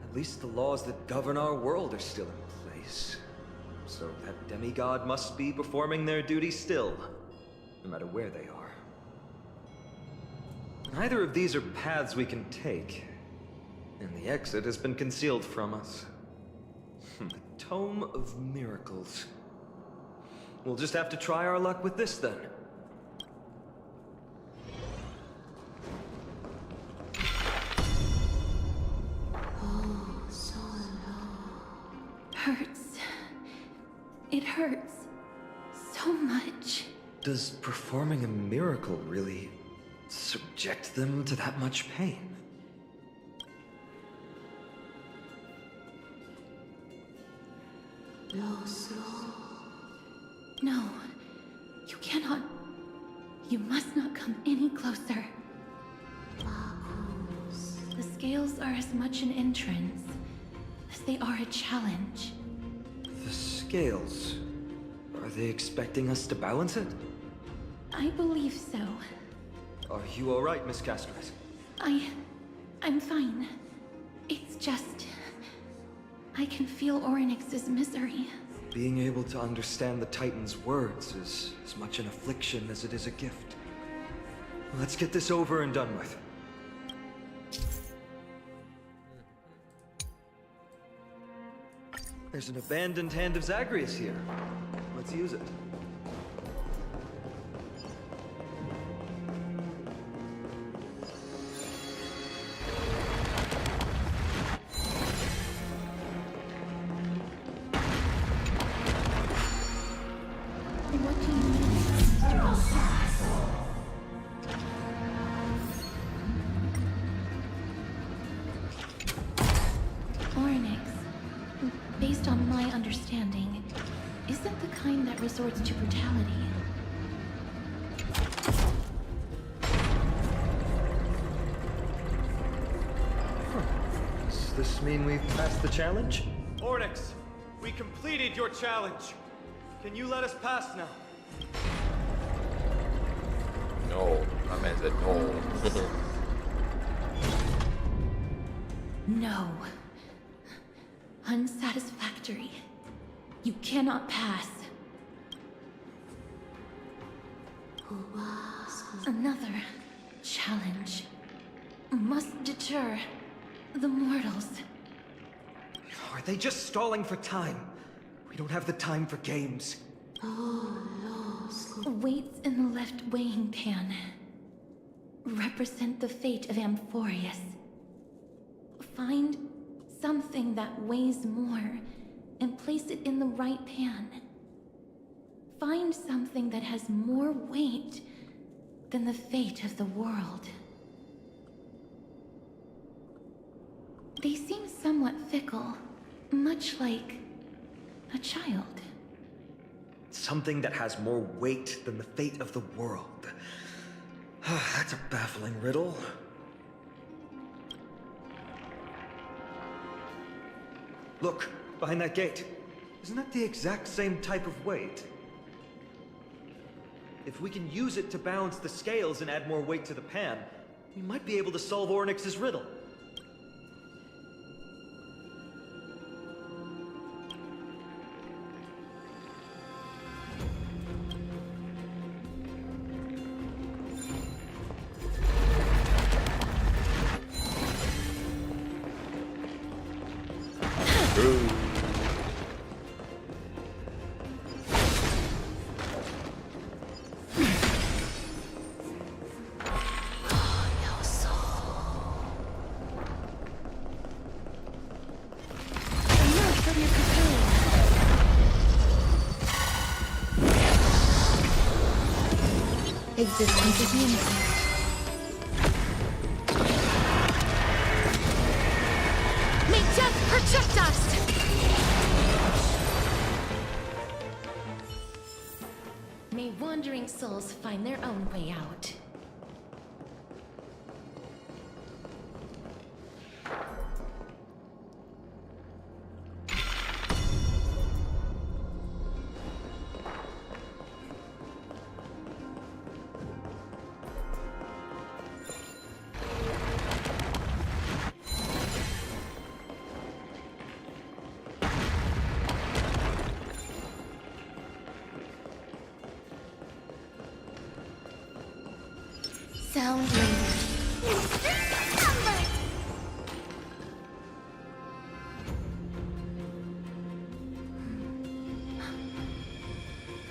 At least the laws that govern our world are still in place. So that demigod must be performing their duty still, no matter where they are. Neither of these are paths we can take, and the exit has been concealed from us. The Tome of Miracles. We'll just have to try our luck with this then. Hurts. It hurts so much. Does performing a miracle really subject them to that much pain? No, you cannot. You must not come any closer. The scales are as much an entrance as they are a challenge. The scales. Are they expecting us to balance it? I believe so. Are you alright, Miss Castres? I'm fine. It's just... I can feel Orynyx's misery. Being able to understand the Titan's words is as much an affliction as it is a gift. Let's get this over and done with. There's an abandoned hand of Zagreus here. Let's use it. What do you mean? Orynyx, based on my understanding, isn't the kind that resorts to brutality. Does this mean we've passed the challenge? Orynyx, we completed your challenge. Can you let us pass now? No, my man said no. No. Unsatisfactory. You cannot pass. Another challenge must deter the mortals. Are they just stalling for time? We don't have the time for games. Weights in the left weighing pan represent the fate of Amphorius. Find something that weighs more and place it in the right pan. Find something that has more weight than the fate of the world. They seem somewhat fickle, much like a child. Something that has more weight than the fate of the world. That's a baffling riddle. Look, behind that gate. Isn't that the exact same type of weight? If we can use it to balance the scales and add more weight to the pan, we might be able to solve Orynyx's riddle. Existence is limited. May death protect us! May wandering souls find their own way out.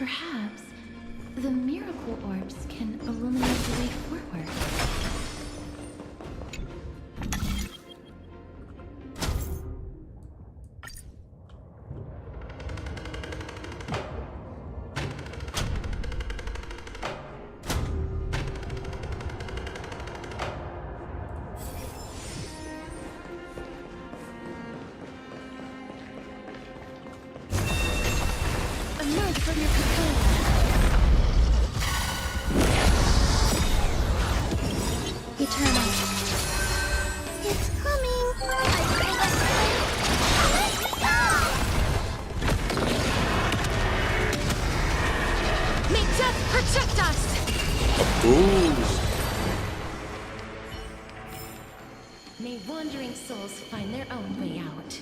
Perhaps the miracle orbs can illuminate the way forward. Emerge from your cocoon. Eternal. It's coming. May death protect us! May wandering souls find their own way out.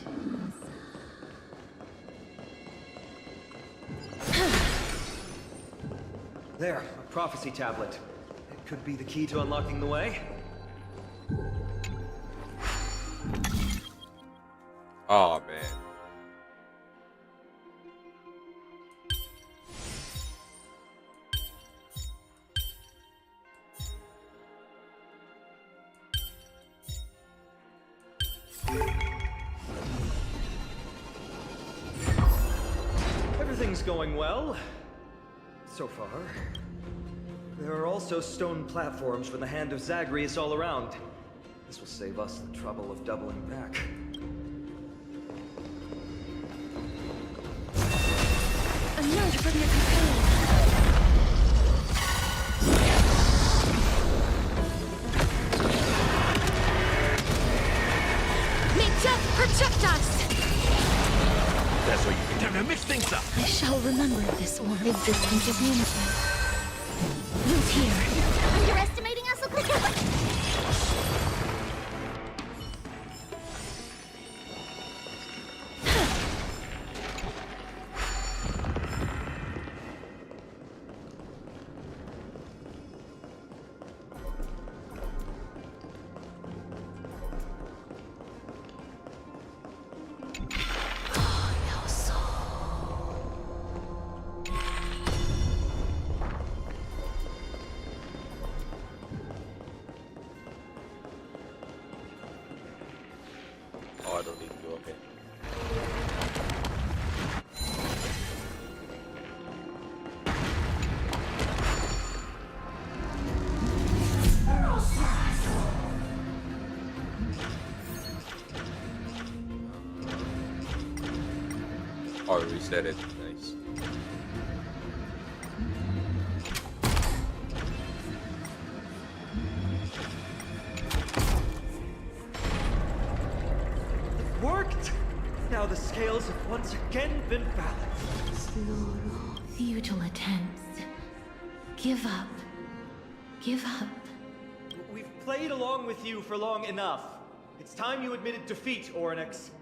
There, a prophecy tablet. It could be the key to unlocking the way. Oh man. Everything's going well. So far. There are also stone platforms for the Hand of Zagreus all around. This will save us the trouble of doubling back. Emerge from your cocoon. May death protect us! That's why you can time to mix things up. I shall remember this orb existence of unity. Root here. Underestimating us, Okuko? Oh, I don't need to go, okay. Oh, reset it. Nice. Worked! Now the scales have once again been balanced. Futile attempts. Give up. Give up. We've played along with you for long enough. It's time you admitted defeat, Oryx.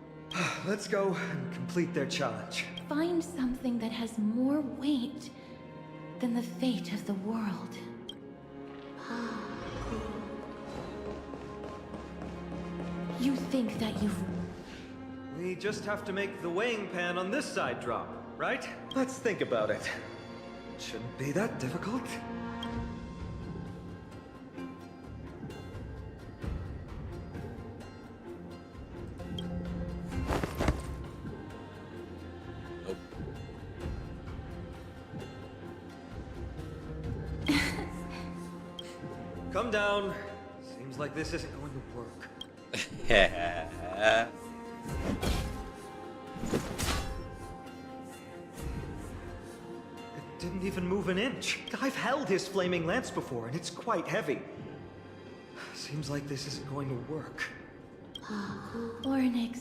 Let's go and complete their challenge. Find something that has more weight than the fate of the world. You think that you've... We just have to make the weighing pan on this side drop, right? Let's think about it. Shouldn't be that difficult. Come down. Seems like this isn't going to work. Yeah. It didn't even move an inch. I've held his flaming lance before, and it's quite heavy. Seems like this isn't going to work. Ornyx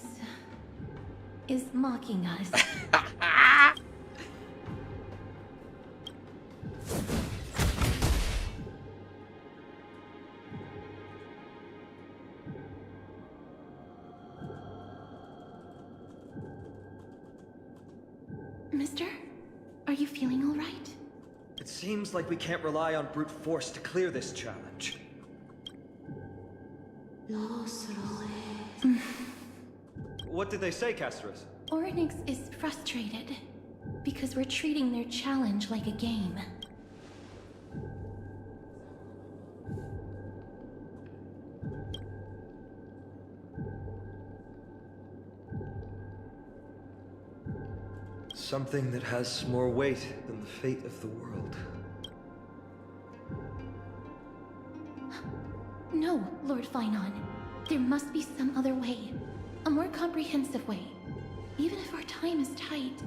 is mocking us. Mister, are you feeling all right? It seems like we can't rely on brute force to clear this challenge. What did they say, Castros? Ornyx is frustrated. Because we're treating their challenge like a game. Something that has more weight than the fate of the world. No, Lord Finon. There must be some other way. A more comprehensive way. Even if our time is tight.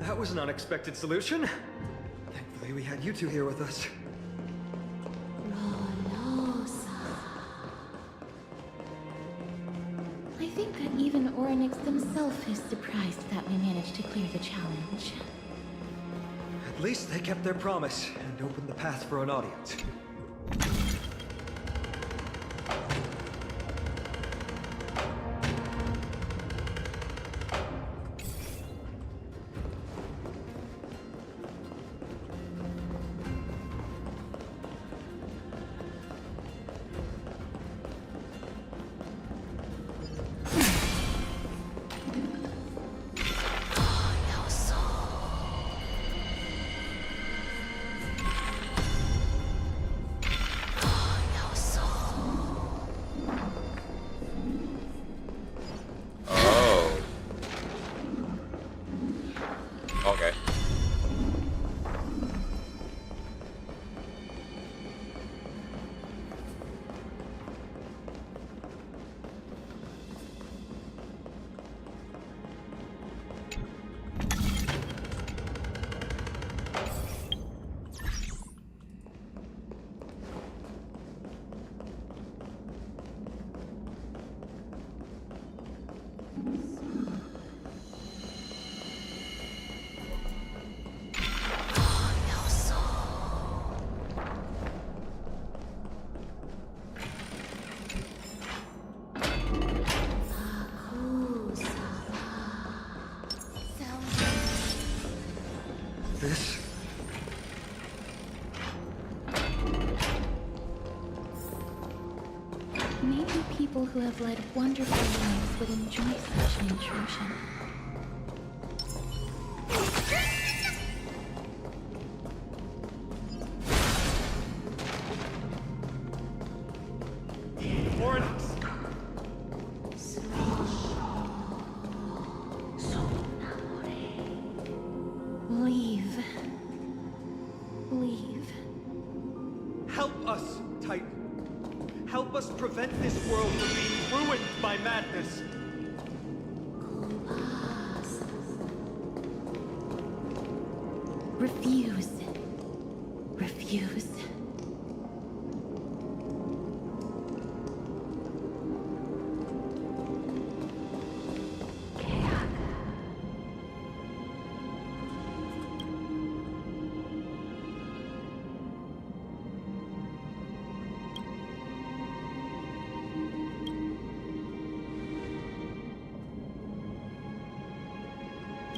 That was an unexpected solution. Thankfully, we had you two here with us. I think that even Orynyx himself is surprised that we managed to clear the challenge. At least they kept their promise and opened the path for an audience. Okay. This? Maybe people who have led wonderful lives would enjoy such an intrusion. Leave. Leave. Help us, Titan. Help us prevent this world from being ruined by madness. Refuse. Refuse.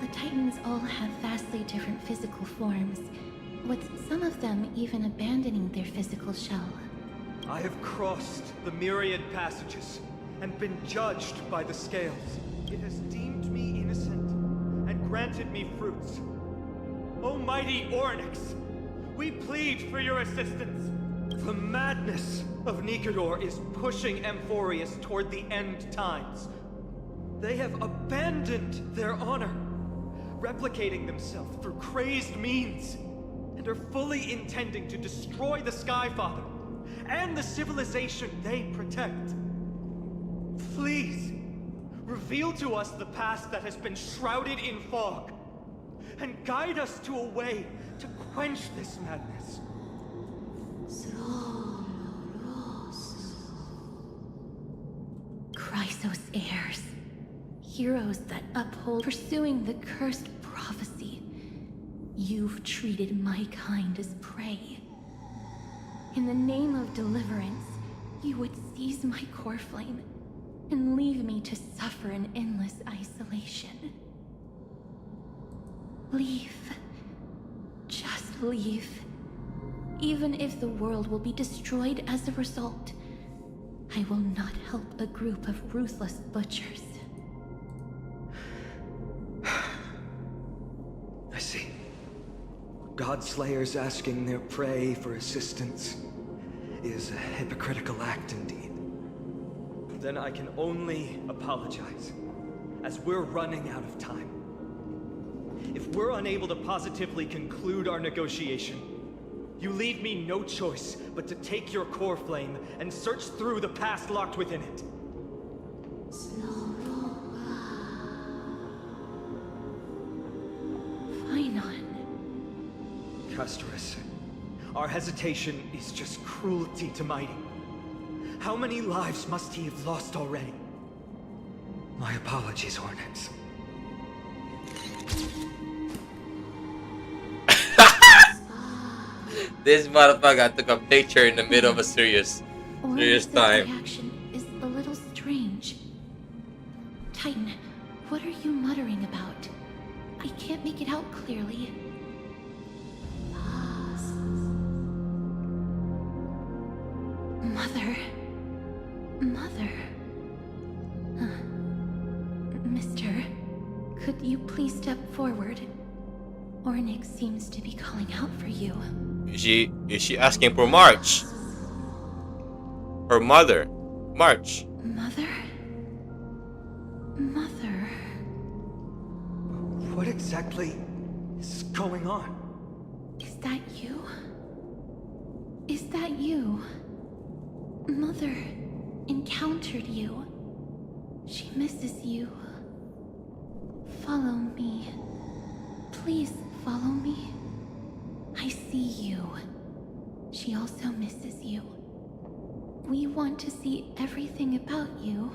The Titans all have vastly different physical forms, with some of them even abandoning their physical shell. I have crossed the myriad passages and been judged by the scales. It has deemed me innocent and granted me fruits. Almighty Orynyx, we plead for your assistance. The madness of Nicanor is pushing Amphorius toward the end times. They have abandoned their honor, replicating themselves through crazed means, and are fully intending to destroy the Skyfather and the civilization they protect. Please, Reveal to us the past that has been shrouded in fog, and guide us to a way to quench this madness. Chrysos heirs. Heroes that uphold pursuing the cursed prophecy. You've treated my kind as prey. In the name of deliverance, you would seize my core flame and leave me to suffer in endless isolation. Leave. Just leave. Even if the world will be destroyed as a result, I will not help a group of ruthless butchers. I see. Godslayers asking their prey for assistance is a hypocritical act indeed. Then I can only apologize, as we're running out of time. If we're unable to positively conclude our negotiation, you leave me no choice but to take your core flame and search through the past locked within it. Phainon. Castorus, our hesitation is just cruelty to Mighty. How many lives must he have lost already? My apologies, Onyx. This motherfucker took a picture in the middle of a serious time. Reaction is a little strange. Titan, what are you muttering about? I can't make it out clearly. Mother. Mother. Mister, could you please step forward? Ornyx seems to be calling out for you. Is she asking for March? Her mother. March. Mother? Mother. What exactly is going on? Is that you? Is that you? Mother encountered you. She misses you. Follow me. Please follow me. I see you. She also misses you. We want to see everything about you.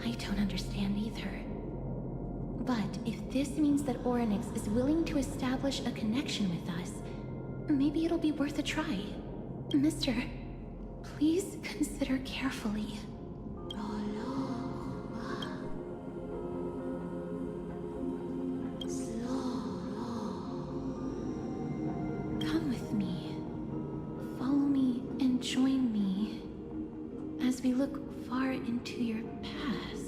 I don't understand either. But if this means that Ornyx is willing to establish a connection with us, maybe it'll be worth a try. Mister, please consider carefully. Come with me. Follow me and join me as we look far into your past.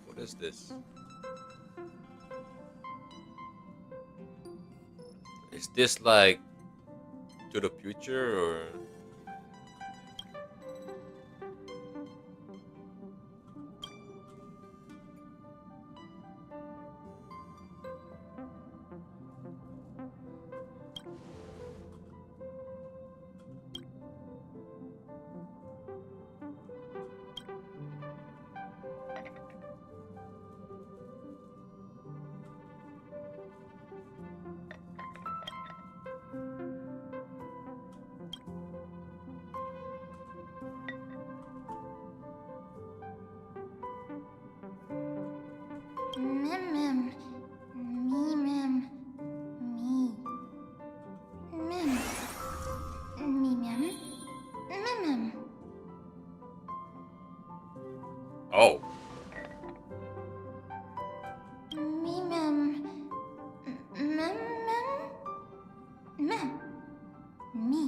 What is this? Is this like to the future or? Mim mim. Me mim. Me. Mim. Me mim. Mim mim. Oh. Me mim. Mim mim. Mim. Me.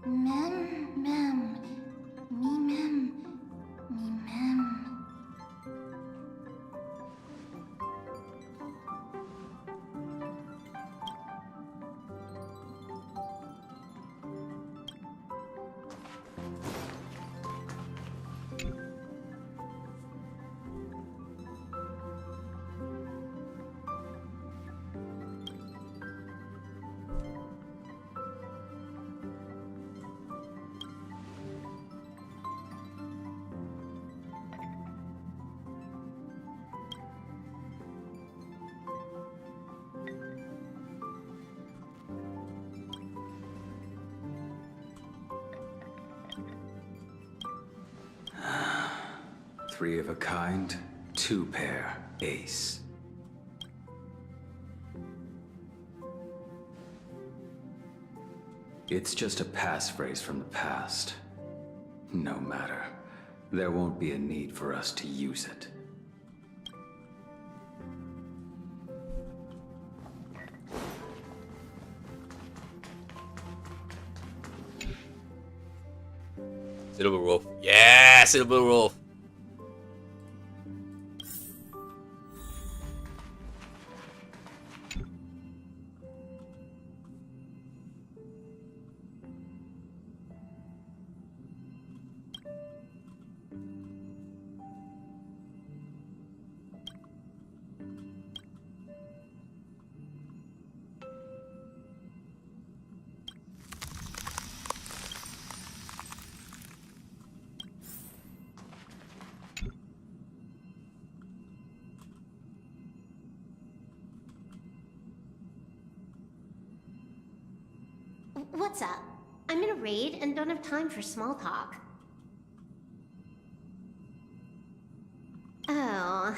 Mem, mem, me mem, me mem. Three of a kind, two pair, ace. It's just a passphrase from the past. No matter. There won't be a need for us to use it. Silver Wolf. Yeah, Silver Wolf. What's up? I'm in a raid and don't have time for small talk. Oh,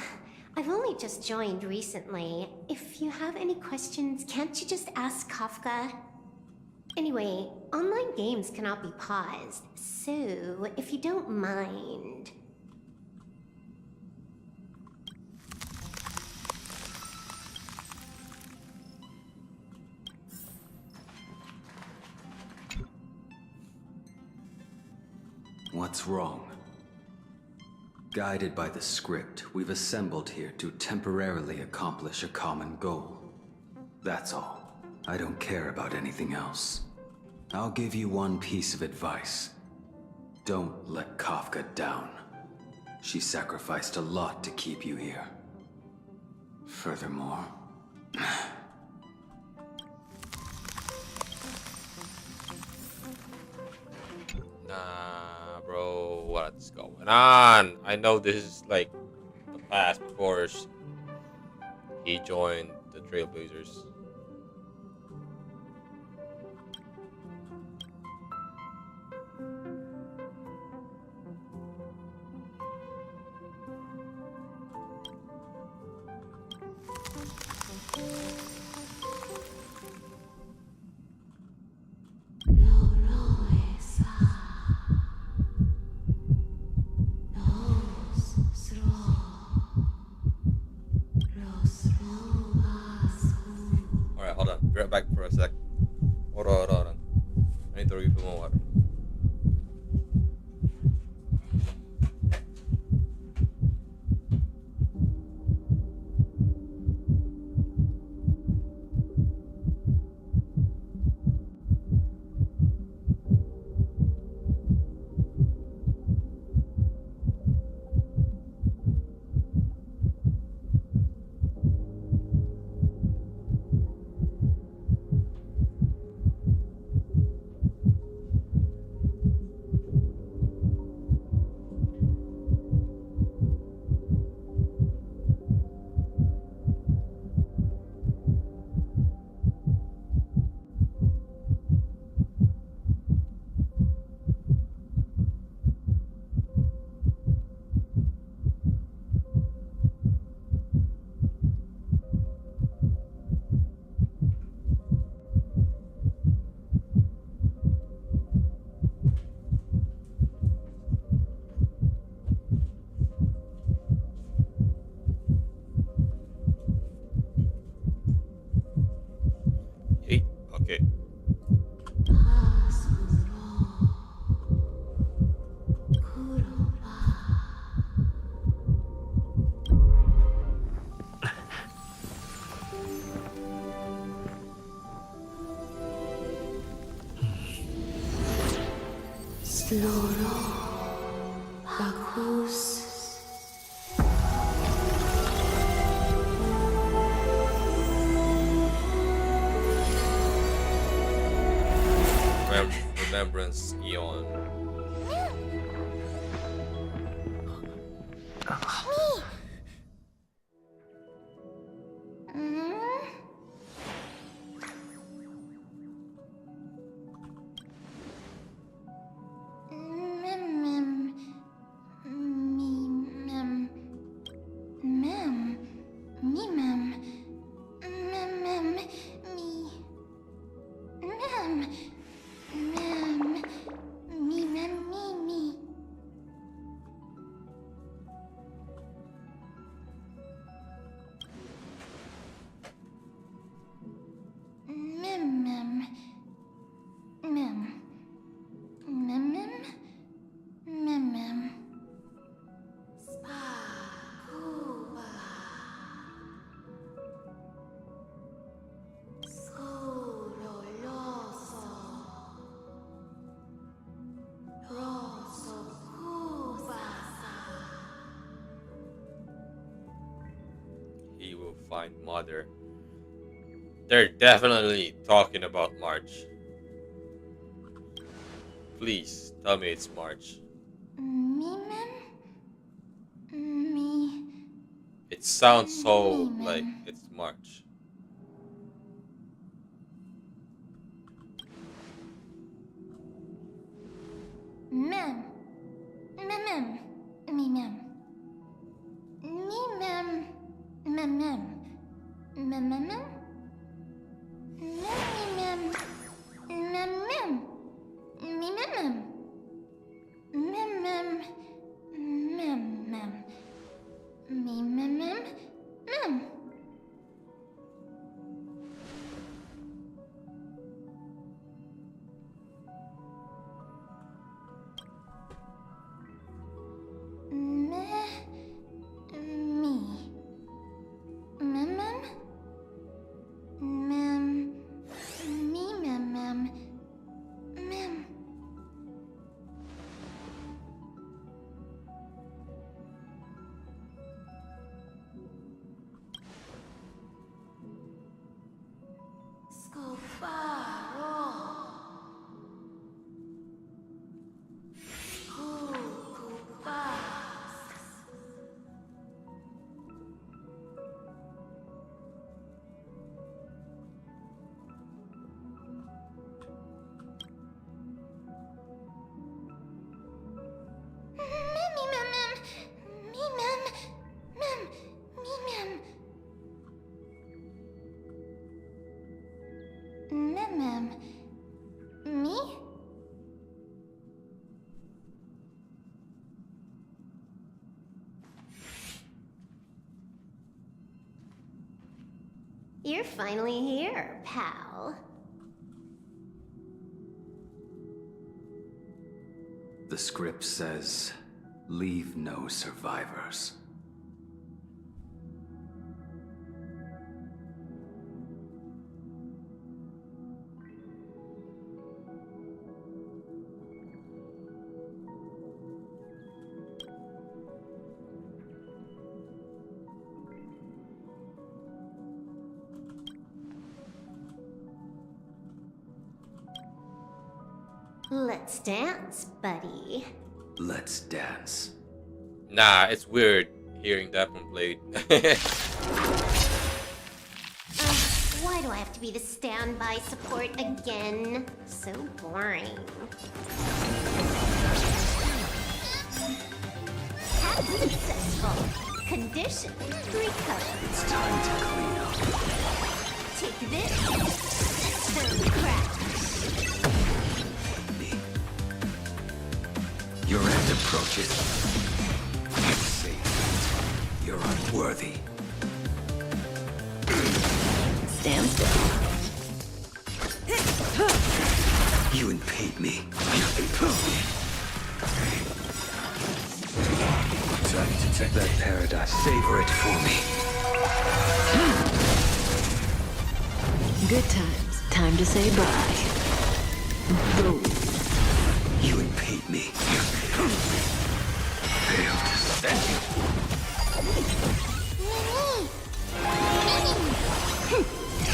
I've only just joined recently. If you have any questions, can't you just ask Kafka? Anyway, online games cannot be paused, so if you don't mind... What's wrong? Guided by the script, we've assembled here to temporarily accomplish a common goal. That's all. I don't care about anything else. I'll give you one piece of advice. Don't let Kafka down. She sacrificed a lot to keep you here. Furthermore... Nah, bro, what's going on? I know this is like the past before he joined the Trailblazers. Alright, hold on. Be right back for a sec. Hold on. I need to refill my water. Remembrance Eon. He will find Mother. They're definitely talking about March. Please tell me it's March. It sounds so like it's March. Mem. Mem. Me mem. Me mem. Mem mem. Mem mem mem. Mem mem. Mem mem. Me mem mem. Mem mem. Mem mem. Me mem mem. Mem. Me? You're finally here, pal. The script says, leave no survivors. Let's dance, buddy. Let's dance. Nah, it's weird hearing that one played. Why do I have to be the standby support again? So boring. Task successful. Condition recovered. It's time to clean up. Take this. System crash. Your end approaches. Safe. You're unworthy. Stand still. You impede me. Time to take that paradise. Savor it for me. Good times. Time to say bye. You impede me.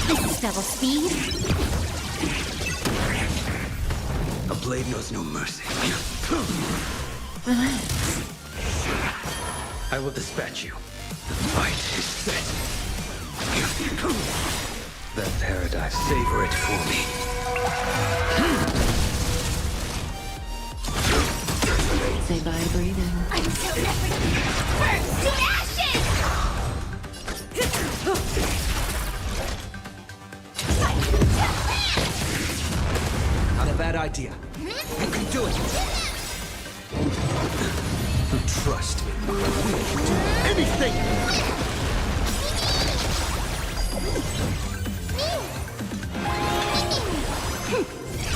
This is double speed. A blade knows no mercy. Relax. I will dispatch you. The fight is set. That paradise, savor it for me. Say bye to breathing. Until everything burns to ashes! Not a bad idea. You can do it. Trust me. We can do anything.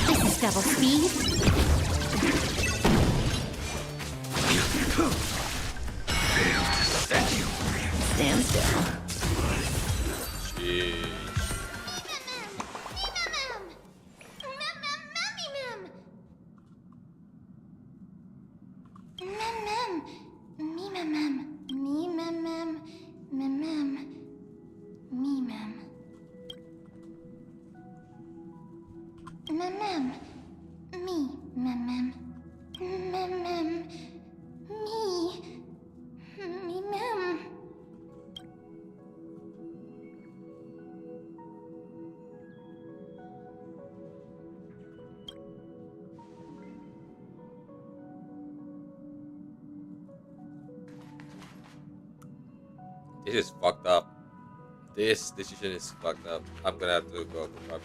This is double speed. Stand still. Jeez. This is fucked up. This decision is fucked up. I'm gonna have to go for Papa.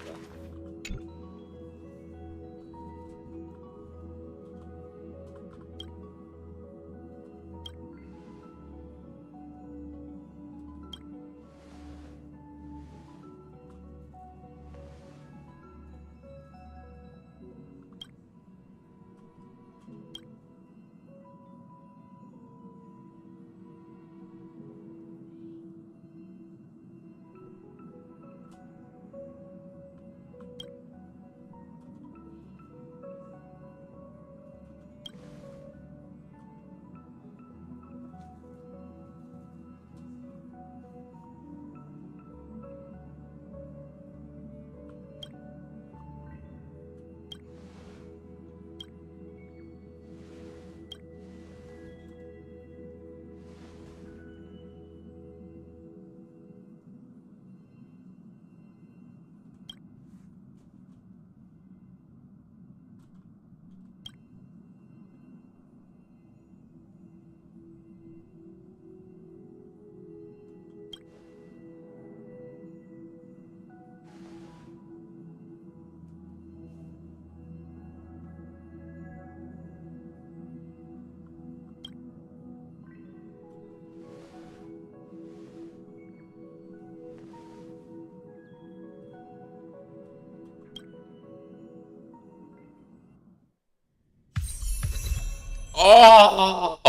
Oh!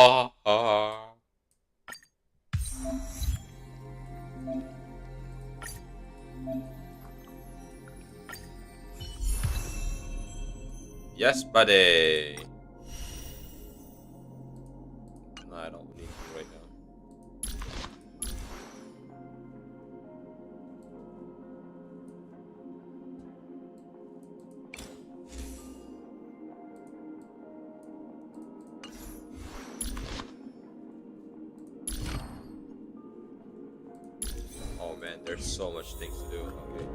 Yes, buddy. No, I don't need you right now. Oh man, there's so much things to do. Okay.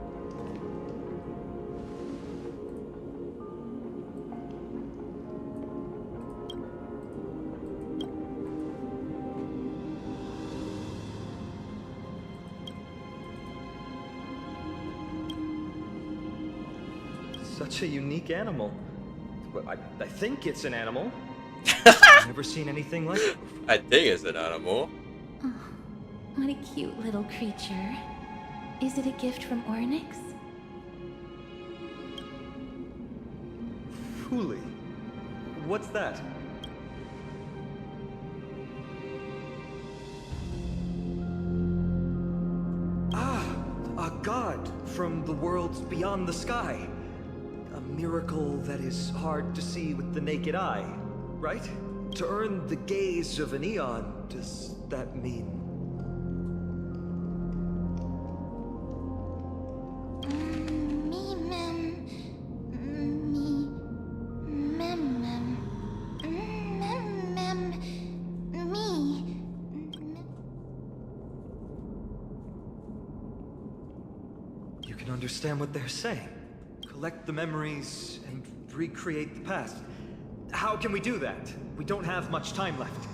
Such a unique animal. Well, I think it's an animal. I've never seen anything like it before. I think it's an animal. Oh, what a cute little creature. Is it a gift from Ornyx? Fuli. What's that? Ah, a god from the worlds beyond the sky. A miracle that is hard to see with the naked eye, right? To earn the gaze of an eon, does that mean... You can understand what they're saying. Collect the memories and recreate the past. How can we do that? We don't have much time left.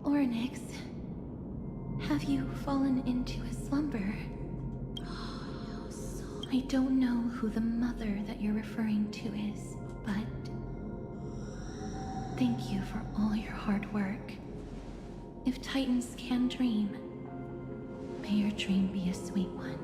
Orynyx, have you fallen into a slumber? I don't know who the mother that you're referring to is, but thank you for all your hard work. If Titans can dream, may your dream be a sweet one.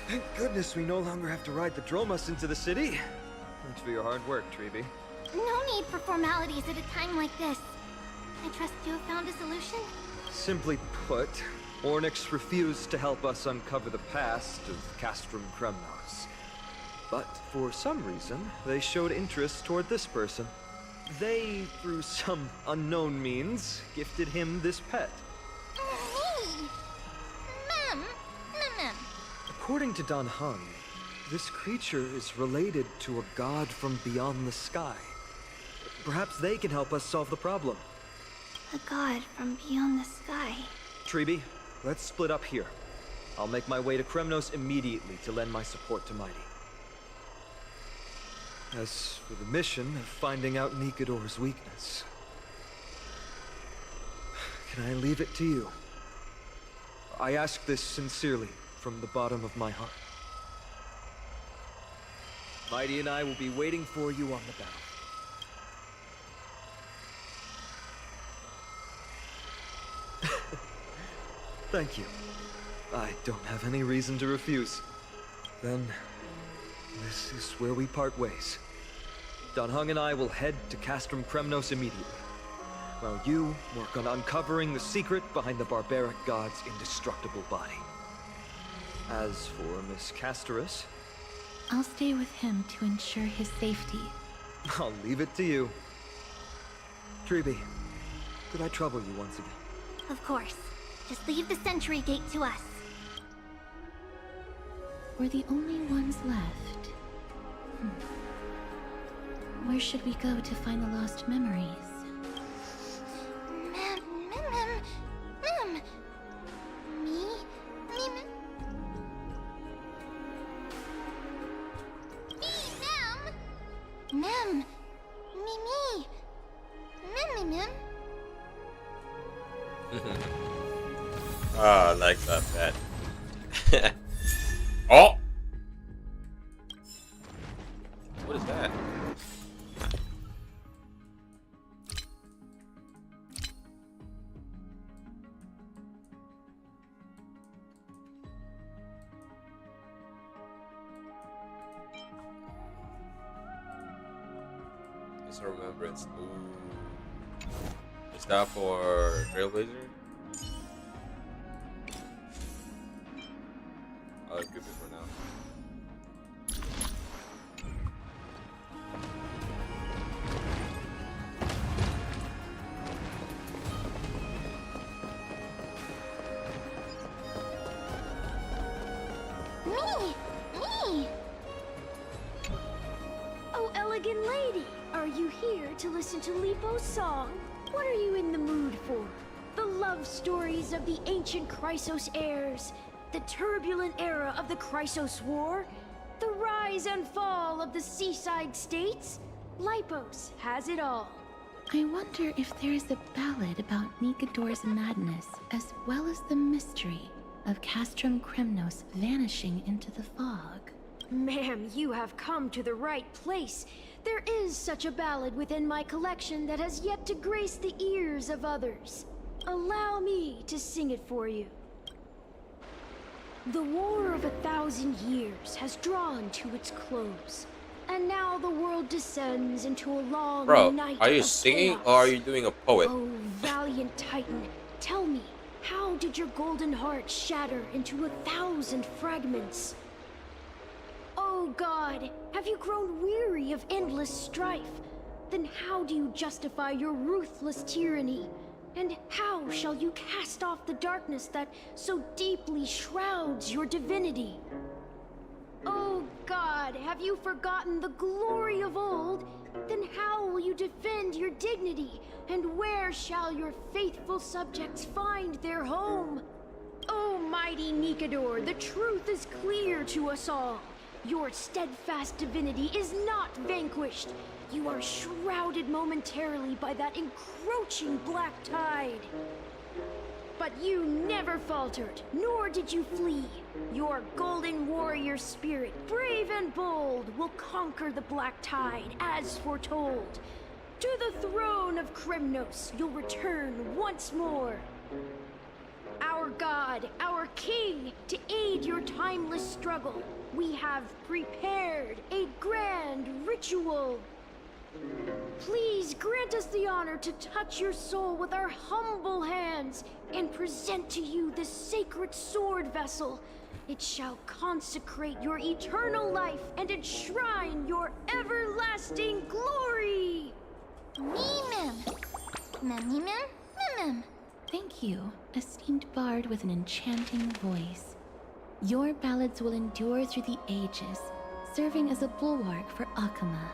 Thank goodness we no longer have to ride the Dromus into the city. Thanks for your hard work, Treeby. No need for formalities at a time like this. I trust you have found a solution? Simply put, Ornyx refused to help us uncover the past of Castrum Kremnos. But for some reason, they showed interest toward this person. They, through some unknown means, gifted him this pet. Me? Mem. According to Don Hung, this creature is related to a god from beyond the sky. Perhaps they can help us solve the problem. A god from beyond the sky. Treeby, let's split up here. I'll make my way to Kremnos immediately to lend my support to Mighty. As for the mission of finding out Nikador's weakness, can I leave it to you? I ask this sincerely, from the bottom of my heart. Mighty and I will be waiting for you on the battle. Thank you. I don't have any reason to refuse. Then, this is where we part ways. Don Hung and I will head to Castrum Kremnos immediately, while you work on uncovering the secret behind the barbaric god's indestructible body. As for Miss Castorus, I'll stay with him to ensure his safety. I'll leave it to you. Treeby, could I trouble you once again? Of course. Just leave the Sentry Gate to us. We're the only ones left. Where should we go to find the lost memories? Mem. Ah, I like that pet. Oh! What is that? It's a remembrance. Ooh. Is that for Trailblazer? I'll equip it for now. Me! Oh, elegant lady, are you here to listen to Lipo's song? What are you in the mood for? The love stories of the ancient Chrysos heirs, the turbulent era of the Chrysos War, the rise and fall of the seaside states? Lipos has it all. I wonder if there is a ballad about Nikador's madness, as well as the mystery of Castrum Kremnos vanishing into the fog. Ma'am, you have come to the right place. There is such a ballad within my collection that has yet to grace the ears of others. Allow me to sing it for you. The war of 1,000 years has drawn to its close, and now the world descends into a long night are you of singing chaos. or are you doing a poet? Oh, valiant Titan, tell me, how did your golden heart shatter into 1,000 fragments? Oh God, have you grown weary of endless strife? Then how do you justify your ruthless tyranny? And how shall you cast off the darkness that so deeply shrouds your divinity? Oh God, have you forgotten the glory of old? Then how will you defend your dignity? And where shall your faithful subjects find their home? Oh mighty Nikador, the truth is clear to us all. Your steadfast divinity is not vanquished. You are shrouded momentarily by that encroaching black tide. But you never faltered, nor did you flee. Your golden warrior spirit, brave and bold, will conquer the black tide as foretold. To the throne of Kremnos you'll return once more. Our God, our King, to aid your timeless struggle, we have prepared a grand ritual. Please grant us the honor to touch your soul with our humble hands and present to you this sacred sword vessel. It shall consecrate your eternal life and enshrine your everlasting glory. Thank you, esteemed bard with an enchanting voice. Your ballads will endure through the ages, serving as a bulwark for Akama.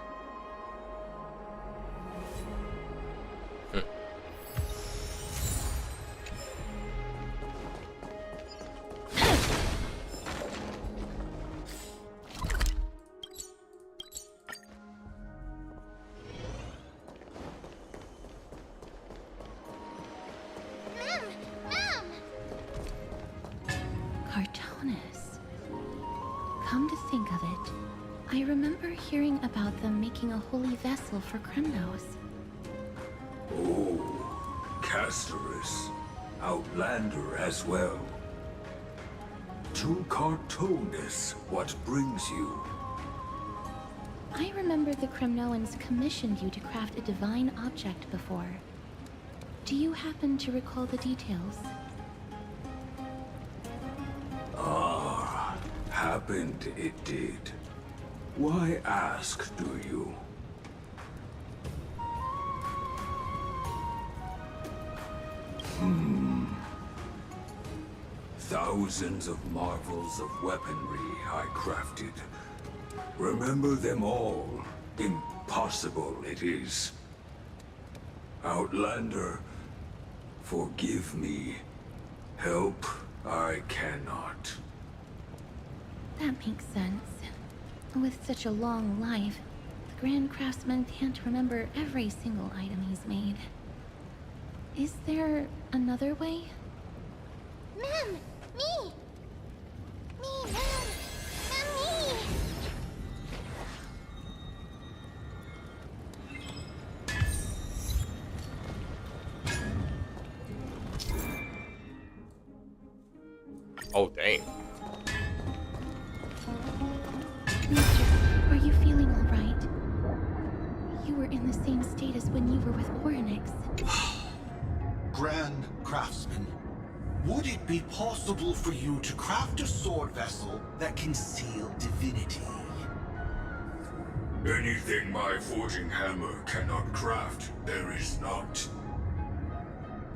Come to think of it, I remember hearing about them making a holy vessel for Kremnos. Oh, Casterus. Outlander as well. To Cartonis, what brings you? I remember the Kremnoans commissioned you to craft a divine object before. Do you happen to recall the details? Happened it did. Why ask, do you? Thousands of marvels of weaponry I crafted. Remember them all. Impossible it is. Outlander, forgive me. Help I cannot. That makes sense. With such a long life, the Grand Craftsman can't remember every single item he's made. Is there another way? Mem! Me! Me, Mem! Mem, me! Oh, dang. Mister, are you feeling all right? You were in the same state as when you were with Orynyx. Grand Craftsman, would it be possible for you to craft a sword vessel that can seal divinity? Anything my forging hammer cannot craft, there is not.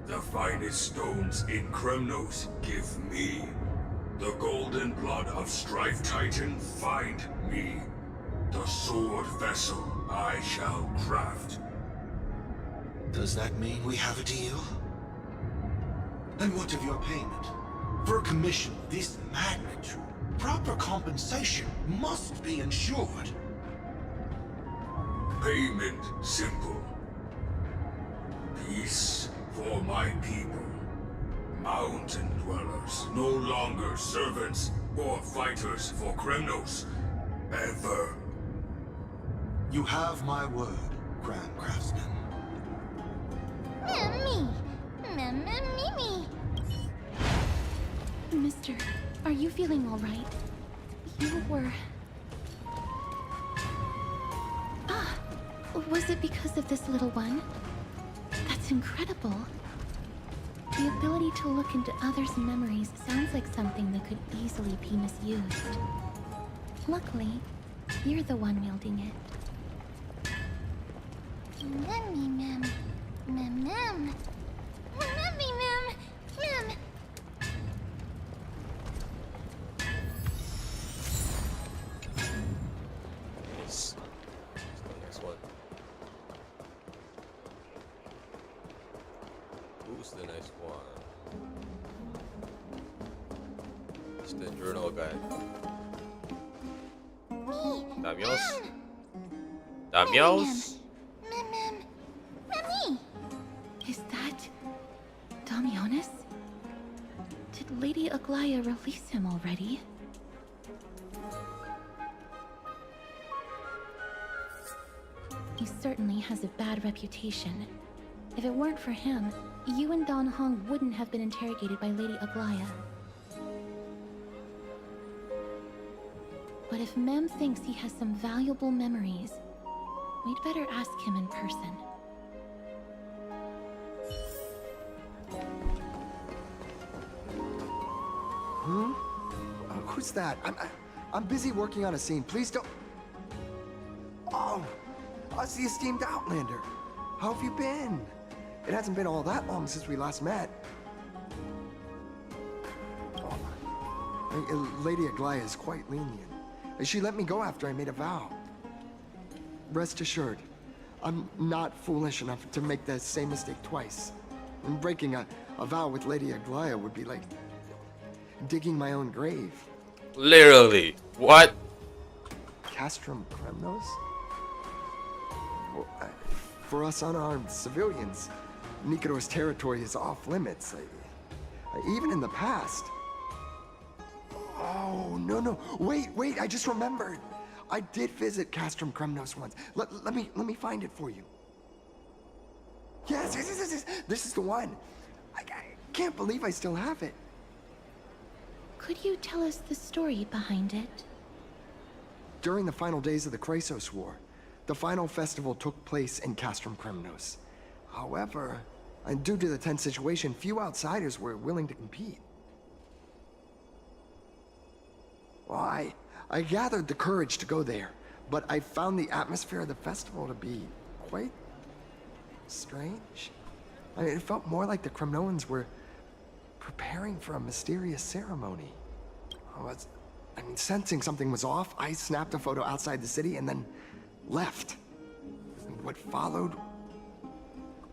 The finest stones in Kremnos give me. The golden blood of Strife Titan find me. The sword vessel I shall craft. Does that mean we have a deal? And what of your payment? For a commission of this magnitude, proper compensation must be ensured. Payment simple. Peace for my people. Mountain dwellers, no longer servants or fighters for Kremnos. Ever. You have my word, Grand Craftsman. Me. Mister, are you feeling all right? You were... Ah, was it because of this little one? That's incredible. The ability to look into others' memories sounds like something that could easily be misused. Luckily, you're the one wielding it. Memmy mem. Mem mem. Memmy mem. Mem. It's the next one. Who's the next one? It's the journal guy. Damios? Damios? Memmy. Is that... Damionis? Did Lady Aglaya release him already? He certainly has a bad reputation. If it weren't for him, you and Don Hong wouldn't have been interrogated by Lady Aglaya. But if Mem thinks he has some valuable memories, we'd better ask him in person. Who's that? I'm busy working on a scene. Please don't... Oh, it's the esteemed Outlander. How have you been? It hasn't been all that long since we last met. Lady Aglaya is quite lenient. She let me go after I made a vow. Rest assured, I'm not foolish enough to make the same mistake twice. And breaking a vow with Lady Aglaya would be like digging my own grave. Literally. What? Castrum Kremnos? Well, for us unarmed civilians, Nikodor's territory is off limits. Even in the past. Oh, no. Wait, I just remembered. I did visit Castrum Kremnos once. Let me find it for you. Yes. This is the one. I can't believe I still have it. Could you tell us the story behind it? During the final days of the Chrysos War, the final festival took place in Castrum Kremnos. However, due to the tense situation, few outsiders were willing to compete. Well, I gathered the courage to go there, but I found the atmosphere of the festival to be quite strange. It felt more like the Kremnoans were preparing for a mysterious ceremony. Sensing something was off, I snapped a photo outside the city and then left. And what followed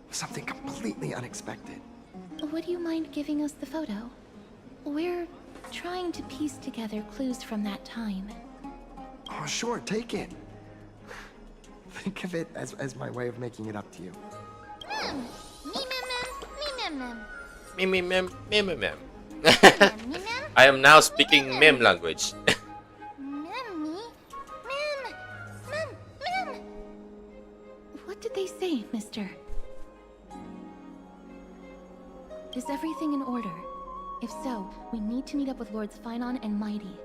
was something completely unexpected. Would you mind giving us the photo? We're trying to piece together clues from that time. Oh, sure, take it. Think of it as my way of making it up to you. Mem. I am now speaking mem language. What did they say, mister? Is everything in order? If so, we need to meet up with Lords Finon and Mighty.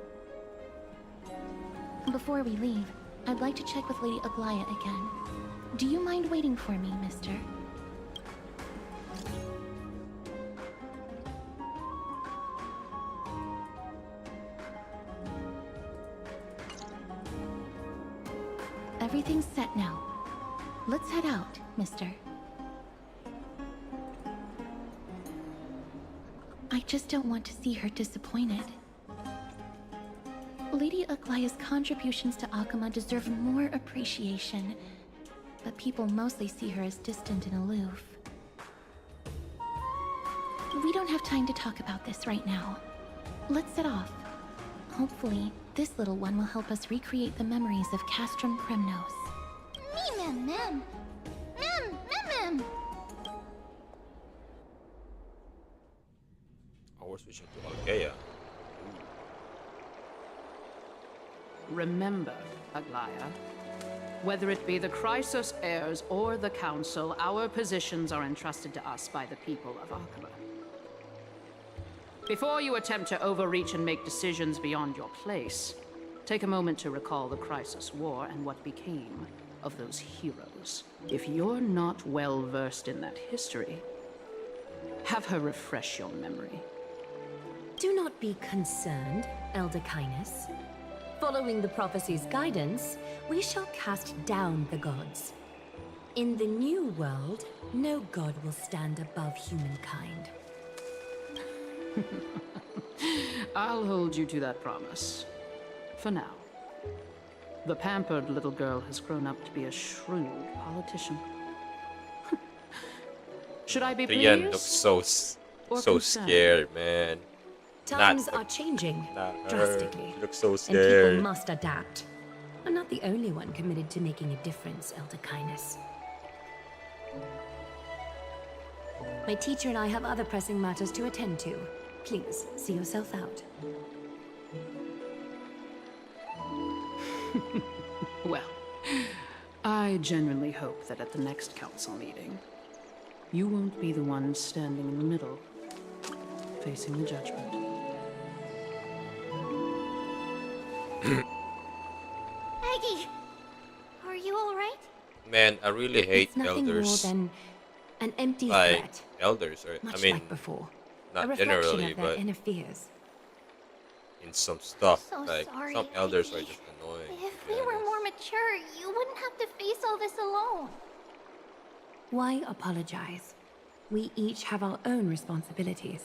Before we leave, I'd like to check with Lady Aglaya again. Do you mind waiting for me, mister? Everything's set now. Let's head out, mister. I just don't want to see her disappointed. Lady Aglaya's contributions to Akuma deserve more appreciation, but people mostly see her as distant and aloof. We don't have time to talk about this right now. Let's set off. Hopefully, this little one will help us recreate the memories of Castrum Kremnos. Mem. Oh, we're switching to HONKAI. Remember, Aglaya, whether it be the Chrysos heirs or the Council, our positions are entrusted to us by the people of Arkema. Before you attempt to overreach and make decisions beyond your place, take a moment to recall the Chrysos War and what became of those heroes. If you're not well versed in that history, have her refresh your memory. Do not be concerned, Elder Kynus. Following the prophecy's guidance, we shall cast down the gods. In the new world, no god will stand above humankind. I'll hold you to that promise. For now. The pampered little girl has grown up to be a shrewd politician. Should I be The pleased? end looks so or so concerned? scared, man. Times are changing Not her. drastically, She looks so and scared. people must adapt. I'm not the only one committed to making a difference, Elder Kynus. My teacher and I have other pressing matters to attend to. Please, see yourself out. Well, I genuinely hope that at the next council meeting, you won't be the one standing in the middle, facing the judgment. Aggie, are you alright? Man, I really hate It's nothing elders. more than an empty Like threat, elders, or much I mean, like before. a not reflection generally, of their but inner fears. in some stuff. So Like sorry, some elders are Aggie. just annoying. If we were more mature, you wouldn't have to face all this alone. Why apologize? We each have our own responsibilities.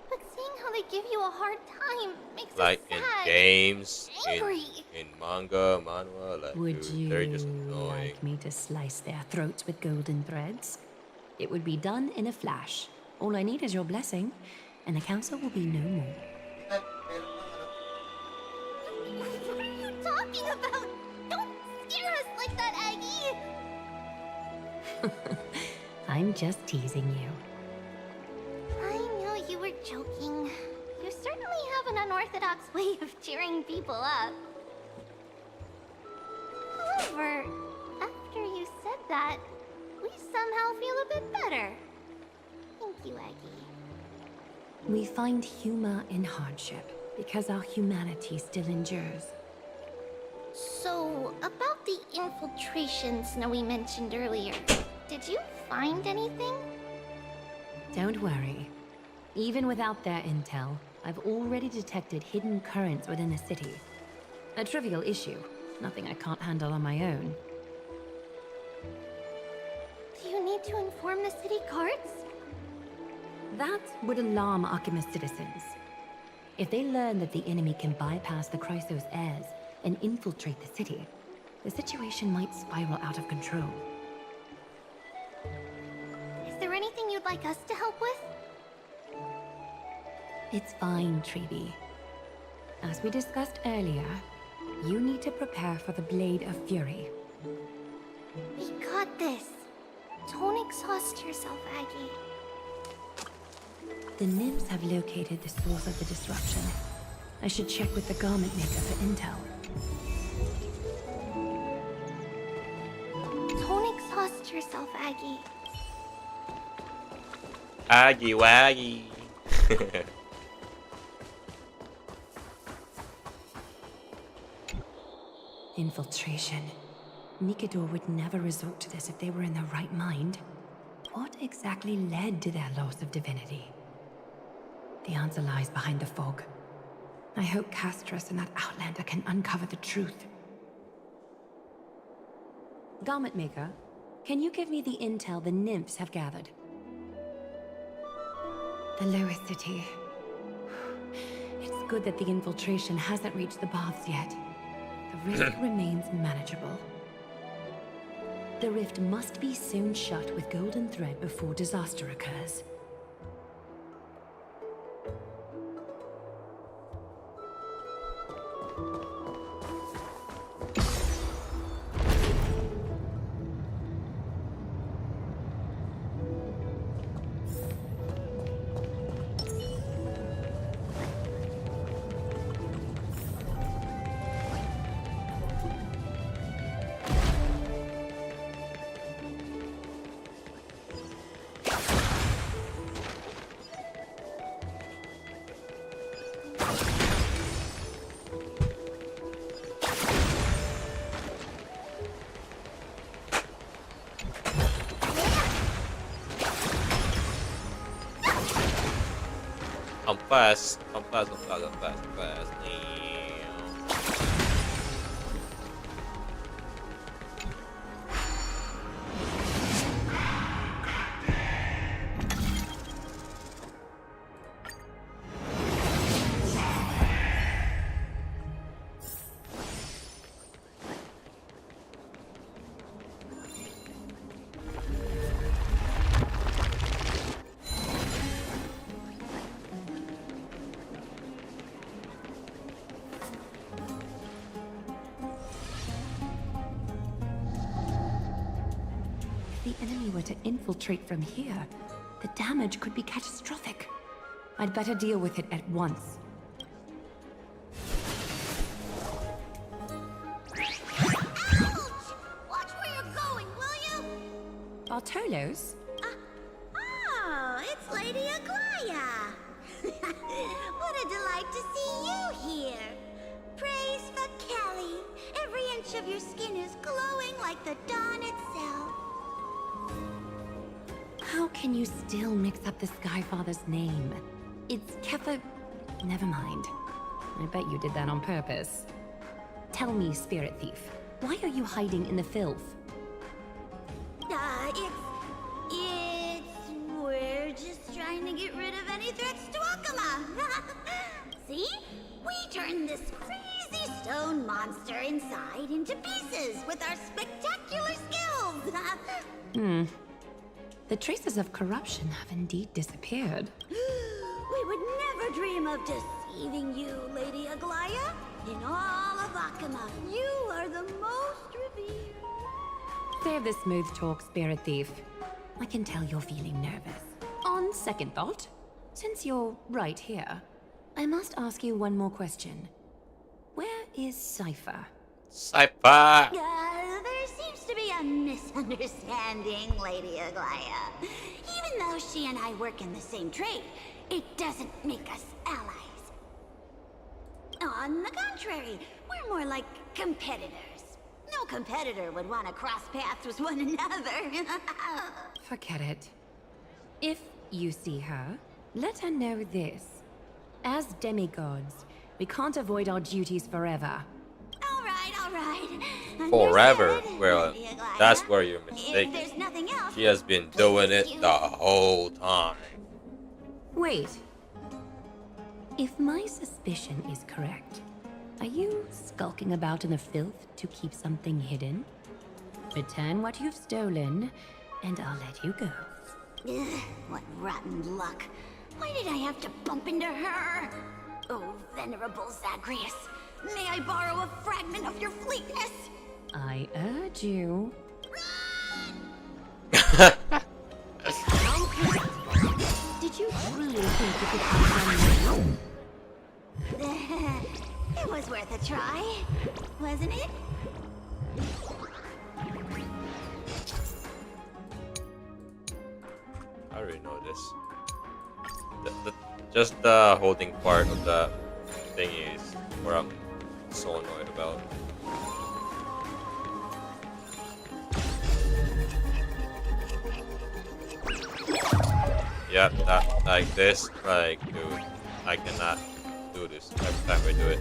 But seeing how they give you a hard time makes Like us in sad. games, angry. in manga, manhwa, like Would dude, you they're just annoying. like me to slice their throats with golden threads? It would be done in a flash. All I need is your blessing, and the council will be no more. What are you talking about? Don't scare us like that, Aggie! I'm just teasing you. I knew you were joking. You certainly have an unorthodox way of cheering people up. However, after you said that, we somehow feel a bit better. Thank you, Aggie. We find humor in hardship because our humanity still endures. So, about the infiltration Snowy mentioned earlier, did you find anything? Don't worry. Even without their intel, I've already detected hidden currents within the city. A trivial issue, nothing I can't handle on my own. Do you need to inform the city guards? That would alarm Archimedes citizens. If they learn that the enemy can bypass the Chrysos heirs and infiltrate the city, the situation might spiral out of control. Is there anything you'd like us to help with? It's fine, Treeby. As we discussed earlier, you need to prepare for the Blade of Fury. We got this. Don't exhaust yourself, Aggie. The nymphs have located the source of the disruption. I should check with the garment maker for intel. Don't exhaust yourself, Aggie. Aggie waggy. Infiltration. Nikador would never resort to this if they were in their right mind. What exactly led to their loss of divinity? The answer lies behind the fog. I hope Castras and that Outlander can uncover the truth. Garment Maker, can you give me the intel the nymphs have gathered? The lowest city. It's good that the infiltration hasn't reached the baths yet. The rift remains manageable. The rift must be sewn shut with golden thread before disaster occurs. I'm fast. I'm fast. I'm fast. I'm fast. I'm fast. If the enemy were to infiltrate from here, the damage could be catastrophic. I'd better deal with it at once. Watch where you're going, will you? Bartolos? Oh, it's Lady Aglaya. What a delight to see you here. Praise for Kelly. Every inch of your skin is glowing like the dawn itself. How can you still mix up the Skyfather's name? It's Kepha... Never mind. I bet you did that on purpose. Tell me, Spirit Thief, why are you hiding in the filth? We're just trying to get rid of any threats to Akama. See? We turned this crazy stone monster inside into pieces with our spectacular skills. The traces of corruption have indeed disappeared. We would never dream of deceiving you, Lady Aglaya. In all of Akama, you are the most revered. Save the smooth talk, Spirit Thief. I can tell you're feeling nervous. On second thought, since you're right here, I must ask you one more question. Where is Cypher? Cypher! There seems to be a misunderstanding, Lady Aglaya. Even though she and I work in the same trade, it doesn't make us allies. On the contrary, we're more like competitors. No competitor would want to cross paths with one another. Forget it. If you see her, let her know this. As demigods, we can't avoid our duties forever. All right. Forever? Understood, Well, Lady Aglaya. that's where you're If mistaken. there's nothing else, She has been doing it the whole time. Wait. If my suspicion is correct, are you skulking about in the filth to keep something hidden? Return what you've stolen, and I'll let you go. Ugh, what rotten luck. Why did I have to bump into her? Oh, venerable Zagreus, may I borrow a fragment of your fleetness? I urge you. Did you really think you could outrun me? It was worth a try, wasn't it? I already know this. Just the holding part of the thing is where I'm so annoyed about. Yeah, that like this, like dude, I cannot do this every time I do it.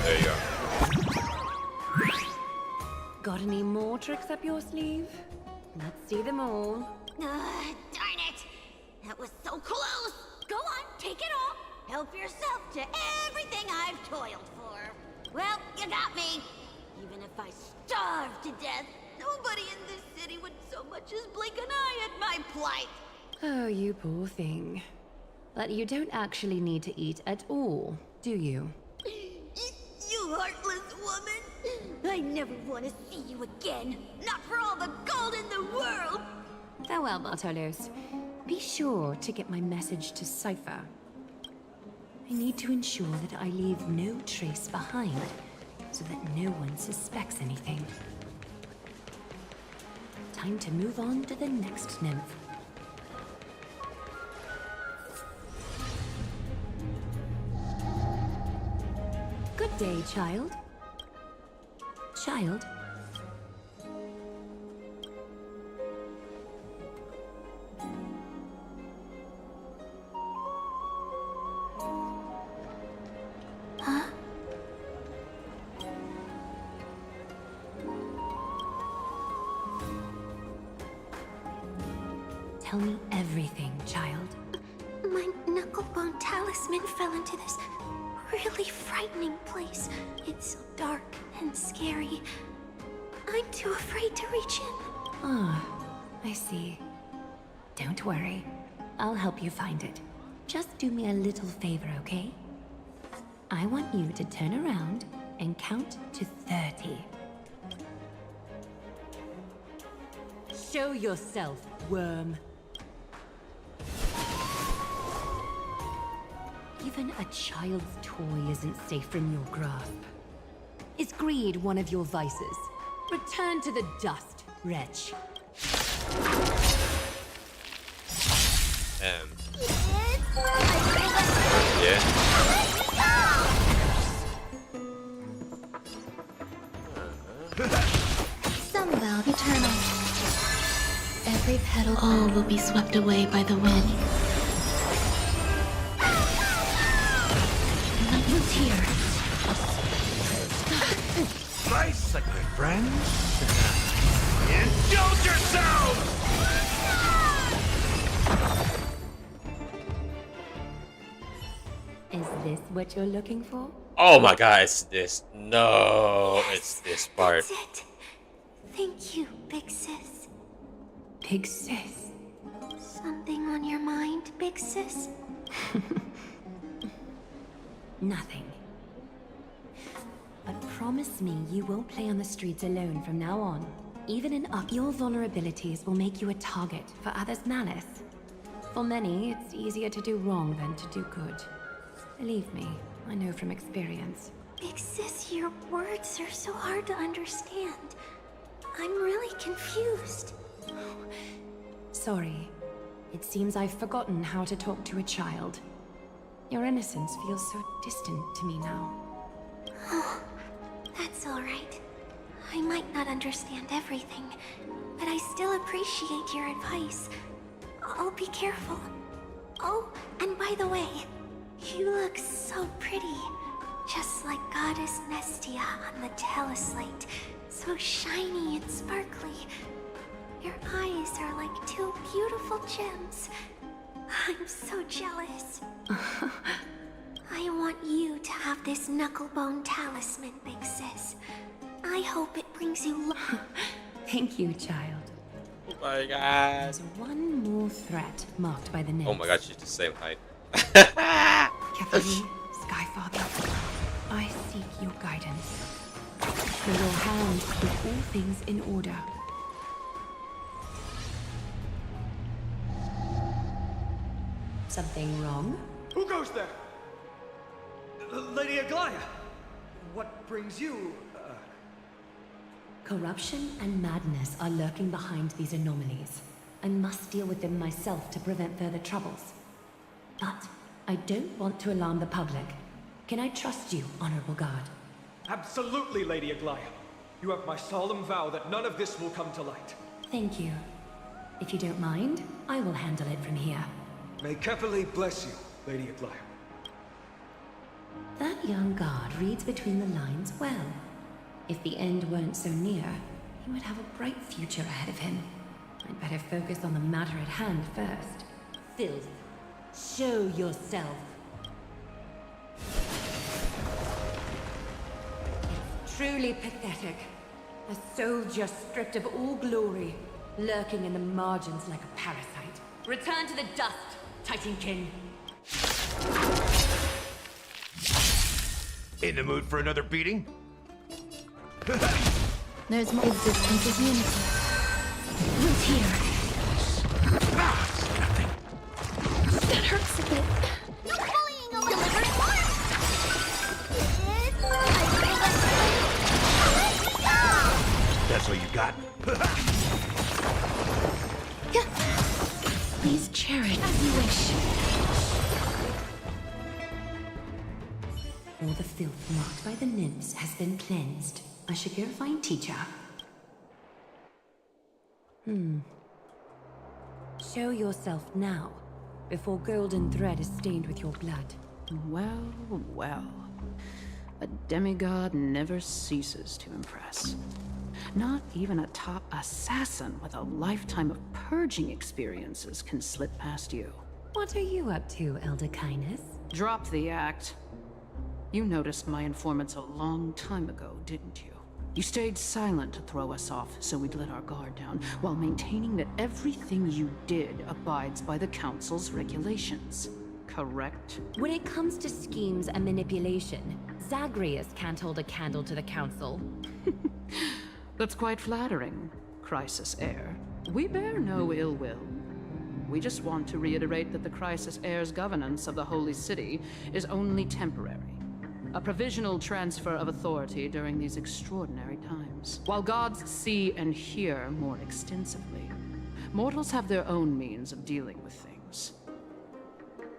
There you go. Got any more tricks up your sleeve? Let's see them all. Darn it! That was so close! Go on, take it all! Help yourself to everything I've toiled for. Well, you got me. Even if I starve to death, nobody in this city would so much as blink an eye at my plight. Oh, you poor thing. But you don't actually need to eat at all, do you? You heartless woman! I never want to see you again. Not for all the gold in the world! Farewell, Bartolos. Be sure to get my message to Cypher. I need to ensure that I leave no trace behind, so that no one suspects anything. Time to move on to the next nymph. Good day, child. Child? Huh? Tell me everything, child. My knucklebone talisman fell into this really frightening place. It's so dark and scary. I'm too afraid to reach in. Ah, I see. Don't worry. I'll help you find it. Just do me a little favor, okay? I want you to turn around and count to 30. Show yourself, worm. Even a child's toy isn't safe from your grasp. Is greed one of your vices? Return to the dust, wretch. Yeah. Some vow eternal. Every petal, all will be swept away by the wind. Let me tear. Bicycle friends, indulge yourselves! Is this what you're looking for? Oh my god, it's this. No, it's this part. That's it. Thank you, big sis. Big sis? Something on your mind, big sis? Nothing. But promise me you won't play on the streets alone from now on. Even in your vulnerabilities will make you a target for others' malice. For many, it's easier to do wrong than to do good. Believe me, I know from experience. Big sis, your words are so hard to understand. I'm really confused. Sorry. It seems I've forgotten how to talk to a child. Your innocence feels so distant to me now. Oh, that's all right. I might not understand everything, but I still appreciate your advice. I'll be careful. Oh, and by the way, you look so pretty. Just like Goddess Nestia on the teleslate. So shiny and sparkly. Your eyes are like two beautiful gems. I'm so jealous. I want you to have this knucklebone talisman, big sis. I hope it brings you luck. Thank you, child. Oh my god. There's one more threat marked by the name. Oh my god, she's the same height. Kefali, Skyfather, I seek your guidance. May your hand keep all things in order. Something wrong? Who goes there? Lady Aglaya! What brings you, Corruption and madness are lurking behind these anomalies. I must deal with them myself to prevent further troubles. But I don't want to alarm the public. Can I trust you, Honorable Guard? Absolutely, Lady Aglaya. You have my solemn vow that none of this will come to light. Thank you. If you don't mind, I will handle it from here. May Kefali bless you, Lady Aglaya. That young guard reads between the lines well. If the end weren't so near, he would have a bright future ahead of him. I'd better focus on the matter at hand first. Filth. Show yourself. It's truly pathetic. A soldier stripped of all glory, lurking in the margins like a parasite. Return to the dust, Titankin. In the mood for another beating? There's more existence of unity. Who's here? That hurts a bit. Bullying over delivered form! That's all you got? Please share it as you wish. All the filth marked by the nymphs has been cleansed. I should go find teacher. Show yourself now, before golden thread is stained with your blood. Well, well. A demigod never ceases to impress. Not even a top assassin with a lifetime of purging experiences can slip past you. What are you up to, Elder Kindness? Drop the act. You noticed my informants a long time ago, didn't you? You stayed silent to throw us off, so we'd let our guard down, while maintaining that everything you did abides by the Council's regulations. Correct? When it comes to schemes and manipulation, Zagreus can't hold a candle to the Council. That's quite flattering, Crisis Heir. We bear no ill will. We just want to reiterate that the Crisis Heir's governance of the Holy City is only temporary. A provisional transfer of authority during these extraordinary times. While gods see and hear more extensively, mortals have their own means of dealing with things.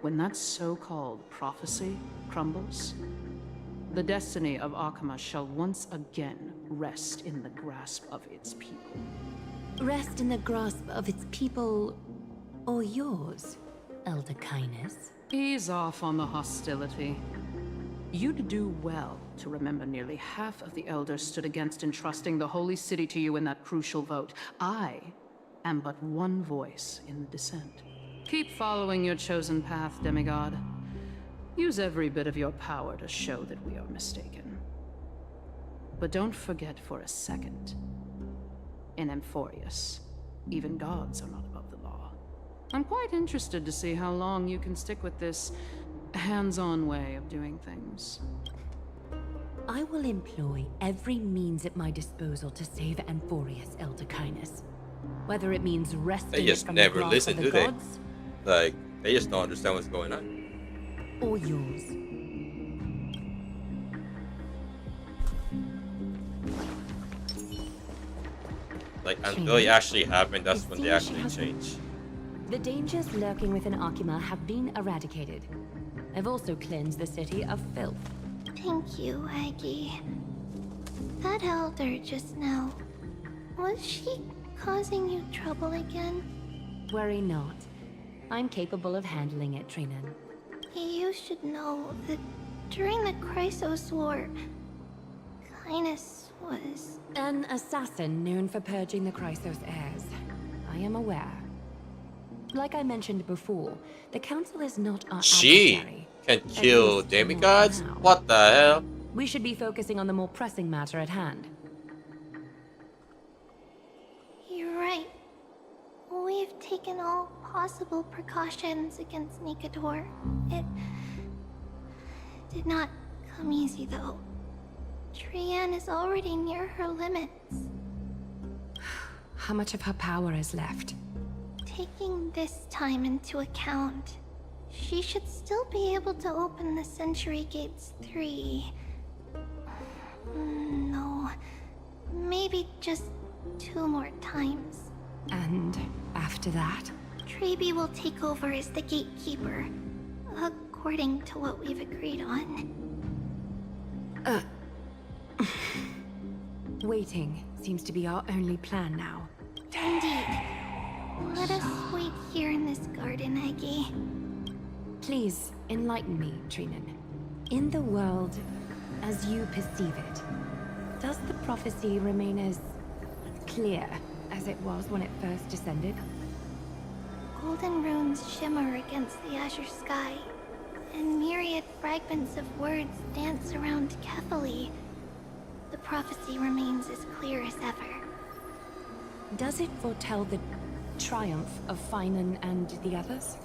When that so-called prophecy crumbles, the destiny of Akama shall once again rest in the grasp of its people. Rest in the grasp of its people, or yours, Elder Kindness? Ease off on the hostility. You'd do well to remember nearly half of the elders stood against entrusting the Holy City to you in that crucial vote. I am but one voice in the dissent. Keep following your chosen path, demigod. Use every bit of your power to show that we are mistaken. But don't forget for a second, in Amphorius, even gods are not above the law. I'm quite interested to see how long you can stick with this hands-on way of doing things. I will employ every means at my disposal to save Amphorius, Elder Kindness. Whether it means wresting They it just from never the grasp listen, of the do they? gods, Like, they just don't understand what's going on. or yours. Like, until it actually happened, that's when they actually change. The dangers lurking within Akima have been eradicated. I've also cleansed the city of filth. Thank you, Aggie. That elder just now, was she causing you trouble again? Worry not. I'm capable of handling it, Trinan. You should know that during the Chrysos War, Kindness was... An assassin known for purging the Chrysos heirs. I am aware. Like I mentioned before, the Council is not our adversary. Can kill demigods? What the hell? We should be focusing on the more pressing matter at hand. You're right. We've taken all possible precautions against Nikador. It did not come easy, though. Trian is already near her limits. How much of her power is left? Taking this time into account, she should still be able to open the Century Gates 3. No, maybe just 2 more times. And after that? Trebi will take over as the gatekeeper, according to what we've agreed on. Waiting seems to be our only plan now. Indeed. Let us wait here in this garden, Aggie. Please, enlighten me, Trinan. In the world, as you perceive it, does the prophecy remain as clear as it was when it first descended? Golden runes shimmer against the azure sky, and myriad fragments of words dance around Kefali. The prophecy remains as clear as ever. Does it foretell the triumph of Finan and the others?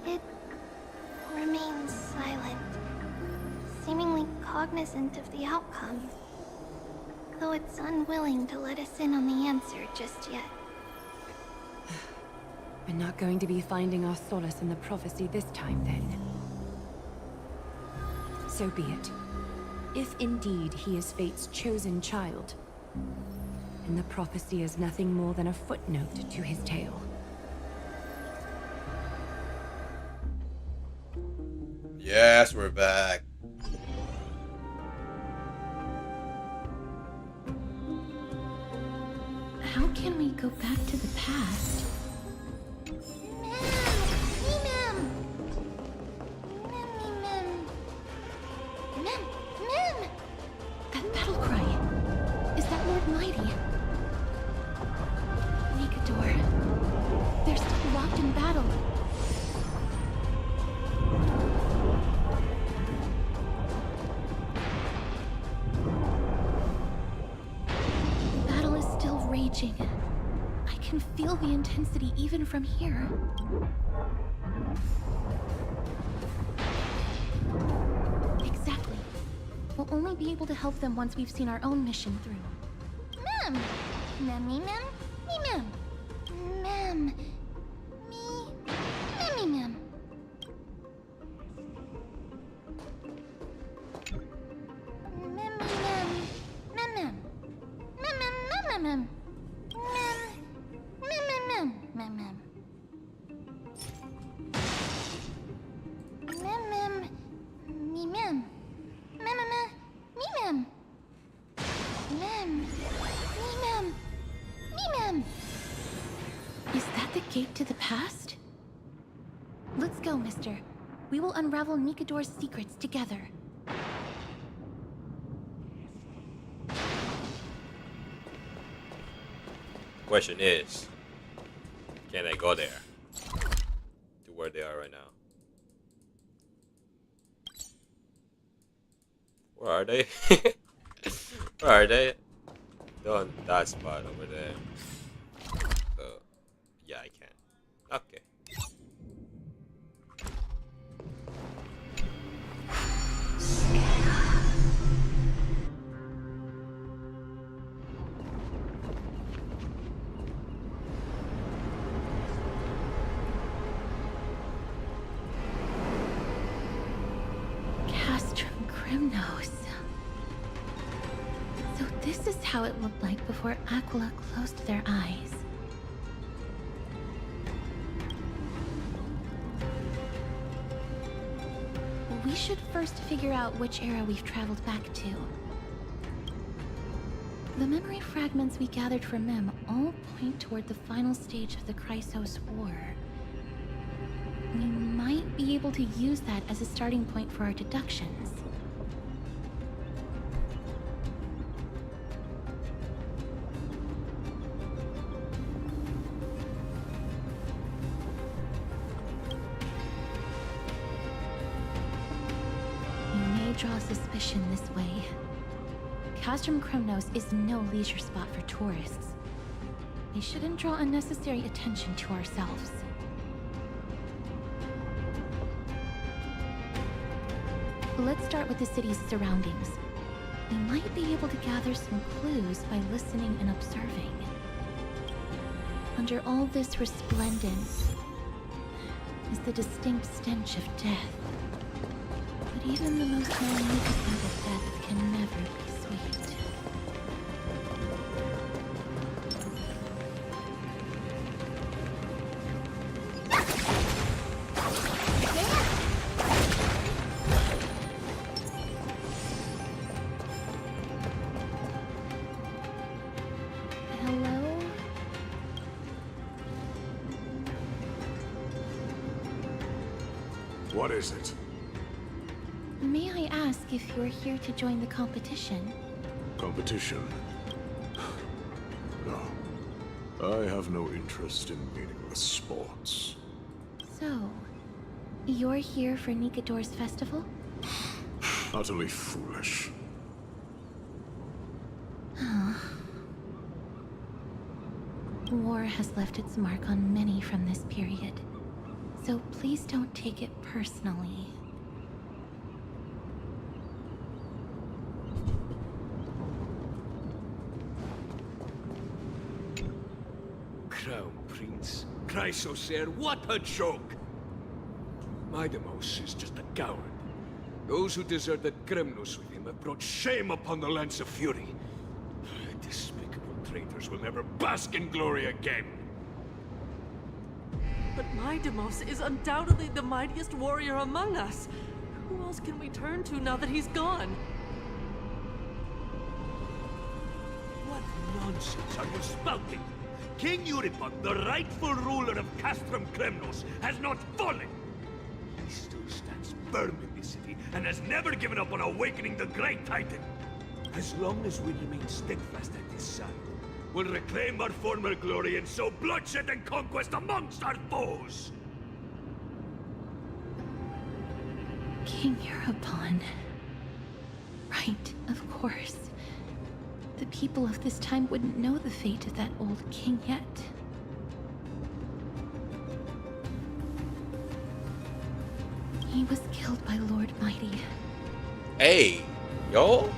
It remains silent, seemingly cognizant of the outcome, though it's unwilling to let us in on the answer just yet. We're not going to be finding our solace in the prophecy this time, then. So be it. If indeed he is Fate's chosen child, and the prophecy is nothing more than a footnote to his tale. Yes, we're back. can we go back to the past? That battle cry. Is that Lord Mighty? Nikador. They're still locked in battle. The battle is still raging. I can feel the intensity even from here. Exactly. We'll only be able to help them once we've seen our own mission through. Mem! Memmy mem? Me mem. Mem. Me. Memmy mem. Memmy mem. Mem mem. Mem mem mem mem mem. Mem. Mem mem mem mem mem. Mem mem. Me mem. Mem mem. Me mem. Mem. Me mem. Me mem. Is that the gate to the past? Let's go, mister. We will unravel Nikador's secrets together. Question is, can I go there? To where they are right now? Where are they? Where are they? They're on that spot over there. So, yeah, I can. Okay. Grimnose. So this is how it looked like before Aquila closed their eyes. We should first figure out which era we've traveled back to. The memory fragments we gathered from Mem all point toward the final stage of the Chrysos War. We might be able to use that as a starting point for our deductions. Draw suspicion this way. Castrum Kremnos is no leisure spot for tourists. We shouldn't draw unnecessary attention to ourselves. Let's start with the city's surroundings. We might be able to gather some clues by listening and observing. Under all this resplendence is the distinct stench of death. But even the most magnificent of death can never be sweet. Hello? What is it? May I ask if you're here to join the competition? Competition? No. I have no interest in meaningless sports. So, you're here for Nikador's festival? Utterly foolish. War has left its mark on many from this period, so please don't take it personally. Crown Prince, Chrysosair, what a joke! Midamos is just a coward. Those who deserted Kremnos with him have brought shame upon the lands of Fury. Despicable traitors will never bask in glory again. But Midamos is undoubtedly the mightiest warrior among us. Who else can we turn to now that he's gone? What nonsense are you spouting? King Euripon, the rightful ruler of Castrum Kremnos, has not fallen. He still stands firm in this city and has never given up on awakening the Great Titan. As long as we remain steadfast at his side, we'll reclaim our former glory and sow bloodshed and conquest amongst our foes. King Euripon. Right, of course. The people of this time wouldn't know the fate of that old king yet. He was killed by Lord Mighty. Hey, yo.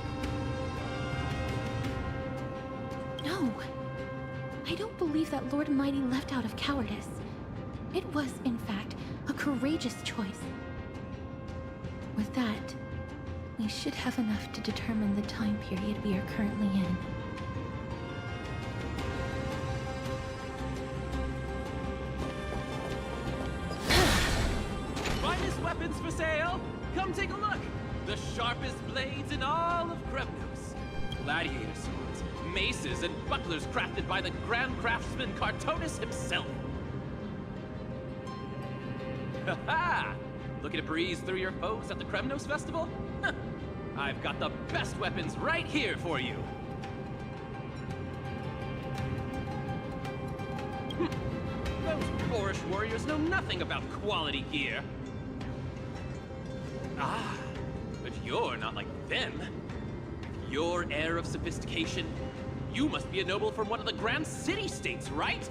No. I don't believe that Lord Mighty left out of cowardice. It was, in fact, a courageous choice. With that, we should have enough to determine the time period we are currently in. Finest weapons for sale! Come take a look! The sharpest blades in all of Kremnos. Gladiator swords, maces, and bucklers crafted by the Grand Craftsman Cartonis himself. Ha ha! Looking to breeze through your foes at the Kremnos Festival? I've got the best weapons right here for you. Those boorish warriors know nothing about quality gear. Ah, but you're not like them. With your air of sophistication, you must be a noble from one of the Grand City-States, right?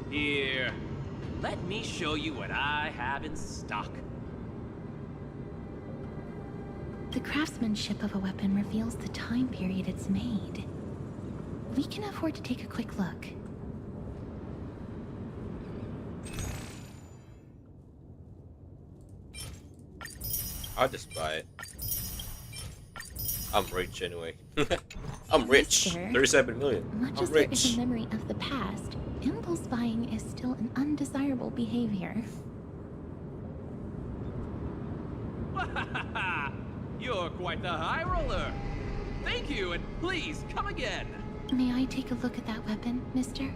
Here, let me show you what I have in stock. The craftsmanship of a weapon reveals the time period it's made. We can afford to take a quick look. I'll just buy it. I'm rich anyway. I'm rich. Mister, 37 million. Much I'm as there rich. is a memory of the past, impulse buying is still an undesirable behavior. You're quite the high roller. Thank you, and please come again. May I take a look at that weapon, mister?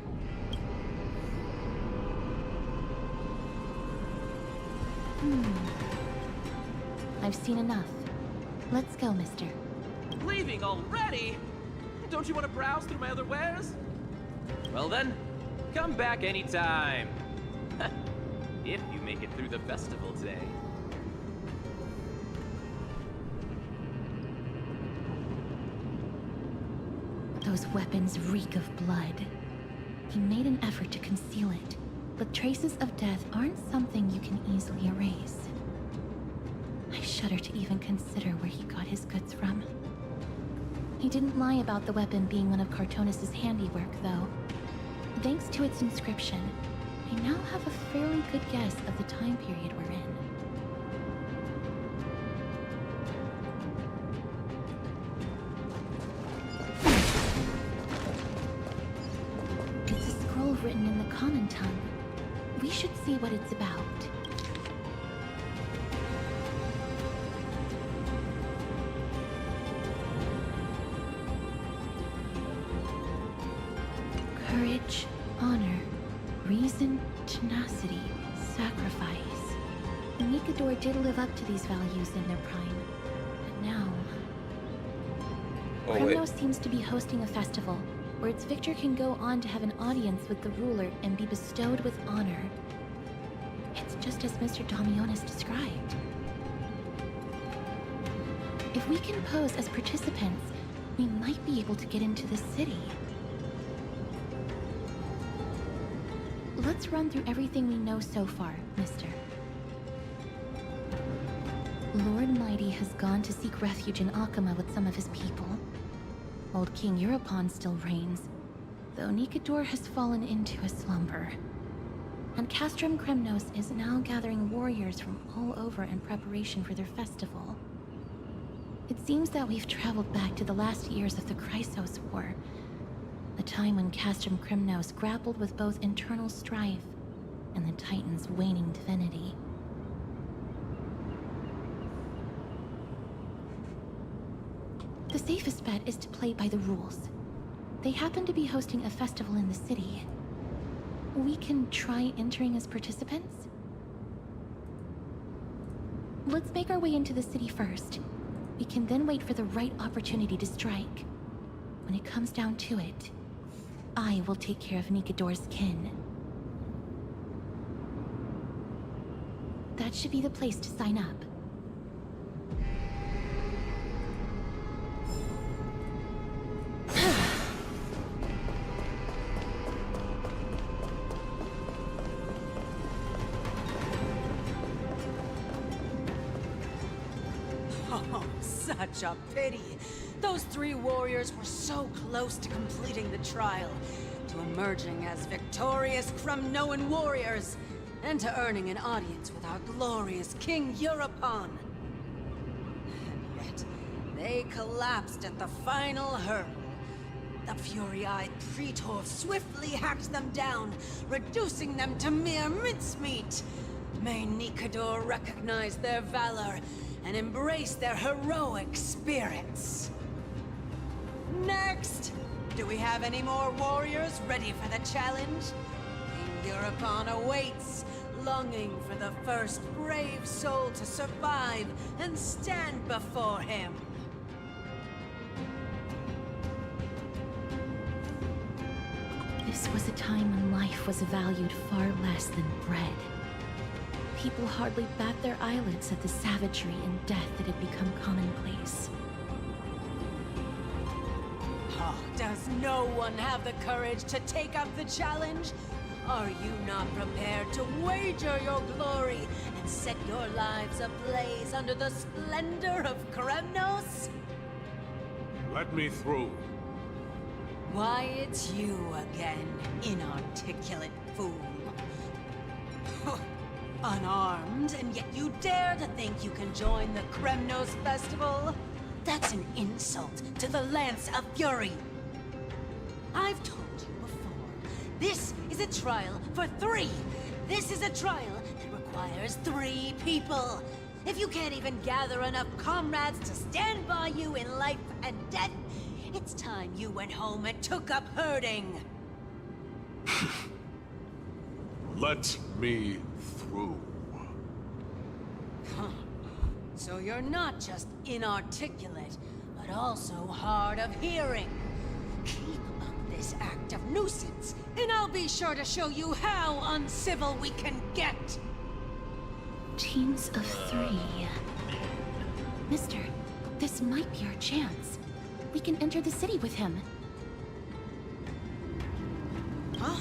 I've seen enough. Let's go, mister. Leaving already? Don't you want to browse through my other wares? Well then, come back anytime. If you make it through the festival today. Those weapons reek of blood. He made an effort to conceal it, but traces of death aren't something you can easily erase. I shudder to even consider where he got his goods from. He didn't lie about the weapon being one of Cartonis' handiwork, though. Thanks to its inscription, I now have a fairly good guess of the time period we're in. It's a scroll written in the common tongue. We should see what it's about. Courage, honor, reason, tenacity, sacrifice. Nikador did live up to these values in their prime, but now... Kremnos seems to be hosting a festival, where its victor can go on to have an audience with the ruler and be bestowed with honor. It's just as Mr. Damionis described. If we can pose as participants, we might be able to get into the city. Let's run through everything we know so far, mister. Lord Mighty has gone to seek refuge in Akama with some of his people. Old King Euripon still reigns, though Nikador has fallen into a slumber. And Castrum Kremnos is now gathering warriors from all over in preparation for their festival. It seems that we've traveled back to the last years of the Chrysos War, a time when Castrum Kremnos grappled with both internal strife and the Titan's waning divinity. The safest bet is to play by the rules. They happen to be hosting a festival in the city. We can try entering as participants? Let's make our way into the city first. We can then wait for the right opportunity to strike. When it comes down to it, I will take care of Nikador's kin. That should be the place to sign up. Oh, such a pity. Those 3 warriors were so close to completing the trial, to emerging as victorious Kremnoan warriors, and to earning an audience with our glorious King Europon. And yet, they collapsed at the final hurdle. The fury-eyed Praetor swiftly hacked them down, reducing them to mere mincemeat. May Nikador recognize their valor and embrace their heroic spirits. Next! Do we have any more warriors ready for the challenge? King Europon awaits, longing for the first brave soul to survive and stand before him. This was a time when life was valued far less than bread. People hardly bat their eyelids at the savagery and death that had become commonplace. Oh, does no one have the courage to take up the challenge? Are you not prepared to wager your glory and set your lives ablaze under the splendor of Kremnos? Let me through. Why, it's you again, inarticulate fool. Unarmed, and yet you dare to think you can join the Kremnos festival? That's an insult to the Lance of Fury. I've told you before, this is a trial for 3. This is a trial that requires 3 people. If you can't even gather enough comrades to stand by you in life and death, it's time you went home and took up herding. Let me through. Huh. So you're not just inarticulate, but also hard of hearing. Keep up this act of nuisance, and I'll be sure to show you how uncivil we can get. Teams of 3. Mister, this might be our chance. We can enter the city with him. Huh?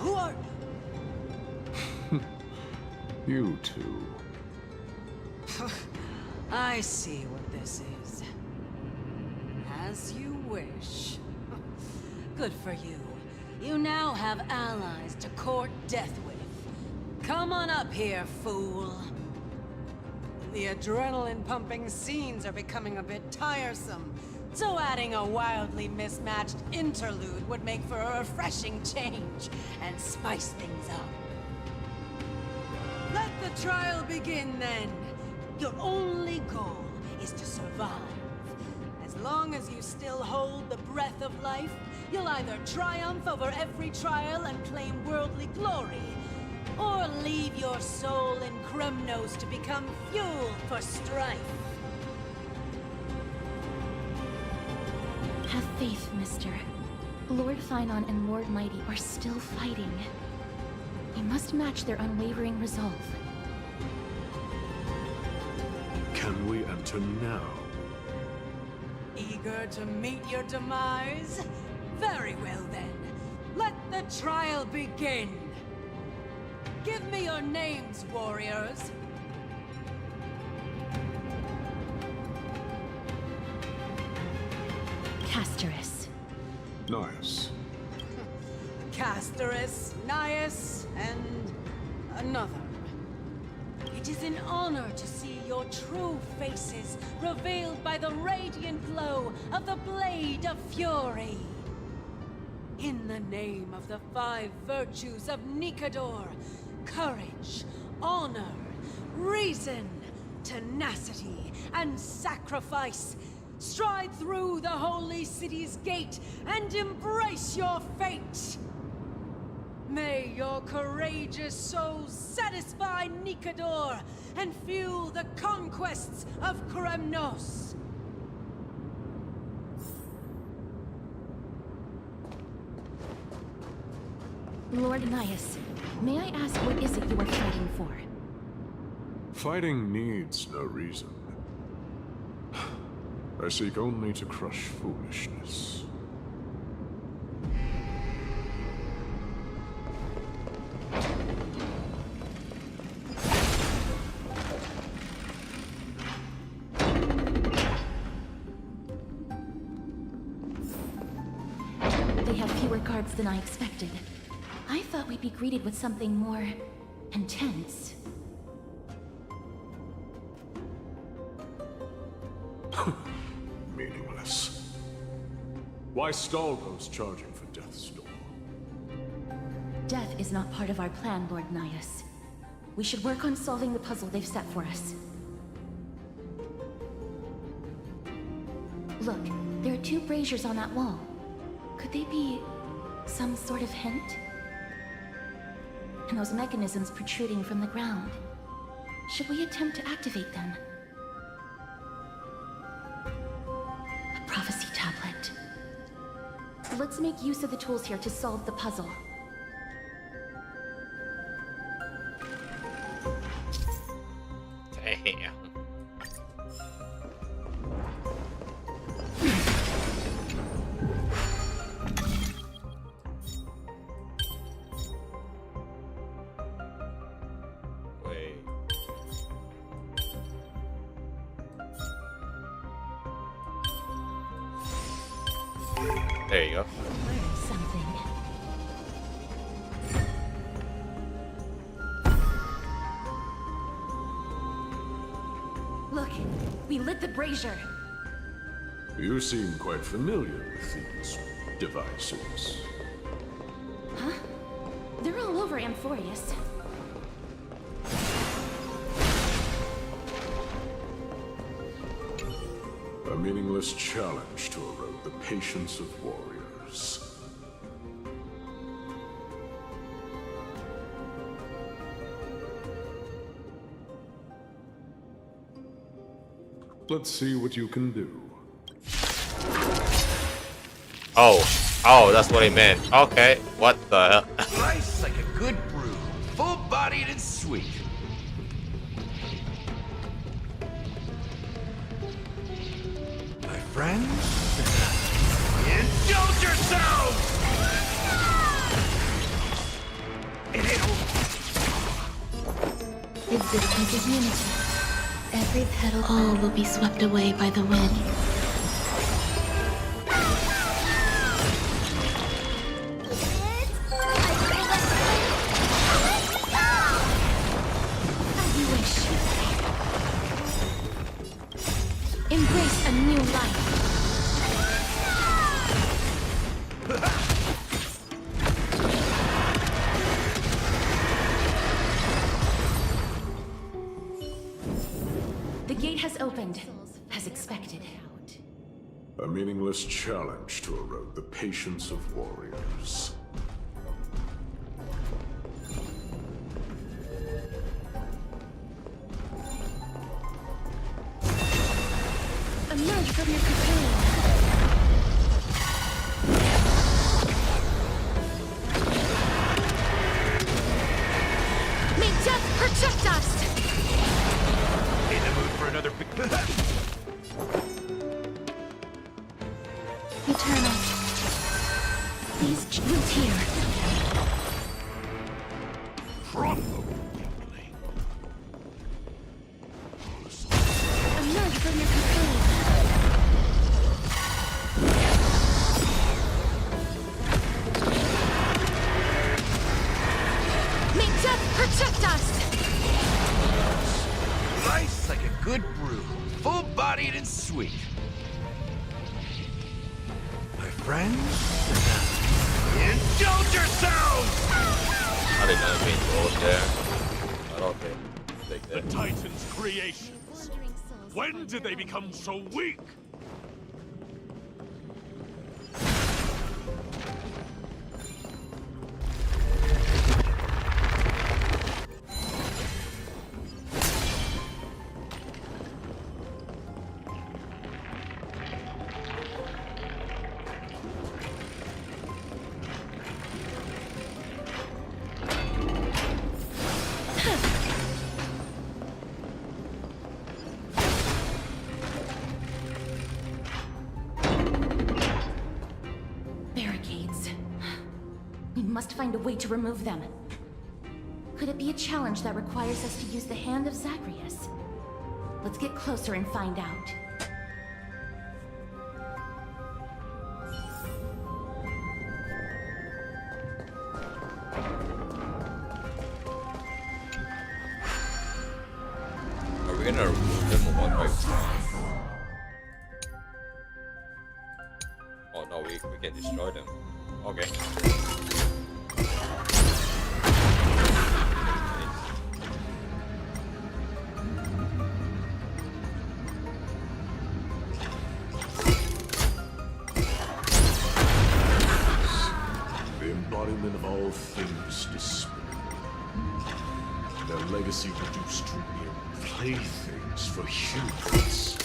Who are... You two. I see what this is. As you wish. Good for you. You now have allies to court death with. Come on up here, fool. The adrenaline-pumping scenes are becoming a bit tiresome, so adding a wildly mismatched interlude would make for a refreshing change and spice things up. Let the trial begin, then. Your only goal is to survive. As long as you still hold the breath of life, you'll either triumph over every trial and claim worldly glory, or leave your soul in Kremnos to become fuel for strife. Have faith, mister. Lord Finon and Lord Mighty are still fighting. We must match their unwavering resolve. Can we enter now? Eager to meet your demise? Very well then. Let the trial begin. Give me your names, warriors. Castorus. Nice. Castorus, Nias, and another. It is an honor to see your true faces revealed by the radiant glow of the Blade of Fury. In the name of the 5 virtues of Nikador, courage, honor, reason, tenacity, and sacrifice, Stride through the holy city's gate and embrace your fate! May your courageous souls satisfy Nikador and fuel the conquests of Kremnos! Lord Nias, may I ask what is it you are fighting for? Fighting needs no reason. I seek only to crush foolishness. They have fewer guards than I expected. I thought we'd be greeted with something more intense. Meaningless. Why stall those charging for death's door? Death is not part of our plan, Lord Nias. We should work on solving the puzzle they've set for us. Look, there are 2 braziers on that wall. Could they be some sort of hint? And those mechanisms protruding from the ground. Should we attempt to activate them? A prophecy tablet. Let's make use of the tools here to solve the puzzle. Damn. Wait. There you go. Learn something. Look, we lit the brazier. You seem quite familiar with these devices. Huh? They're all over Amphorius. A meaningless challenge to erode the patience of warriors. Let's see what you can do. Oh, that's what he meant. Okay, what the hell? Slice like a good brew, full-bodied and sweet. My friends, indulge yourselves! Existence is unity. Every petal all will be swept away by the wind. As you wish. Embrace a new life. The gate has opened, as expected. A meaningless challenge to erode the patience of warriors. Emerge from your cocoon. May death protect us! In the mood for another big... Eternal. Please root here. Emerge from your cocoon. May death protect us! Slice like a good brew, full-bodied and sweet. My friends, indulge yourselves! I didn't know being rolled there. But okay. Take The that. Titan's creations. When did they become so weak? to remove them. Could it be a challenge that requires us to use the hand of Zagreus? Let's get closer and find out. Are we gonna remove them one by one? Oh no, we can destroy them. Okay. The embodiment of all things despair. Their legacy reduced to mere playthings for humans.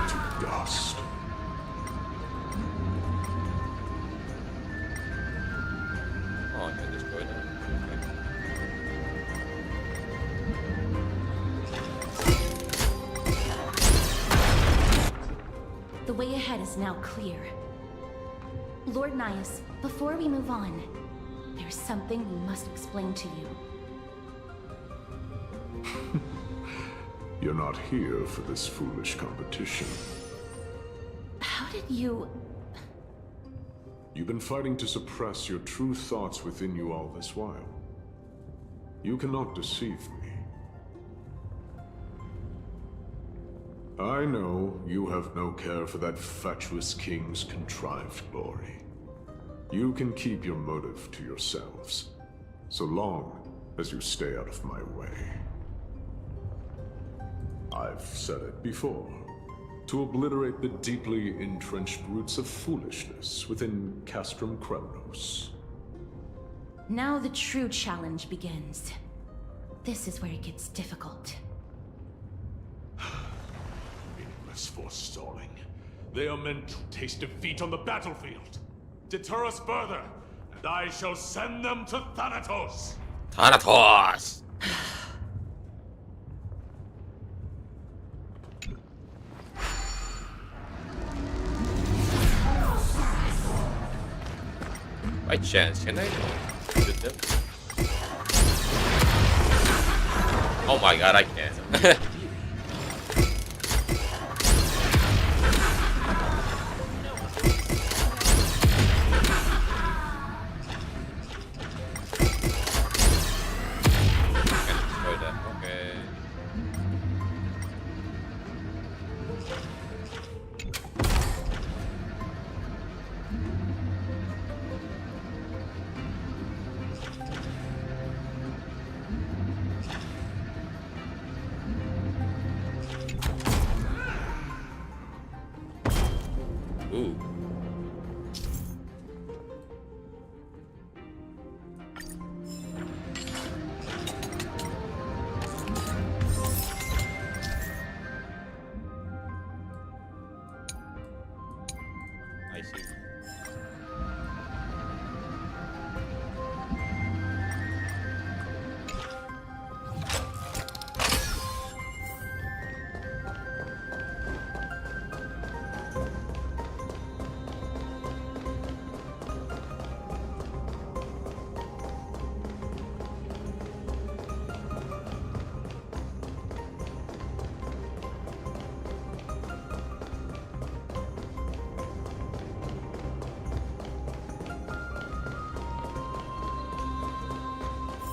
To dust. Oh, I can destroy them. Okay. The way ahead is now clear. Lord Nias, before we move on, there's something we must explain to you. You're not here for this foolish competition. How did you... You've been fighting to suppress your true thoughts within you all this while. You cannot deceive me. I know you have no care for that fatuous king's contrived glory. You can keep your motive to yourselves, so long as you stay out of my way. I've said it before. To obliterate the deeply entrenched roots of foolishness within Castrum Kremnos. Now the true challenge begins. This is where it gets difficult. Meaningless forestalling. They are meant to taste defeat on the battlefield. Deter us further, and I shall send them to Thanatos! Thanatos! By chance, can I shoot them? Oh my god, I can't. Ooh. I see.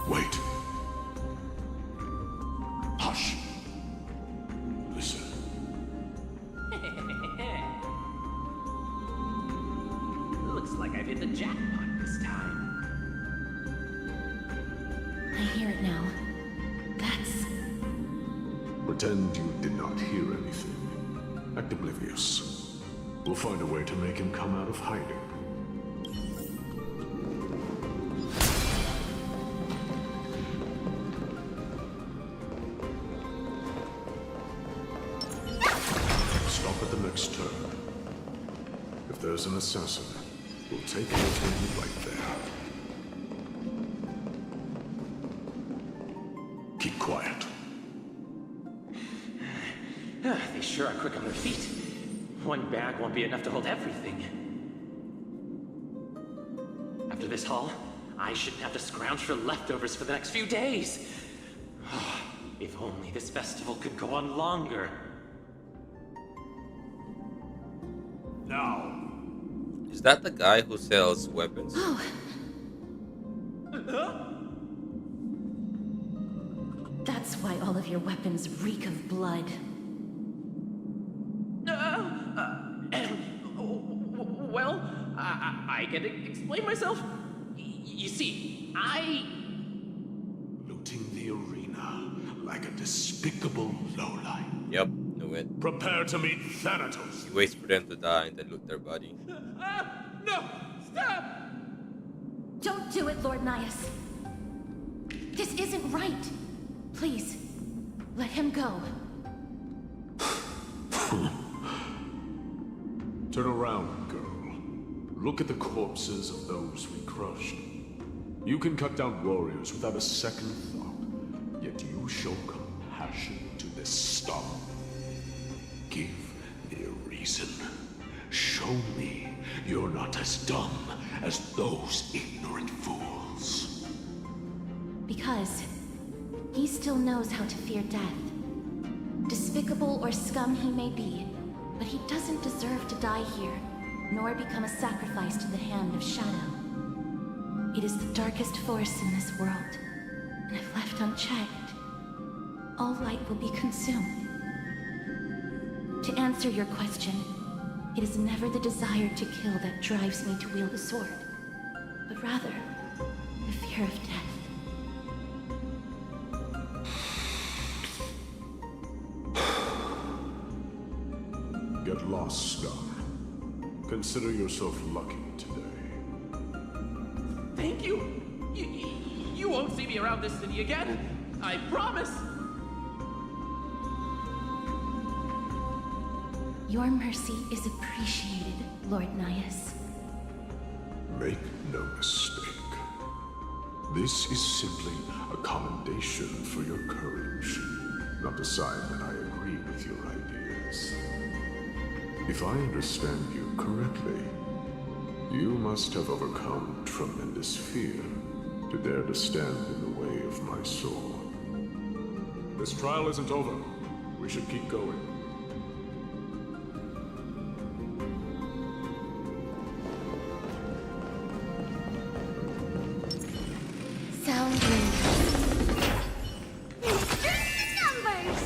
Wait. Hush. Listen. Looks like I've hit the jackpot this time. I hear it now. That's... Pretend you did not hear anything. Act oblivious. We'll find a way to make him come out of hiding. Stop at the next turn. If there's an assassin, we'll take care of him right there. Keep quiet. They sure are quick on their feet. One bag won't be enough to hold everything. I shouldn't have to scrounge for leftovers for the next few days. If only this festival could go on longer. Now. Is that the guy who sells weapons? Oh. That's why all of your weapons reek of blood. Well, I can explain myself. You see, Looting the arena like a despicable lowlife. Yep, knew it. Prepare to meet Thanatos. He waits for them to die and then loot their body. No! Stop! Don't do it, Lord Nias. This isn't right. Please, let him go. Turn around, girl. Look at the corpses of those we crushed. You can cut down warriors without a second thought, yet you show compassion to this star. Give me a reason. Show me you're not as dumb as those ignorant fools. Because he still knows how to fear death. Despicable or scum he may be, but he doesn't deserve to die here, nor become a sacrifice to the hand of Shadow. It is the darkest force in this world, and if left unchecked, all light will be consumed. To answer your question, it is never the desire to kill that drives me to wield a sword, but rather the fear of death. Get lost, Scar. Consider yourself lucky today. Thank you! You won't see me around this city again! I promise! Your mercy is appreciated, Lord Nias. Make no mistake. This is simply a commendation for your courage, not a sign that I agree with your ideas. If I understand you correctly, you must have overcome tremendous fear to dare to stand in the way of my soul. This trial isn't over. We should keep going. Sound Numbers!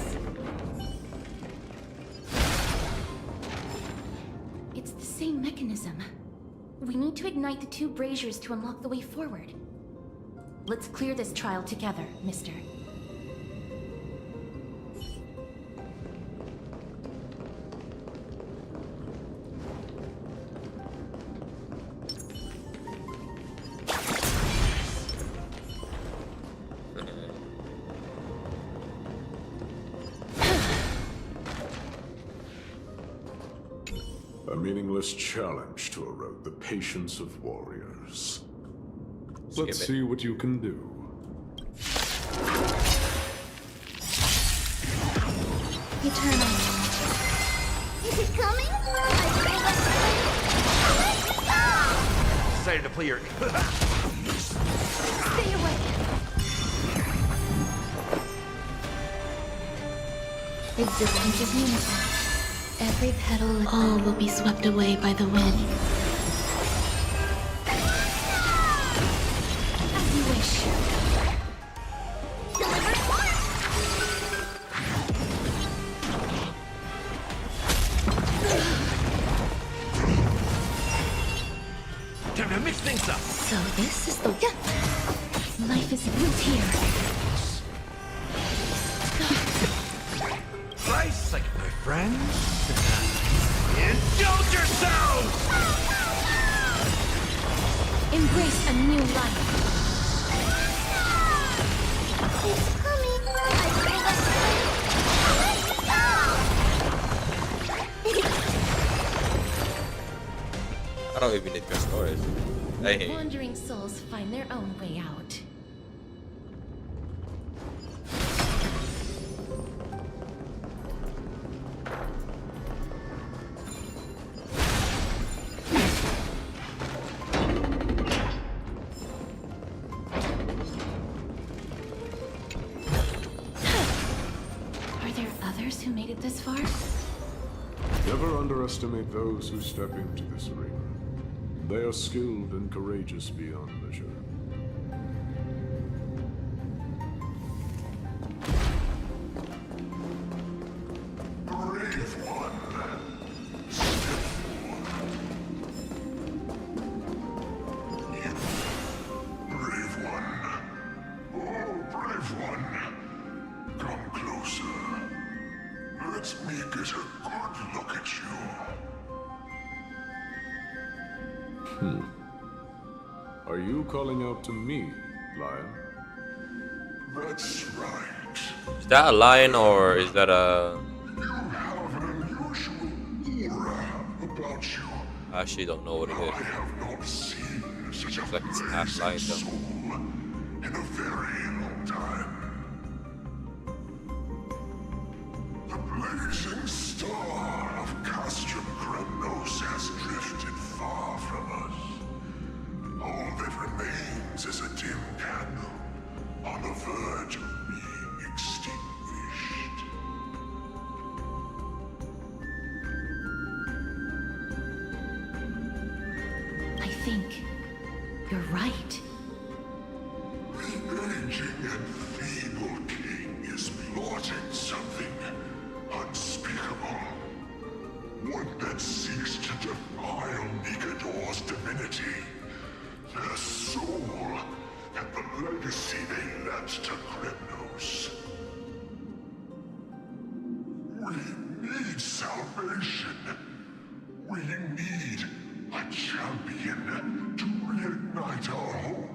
It's the same mechanism. We need to ignite the two braziers to unlock the way forward. Let's clear this trial together, mister. A meaningless challenge to erode the patience of warriors. Let's see what you can do. Eternal. Is it coming? Decided to play your... Stay away. Existence is unison. Every petal, all will be swept away by the wind. As you wish. Time to mix things up. So this is the... Life is built here. Rice like my friends. Indulge yourselves! Embrace a new life. It's coming. I don't even need your stories. I hate you. Wandering souls find their own way out. warriors who made it this far? Never underestimate those who step into this arena. They are skilled and courageous beyond measure. Brave one. Brave one. Oh, brave one. Come closer. Let me get a good look at you. Are you calling out to me, lion? That's right. Is that a lion or is that a... You have an unusual aura about you. I actually don't know what it I is. have not seen such a Looks like it's half lion blazing though. soul in a very long time. The blazing star of Castrum Kremnos has drifted far from us. All that remains is a dim candle on the verge of being extinguished. I think you're right. The aging and feeble king is plotting something unspeakable. One that seeks to defile Nikador's divinity, their soul, and the legacy they left to Kremnos. We need salvation. We need a champion to reignite our hope.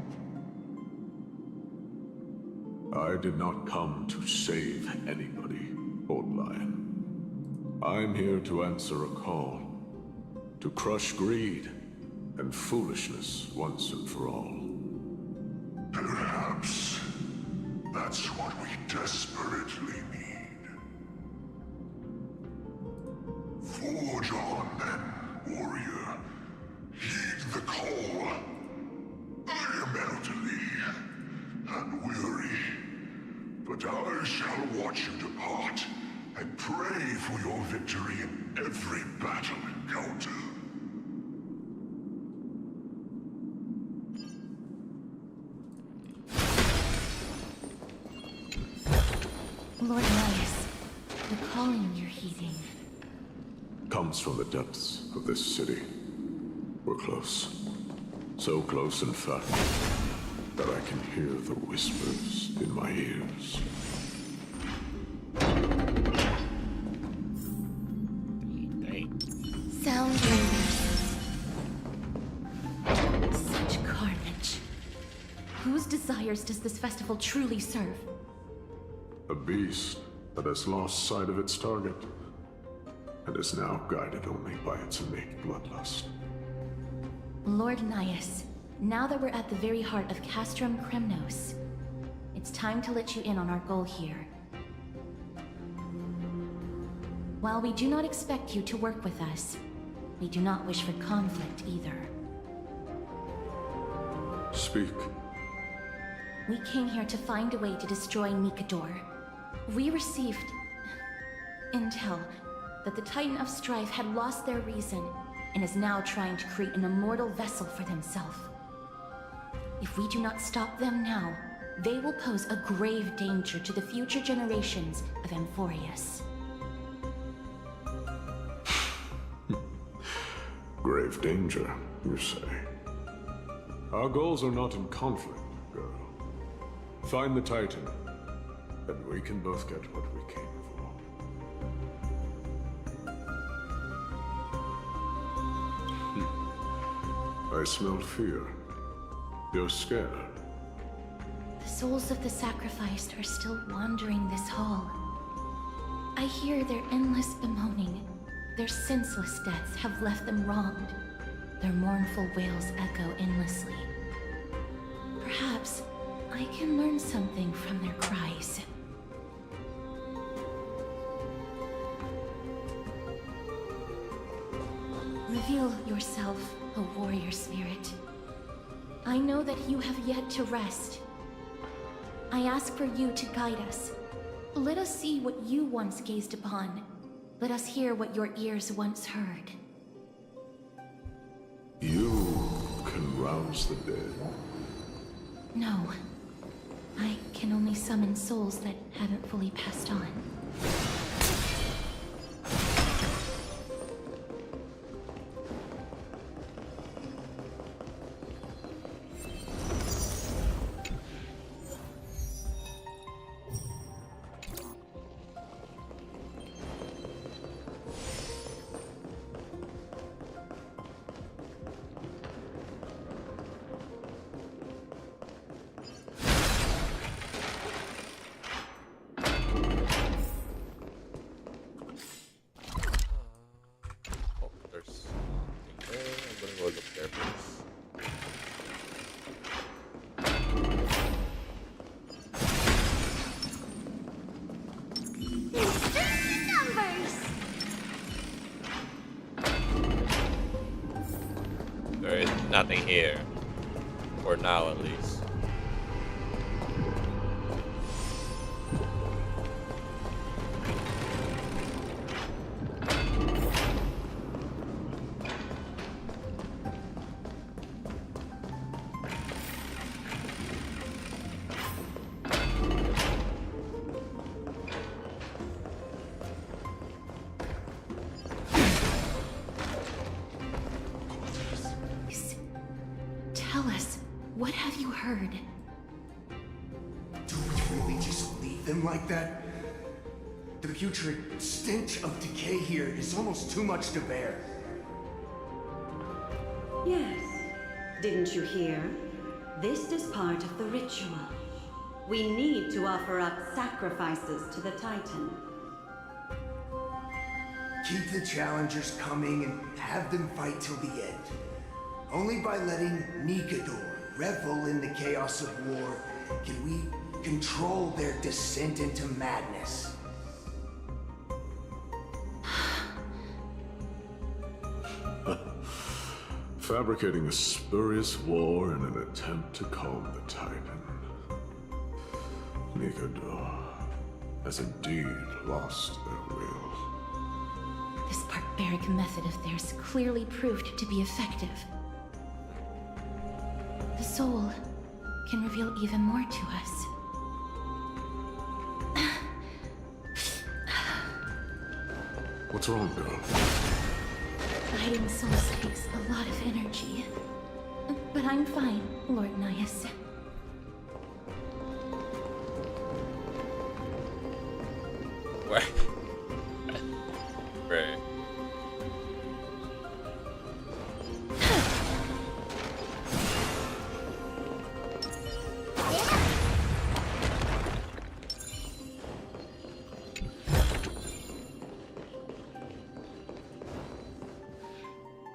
I did not come to save anybody, Old Lion. I'm here to answer a call. To crush greed and foolishness once and for all. Perhaps that's what we desperately need. Forge on then, warrior. Heed the call. I am elderly and weary, but I shall watch you depart and pray for your victory in every battle encounter. Lord Elias, the calling you're heeding. Comes from the depths of this city. We're close. So close, in fact, that I can hear the whispers in my ears. Sound release. Such carnage. Whose desires does this festival truly serve? A beast that has lost sight of its target, and is now guided only by its innate bloodlust. Lord Nias, now that we're at the very heart of Castrum Kremnos, it's time to let you in on our goal here. While we do not expect you to work with us, we do not wish for conflict either. Speak. We came here to find a way to destroy Nikador. We received intel that the Titan of Strife had lost their reason and is now trying to create an immortal vessel for themselves. If we do not stop them now, they will pose a grave danger to the future generations of Amphorius. Grave danger, you say? Our goals are not in conflict, girl. Find the Titan, and we can both get what we came for. I smell fear. You're scared. The souls of the sacrificed are still wandering this hall. I hear their endless bemoaning. Their senseless deaths have left them wronged. Their mournful wails echo endlessly. Perhaps I can learn something from their cries. Reveal yourself, O warrior spirit. I know that you have yet to rest. I ask for you to guide us, Let us see what you once gazed upon. Let us hear what your ears once heard. You can rouse the dead. No. I can only summon souls that haven't fully passed on. There is nothing here. For now, at least. Tell us, what have you heard? Do we really just leave them like that? The putrid stench of decay here is almost too much to bear. Yes. Didn't you hear? This is part of the ritual. We need to offer up sacrifices to the Titan. Keep the challengers coming and have them fight till the end. Only by letting Nikador revel in the chaos of war can we control their descent into madness. Fabricating a spurious war in an attempt to calm the Titan. Nikador has indeed lost their will. This barbaric method of theirs clearly proved to be effective. The soul can reveal even more to us. What's wrong, girl? Hiding souls takes a lot of energy. But I'm fine, Lord Nias. What? Right.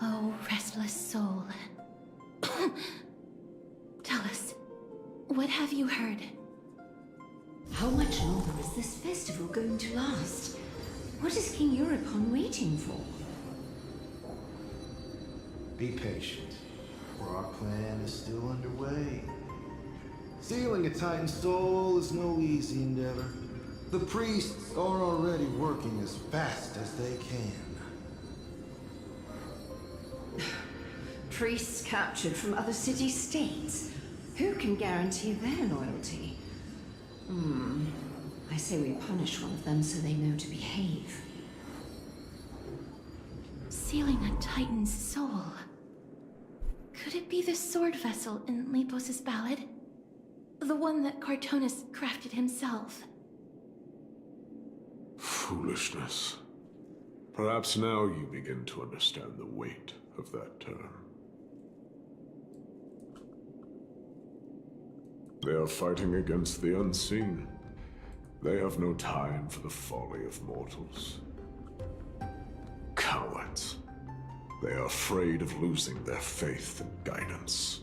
Oh, restless soul. Tell us, what have you heard? How much longer is this festival going to last? What is King Eurocon waiting for? Be patient, for our plan is still underway. Sealing a Titan soul is no easy endeavor. The priests are already working as fast as they can. Priests captured from other city-states. Who can guarantee their loyalty? I say we punish one of them so they know to behave. Sealing a Titan's soul. Could it be the sword vessel in Lepos' ballad? The one that Cartonis crafted himself? Foolishness. Perhaps now you begin to understand the weight of that term. They are fighting against the unseen. They have no time for the folly of mortals. Cowards. They are afraid of losing their faith and guidance.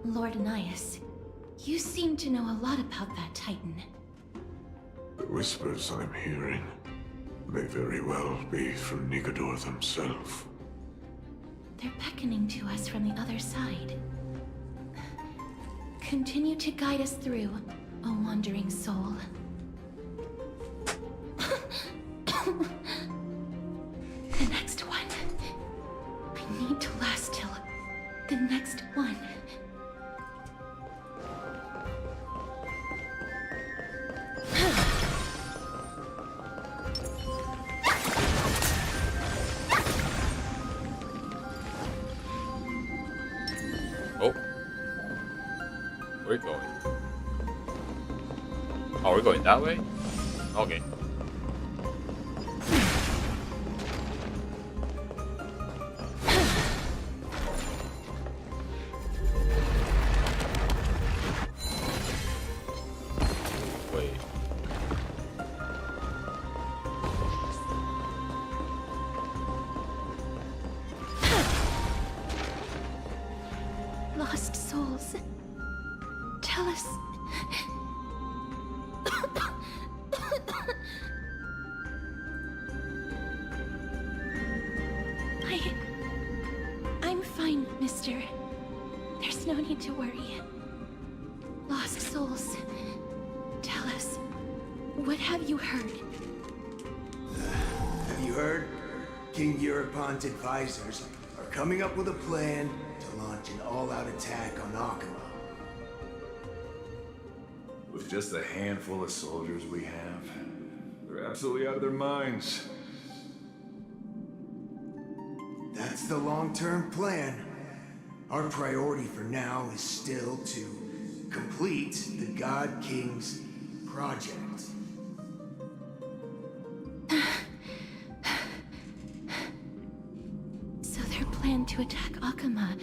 Lord Nias, you seem to know a lot about that Titan. The whispers I'm hearing may very well be from Nikador themselves. They're beckoning to us from the other side. Continue to guide us through, O wandering soul. The next one. Oh. Where are we going? Oh, we're going that way? Okay. Wait. Lost souls. Tell us. I'm fine, mister. There's no need to worry. Lost souls. Tell us. What have you heard? Have you heard? King Europon's advisors are coming up with a plan to launch an all-out attack on Akuma. With just a handful of soldiers we have, they're absolutely out of their minds. That's the long-term plan. Our priority for now is still to complete the God King's project. So their plan to attack Akuma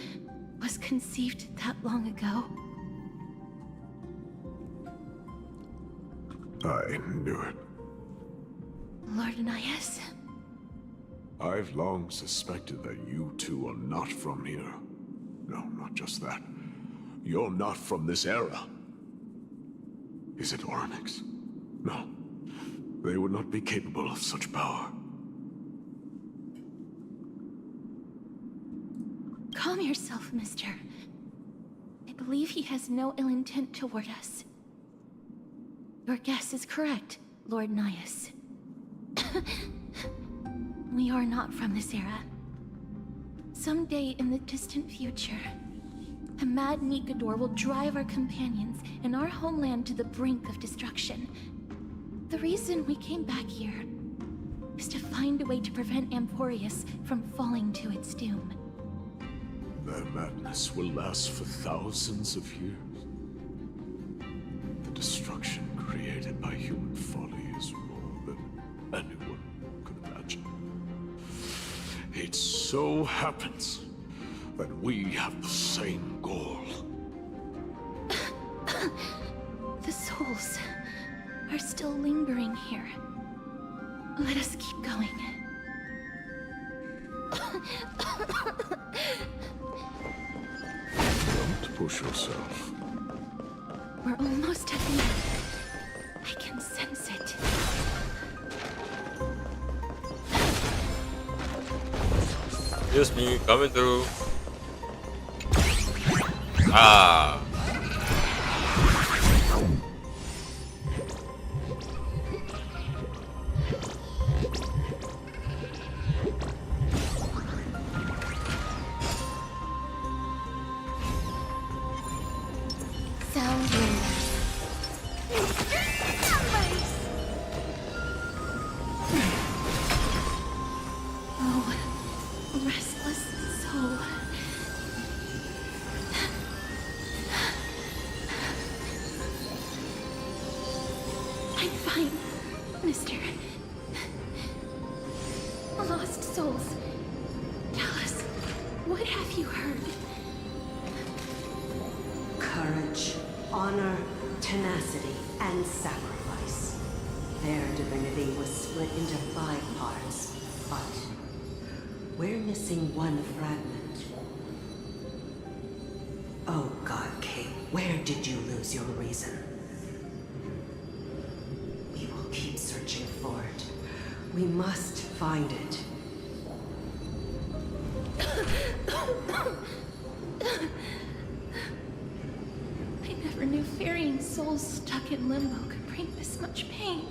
was conceived that long ago? I knew it. Lord Anias? I've long suspected that you two are not from here. No, not just that. You're not from this era. Is it Oryx? No. They would not be capable of such power. Calm yourself, mister. I believe he has no ill intent toward us. Your guess is correct, Lord Nias. We are not from this era. Someday in the distant future, a mad Nikador will drive our companions and our homeland to the brink of destruction. The reason we came back here is to find a way to prevent Amporius from falling to its doom. Their madness will last for thousands of years. The destruction created by human folly is more than anyone could imagine. It so happens that we have the same goal. The souls are still lingering here. Let us keep going. Don't push yourself. We're almost at the end. I can sense it. Just me coming through. Ah. Sound oh, restless soul. I'm fine, mister. Lost souls. Tell us, what have you heard? Courage, honor, tenacity, and sacrifice. Their divinity was split into 5 parts, but we're missing one fragment. Oh, God King, where did you lose your reason? We will keep searching for it. We must find it. I never knew ferrying souls stuck in limbo could bring this much pain.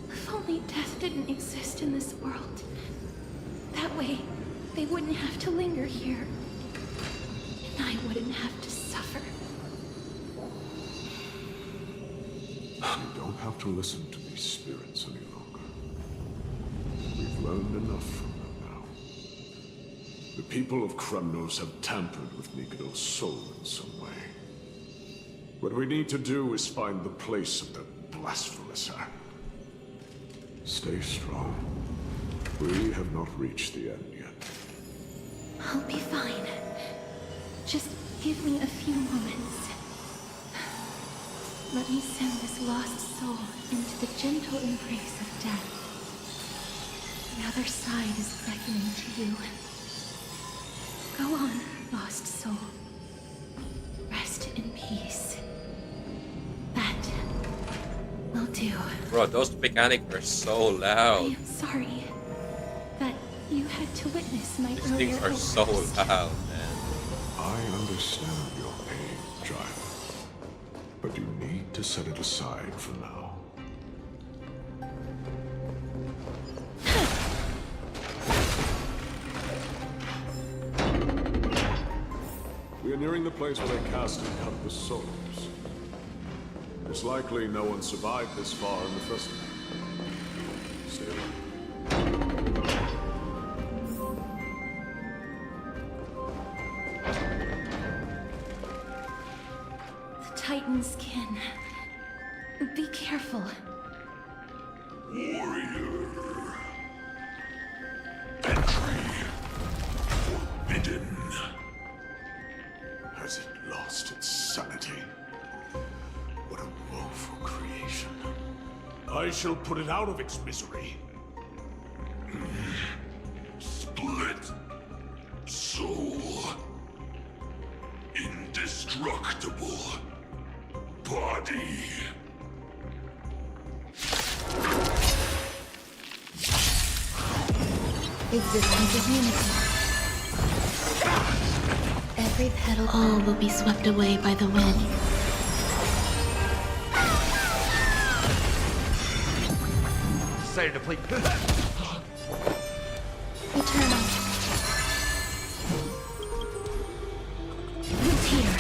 If only death didn't exist in this world. That way, they wouldn't have to linger here. And I wouldn't have to suffer. You don't have to listen to these spirits any longer. We've learned enough from them now. The people of Kremnos have tampered with Nikodo's soul in some way. What we need to do is find the place of their blasphemous act. Stay strong. We have not reached the end yet. I'll be fine. Just give me a few moments. Let me send this lost soul into the gentle embrace of death. The other side is beckoning to you. Go on, lost soul. Rest in peace. That will do. Bro, those mechanics are so loud. I am sorry that you had to witness my These earlier things are so outburst. loud, man. I understand your pain, child. But you need to set it aside for now. We are nearing the place where they cast and cut the souls. It's likely no one survived this far in the festival. Stay alert. The Titan's kin. Be careful. Warrior. Entry forbidden. Has it lost its sanity? What a woeful creation. I shall put it out of its misery. Split soul. Indestructible body. Existence is unity. Every petal all will be swept away by the wind. Decided to play. Eternal. Who's here?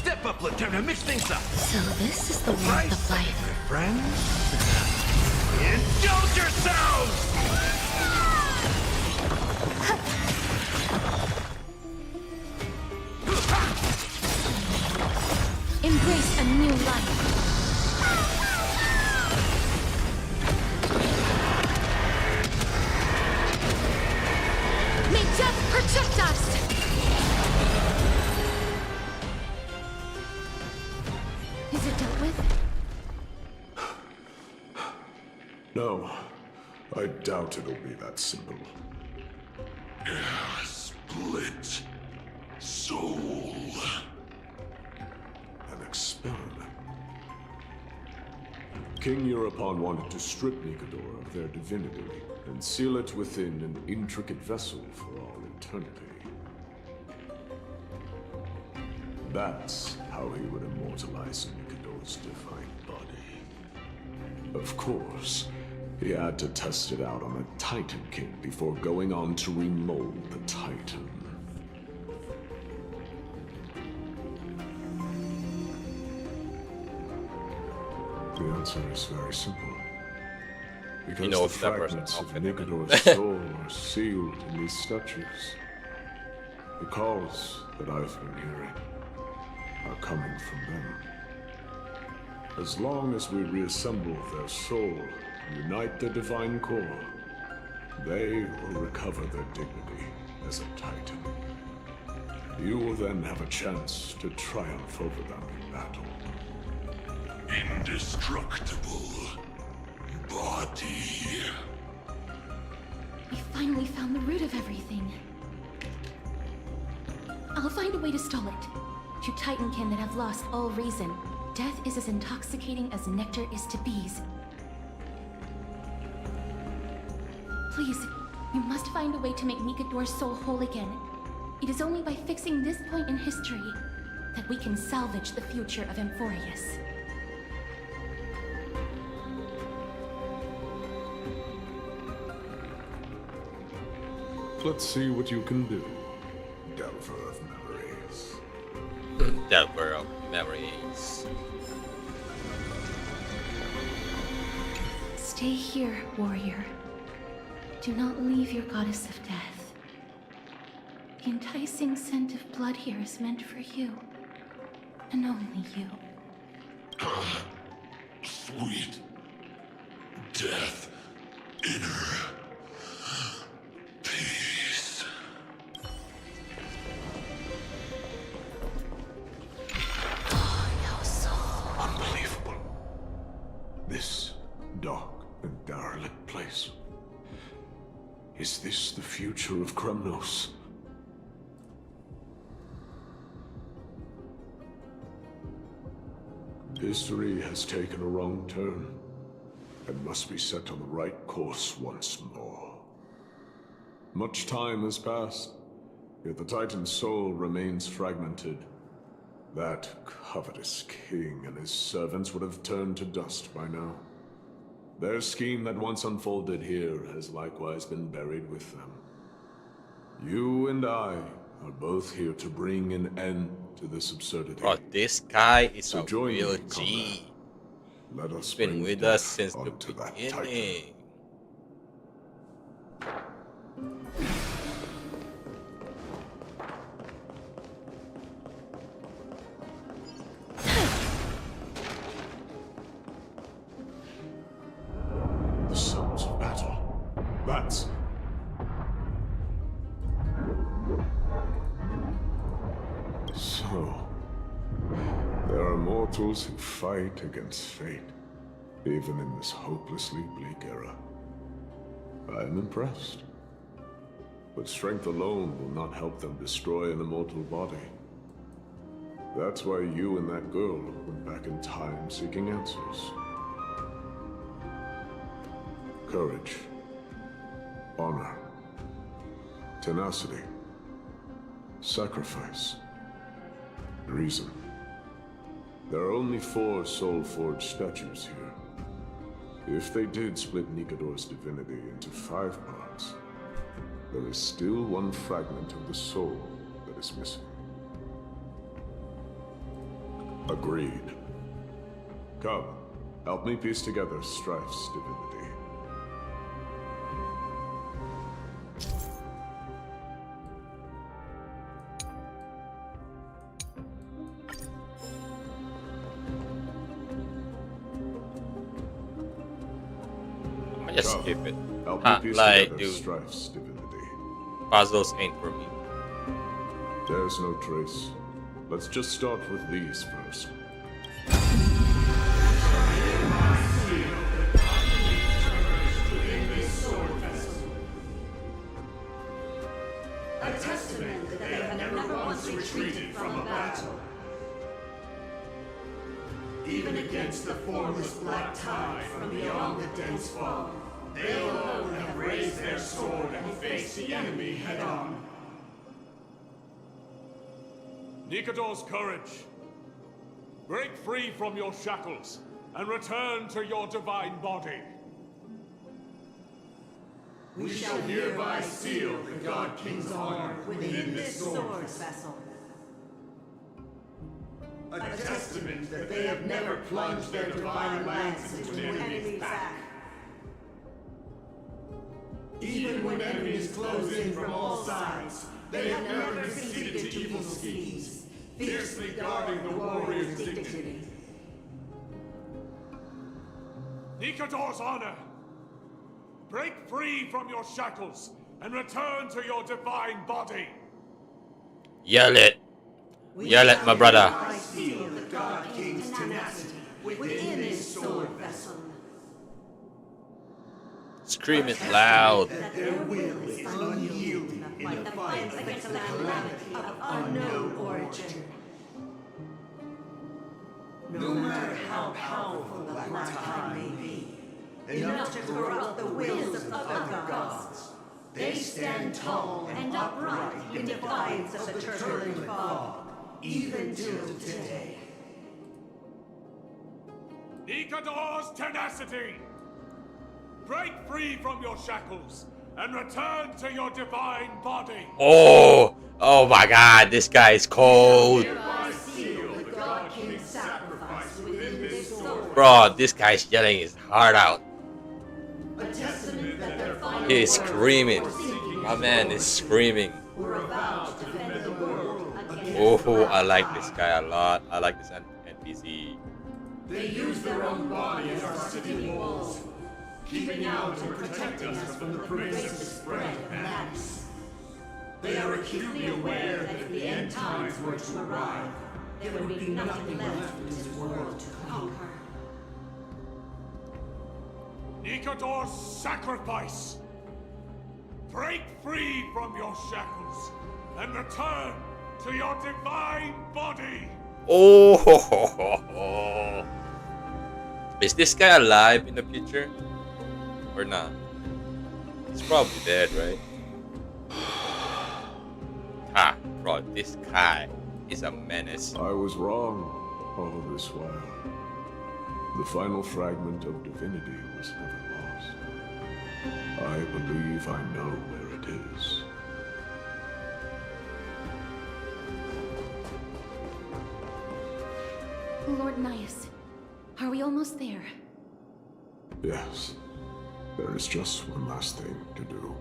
Step up, Lieutenant. Mix things up. So this is the warmth of life. Friends? Indulge yourselves! Embrace a new life. May death protect us! Is it dealt with? No, I doubt it'll be that simple. Split soul. An experiment. King Europon wanted to strip Nikodor of their divinity and seal it within an intricate vessel for all eternity. That's how he would immortalize Nikodor's divine body. Of course, he had to test it out on a Titan King before going on to remold the Titan. The answer is very simple. Because the fragments of Nikodor's soul are sealed in these statues. The calls that I've been hearing are coming from them. As long as we reassemble their soul and unite their divine core, they will recover their dignity as a Titan. You will then have a chance to triumph over them in battle. Indestructible body. We finally found the root of everything. I'll find a way to stall it. To Titankin that have lost all reason, death is as intoxicating as nectar is to bees. Please, you must find a way to make Nikador's soul whole again. It is only by fixing this point in history that we can salvage the future of Amphorius. Let's see what you can do, Delver of Memories. Delver of Memories. Stay here, warrior. Do not leave your goddess of death. The enticing scent of blood here is meant for you. And only you. Sweet death inner peace. Unbelievable. This dark and derelict place. Is this the future of Kremnos? History has taken a wrong turn and must be set on the right course once more. Much time has passed, yet the Titan's soul remains fragmented. That covetous king and his servants would have turned to dust by now. Their scheme that once unfolded here has likewise been buried with them. You and I are both here to bring an end to this absurdity. Bro, this guy is So a join me, real comrade. G. Let us He's been bring with death us since the onto that Titan. beginning. The sounds of battle. That's... So... There are mortals who fight against fate, even in this hopelessly bleak era. I am impressed. But strength alone will not help them destroy an immortal body. That's why you and that girl went back in time seeking answers. Courage, honor, tenacity, sacrifice, reason. There are only 4 soul-forged statues here. If they did split Nikador's divinity into 5 parts, there is still one fragment of the soul that is missing. Agreed. Come, help me piece together Strife's divinity. Just Come, skip it. help Ha, me piece like, together dude, Strife's divinity. puzzles ain't for me. There's no trace. Let's just start with these first. A testament that they have never once retreated from a battle. Even against the formless black tide from beyond the dense fog, they alone have raised their sword and faced the enemy head-on. Nikador's courage. Break free from your shackles and return to your divine body. We shall hereby seal the God King's honor within this sword vessel. A testament that they have never plunged their divine lance into an enemy's back. Even when enemies close in from all sides, they have never conceded to evil schemes, fiercely guarding the warrior's dignity. Nikador's honor. Break free from your shackles and return to your divine body. Yell it. Yell it, my brother. Seal the God King's tenacity within this sword vessel. Scream it loud. That their will is unyielding in the fight against the calamity of unknown origin. No matter how powerful the black tide may be, enough to corrupt the wills of other gods. They stand tall and upright in defiance of the turbulent fog, even till today. Nikador's tenacity! Break free from your shackles and return to your divine body. Oh my God, this guy is cold. Bro, this guy's yelling his heart out. He is screaming. My man is screaming. Oh, I like this guy a lot. I like this NPC. They use their own body as our city walls, keeping out and protecting us from the pervasive spread of madness. They are acutely aware that if the end times were to arrive, there would be nothing left in this world to conquer. Nikador's sacrifice! Break free from your shackles and return to your divine body! Oh, is this guy alive in the future? Or not? He's probably dead, right? Ha, bro, this guy is a menace. I was wrong all this while. The final fragment of divinity was never lost. I believe I know where it is. Lord Nias, are we almost there? Yes. There is just one last thing to do.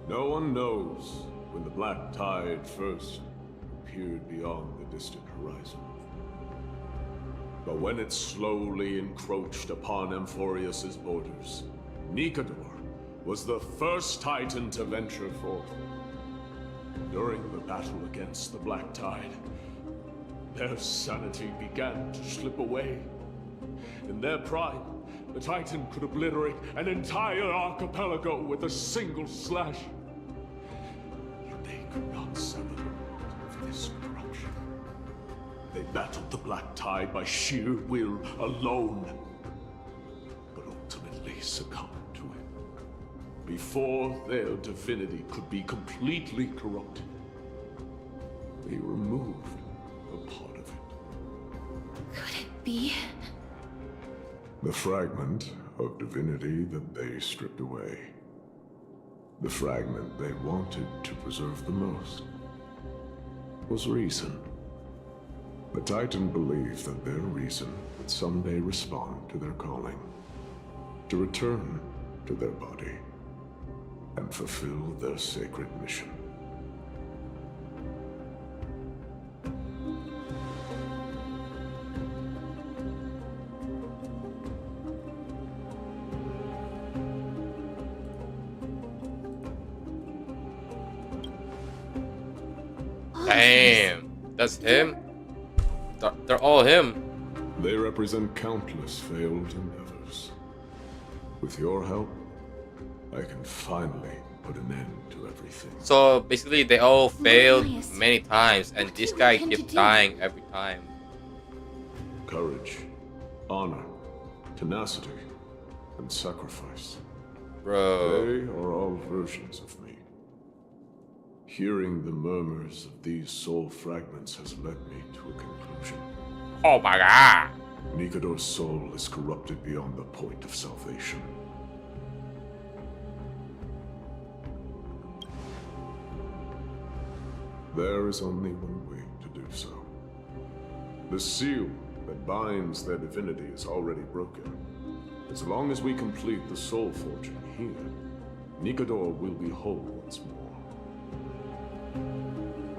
No one knows when the black tide first appeared beyond the distant horizon. But when it slowly encroached upon Amphorius's borders, Nikador was the first Titan to venture forth. During the battle against the black tide, their sanity began to slip away. In their pride, the Titan could obliterate an entire archipelago with a single slash. Yet they could not sever the root of this corruption. They battled the black tide by sheer will alone, but ultimately succumbed to it. Before their divinity could be completely corrupted, they removed a part of it. Could it be? The fragment of divinity that they stripped away. The fragment they wanted to preserve the most was reason. The Titan believed that their reason would someday respond to their calling, to return to their body, and fulfill their sacred mission. Damn, that's him? They're all him. They represent countless failed endeavors. With your help, I can finally put an end to everything. So basically they all failed many times and this guy kept dying every time. Courage, honor, tenacity, and sacrifice. Bro. They are all versions of me. Hearing the murmurs of these soul fragments has led me to a conclusion. Oh my God! Nikador's soul is corrupted beyond the point of salvation. There is only one way to do so. The seal that binds their divinity is already broken. As long as we complete the soul forging here, Nikador will be whole once more.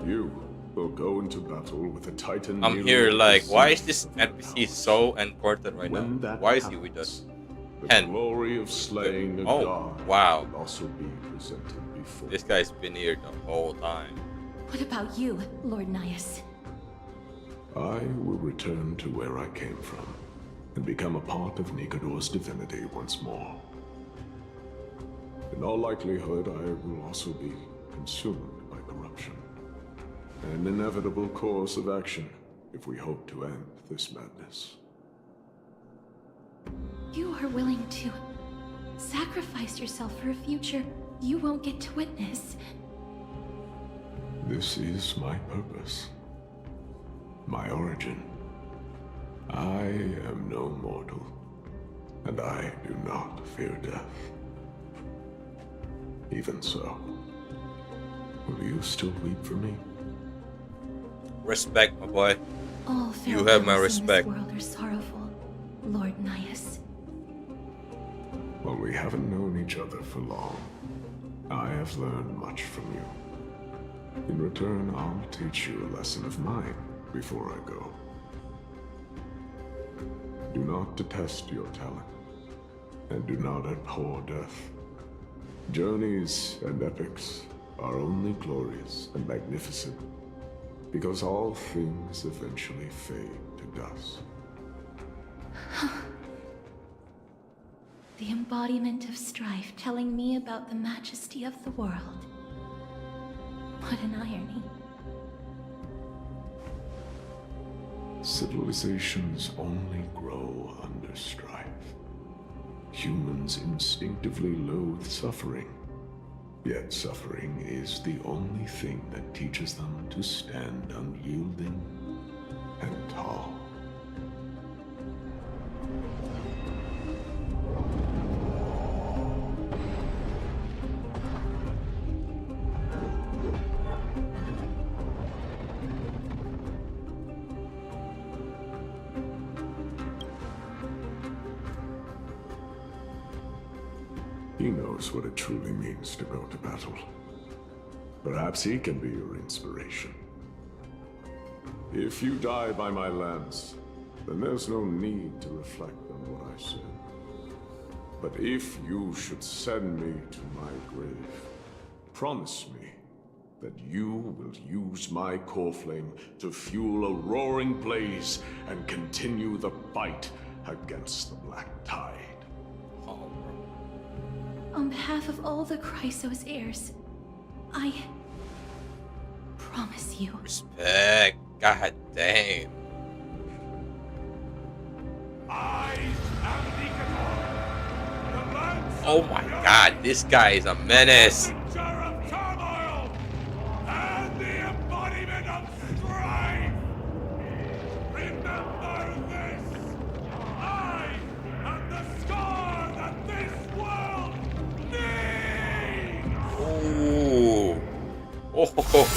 You will go into battle with a Titan. I'm here like, why is this NPC so important right now? Why is he with us? The glory of slaying a god wow. will also be presented before. This guy's been here the whole time. What about you, Lord Nias? I will return to where I came from and become a part of Nikador's divinity once more. In all likelihood, I will also be consumed by corruption. An inevitable course of action if we hope to end this madness. You are willing to sacrifice yourself for a future you won't get to witness. This is my purpose. My origin. I am no mortal, and I do not fear death. Even so, will you still weep for me? Respect, my boy. All You have my farewells respect. in this world are sorrowful, Lord Nias. Well, we haven't known each other for long. I have learned much from you. In return, I'll teach you a lesson of mine before I go. Do not detest your talent, and do not abhor death. Journeys and epics are only glorious and magnificent, because all things eventually fade to dust. The embodiment of strife telling me about the majesty of the world. What an irony. Civilizations only grow under strife. Humans instinctively loathe suffering. Yet suffering is the only thing that teaches them to stand unyielding and tall. He knows what it truly means to go to battle. Perhaps he can be your inspiration. If you die by my lance, then there's no need to reflect on what I said. But if you should send me to my grave, promise me that you will use my core flame to fuel a roaring blaze and continue the fight against the Black Tide. On behalf of all the Chrysos heirs, I promise you. Respect. God damn. Oh my god, this guy is a menace.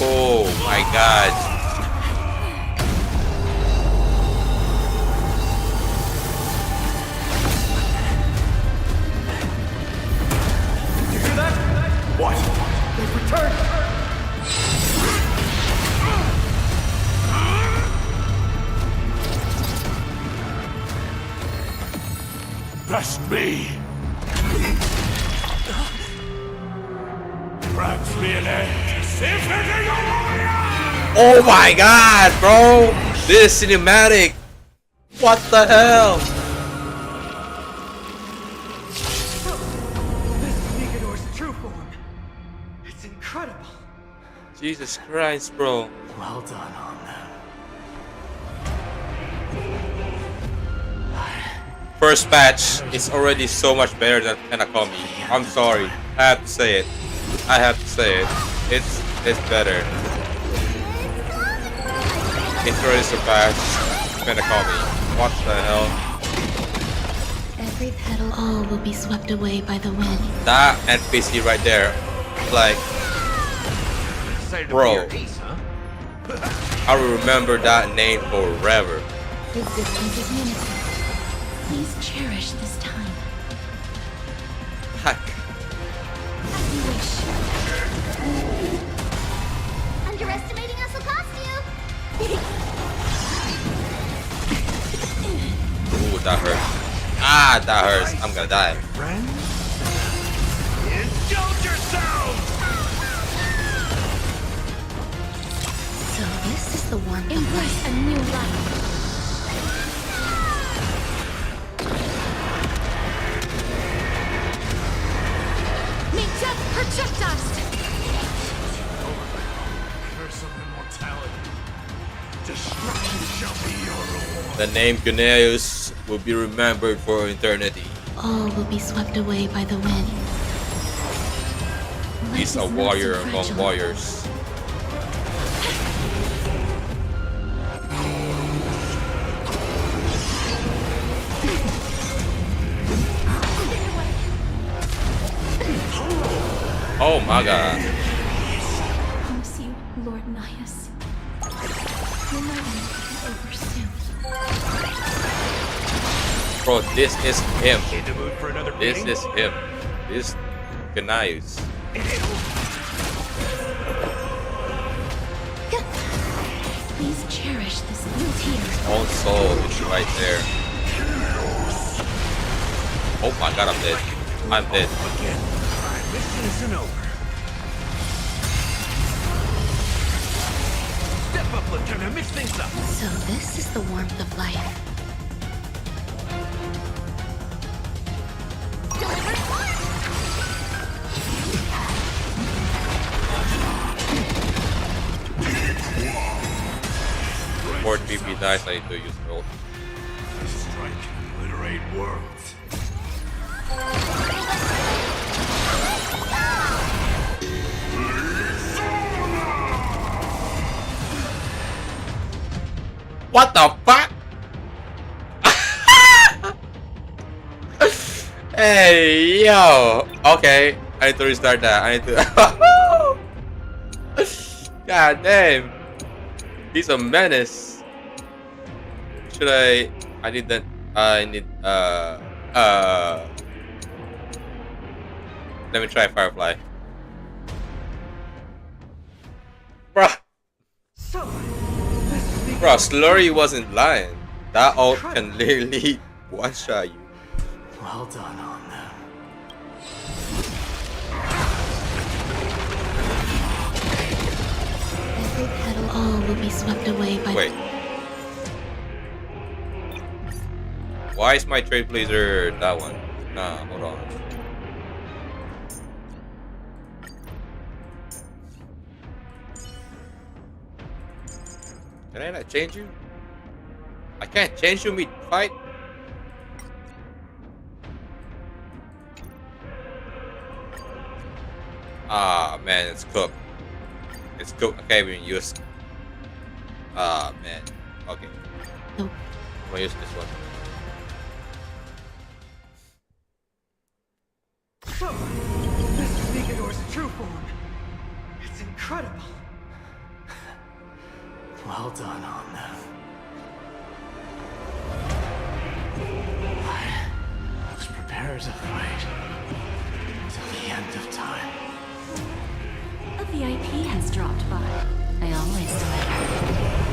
Oh my god. You hear that? What? They've returned! Best me! Grant me an end! Oh my god, bro! This cinematic! What the hell? This is Nigador's true form. It's incredible. Jesus Christ, bro. Well done on First batch is already so much better than Kanakami. I'm sorry. I have to say it. I have to say it. It's better. It's already surpassed Kanakami. What the hell? Every petal, all will be swept away by the wind. That NPC right there. Like, bro. I will remember that name forever. Existence is menacing. Please cherish this time. Heck. As you wish. Underestimating us will cost you. Ooh, that hurts. Ah, that hurts. I'm gonna die. Indulge yourself! So this is the one. Embrace a new life. Meet death, projectiles! Curse of immortality. Destruction shall be your reward. The name Guneus will be remembered for eternity. All will be swept away by the wind. He's a warrior among warriors. Oh my god. Promise you, Lord Nias. Your night will be over soon. Bro, this is him. This is him. This Gaius. Please cherish this new tear. Own soul is right there. Oh my god, I'm dead. I'm dead. Mission isn't over. Step up, Lieutenant. Mix things up. So this is the warmth of life. Before 3P dies, I need to use ult. Strike and obliterate worlds. What the fuck? Hey, yo. Okay, I need to restart that. I need to. God damn. He's a menace. Should I need that. I need. Let me try Firefly. Bruh. Bro, Slurry wasn't lying. That ult can literally one-shot you. Well done on them. Every petal, all will be swept away by. Wait. Why is my Trailblazer that one? Nah, hold on. Can I not change you? I can't change you mid-fight? Ah, man, it's cooked. It's cooked. I can't even use. Ah, man. Okay. Nope. I'm gonna use this one. So, this is Nigador's true form. It's incredible. Well done on them. I was prepared to fight till the end of time. A VIP has dropped by. I always deliver.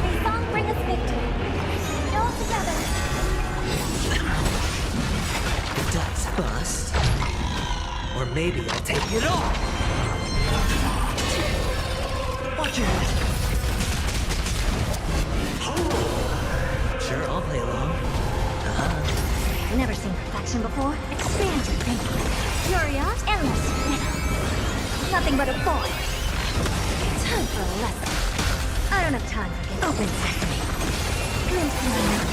May song bring us victory. All together. Does bust? Or maybe I'll take it all. Watch your head. Sure, I'll play along. Never seen perfection before. Expand your thinking. Curious, endless. Nothing but a boy. Time for a lesson. I don't have time for this. Open sesame. Glimpse my mind.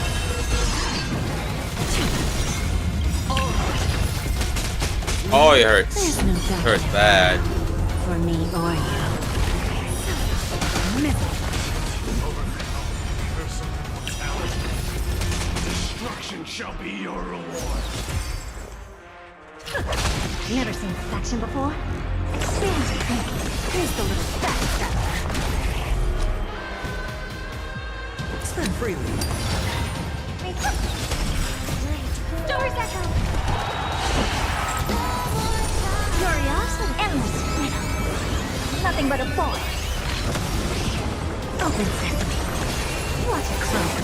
Oh, it hurts. There's no It doubt. hurts bad. For me or you. Destruction shall be your reward. Never seen perfection before. Expand your thinking. Here's the little backstabber. Spend freely. Doors echo. Curiosity, endless. Nothing but a boy. Open sesame. Watch it close.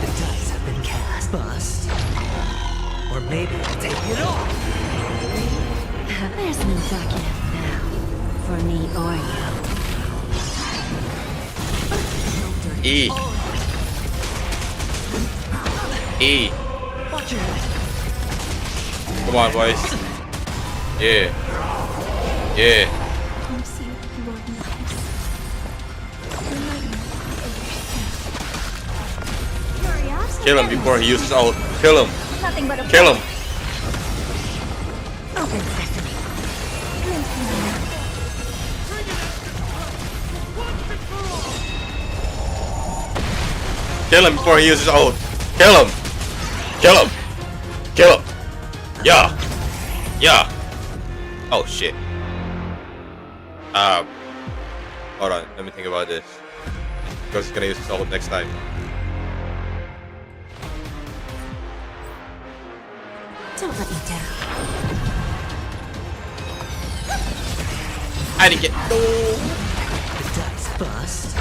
The dice have been cast. Bust. Or maybe I'll take it all. There's no backing up now. For me or you. E. E. Watch your head. Come on, boys. Yeah. Yeah. Promise you, Lord Nias. Your night Kill him before he uses ult. Kill him. Nothing but a Kill him. Open sesame. Kill him before he uses ult. Kill him. Kill him. Kill him. Yeah. Yeah. Oh shit. Hold on. Let me think about this. Because he's gonna use his ult next time. Don't let me down. I didn't get. The dice bust.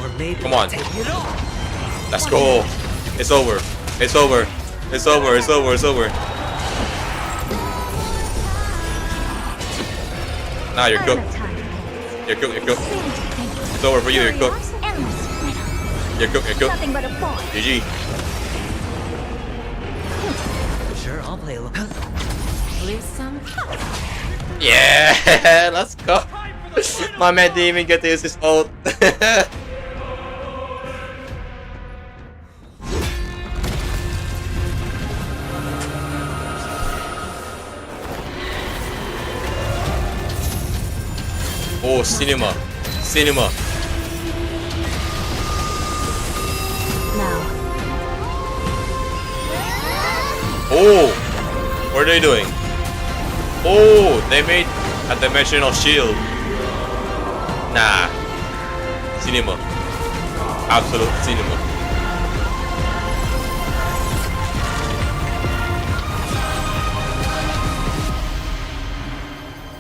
Or maybe Come on. take it off. Let's go. It's over. It's over. It's over. It's over. It's over. Now you're cooked. You're cooked. You're cooked. It's over for you. You're cooked. You're cooked. You're cooked. Nothing but a pawn. GG. Sure, I'll play a little. Lose some. Yeah, let's go. My man didn't even get to use his ult. Oh, cinema. Cinema. Now. Oh, what are they doing? Oh, they made a dimensional shield. Nah. Cinema. Absolute cinema.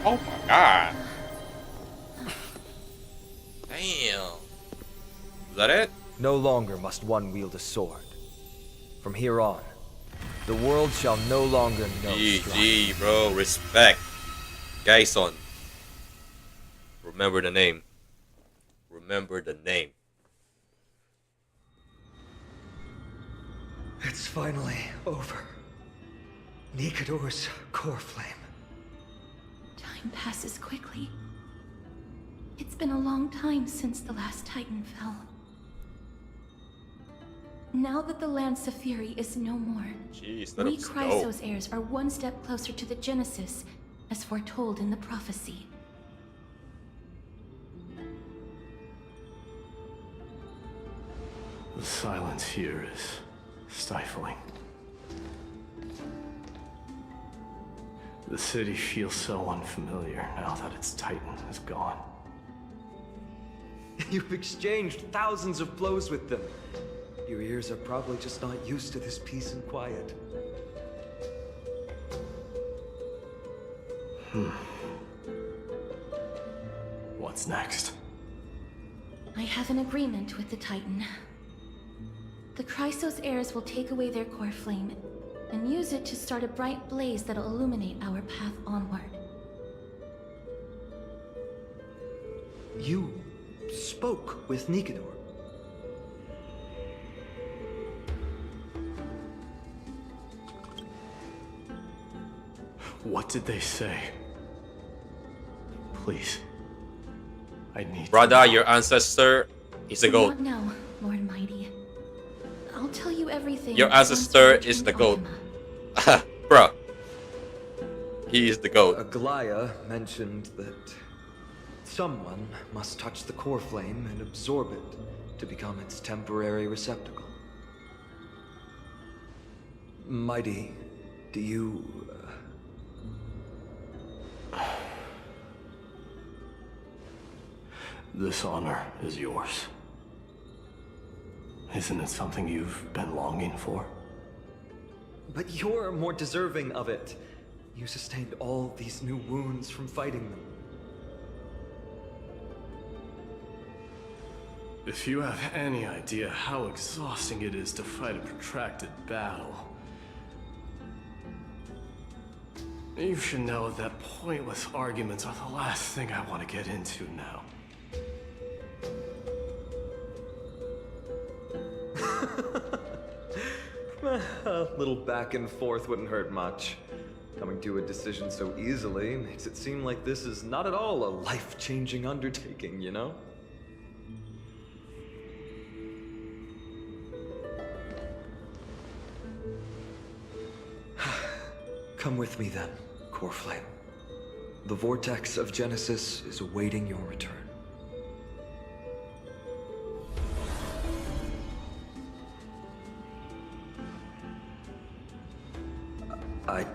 Oh my god. Damn. Is that it? No longer must one wield a sword. From here on, the world shall no longer know strife. GG, bro. Respect. Gaison. Remember the name. Remember the name. It's finally over. Nikador's core flame. Time passes quickly. It's been a long time since the last Titan fell. Now that the Lance of Fury is no more, Jeez, that we was dope. Chrysos heirs are one step closer to the Genesis, as foretold in the prophecy. The silence here is stifling. The city feels so unfamiliar now that its Titan is gone. You've exchanged thousands of blows with them. Your ears are probably just not used to this peace and quiet. What's next? I have an agreement with the Titan. The Chrysos heirs will take away their core flame and use it to start a bright blaze that'll illuminate our path onward. You spoke with Nikador. What did they say? Please. I need Brother, your ancestor is the goat. Not now, Lord Mighty. I'll tell you everything. Your ancestor is the goat. Bruh. He is the goat. Aglaya mentioned that someone must touch the core flame and absorb it to become its temporary receptacle. Mighty, do you... This honor is yours. Isn't it something you've been longing for? But you're more deserving of it. You sustained all these new wounds from fighting them. If you have any idea how exhausting it is to fight a protracted battle, you should know that pointless arguments are the last thing I want to get into now. A little back and forth wouldn't hurt much. Coming to a decision so easily makes it seem like this is not at all a life-changing undertaking, you know? Come with me then, Core Flame. The vortex of Genesis is awaiting your return. I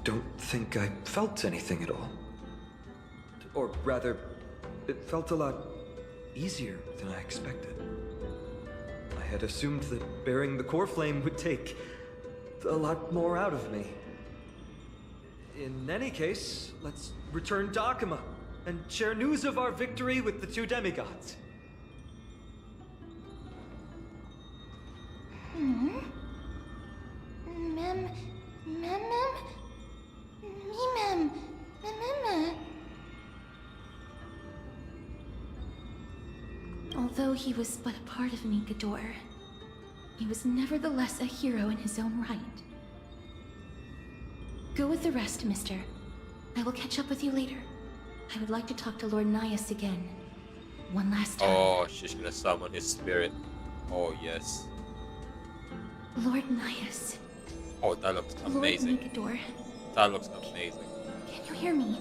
don't think I felt anything at all. Or rather, it felt a lot easier than I expected. I had assumed that bearing the core flame would take a lot more out of me. In any case, let's return to Akuma and share news of our victory with the two demigods. Although he was but a part of Ninkador, he was nevertheless a hero in his own right. Go with the rest, mister. I will catch up with you later. I would like to talk to Lord Nias again. One last time. Oh, she's gonna summon his spirit. Oh, yes. Lord Nias. Oh, that looks amazing. Lord Ninkador. That looks amazing. Can you hear me?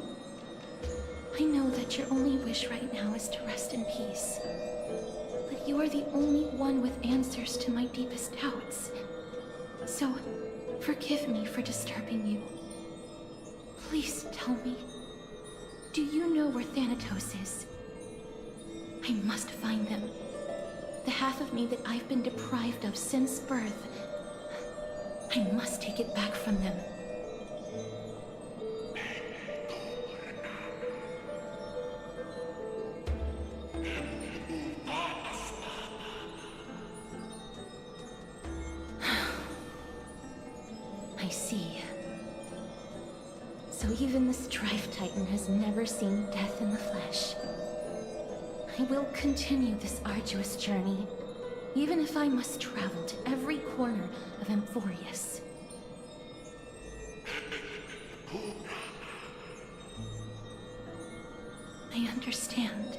I know that your only wish right now is to rest in peace. But you are the only one with answers to my deepest doubts. So, forgive me for disturbing you. Please tell me, do you know where Thanatos is? I must find them. The half of me that I've been deprived of since birth. I must take it back from them. I see. So even the Strife Titan has never seen death in the flesh. I will continue this arduous journey, even if I must travel to every corner of Amphorius. I understand.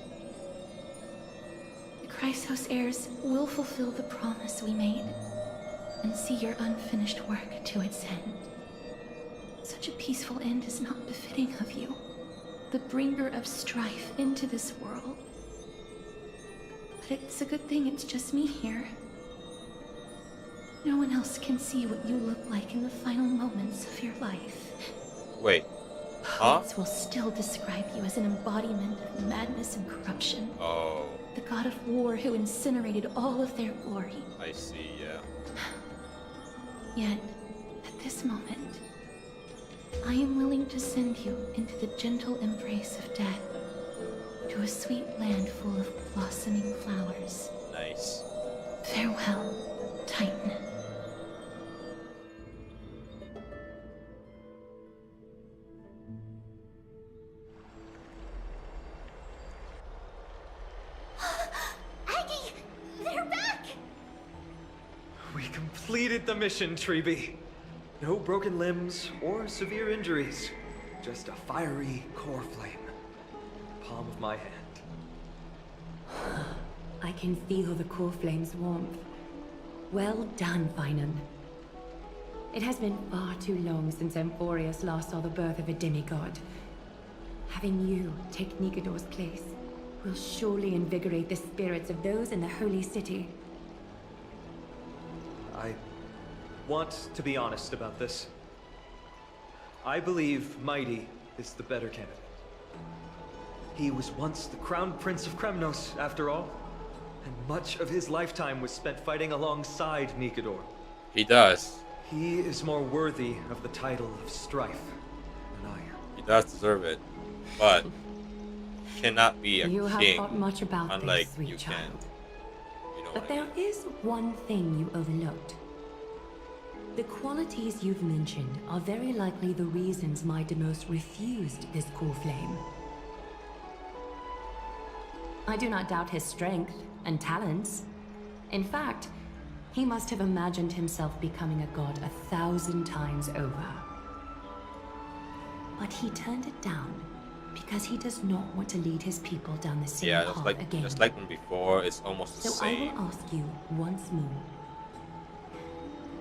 The Chrysos heirs will fulfill the promise we made, and see your unfinished work to its end. Such a peaceful end is not befitting of you, the bringer of strife into this world. But it's a good thing it's just me here. No one else can see what you look like in the final moments of your life. Wait. Huh? Poets will still describe you as an embodiment of madness and corruption. Oh. The god of war who incinerated all of their glory. I see, yeah. Yet, at this moment, I am willing to send you into the gentle embrace of death, to a sweet land full of blossoming flowers. Nice. Farewell, Titan. Aggie! They're back! We completed the mission, Treeby. No broken limbs or severe injuries. Just a fiery core flame. Palm of my hand. I can feel the core flame's warmth. Well done, Finan. It has been far too long since Amphorius last saw the birth of a demigod. Having you take Nikodor's place will surely invigorate the spirits of those in the holy city. I want to be honest about this. I believe Mighty is the better candidate. He was once the crown prince of Kremnos, after all, and much of his lifetime was spent fighting alongside Nikodor. He does. He is more worthy of the title of Strife than I am. He does deserve it, but cannot be a You have king, thought much about unlike this, sweet you child. can. You know But what I there is one thing you overlooked. The qualities you've mentioned are very likely the reasons my Demos refused this core flame. I do not doubt his strength and talents. In fact, he must have imagined himself becoming a god 1,000 times over. But he turned it down because he does not want to lead his people down the same Yeah, path just again. like when before, it's almost the So I same. will ask you once more.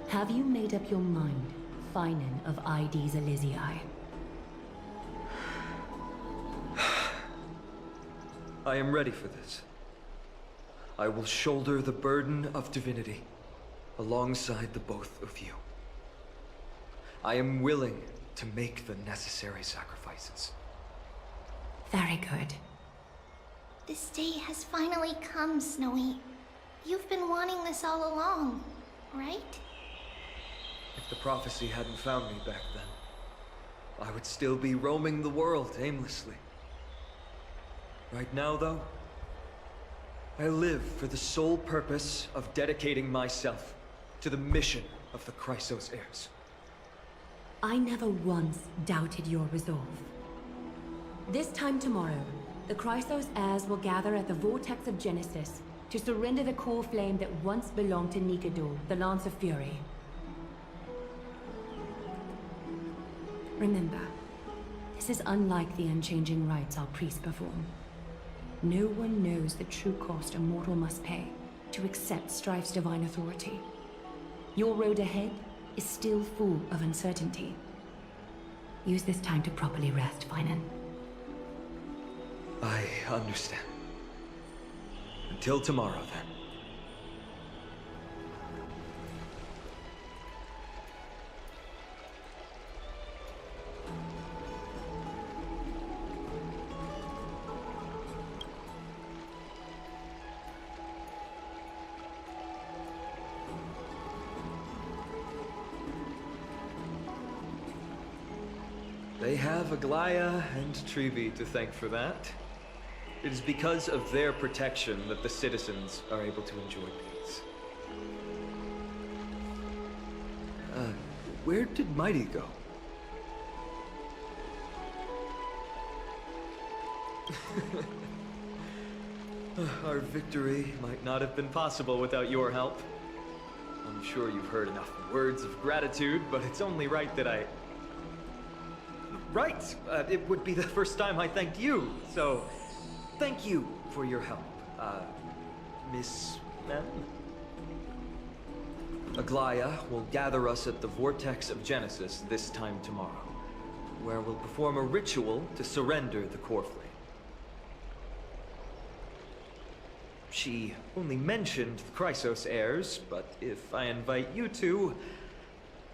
Have you made up your mind Finan of ID's Elysiae. I am ready for this. I will shoulder the burden of divinity alongside the both of you. I am willing to make the necessary sacrifices. Very good. This day has finally come, Snowy. You've been wanting this all along, right? If the prophecy hadn't found me back then, I would still be roaming the world aimlessly. Right now, though, I live for the sole purpose of dedicating myself to the mission of the Chrysos heirs. I never once doubted your resolve. This time tomorrow, the Chrysos heirs will gather at the Vortex of Genesis to surrender the core flame that once belonged to Nikador, the Lance of Fury. Remember, this is unlike the unchanging rites our priests perform. No one knows the true cost a mortal must pay to accept Strife's divine authority. Your road ahead is still full of uncertainty. Use this time to properly rest, Finan. I understand. Until tomorrow, then. They have Aglaya and Trevi to thank for that. It is because of their protection that the citizens are able to enjoy peace. Where did Mighty go? Our victory might not have been possible without your help. I'm sure you've heard enough words of gratitude, but it's only right that I... Right! It would be the first time I thanked you, so... Thank you for your help, Miss Ma'am. Aglaya will gather us at the Vortex of Genesis this time tomorrow, where we'll perform a ritual to surrender the core flame. She only mentioned the Chrysos heirs, but if I invite you two,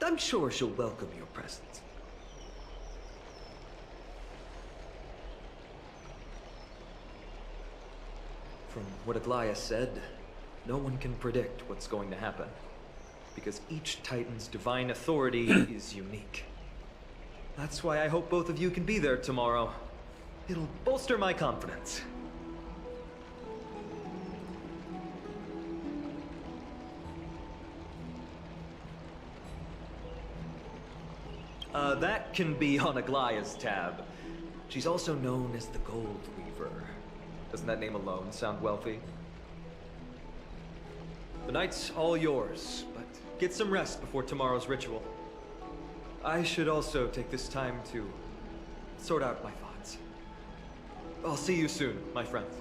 I'm sure she'll welcome your presence. From what Aglaya said, no one can predict what's going to happen, because each Titan's divine authority is unique. That's why I hope both of you can be there tomorrow. It'll bolster my confidence. That can be on Aglaya's tab. She's also known as the Gold Weaver. Doesn't that name alone sound wealthy? The night's all yours, but get some rest before tomorrow's ritual. I should also take this time to sort out my thoughts. I'll see you soon, my friends.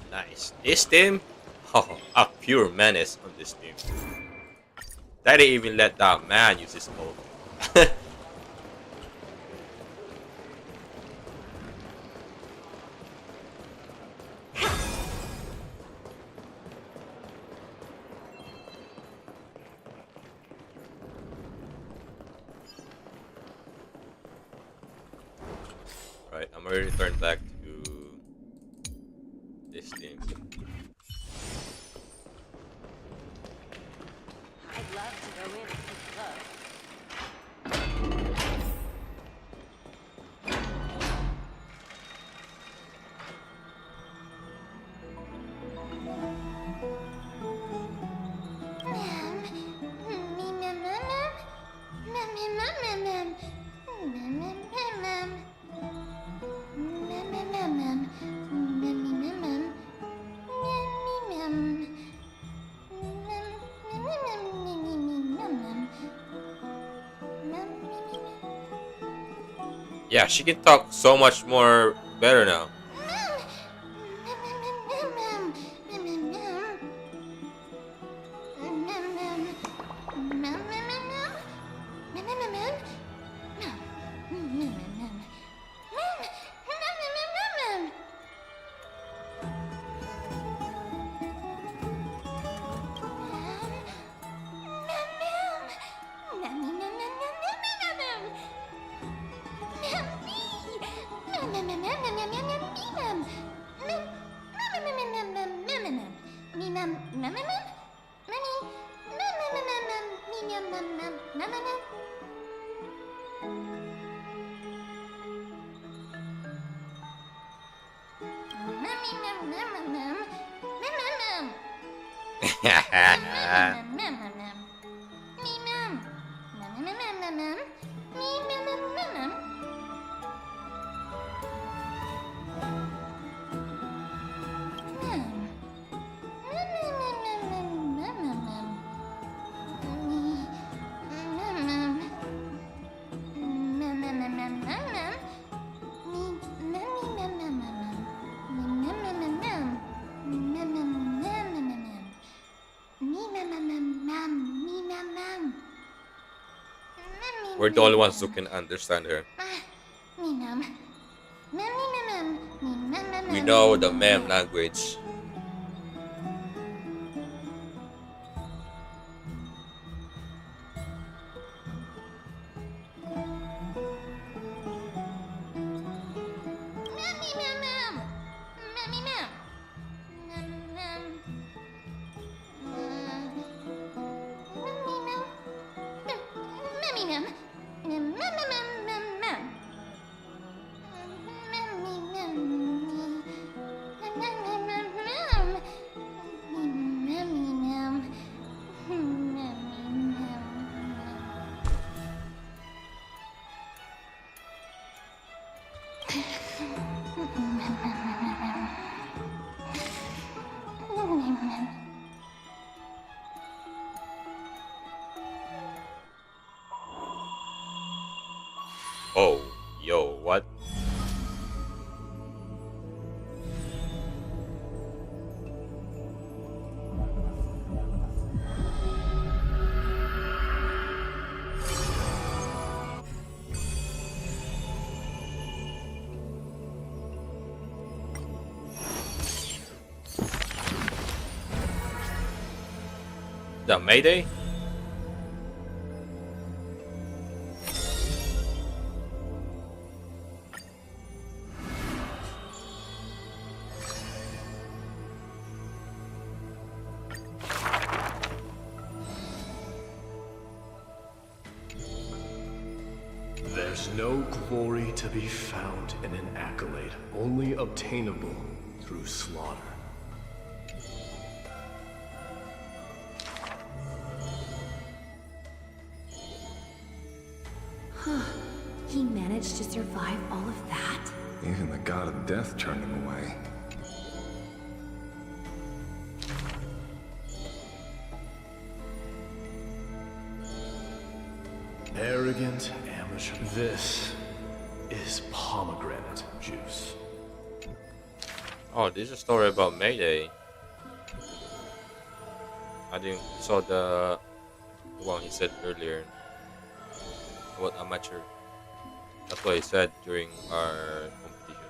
Nice. This team? Oh, up pure menace on this team. They didn't even let that man use his ult. Right, I'm ready to turn back to this team. I'd love to go in and take a look. Yeah, she can talk so much more better now. We're the only ones who can understand her. We know the mem language. Oh, yo, what? The Mayday? There's no glory to be found in an accolade, only obtainable through slaughter. He managed to survive all of that? Even the god of death turned him away. Arrogant amateur. This is pomegranate juice. Oh, this is a story about Mayday. I didn't saw the one he said earlier about amateur. That's what he said during our competition.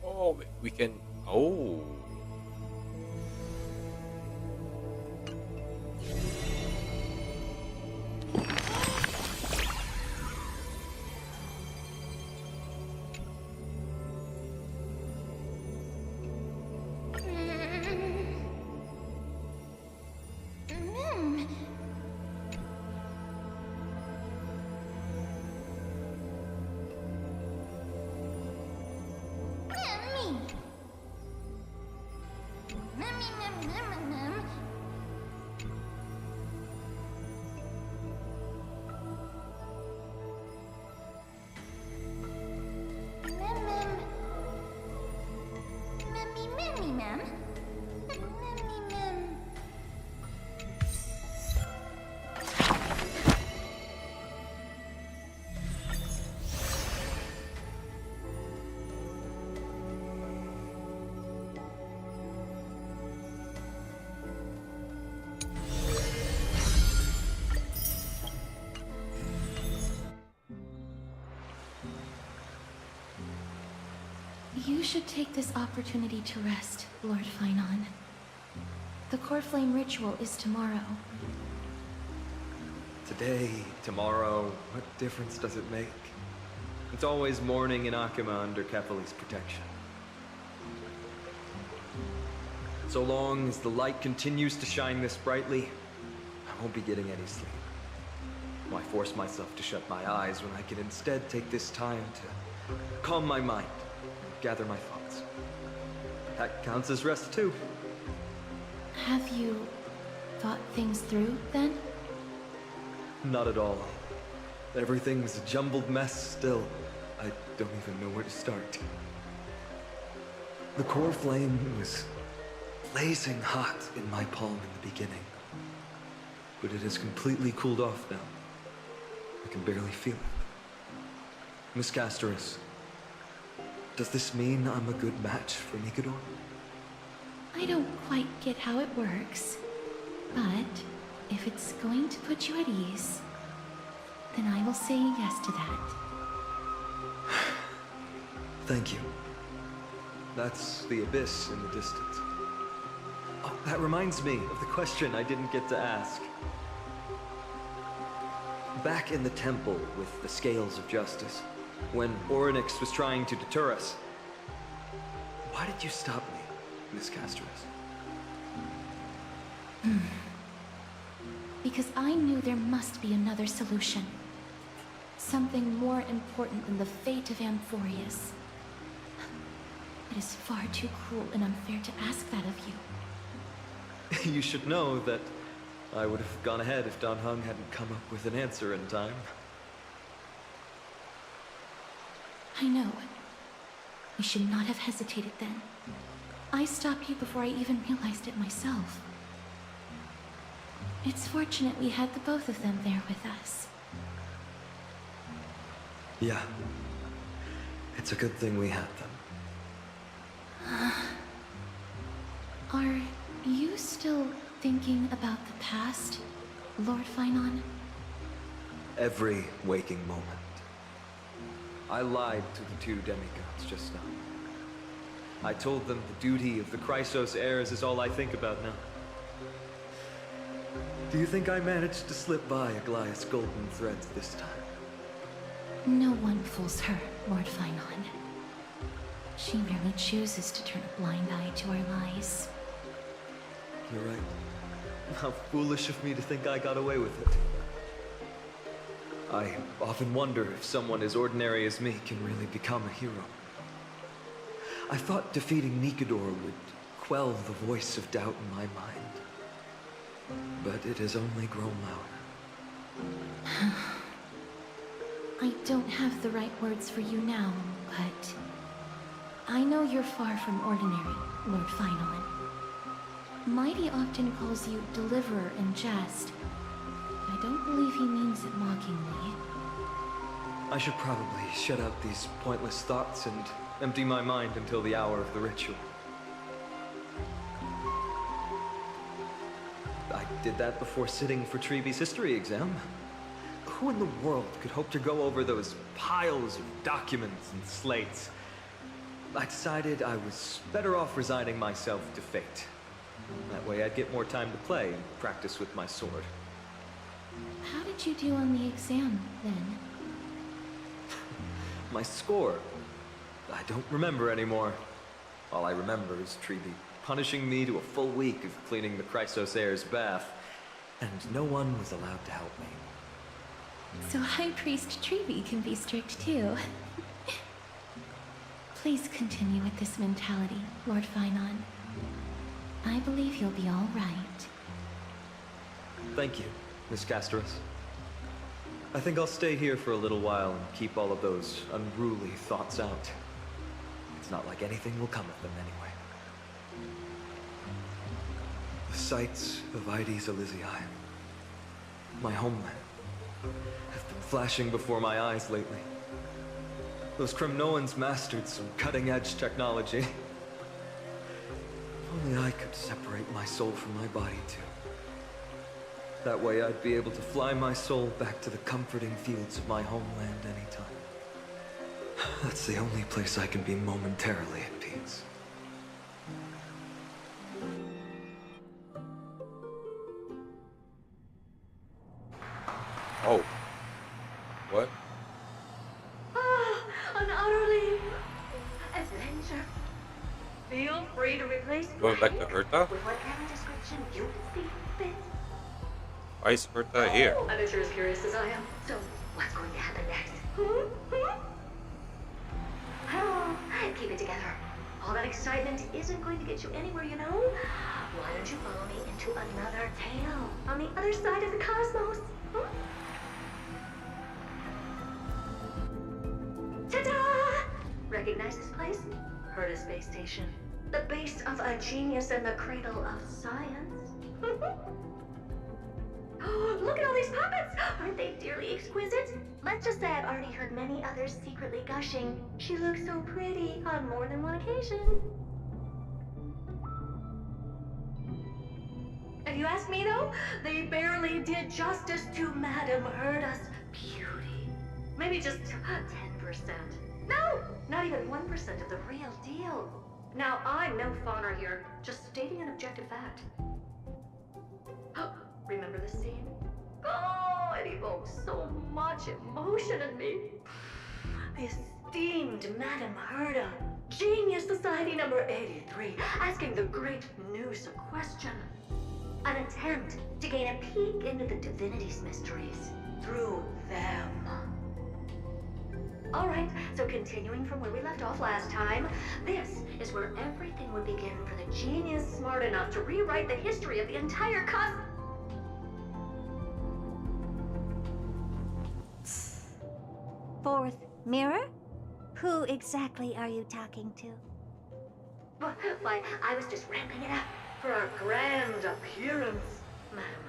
Oh, we can. Oh. You should take this opportunity to rest, Lord Finon. The core flame ritual is tomorrow. Today, tomorrow, what difference does it make? It's always morning in Akima under Kefali's protection. So long as the light continues to shine this brightly, I won't be getting any sleep. Why force myself to shut my eyes when I can instead take this time to calm my mind, gather my thoughts? That counts as rest too. Have you thought things through, then? Not at all. Everything's a jumbled mess still. I don't even know where to start. The core flame was blazing hot in my palm in the beginning. But it has completely cooled off now. I can barely feel it. Miss Casterus, does this mean I'm a good match for Nikador? I don't quite get how it works, but if it's going to put you at ease, then I will say yes to that. Thank you. That's the abyss in the distance. Oh, that reminds me of the question I didn't get to ask. Back in the temple with the scales of justice, when Orynyx was trying to deter us, why did you stop me, Miss Casterus? Because I knew there must be another solution. Something more important than the fate of Amphorius. It is far too cruel and unfair to ask that of you. You should know that I would have gone ahead if Dan Heng hadn't come up with an answer in time. I know. We should not have hesitated then. I stopped you before I even realized it myself. It's fortunate we had the both of them there with us. Yeah. It's a good thing we had them. Are you still thinking about the past, Lord Finon? Every waking moment. I lied to the two demigods just now. I told them the duty of the Chrysos heirs is all I think about now. Do you think I managed to slip by Aglaya's golden threads this time? No one fools her, Lord Finon. She merely chooses to turn a blind eye to our lies. You're right. How foolish of me to think I got away with it. I often wonder if someone as ordinary as me can really become a hero. I thought defeating Nikador would quell the voice of doubt in my mind. But it has only grown louder. I don't have the right words for you now, but I know you're far from ordinary, Lord Finolan. Mighty often calls you Deliverer in jest. I don't believe he means it mockingly. I should probably shut out these pointless thoughts and empty my mind until the hour of the ritual. I did that before sitting for Treeby's history exam. Who in the world could hope to go over those piles of documents and slates? I decided I was better off resigning myself to fate. That way I'd get more time to play and practice with my sword. How did you do on the exam, then? My score? I don't remember anymore. All I remember is Treeby punishing me to a full week of cleaning the Chrysos heir's bath, and no one was allowed to help me. So High Priest Treeby can be strict too. Please continue with this mentality, Lord Finon. I believe you'll be all right. Thank you, Miss Castoris. I think I'll stay here for a little while and keep all of those unruly thoughts out. It's not like anything will come of them anyway. The sights of Ides Elysiae, my homeland, have been flashing before my eyes lately. Those Kremnoans mastered some cutting-edge technology. If only I could separate my soul from my body too. That way I'd be able to fly my soul back to the comforting fields of my homeland anytime. That's the only place I can be momentarily at peace. Oh. What? An utterly adventure. Feel free to replace Going back to Herta? with whatever description you see fit. Why is Herta here? I bet you're as curious as I am. So, what's going to happen next? Keep it together. All that excitement isn't going to get you anywhere, you know? Why don't you follow me into another tale on the other side of the cosmos? Ta-da! Recognize this place? Herta Space Station. The base of a genius and the cradle of science. Oh, look at all these puppets! Aren't they dearly exquisite? Let's just say I've already heard many others secretly gushing. She looks so pretty on more than one occasion. If you ask me though, they barely did justice to Madame Herta's beauty. Maybe just 10%. No, not even 1% of the real deal. Now, I'm no fawner here, just stating an objective fact. Remember this scene? Oh, it evokes so much emotion in me. The esteemed Madame Herta, Genius Society number 83, asking the great Noose a question. An attempt to gain a peek into the divinity's mysteries through them. Alright, so continuing from where we left off last time, this is where everything would begin for the genius smart enough to rewrite the history of the entire Fourth mirror? Who exactly are you talking to? Why, I was just ramping it up for our grand appearance, Madame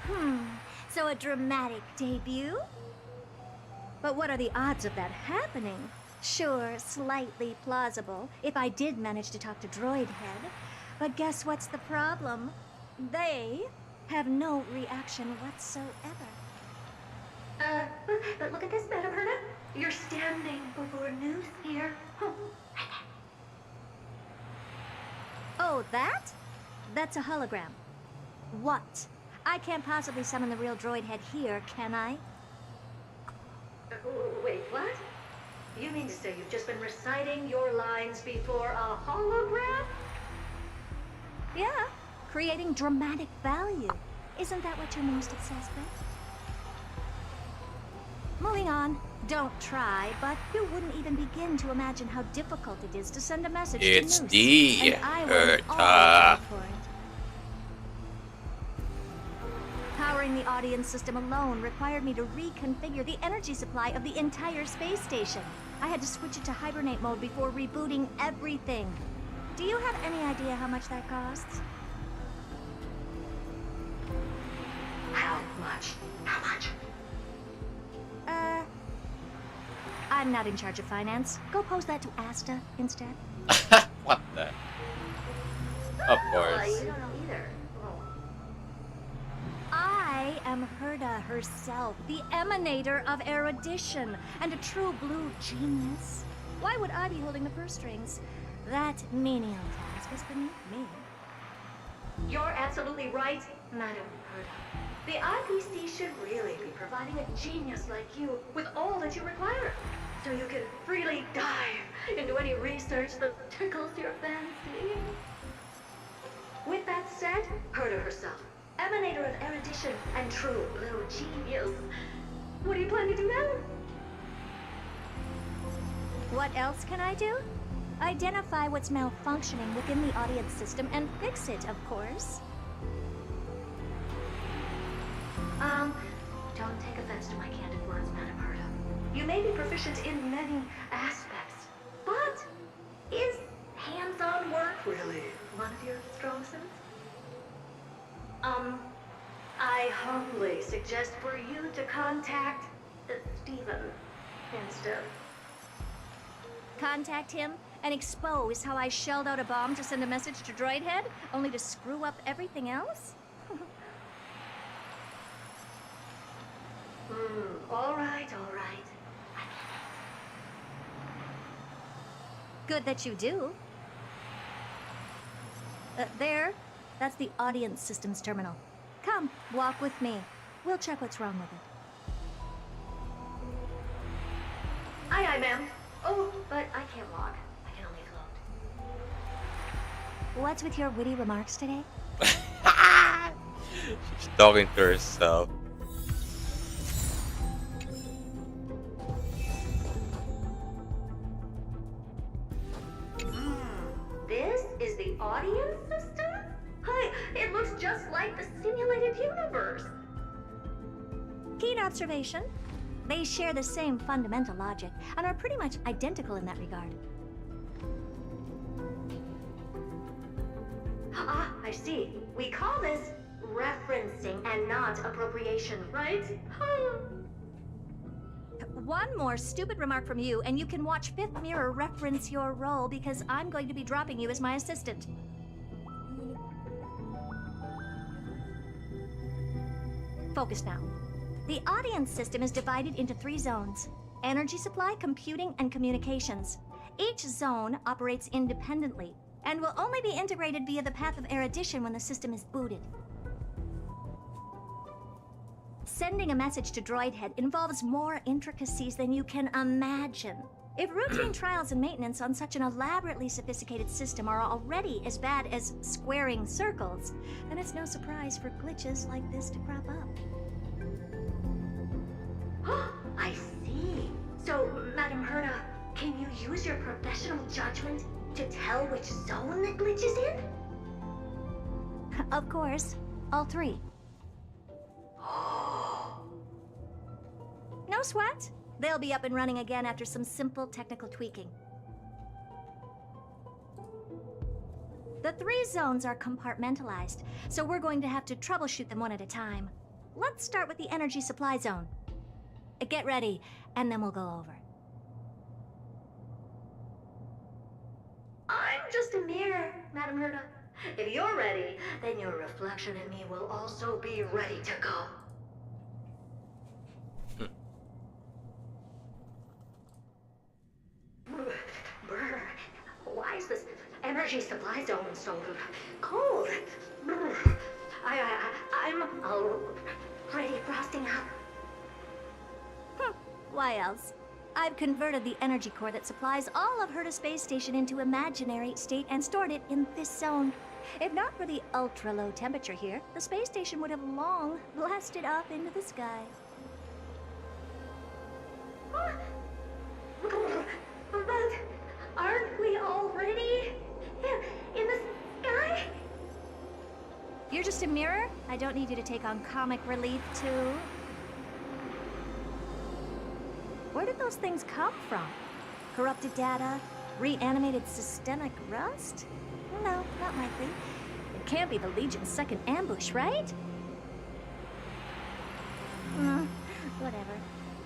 Herta. So a dramatic debut? But what are the odds of that happening? Sure, slightly plausible, if I did manage to talk to Droid Head. But guess what's the problem? They have no reaction whatsoever. But look at this, Madame Herta. You're standing before Noose here. Oh, that? That's a hologram. What? I can't possibly summon the real Droid Head here, can I? Wait, what? You mean to say you've just been reciting your lines before a hologram? Yeah, creating dramatic value. Isn't that what you're most obsessed with? Moving on. Don't try, but you wouldn't even begin to imagine how difficult it is to send a message It's to Noose. the And I will Herta. always for it. Powering the audience system alone required me to reconfigure the energy supply of the entire space station. I had to switch it to hibernate mode before rebooting everything. Do you have any idea how much that costs? How much? How much? I'm not in charge of finance. Go pose that to Asta instead. What the? Of You course. don't know either. I am Herda herself, the emanator of erudition, and a true blue genius. Why would I be holding the purse strings? That menial task is beneath me. You're absolutely right, Madam Herda. The IPC should really be providing a genius like you with all that you require, so you can freely dive into any research that tickles your fancy. With that said, Herda herself, emanator of erudition and true blue genius. What do you plan to do now? What else can I do? Identify what's malfunctioning within the audience system and fix it, of course. Don't take offense to my candid words, Madam Herda. You may be proficient in many aspects, but is hands-on work really one of your strong suits? I humbly suggest for you to contact Steven instead. Contact him and expose how I shelled out a bomb to send a message to Droidhead, only to screw up everything else? All right, all right. Good that you do. There. That's the audience systems terminal. Come, walk with me. We'll check what's wrong with it. Aye, ma'am. Oh, but I can't walk. I can only float. What's with your witty remarks today? She's talking to herself. This is the audience system? Hi, it looks just like the simulated universe. Keen observation. They share the same fundamental logic and are pretty much identical in that regard. Ah, I see. We call this referencing and not appropriation, right? One more stupid remark from you, and you can watch Fifth Mirror reference your role because I'm going to be dropping you as my assistant. Focus now. The audience system is divided into 3 zones: energy supply, computing, and communications. Each zone operates independently and will only be integrated via the path of erudition when the system is booted. Sending a message to Droidhead involves more intricacies than you can imagine. If routine trials and maintenance on such an elaborately sophisticated system are already as bad as squaring circles, then it's no surprise for glitches like this to crop up. I see. So, Madam Herda, can you use your professional judgment to tell which zone the glitch is in? Of course. All 3. No sweat. They'll be up and running again after some simple technical tweaking. The 3 zones are compartmentalized, so we're going to have to troubleshoot them one at a time. Let's start with the energy supply zone. Get ready, and then we'll go over. I'm just a mirror, Madam Herda. If you're ready, then your reflection in me will also be ready to go. Brr, why is this energy supply zone so cold? Brr, I'm already frosting up. Why else? I've converted the energy core that supplies all of Herda Space Station into imaginary state and stored it in this zone. If not for the ultra-low temperature here, the space station would have long blasted off into the sky. But aren't we already in the sky? You're just a mirror? I don't need you to take on comic relief, too. Where did those things come from? Corrupted data? Reanimated systemic rust? No, not likely. It can't be the Legion's second ambush, right? Whatever.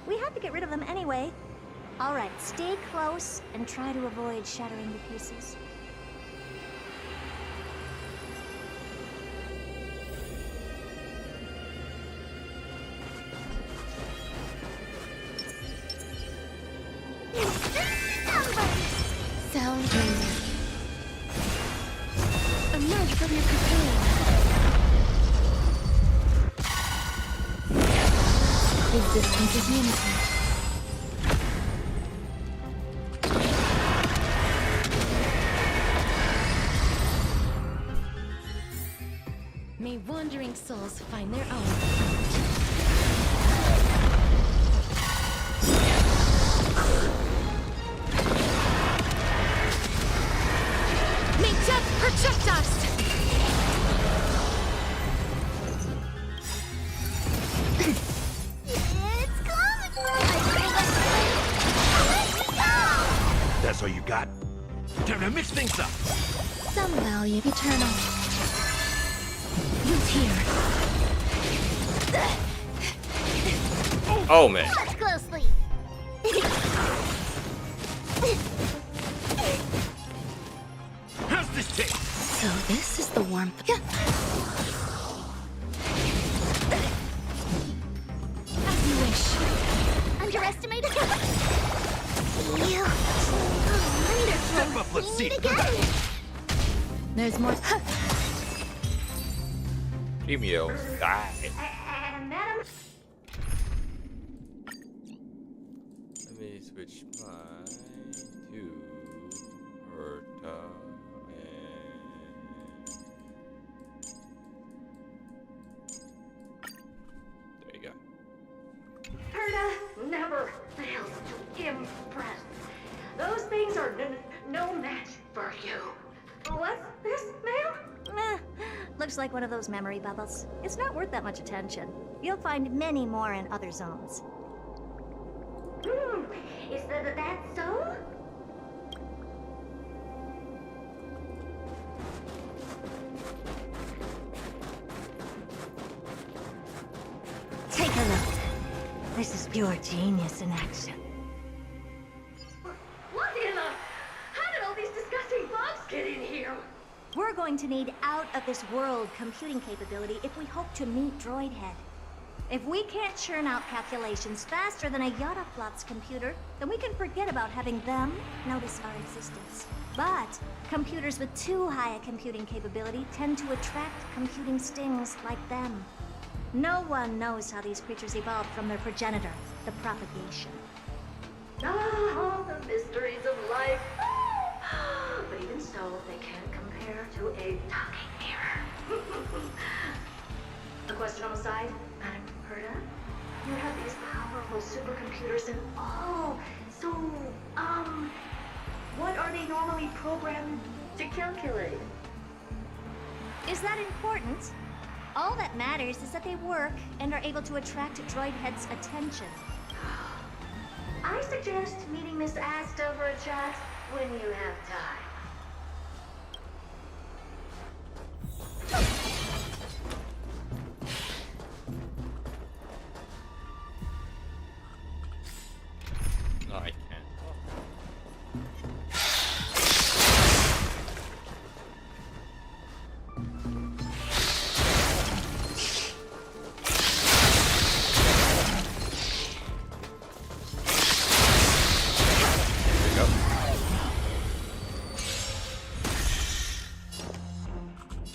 We have to get rid of them anyway. All right, stay close and try to avoid shattering the pieces. Sound raining. Emerge from your cocoon. Resistance is limited. May wandering souls find their own. May death protect us! It's coming! That's all you got? Time to mix things up! Some value eternal. Who's here? Oh man. Watch closely! How's this taste? So this is the warmth. As you wish. Underestimated? You. Step up, let's see. There's more. Premio, die. Madam? Let me switch mine to Herta and there you go. Herta never fails to impress. Those things are no match for you. What's this, ma'am? Looks like one of those memory bubbles. It's not worth that much attention. You'll find many more in other zones. Is that so? Take a look. This is pure genius in action. What in the... How did all these disgusting bugs get in here? We're going to need out-of-this-world computing capability if we hope to meet Droidhead. If we can't churn out calculations faster than a Yottaflop's computer, then we can forget about having them notice our existence. But computers with too high a computing capability tend to attract computing stings like them. No one knows how these creatures evolved from their progenitor, the propagation. Ah, the mysteries of life. But even so, they can't compare to a talking mirror. A question on the side, Madam Herta? You have these powerful supercomputers and so, what are they normally programmed to calculate? Is that important? All that matters is that they work and are able to attract Droidhead's attention. I suggest meeting Miss Asta for a chat when you have time. No, I can't.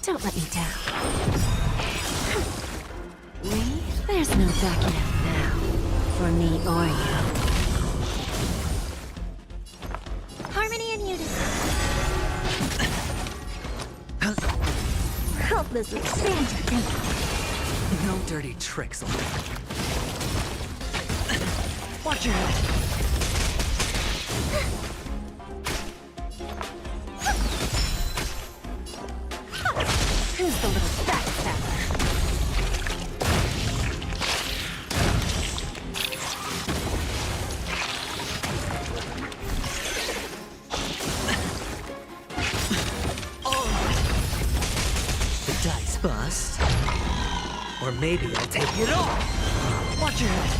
Don't let me down. There's no backing out now. For me or you. Harmony and unity. Helpless Santa. No dirty tricks. Watch your head. Who's the little backstabber? Bust. Or maybe I'll take it off. Watch your head.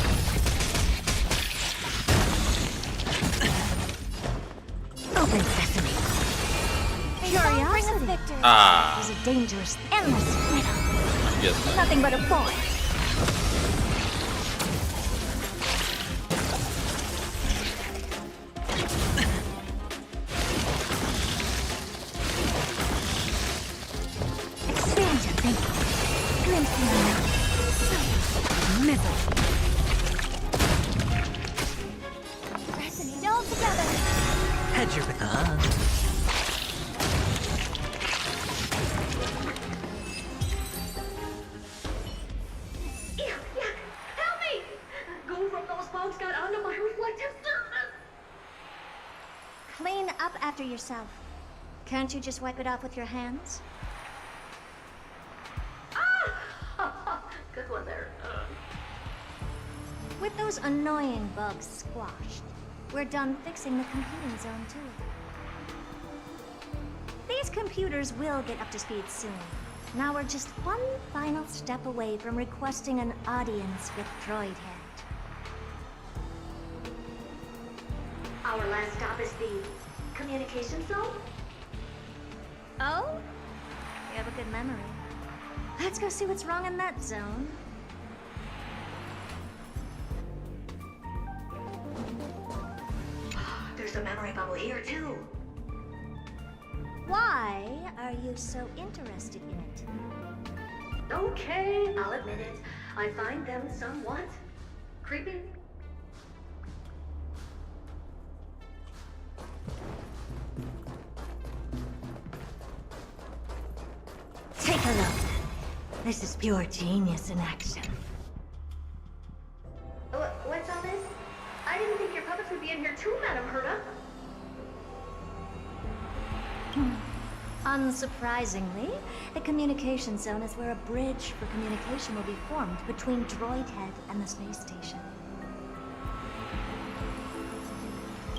Open sesame. Curiosity is a dangerous, endless riddle. Yes, Nothing but a boy. Expand your thinking. Glimpse the unknown. Misery. Resonate all together. Hedge your Yuck, yuck! Help me! Go from those bugs got onto my reflective surface! Clean up after yourself. Can't you just wipe it off with your hands? Ah! Good one there. With those annoying bugs squashed, we're done fixing the computing zone too. These computers will get up to speed soon. Now we're just one final step away from requesting an audience with Droidhead. Our last stop is the communication zone? Oh? You have a good memory. Let's go see what's wrong in that zone. There's a memory bubble here too. Why are you so interested in it? Okay, I'll admit it. I find them somewhat creepy. Take a look. This is pure genius in action. What's all this? I didn't think your puppets would be in here too, Madam Herta. Unsurprisingly, the communication zone is where a bridge for communication will be formed between Droidhead and the space station.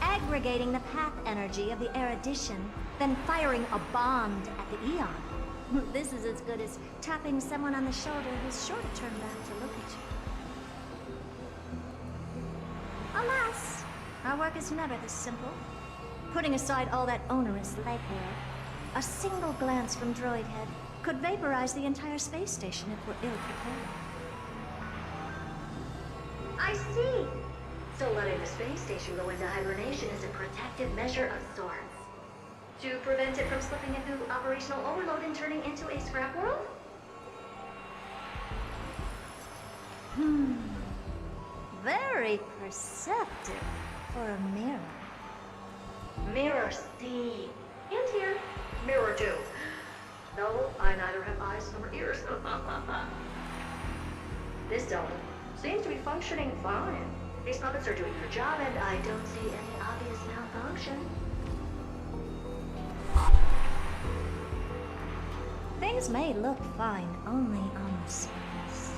Aggregating the path energy of the erudition, then firing a bond at the Eon. This is as good as tapping someone on the shoulder who's sure to turn back to look at you. Alas, our work is never this simple. Putting aside all that onerous legwork, a single glance from Droidhead could vaporize the entire space station if we're ill-prepared. I see. So letting the space station go into hibernation is a protective measure of sorts. To prevent it from slipping into operational overload and turning into a scrap world? Very perceptive for a mirror. Mirror see. And here. Mirror do. No, I neither have eyes nor ears. This zone seems to be functioning fine. These puppets are doing their job, and I don't see any obvious malfunction. Things may look fine only on the surface.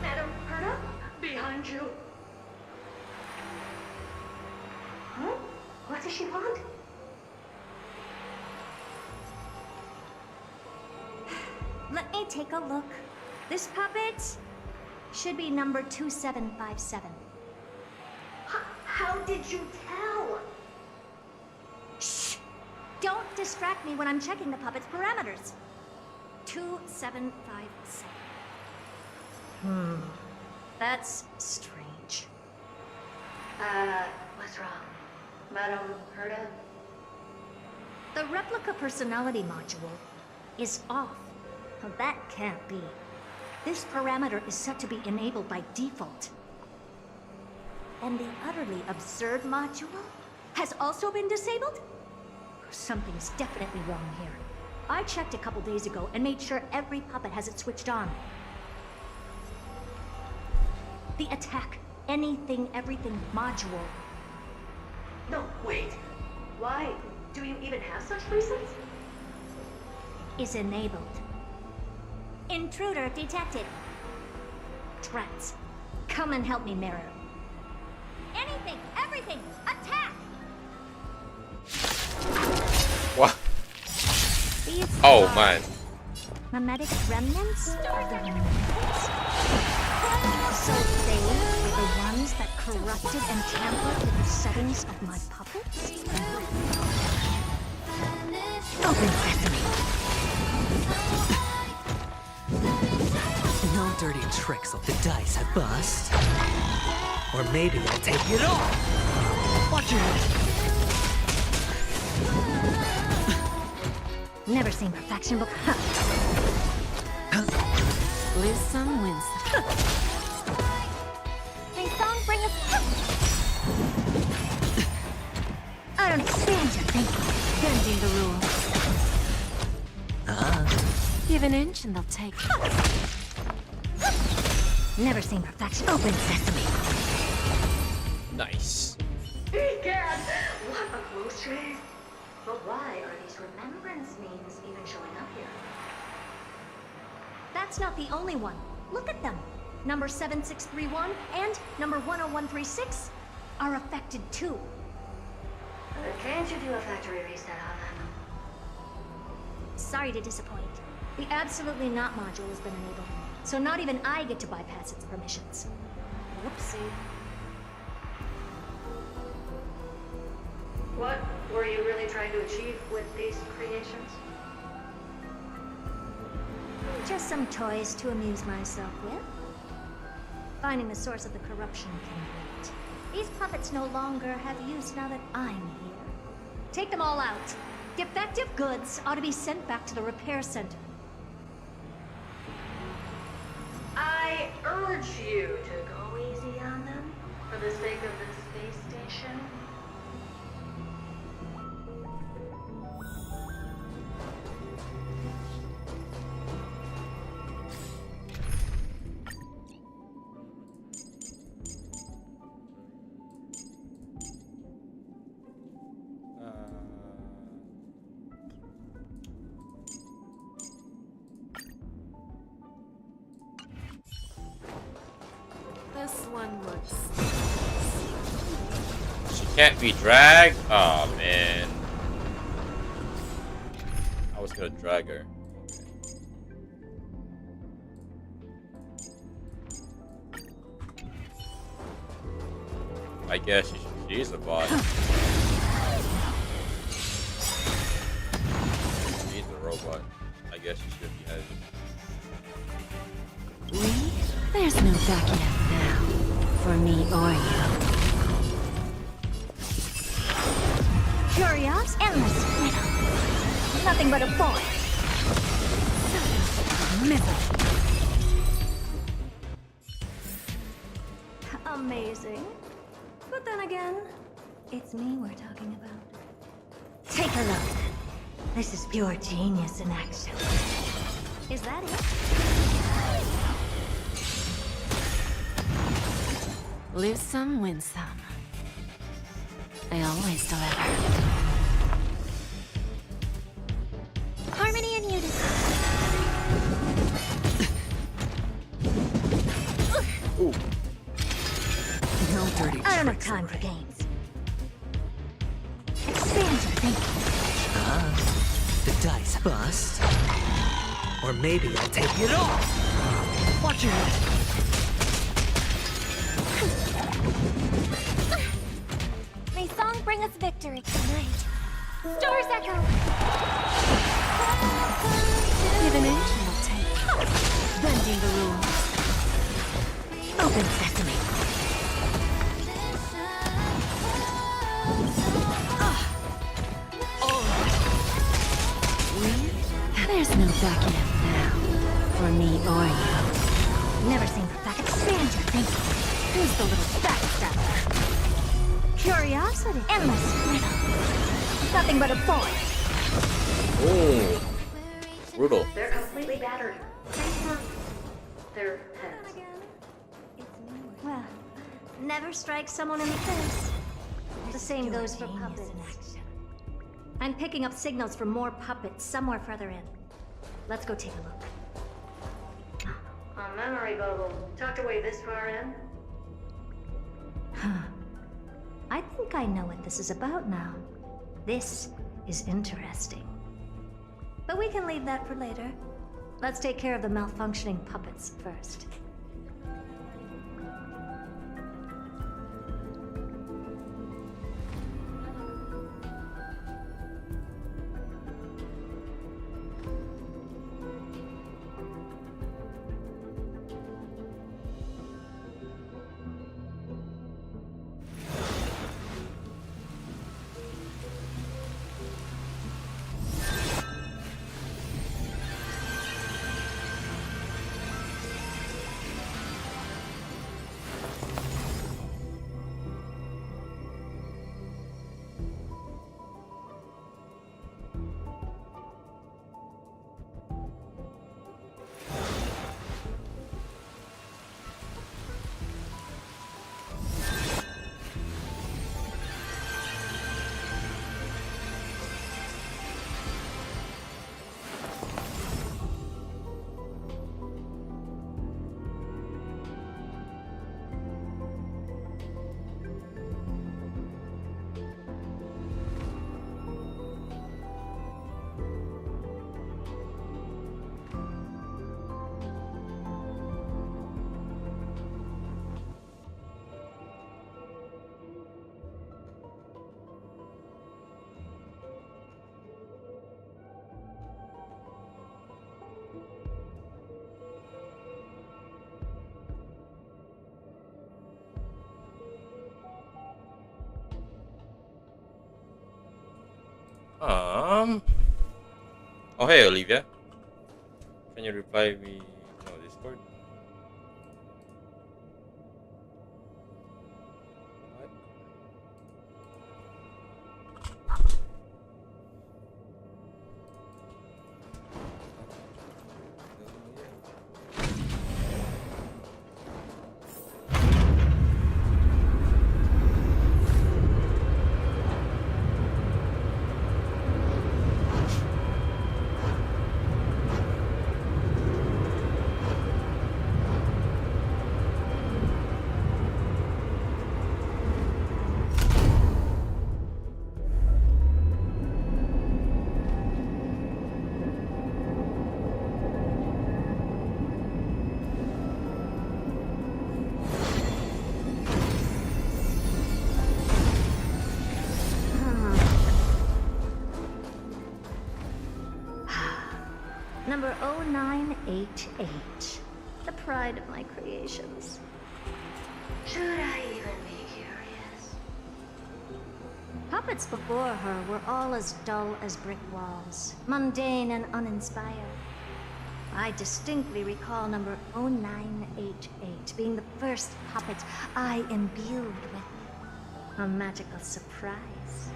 Madam Herta, behind you. Huh? What does she want? Let me take a look. This puppet should be number 2757. How did you tell? Shh! Don't distract me when I'm checking the puppet's parameters. 2757. That's strange. What's wrong? Madam Herta? The replica personality module is off. That can't be. This parameter is set to be enabled by default. And the utterly absurd module has also been disabled? Something's definitely wrong here. I checked a couple days ago and made sure every puppet has it switched on. The attack, anything, everything module. No, wait. Why do you even have such presets? Is enabled. Intruder detected. Trats. Come and help me, Mirror. Anything, everything, attack! What? Oh man. Mimetic remnants of the remembrance? So they were the ones that corrupted and tampered with the settings of my puppets? Open sesame. No dirty tricks of the dice I bust. Or maybe I'll take it all. Watch your head. Never seen perfection before. Lose some, win some. May song bring us. I don't expand your thinking. Bending the rules. Give an inch and they'll take it. Never seen perfection. Open sesame. Nice. Egad! What a close shave! But why are these remembrance memes even showing up here? That's not the only one. Look at them. Number 7631 and number 10136 are affected too. Can't you do a factory reset on them? Sorry to disappoint. The Absolutely Not module has been enabled, so not even I get to bypass its permissions. Whoopsie. What were you really trying to achieve with these creations? Just some toys to amuse myself with. Finding the source of the corruption can wait. These puppets no longer have use now that I'm here. Take them all out. Defective goods ought to be sent back to the repair center. I urge you to go easy on them for the sake of the space station. This one looks... She can't be dragged? Oh man. I was gonna drag her. I guess she's a bot. She's a robot. I guess she should be heavy. There's no backing out now. For me or you. Curious, endless, little. Nothing but a boy. Misery. Amazing. But then again, it's me we're talking about. Take a look. This is pure genius in action. Is that it? Lose some, win some. I always deliver. Harmony and unity. Ooh. No dirty I don't have tricks. time for games. Expand your thinking. The dice bust. Or maybe I'll take it all. Watch your head. May song bring us victory tonight. Stars echo. Give an inch and I'll take it. Bending the rules. Open sesame. There's no backing out now. For me or you. Never seen perfection. Expand your thinking. Who's the little backstabber? Curiosity, endless, little. Nothing but a boy. Ooh. Brutal. They're completely battered. Thanks for their heads. Well, never strike someone in the face. The same goes for puppets. I'm picking up signals from more puppets somewhere further in. Let's go take a look. A memory bubble tucked away this far in. I think I know what this is about now. This is interesting. But we can leave that for later. Let's take care of the malfunctioning puppets first. Oh hey Olivia, can you reply me on Discord? Number 0988. The pride of my creations. Should I even be curious? Puppets before her were all as dull as brick walls, mundane and uninspired. I distinctly recall number 0988 being the first puppet I imbued with a magical surprise.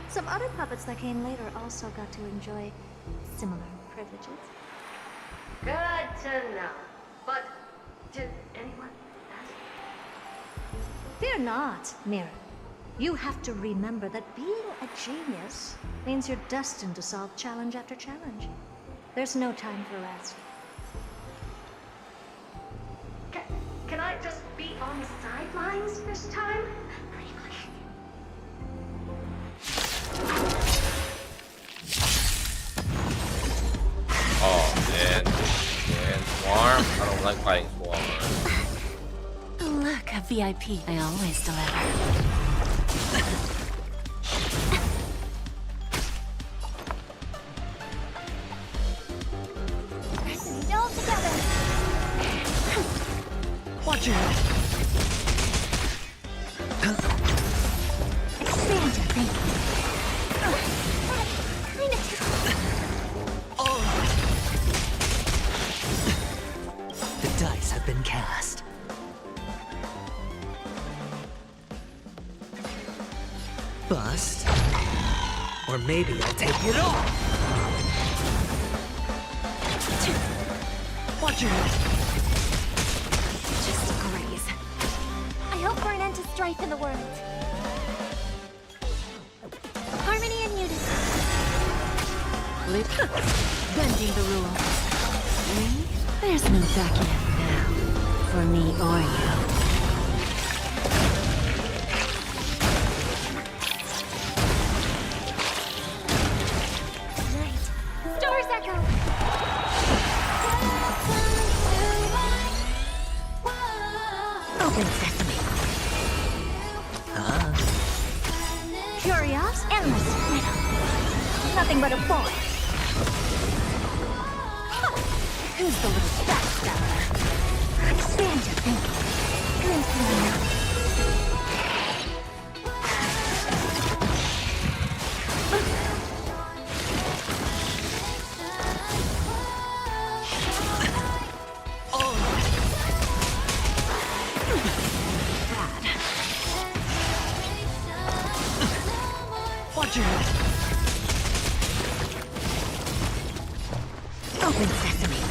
Some other puppets that came later also got to enjoy similar privileges. Good to know. But did anyone ask? Fear not, Mira. You have to remember that being a genius means you're destined to solve challenge after challenge. There's no time for rest. Can I just be on the sidelines this time? Oh man, Swarm? I don't like fighting Swarm. Look, a VIP. I always deliver. All together. Watch your head. Expand your thinking. The dice have been cast. Bust. Or maybe I'll take it all. Watch your head. Just a graze. I hope for an end to strife in the world. Harmony and unity. Bending the rules. Me? There's no backing out now. For me or you. Stars echo. Nothing but a boy. Who's the little backstabber? Expand your thinking. Glimpse me now. Watch your head. Open sesame.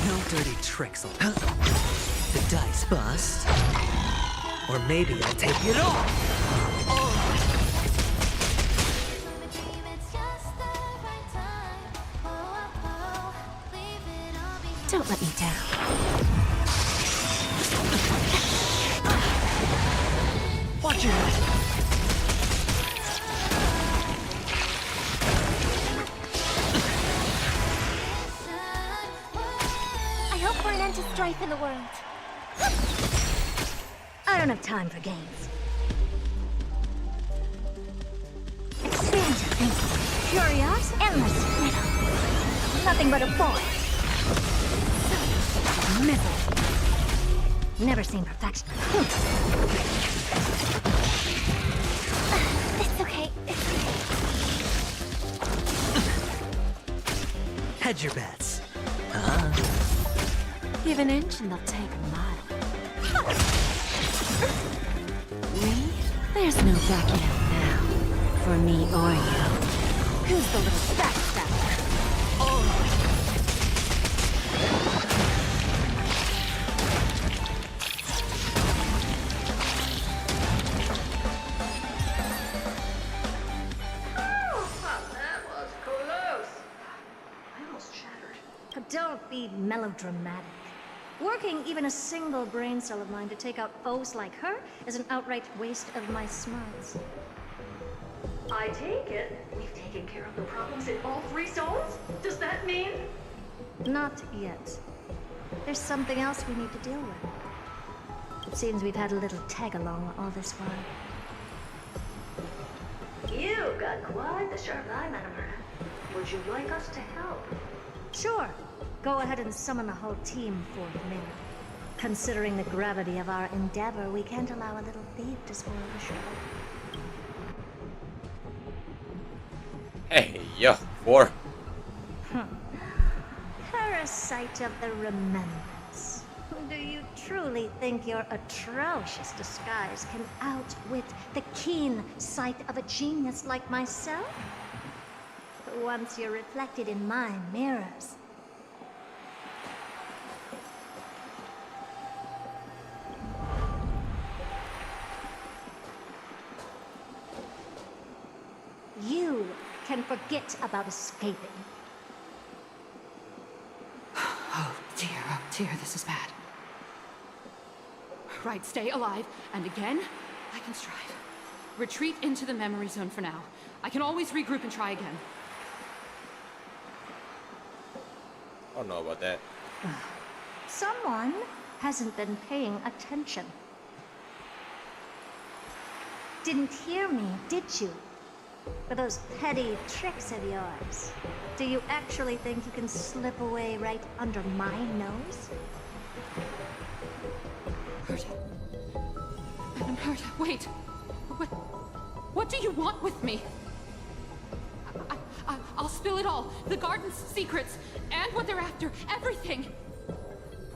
No dirty tricks. The dice bust. Or maybe I'll take it all. Don't let me down. Watch your head. I hope for an end to strife in the world. I don't have time for games. Expand your thinking. Curious, endless riddle. Nothing but a boy. Misery. Never seen perfection. It's okay. It's okay. Hedge your bets. Give an inch and they'll take a mile. We? There's no backing out now. For me or you. Who's the little backstabber? That was close. I almost shattered. Don't be melodramatic. Working even a single brain cell of mine to take out foes like her is an outright waste of my smarts. I take it we've taken care of the problems in all three zones? Does that mean? Not yet. There's something else we need to deal with. It seems we've had a little tag-along all this while. You've got quite the sharp eye, Madam Herda. Would you like us to help? Sure. Go ahead and summon the whole team forth, Mayor. Considering the gravity of our endeavor, we can't allow a little thief to spoil the show. Hey, yo, 4. Parasite of the remembrance. Do you truly think your atrocious disguise can outwit the keen sight of a genius like myself? Once you're reflected in my mirrors. You can forget about escaping. Oh dear, this is bad. Right, stay alive, and again, I can strive. Retreat into the memory zone for now. I can always regroup and try again. I don't know about that. Someone hasn't been paying attention. Didn't hear me, did you? For those petty tricks of yours. Do you actually think you can slip away right under my nose? Herta. Madam Herta, wait. What do you want with me? I'll spill it all. The garden's secrets, and what they're after. Everything.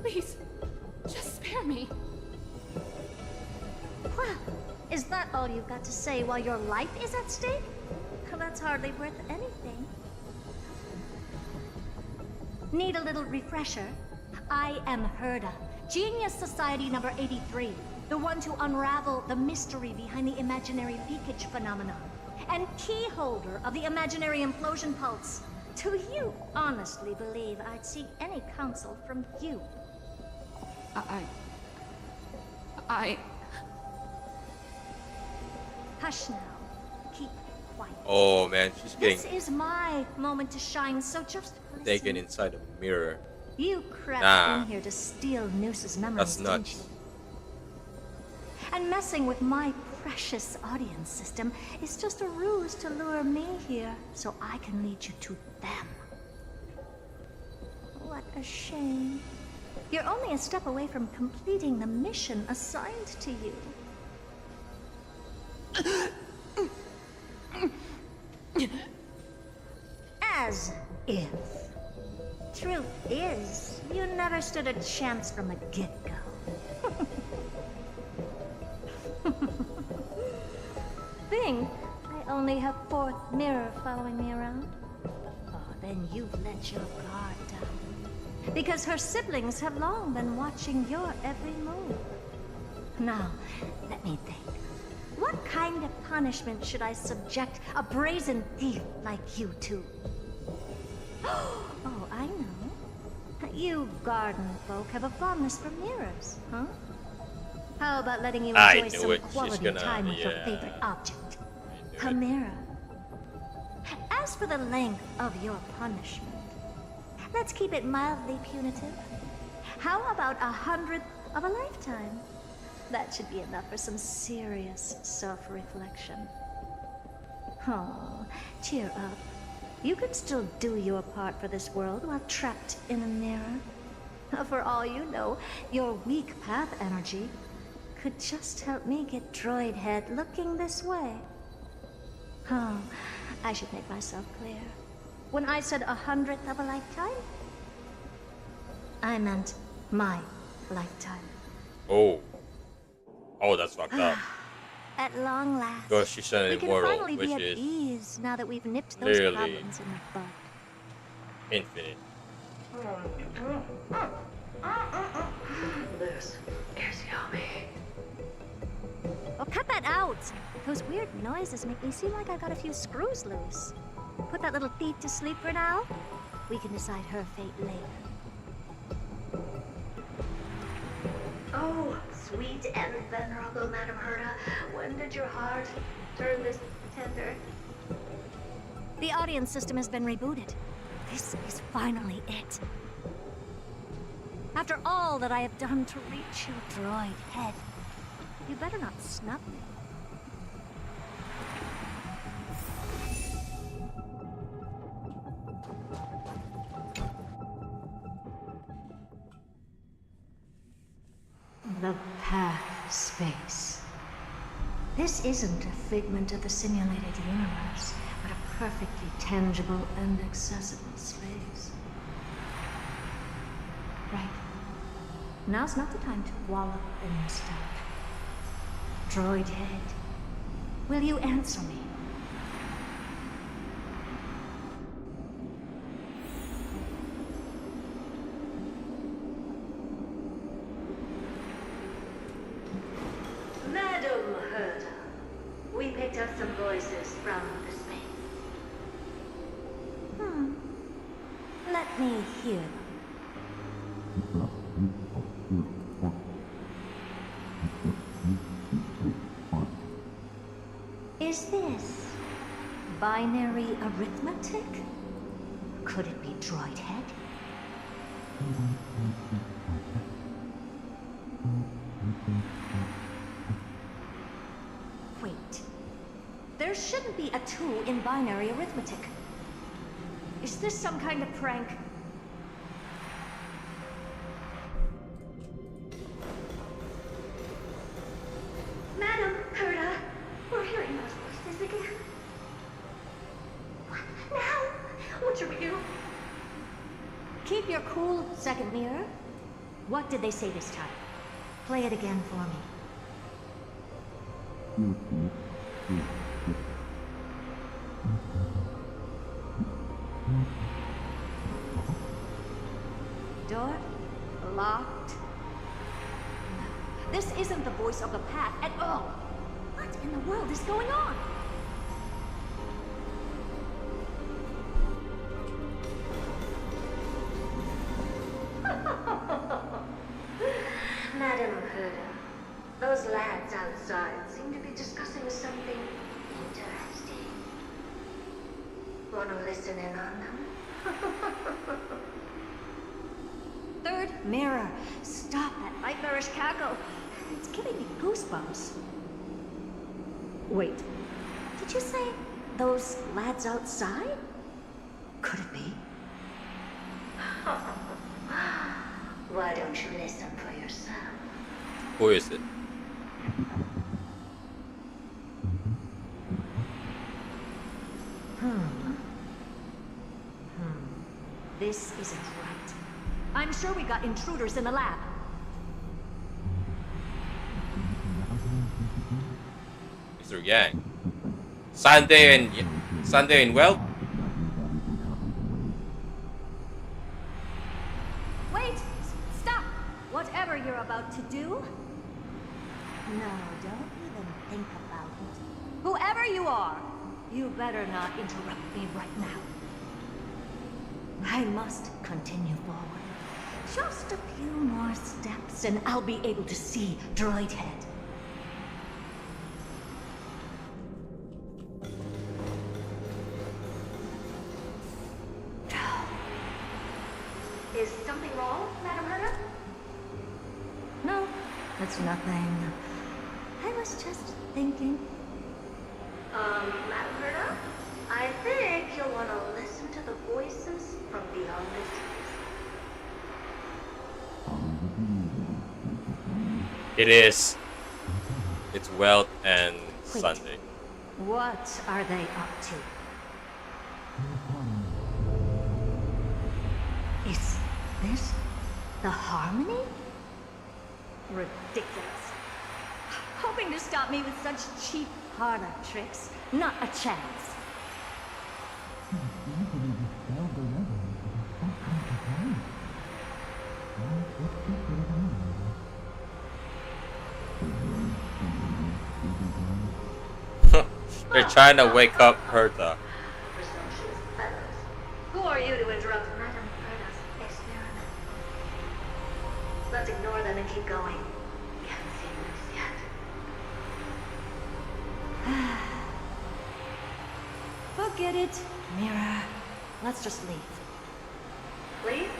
Please, just spare me. Well, is that all you've got to say while your life is at stake? That's hardly worth anything. Need a little refresher? I am Herda, Genius Society number 83, the one to unravel the mystery behind the imaginary leakage phenomenon, and key holder of the imaginary implosion pulse. Do you honestly believe I'd seek any counsel from you? Hush now. Keep quiet. Oh man, she's getting This is my moment to shine, so just listen. taken inside a mirror. You crept Nah. in here to steal Noose's memories, That's didn't nuts. you? And messing with my precious audience system is just a ruse to lure me here so I can lead you to them. What a shame. You're only a step away from completing the mission assigned to you. As if. Truth is, you never stood a chance from the get-go. Thing, I only have fourth mirror following me around. Oh, then you've let your guard down. Because her siblings have long been watching your every move. Now, let me think. What kind of punishment should I subject a brazen thief like you to? Oh, I know. You garden folk have a fondness for mirrors, huh? How about letting you enjoy some quality time with your favorite object? A mirror. As for the length of your punishment, let's keep it mildly punitive. How about 100th of a lifetime? That should be enough for some serious self-reflection. Oh, cheer up. You can still do your part for this world while trapped in a mirror. For all you know, your weak path energy could just help me get Droid Head looking this way. Oh, I should make myself clear. When I said 100th of a lifetime, I meant my lifetime. Oh. Oh, that's fucked up. At long last, Because she's an we can immortal, finally which be at is ease now that we've nipped those literally problems in the bud. infinite. This is yummy. Oh, cut that out! Those weird noises make me seem like I've got a few screws loose. Put that little thief to sleep for now. We can decide her fate later. Oh, sweet and venerable Madam Herta, when did your heart turn this tender? The audience system has been rebooted. This is finally it. After all that I have done to reach you, Droid Head, you better not snub me. The path space. This isn't a figment of the simulated universe, but a perfectly tangible and accessible space. Right. Now's not the time to wallow in nostalgia. Droid Head, will you answer me? Madam Herta, we picked up some voices from the space. Let me hear them. Is this binary arithmetic? Could it be Droid Head? Wait. There shouldn't be a 2 in binary arithmetic. Is this some kind of prank? Madam Herta, we're hearing those voices again. What now? What should we do? Keep your cool, second mirror. What did they say this time? Play it again for me. Door locked. No, this isn't the voice of the path at all. What in the world is going on? Madam Herta, those lads outside seem to be discussing something interesting. Want to listen in on them? Third mirror, stop that nightmarish cackle. It's giving me goosebumps. Wait, did you say those lads outside? Could it be? Why don't you listen for yourself? Who is it? This isn't right. I'm sure we got intruders in the lab. Mr. Yang. Sunday and Well? Wait! Stop! Whatever you're about to do. No, don't even think about it. Whoever you are, you better not interrupt me right now. I must continue forward. Just a few more steps and I'll be able to see Droid Head. Is something wrong, Madam Herta? No, that's nothing. I was just thinking. Madam Herta? I think you'll want to listen to the voices from beyond the seas. It is. It's Welt and Wait. Sunday. What are they up to? Is this the Harmony? Ridiculous. Hoping to stop me with such cheap parlor tricks. Not a chance. They're trying to wake up Herta. Who are you to interrupt Madam Herta's experiment? Let's ignore them and keep going. We haven't seen this yet. Forget it, Mira. Let's just leave. Leave?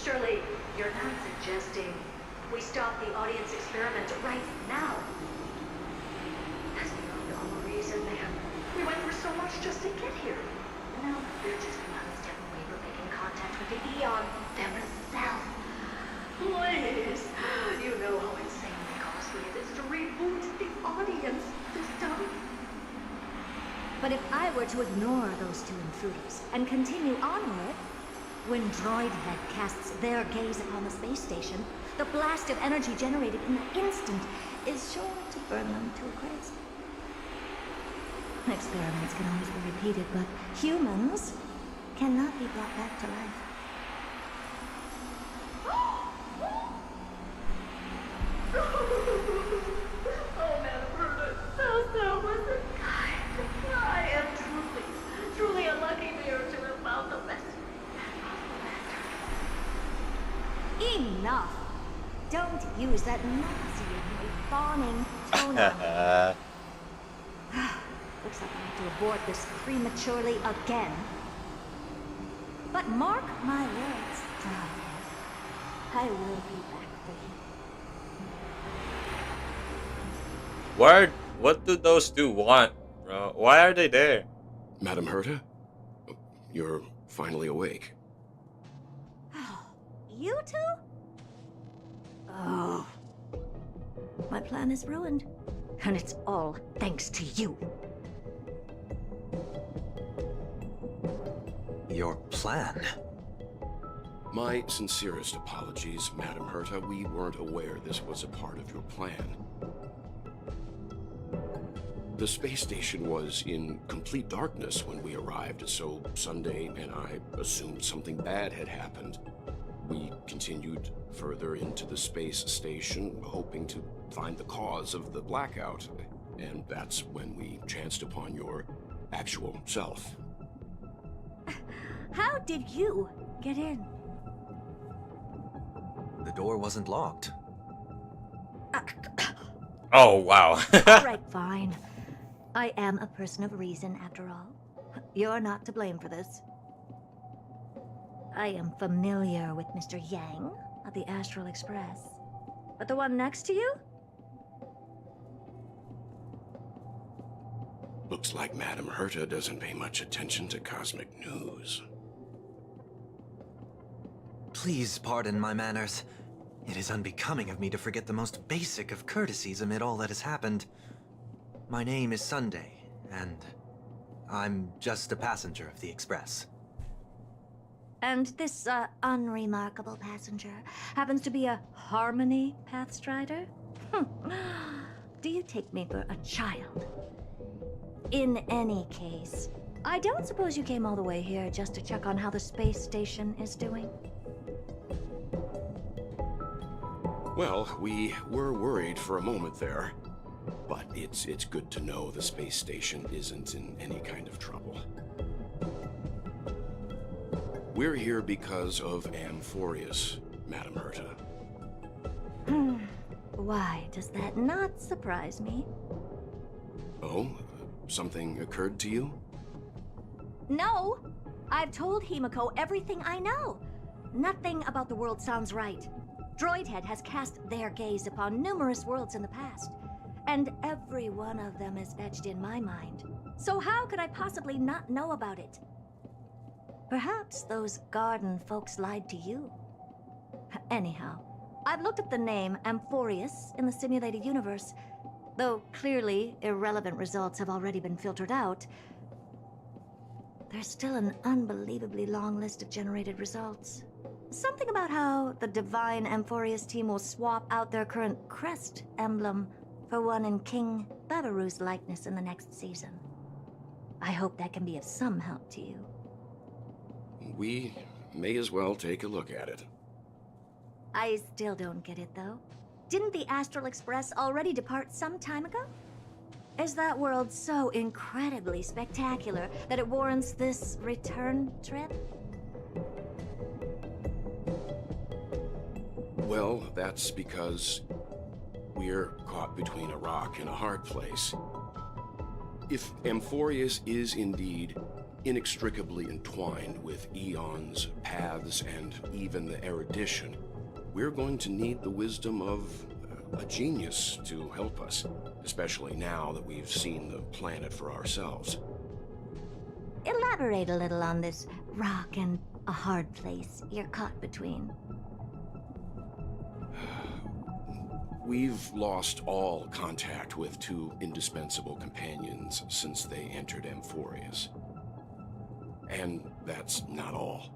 Surely you're not suggesting we stop the audience experiment right now. That's the normal reason, ma'am. We went through so much just to get here. Now we're just one step away from making contact with the Eon themselves. Please, you know how insanely costly it is to reboot the audience system. But if I were to ignore those two intruders and continue onward, when Droid Head casts their gaze upon the space station, the blast of energy generated in an instant is sure to burn them to a crisp. Experiments can always be repeated, but humans cannot be brought back to life. Oh, Madam Herta, so listen. I am truly a lucky mirror to have found the best. Enough! Don't use that nauseatingly fawning tone. Looks like I have to abort this prematurely again. But mark my words, Droidhead. I will be back for you. What do those two want, bro? Why are they there? Madam Herta? You're finally awake. You two? Oh. My plan is ruined. And it's all thanks to you. Your plan? My sincerest apologies, Madam Herta. We weren't aware this was a part of your plan. The space station was in complete darkness when we arrived, so Sunday and I assumed something bad had happened. We continued further into the space station, hoping to find the cause of the blackout, and that's when we chanced upon your actual self. How did you get in? The door wasn't locked. Oh, wow. All right, fine. I am a person of reason, after all. You're not to blame for this. I am familiar with Mr. Yang of the Astral Express. But the one next to you? Looks like Madame Herta doesn't pay much attention to cosmic news. Please pardon my manners. It is unbecoming of me to forget the most basic of courtesies amid all that has happened. My name is Sunday, and I'm just a passenger of the Express. And this, unremarkable passenger happens to be a Harmony Pathstrider? Do you take me for a child? In any case, I don't suppose you came all the way here just to check on how the space station is doing? Well, we were worried for a moment there, but it's good to know the space station isn't in any kind of trouble. We're here because of Amphorius, Madame Herta. Why does that not surprise me? Oh? Something occurred to you? No! I've told Himiko everything I know. Nothing about the world sounds right. Droidhead has cast their gaze upon numerous worlds in the past, and every one of them is etched in my mind. So how could I possibly not know about it? Perhaps those garden folks lied to you. Anyhow, I've looked up the name Amphorius in the simulated universe. Though clearly irrelevant results have already been filtered out, there's still an unbelievably long list of generated results. Something about how the Divine Amphorius team will swap out their current crest emblem for one in King Babaru's likeness in the next season. I hope that can be of some help to you. We may as well take a look at it. I still don't get it, though. Didn't the Astral Express already depart some time ago? Is that world so incredibly spectacular that it warrants this return trip? Well, that's because we're caught between a rock and a hard place. If Amphorius is indeed inextricably entwined with eons, paths, and even the erudition, we're going to need the wisdom of a genius to help us, especially now that we've seen the planet for ourselves. Elaborate a little on this rock and a hard place you're caught between. We've lost all contact with two indispensable companions since they entered Amphorius. And that's not all.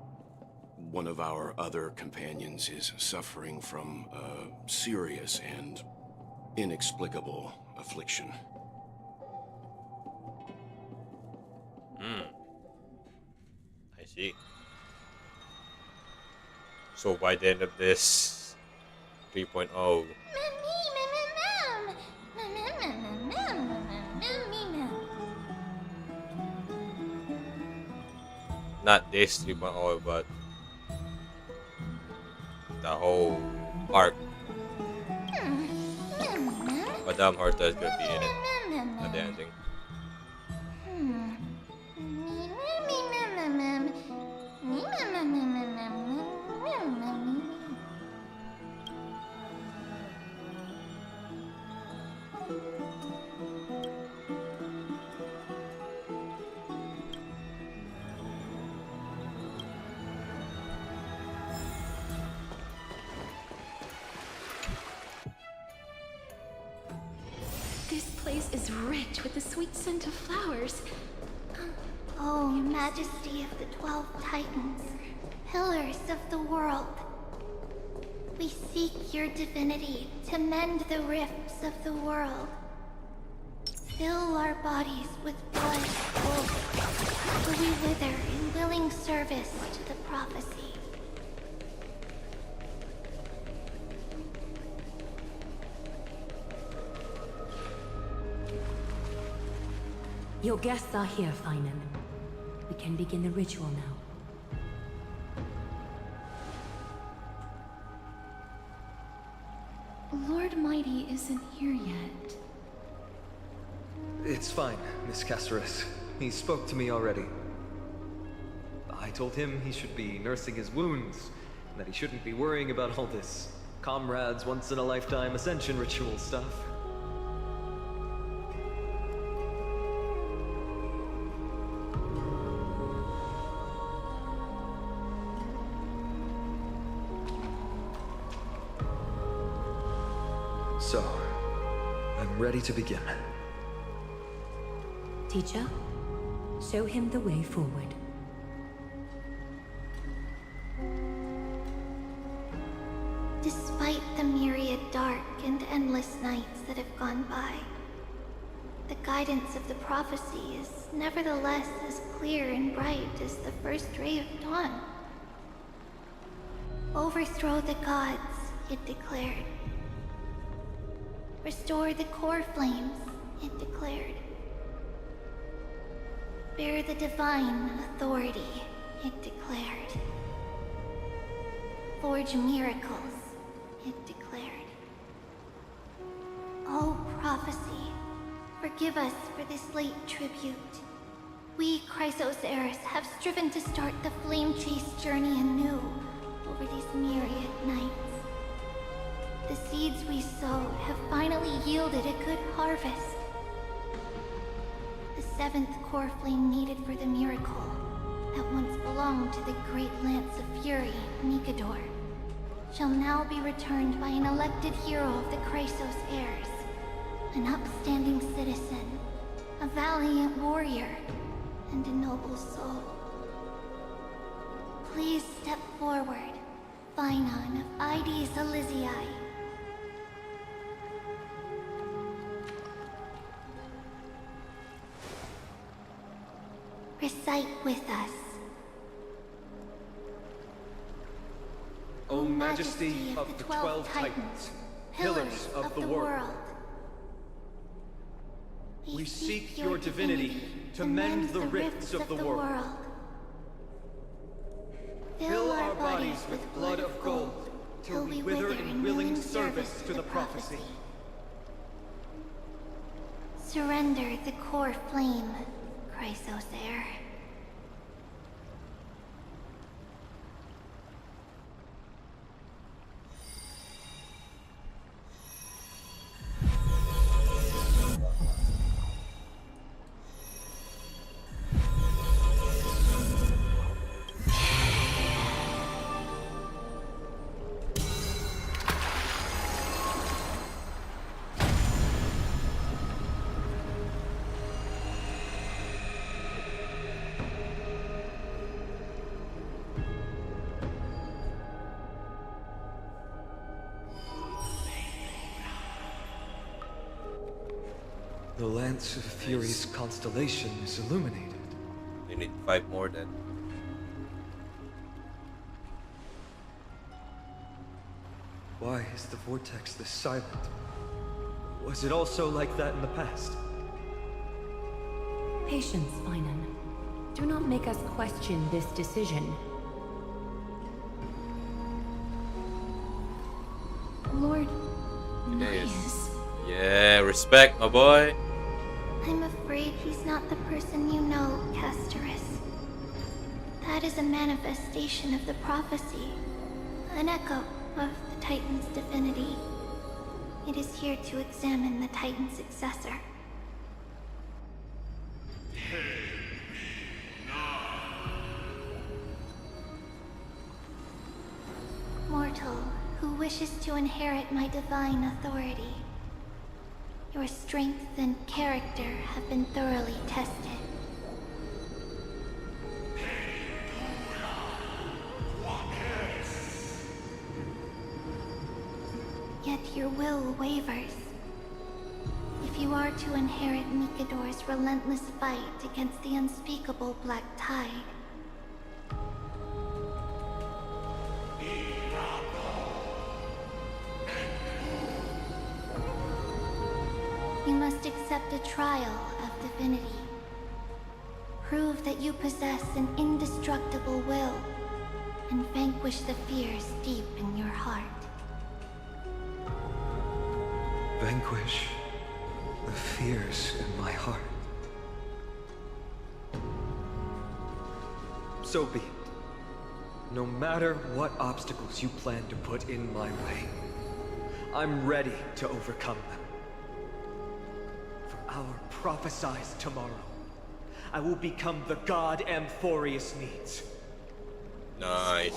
One of our other companions is suffering from a serious and inexplicable affliction. I see. So by the end of this 3.0, not this 3.0, but the whole arc, Madame Herta is gonna be in it at the ending. This place is rich with the sweet scent of flowers. Oh, Majesty of the 12 Titans, pillars of the world. We seek your divinity to mend the rifts of the world. Fill our bodies with blood, till we wither in willing service to the prophecy. Your guests are here, Finan. We can begin the ritual now. Lord Mighty isn't here yet. It's fine, Miss Caceres. He spoke to me already. I told him he should be nursing his wounds, and that he shouldn't be worrying about all this comrades once-in-a-lifetime ascension ritual stuff. ready to begin. Teacher, show him the way forward. Despite the myriad dark and endless nights that have gone by, the guidance of the prophecy is nevertheless as clear and bright as the first ray of dawn. Overthrow the gods, it declared. Restore the core flames, it declared. Bear the divine authority, it declared. Forge miracles, it declared. Oh, prophecy, forgive us for this late tribute. We, Chrysos heirs, have striven to start the flame chase journey anew over these myriad nights. The seeds we sowed have finally yielded a good harvest. The seventh core flame needed for the miracle that once belonged to the great Lance of Fury, Mikador, shall now be returned by an elected hero of the Chrysos heirs, an upstanding citizen, a valiant warrior, and a noble soul. Please step forward, Phainon of Ides Elysiae. Recite with us. O Majesty of the 12 Titans, pillars of the world, we seek your divinity to mend the rifts of the world. Fill our bodies with blood of gold, till we wither in willing service to the prophecy. Surrender the core flame, Chrysos heir. The Lance of Fury's constellation is illuminated. You need 5 more then. Why is the vortex this silent? Was it also like that in the past? Patience, Phainon. Do not make us question this decision. Lord Yes. Yeah, respect, my boy. I'm afraid he's not the person you know, Castorus. That is a manifestation of the prophecy, an echo of the Titan's divinity. It is here to examine the Titan's successor. Mortal who wishes to inherit my divine authority. Your strength and character have been thoroughly tested. Yet your will wavers. If you are to inherit Mikador's relentless fight against the unspeakable Black Tide, you must accept a trial of divinity. Prove that you possess an indestructible will, and vanquish the fears deep in your heart. Vanquish the fears in my heart. So be it. No matter what obstacles you plan to put in my way, I'm ready to overcome them. For our prophesied tomorrow, I will become the god Amphorius needs. Nice.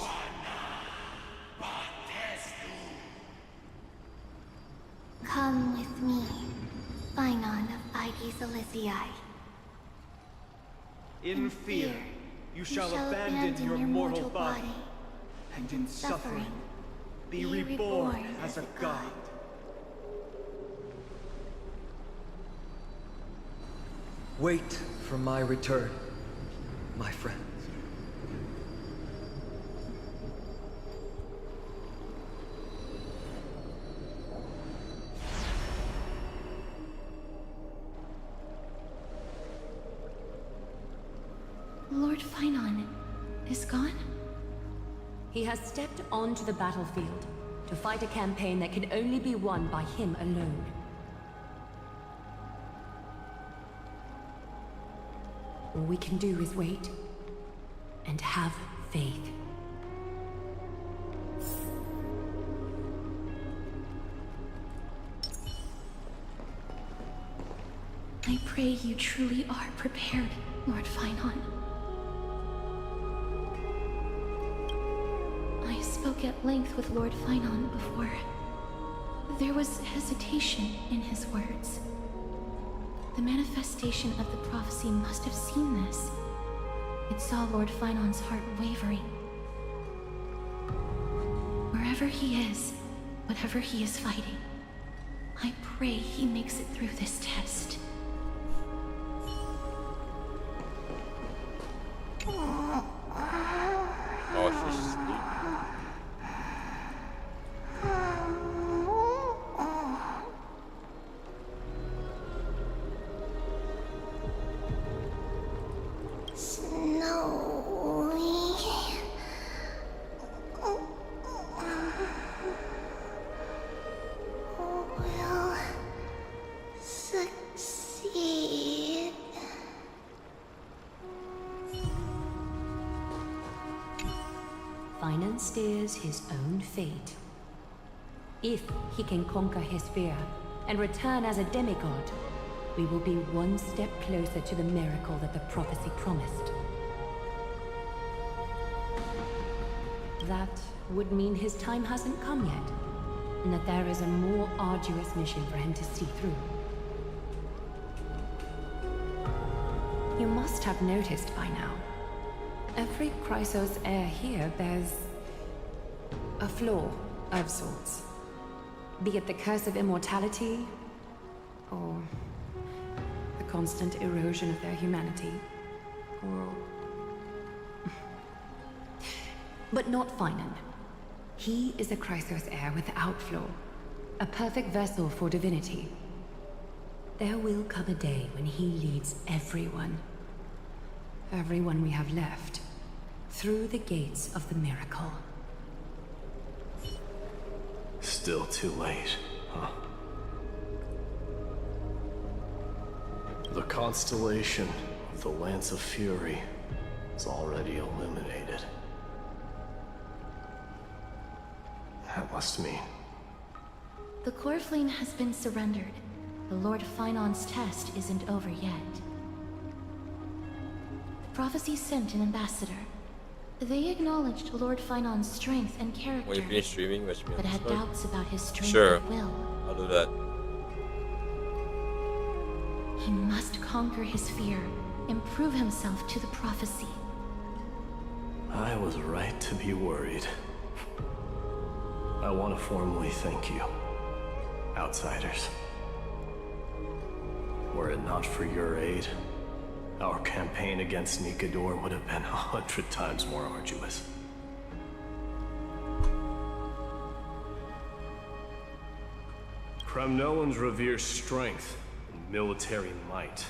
Come with me, Elysiae. In fear, you shall abandon your mortal body, and in suffering, be reborn as a god. Wait for my return, my friends. Lord Finon is gone? He has stepped onto the battlefield to fight a campaign that can only be won by him alone. All we can do is wait and have faith. I pray you truly are prepared, Lord Finon. I spoke at length with Lord Finon before. There was hesitation in his words. The manifestation of the prophecy must have seen this. It saw Lord Finon's heart wavering. Wherever he is, whatever he is fighting, I pray he makes it through this test. Oh, she's asleep. Finon steers his own fate. If he can conquer his fear and return as a demigod, we will be one step closer to the miracle that the prophecy promised. That would mean his time hasn't come yet, and that there is a more arduous mission for him to see through. You must have noticed by now. Every Chrysos heir here bears a flaw of sorts. Be it the curse of immortality, or the constant erosion of their humanity, or... But not Finon. He is a Chrysos heir without flaw, a perfect vessel for divinity. There will come a day when he leads everyone we have left, through the gates of the miracle. Still too late, huh? The constellation of the Lance of Fury is already illuminated. That must mean... The Coreflame has been surrendered. The Lord Finon's test isn't over yet. The prophecy sent an ambassador. They acknowledged Lord Finon's strength and character, When you finish streaming, watch me on but had Discord. doubts about his strength Sure, of will. I'll do that. He must conquer his fear and prove himself to the prophecy. I was right to be worried. I want to formally thank you, outsiders. Were it not for your aid, our campaign against Nikador would have been 100 times more arduous. Kremnoans revere strength and military might.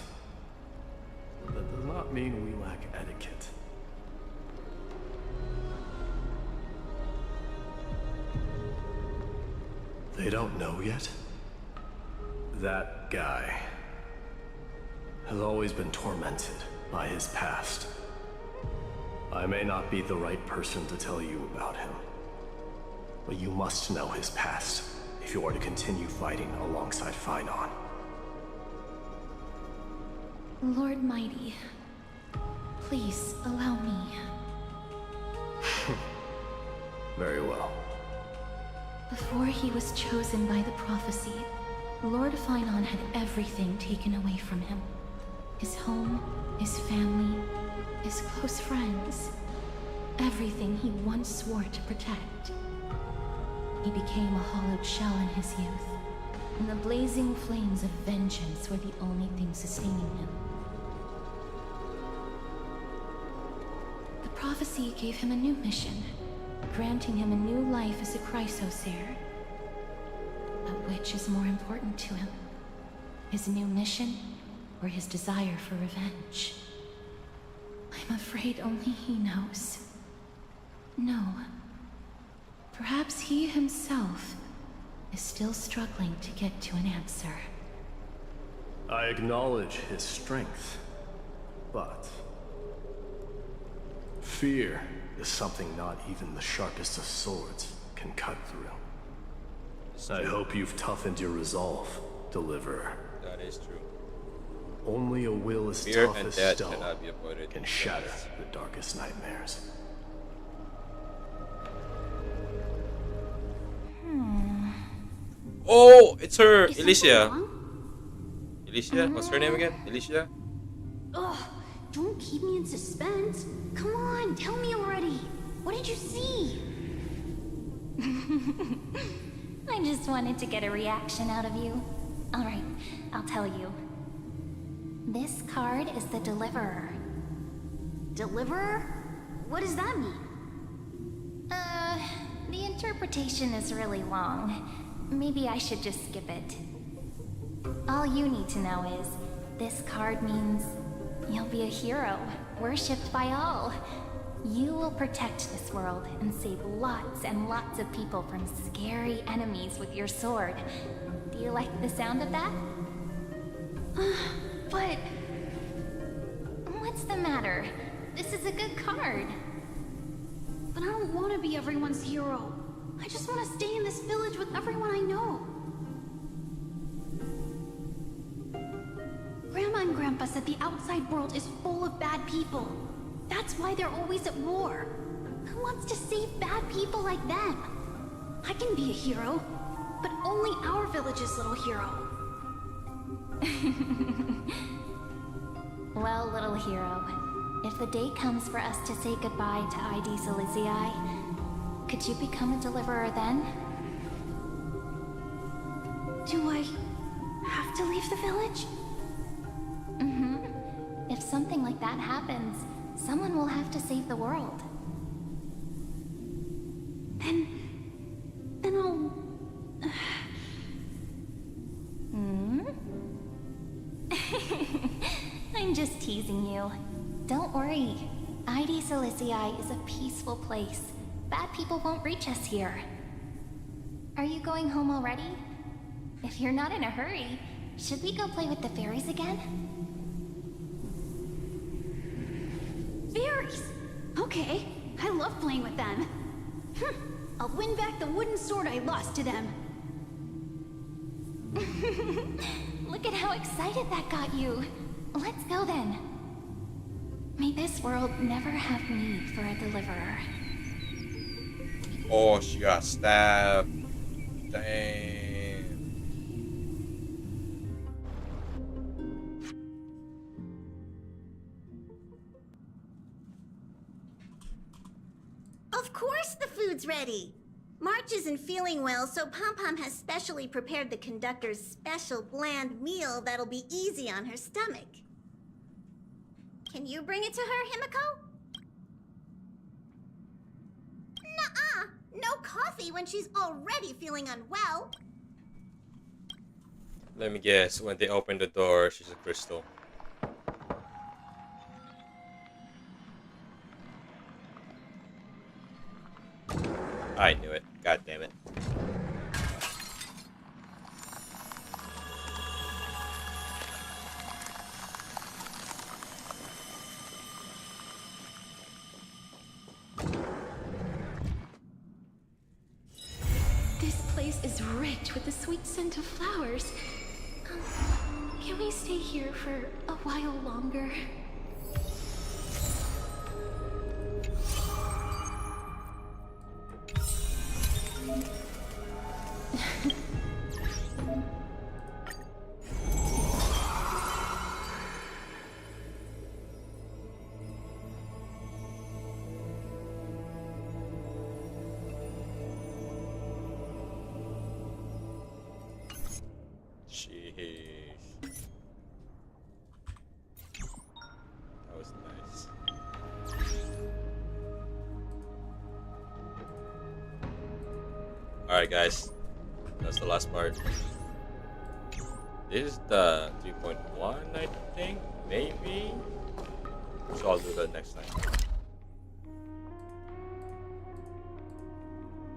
That does not mean we lack etiquette. They don't know yet? That guy has always been tormented by his past. I may not be the right person to tell you about him, but you must know his past if you are to continue fighting alongside Finon. Lord Mighty, please allow me. Very well. Before he was chosen by the prophecy, Lord Finon had everything taken away from him. His home, his family, his close friends. Everything he once swore to protect. He became a hollowed shell in his youth, and the blazing flames of vengeance were the only thing sustaining him. The prophecy gave him a new mission, granting him a new life as a Chrysosaur. But which is more important to him? His new mission, or his desire for revenge? I'm afraid only he knows. No. Perhaps he himself is still struggling to get to an answer. I acknowledge his strength, but fear is something not even the sharpest of swords can cut through. I hope you've toughened your resolve, Deliverer. That is true. Only a will as Fear tough and as death stone cannot be avoided. can shatter the darkest nightmares. Oh, it's her, Alicia. Alicia? What's her name again? Alicia? Ugh, don't keep me in suspense. Come on, tell me already. What did you see? I just wanted to get a reaction out of you. Alright, I'll tell you. This card is the Deliverer. Deliverer? What does that mean? The interpretation is really long. Maybe I should just skip it. All you need to know is, this card means you'll be a hero, worshipped by all. You will protect this world and save lots and lots of people from scary enemies with your sword. Do you like the sound of that? But... What's the matter? This is a good card. But I don't want to be everyone's hero. I just want to stay in this village with everyone I know. Grandma and Grandpa said the outside world is full of bad people. That's why they're always at war. Who wants to save bad people like them? I can be a hero, but only our village's little hero. Well, little hero, if the day comes for us to say goodbye to ID Silicii, could you become a deliverer then? Do I have to leave the village? Mm-hmm. If something like that happens, someone will have to save the world. Then I'll... I'm just teasing you. Don't worry. ID Silicii is a peaceful place. Bad people won't reach us here. Are you going home already? If you're not in a hurry, should we go play with the fairies again? Fairies? Okay, I love playing with them. I'll win back the wooden sword I lost to them. Look at how excited that got you. Let's go then. May this world never have need for a deliverer. Oh, she got stabbed. Damn. Of course the food's ready. March isn't feeling well, so Pom Pom has specially prepared the conductor's special bland meal that'll be easy on her stomach. Can you bring it to her, Himiko? Nuh-uh! No coffee when she's already feeling unwell. Let me guess, when they open the door, she's a crystal. I knew it. God damn it. This place is rich with the sweet scent of flowers. Can we stay here for a while longer? That was nice. Alright guys, that's the last part. This is the 3.1 I think, maybe. So I'll do that next time.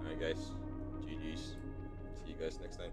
Alright guys, GG's. See you guys next time.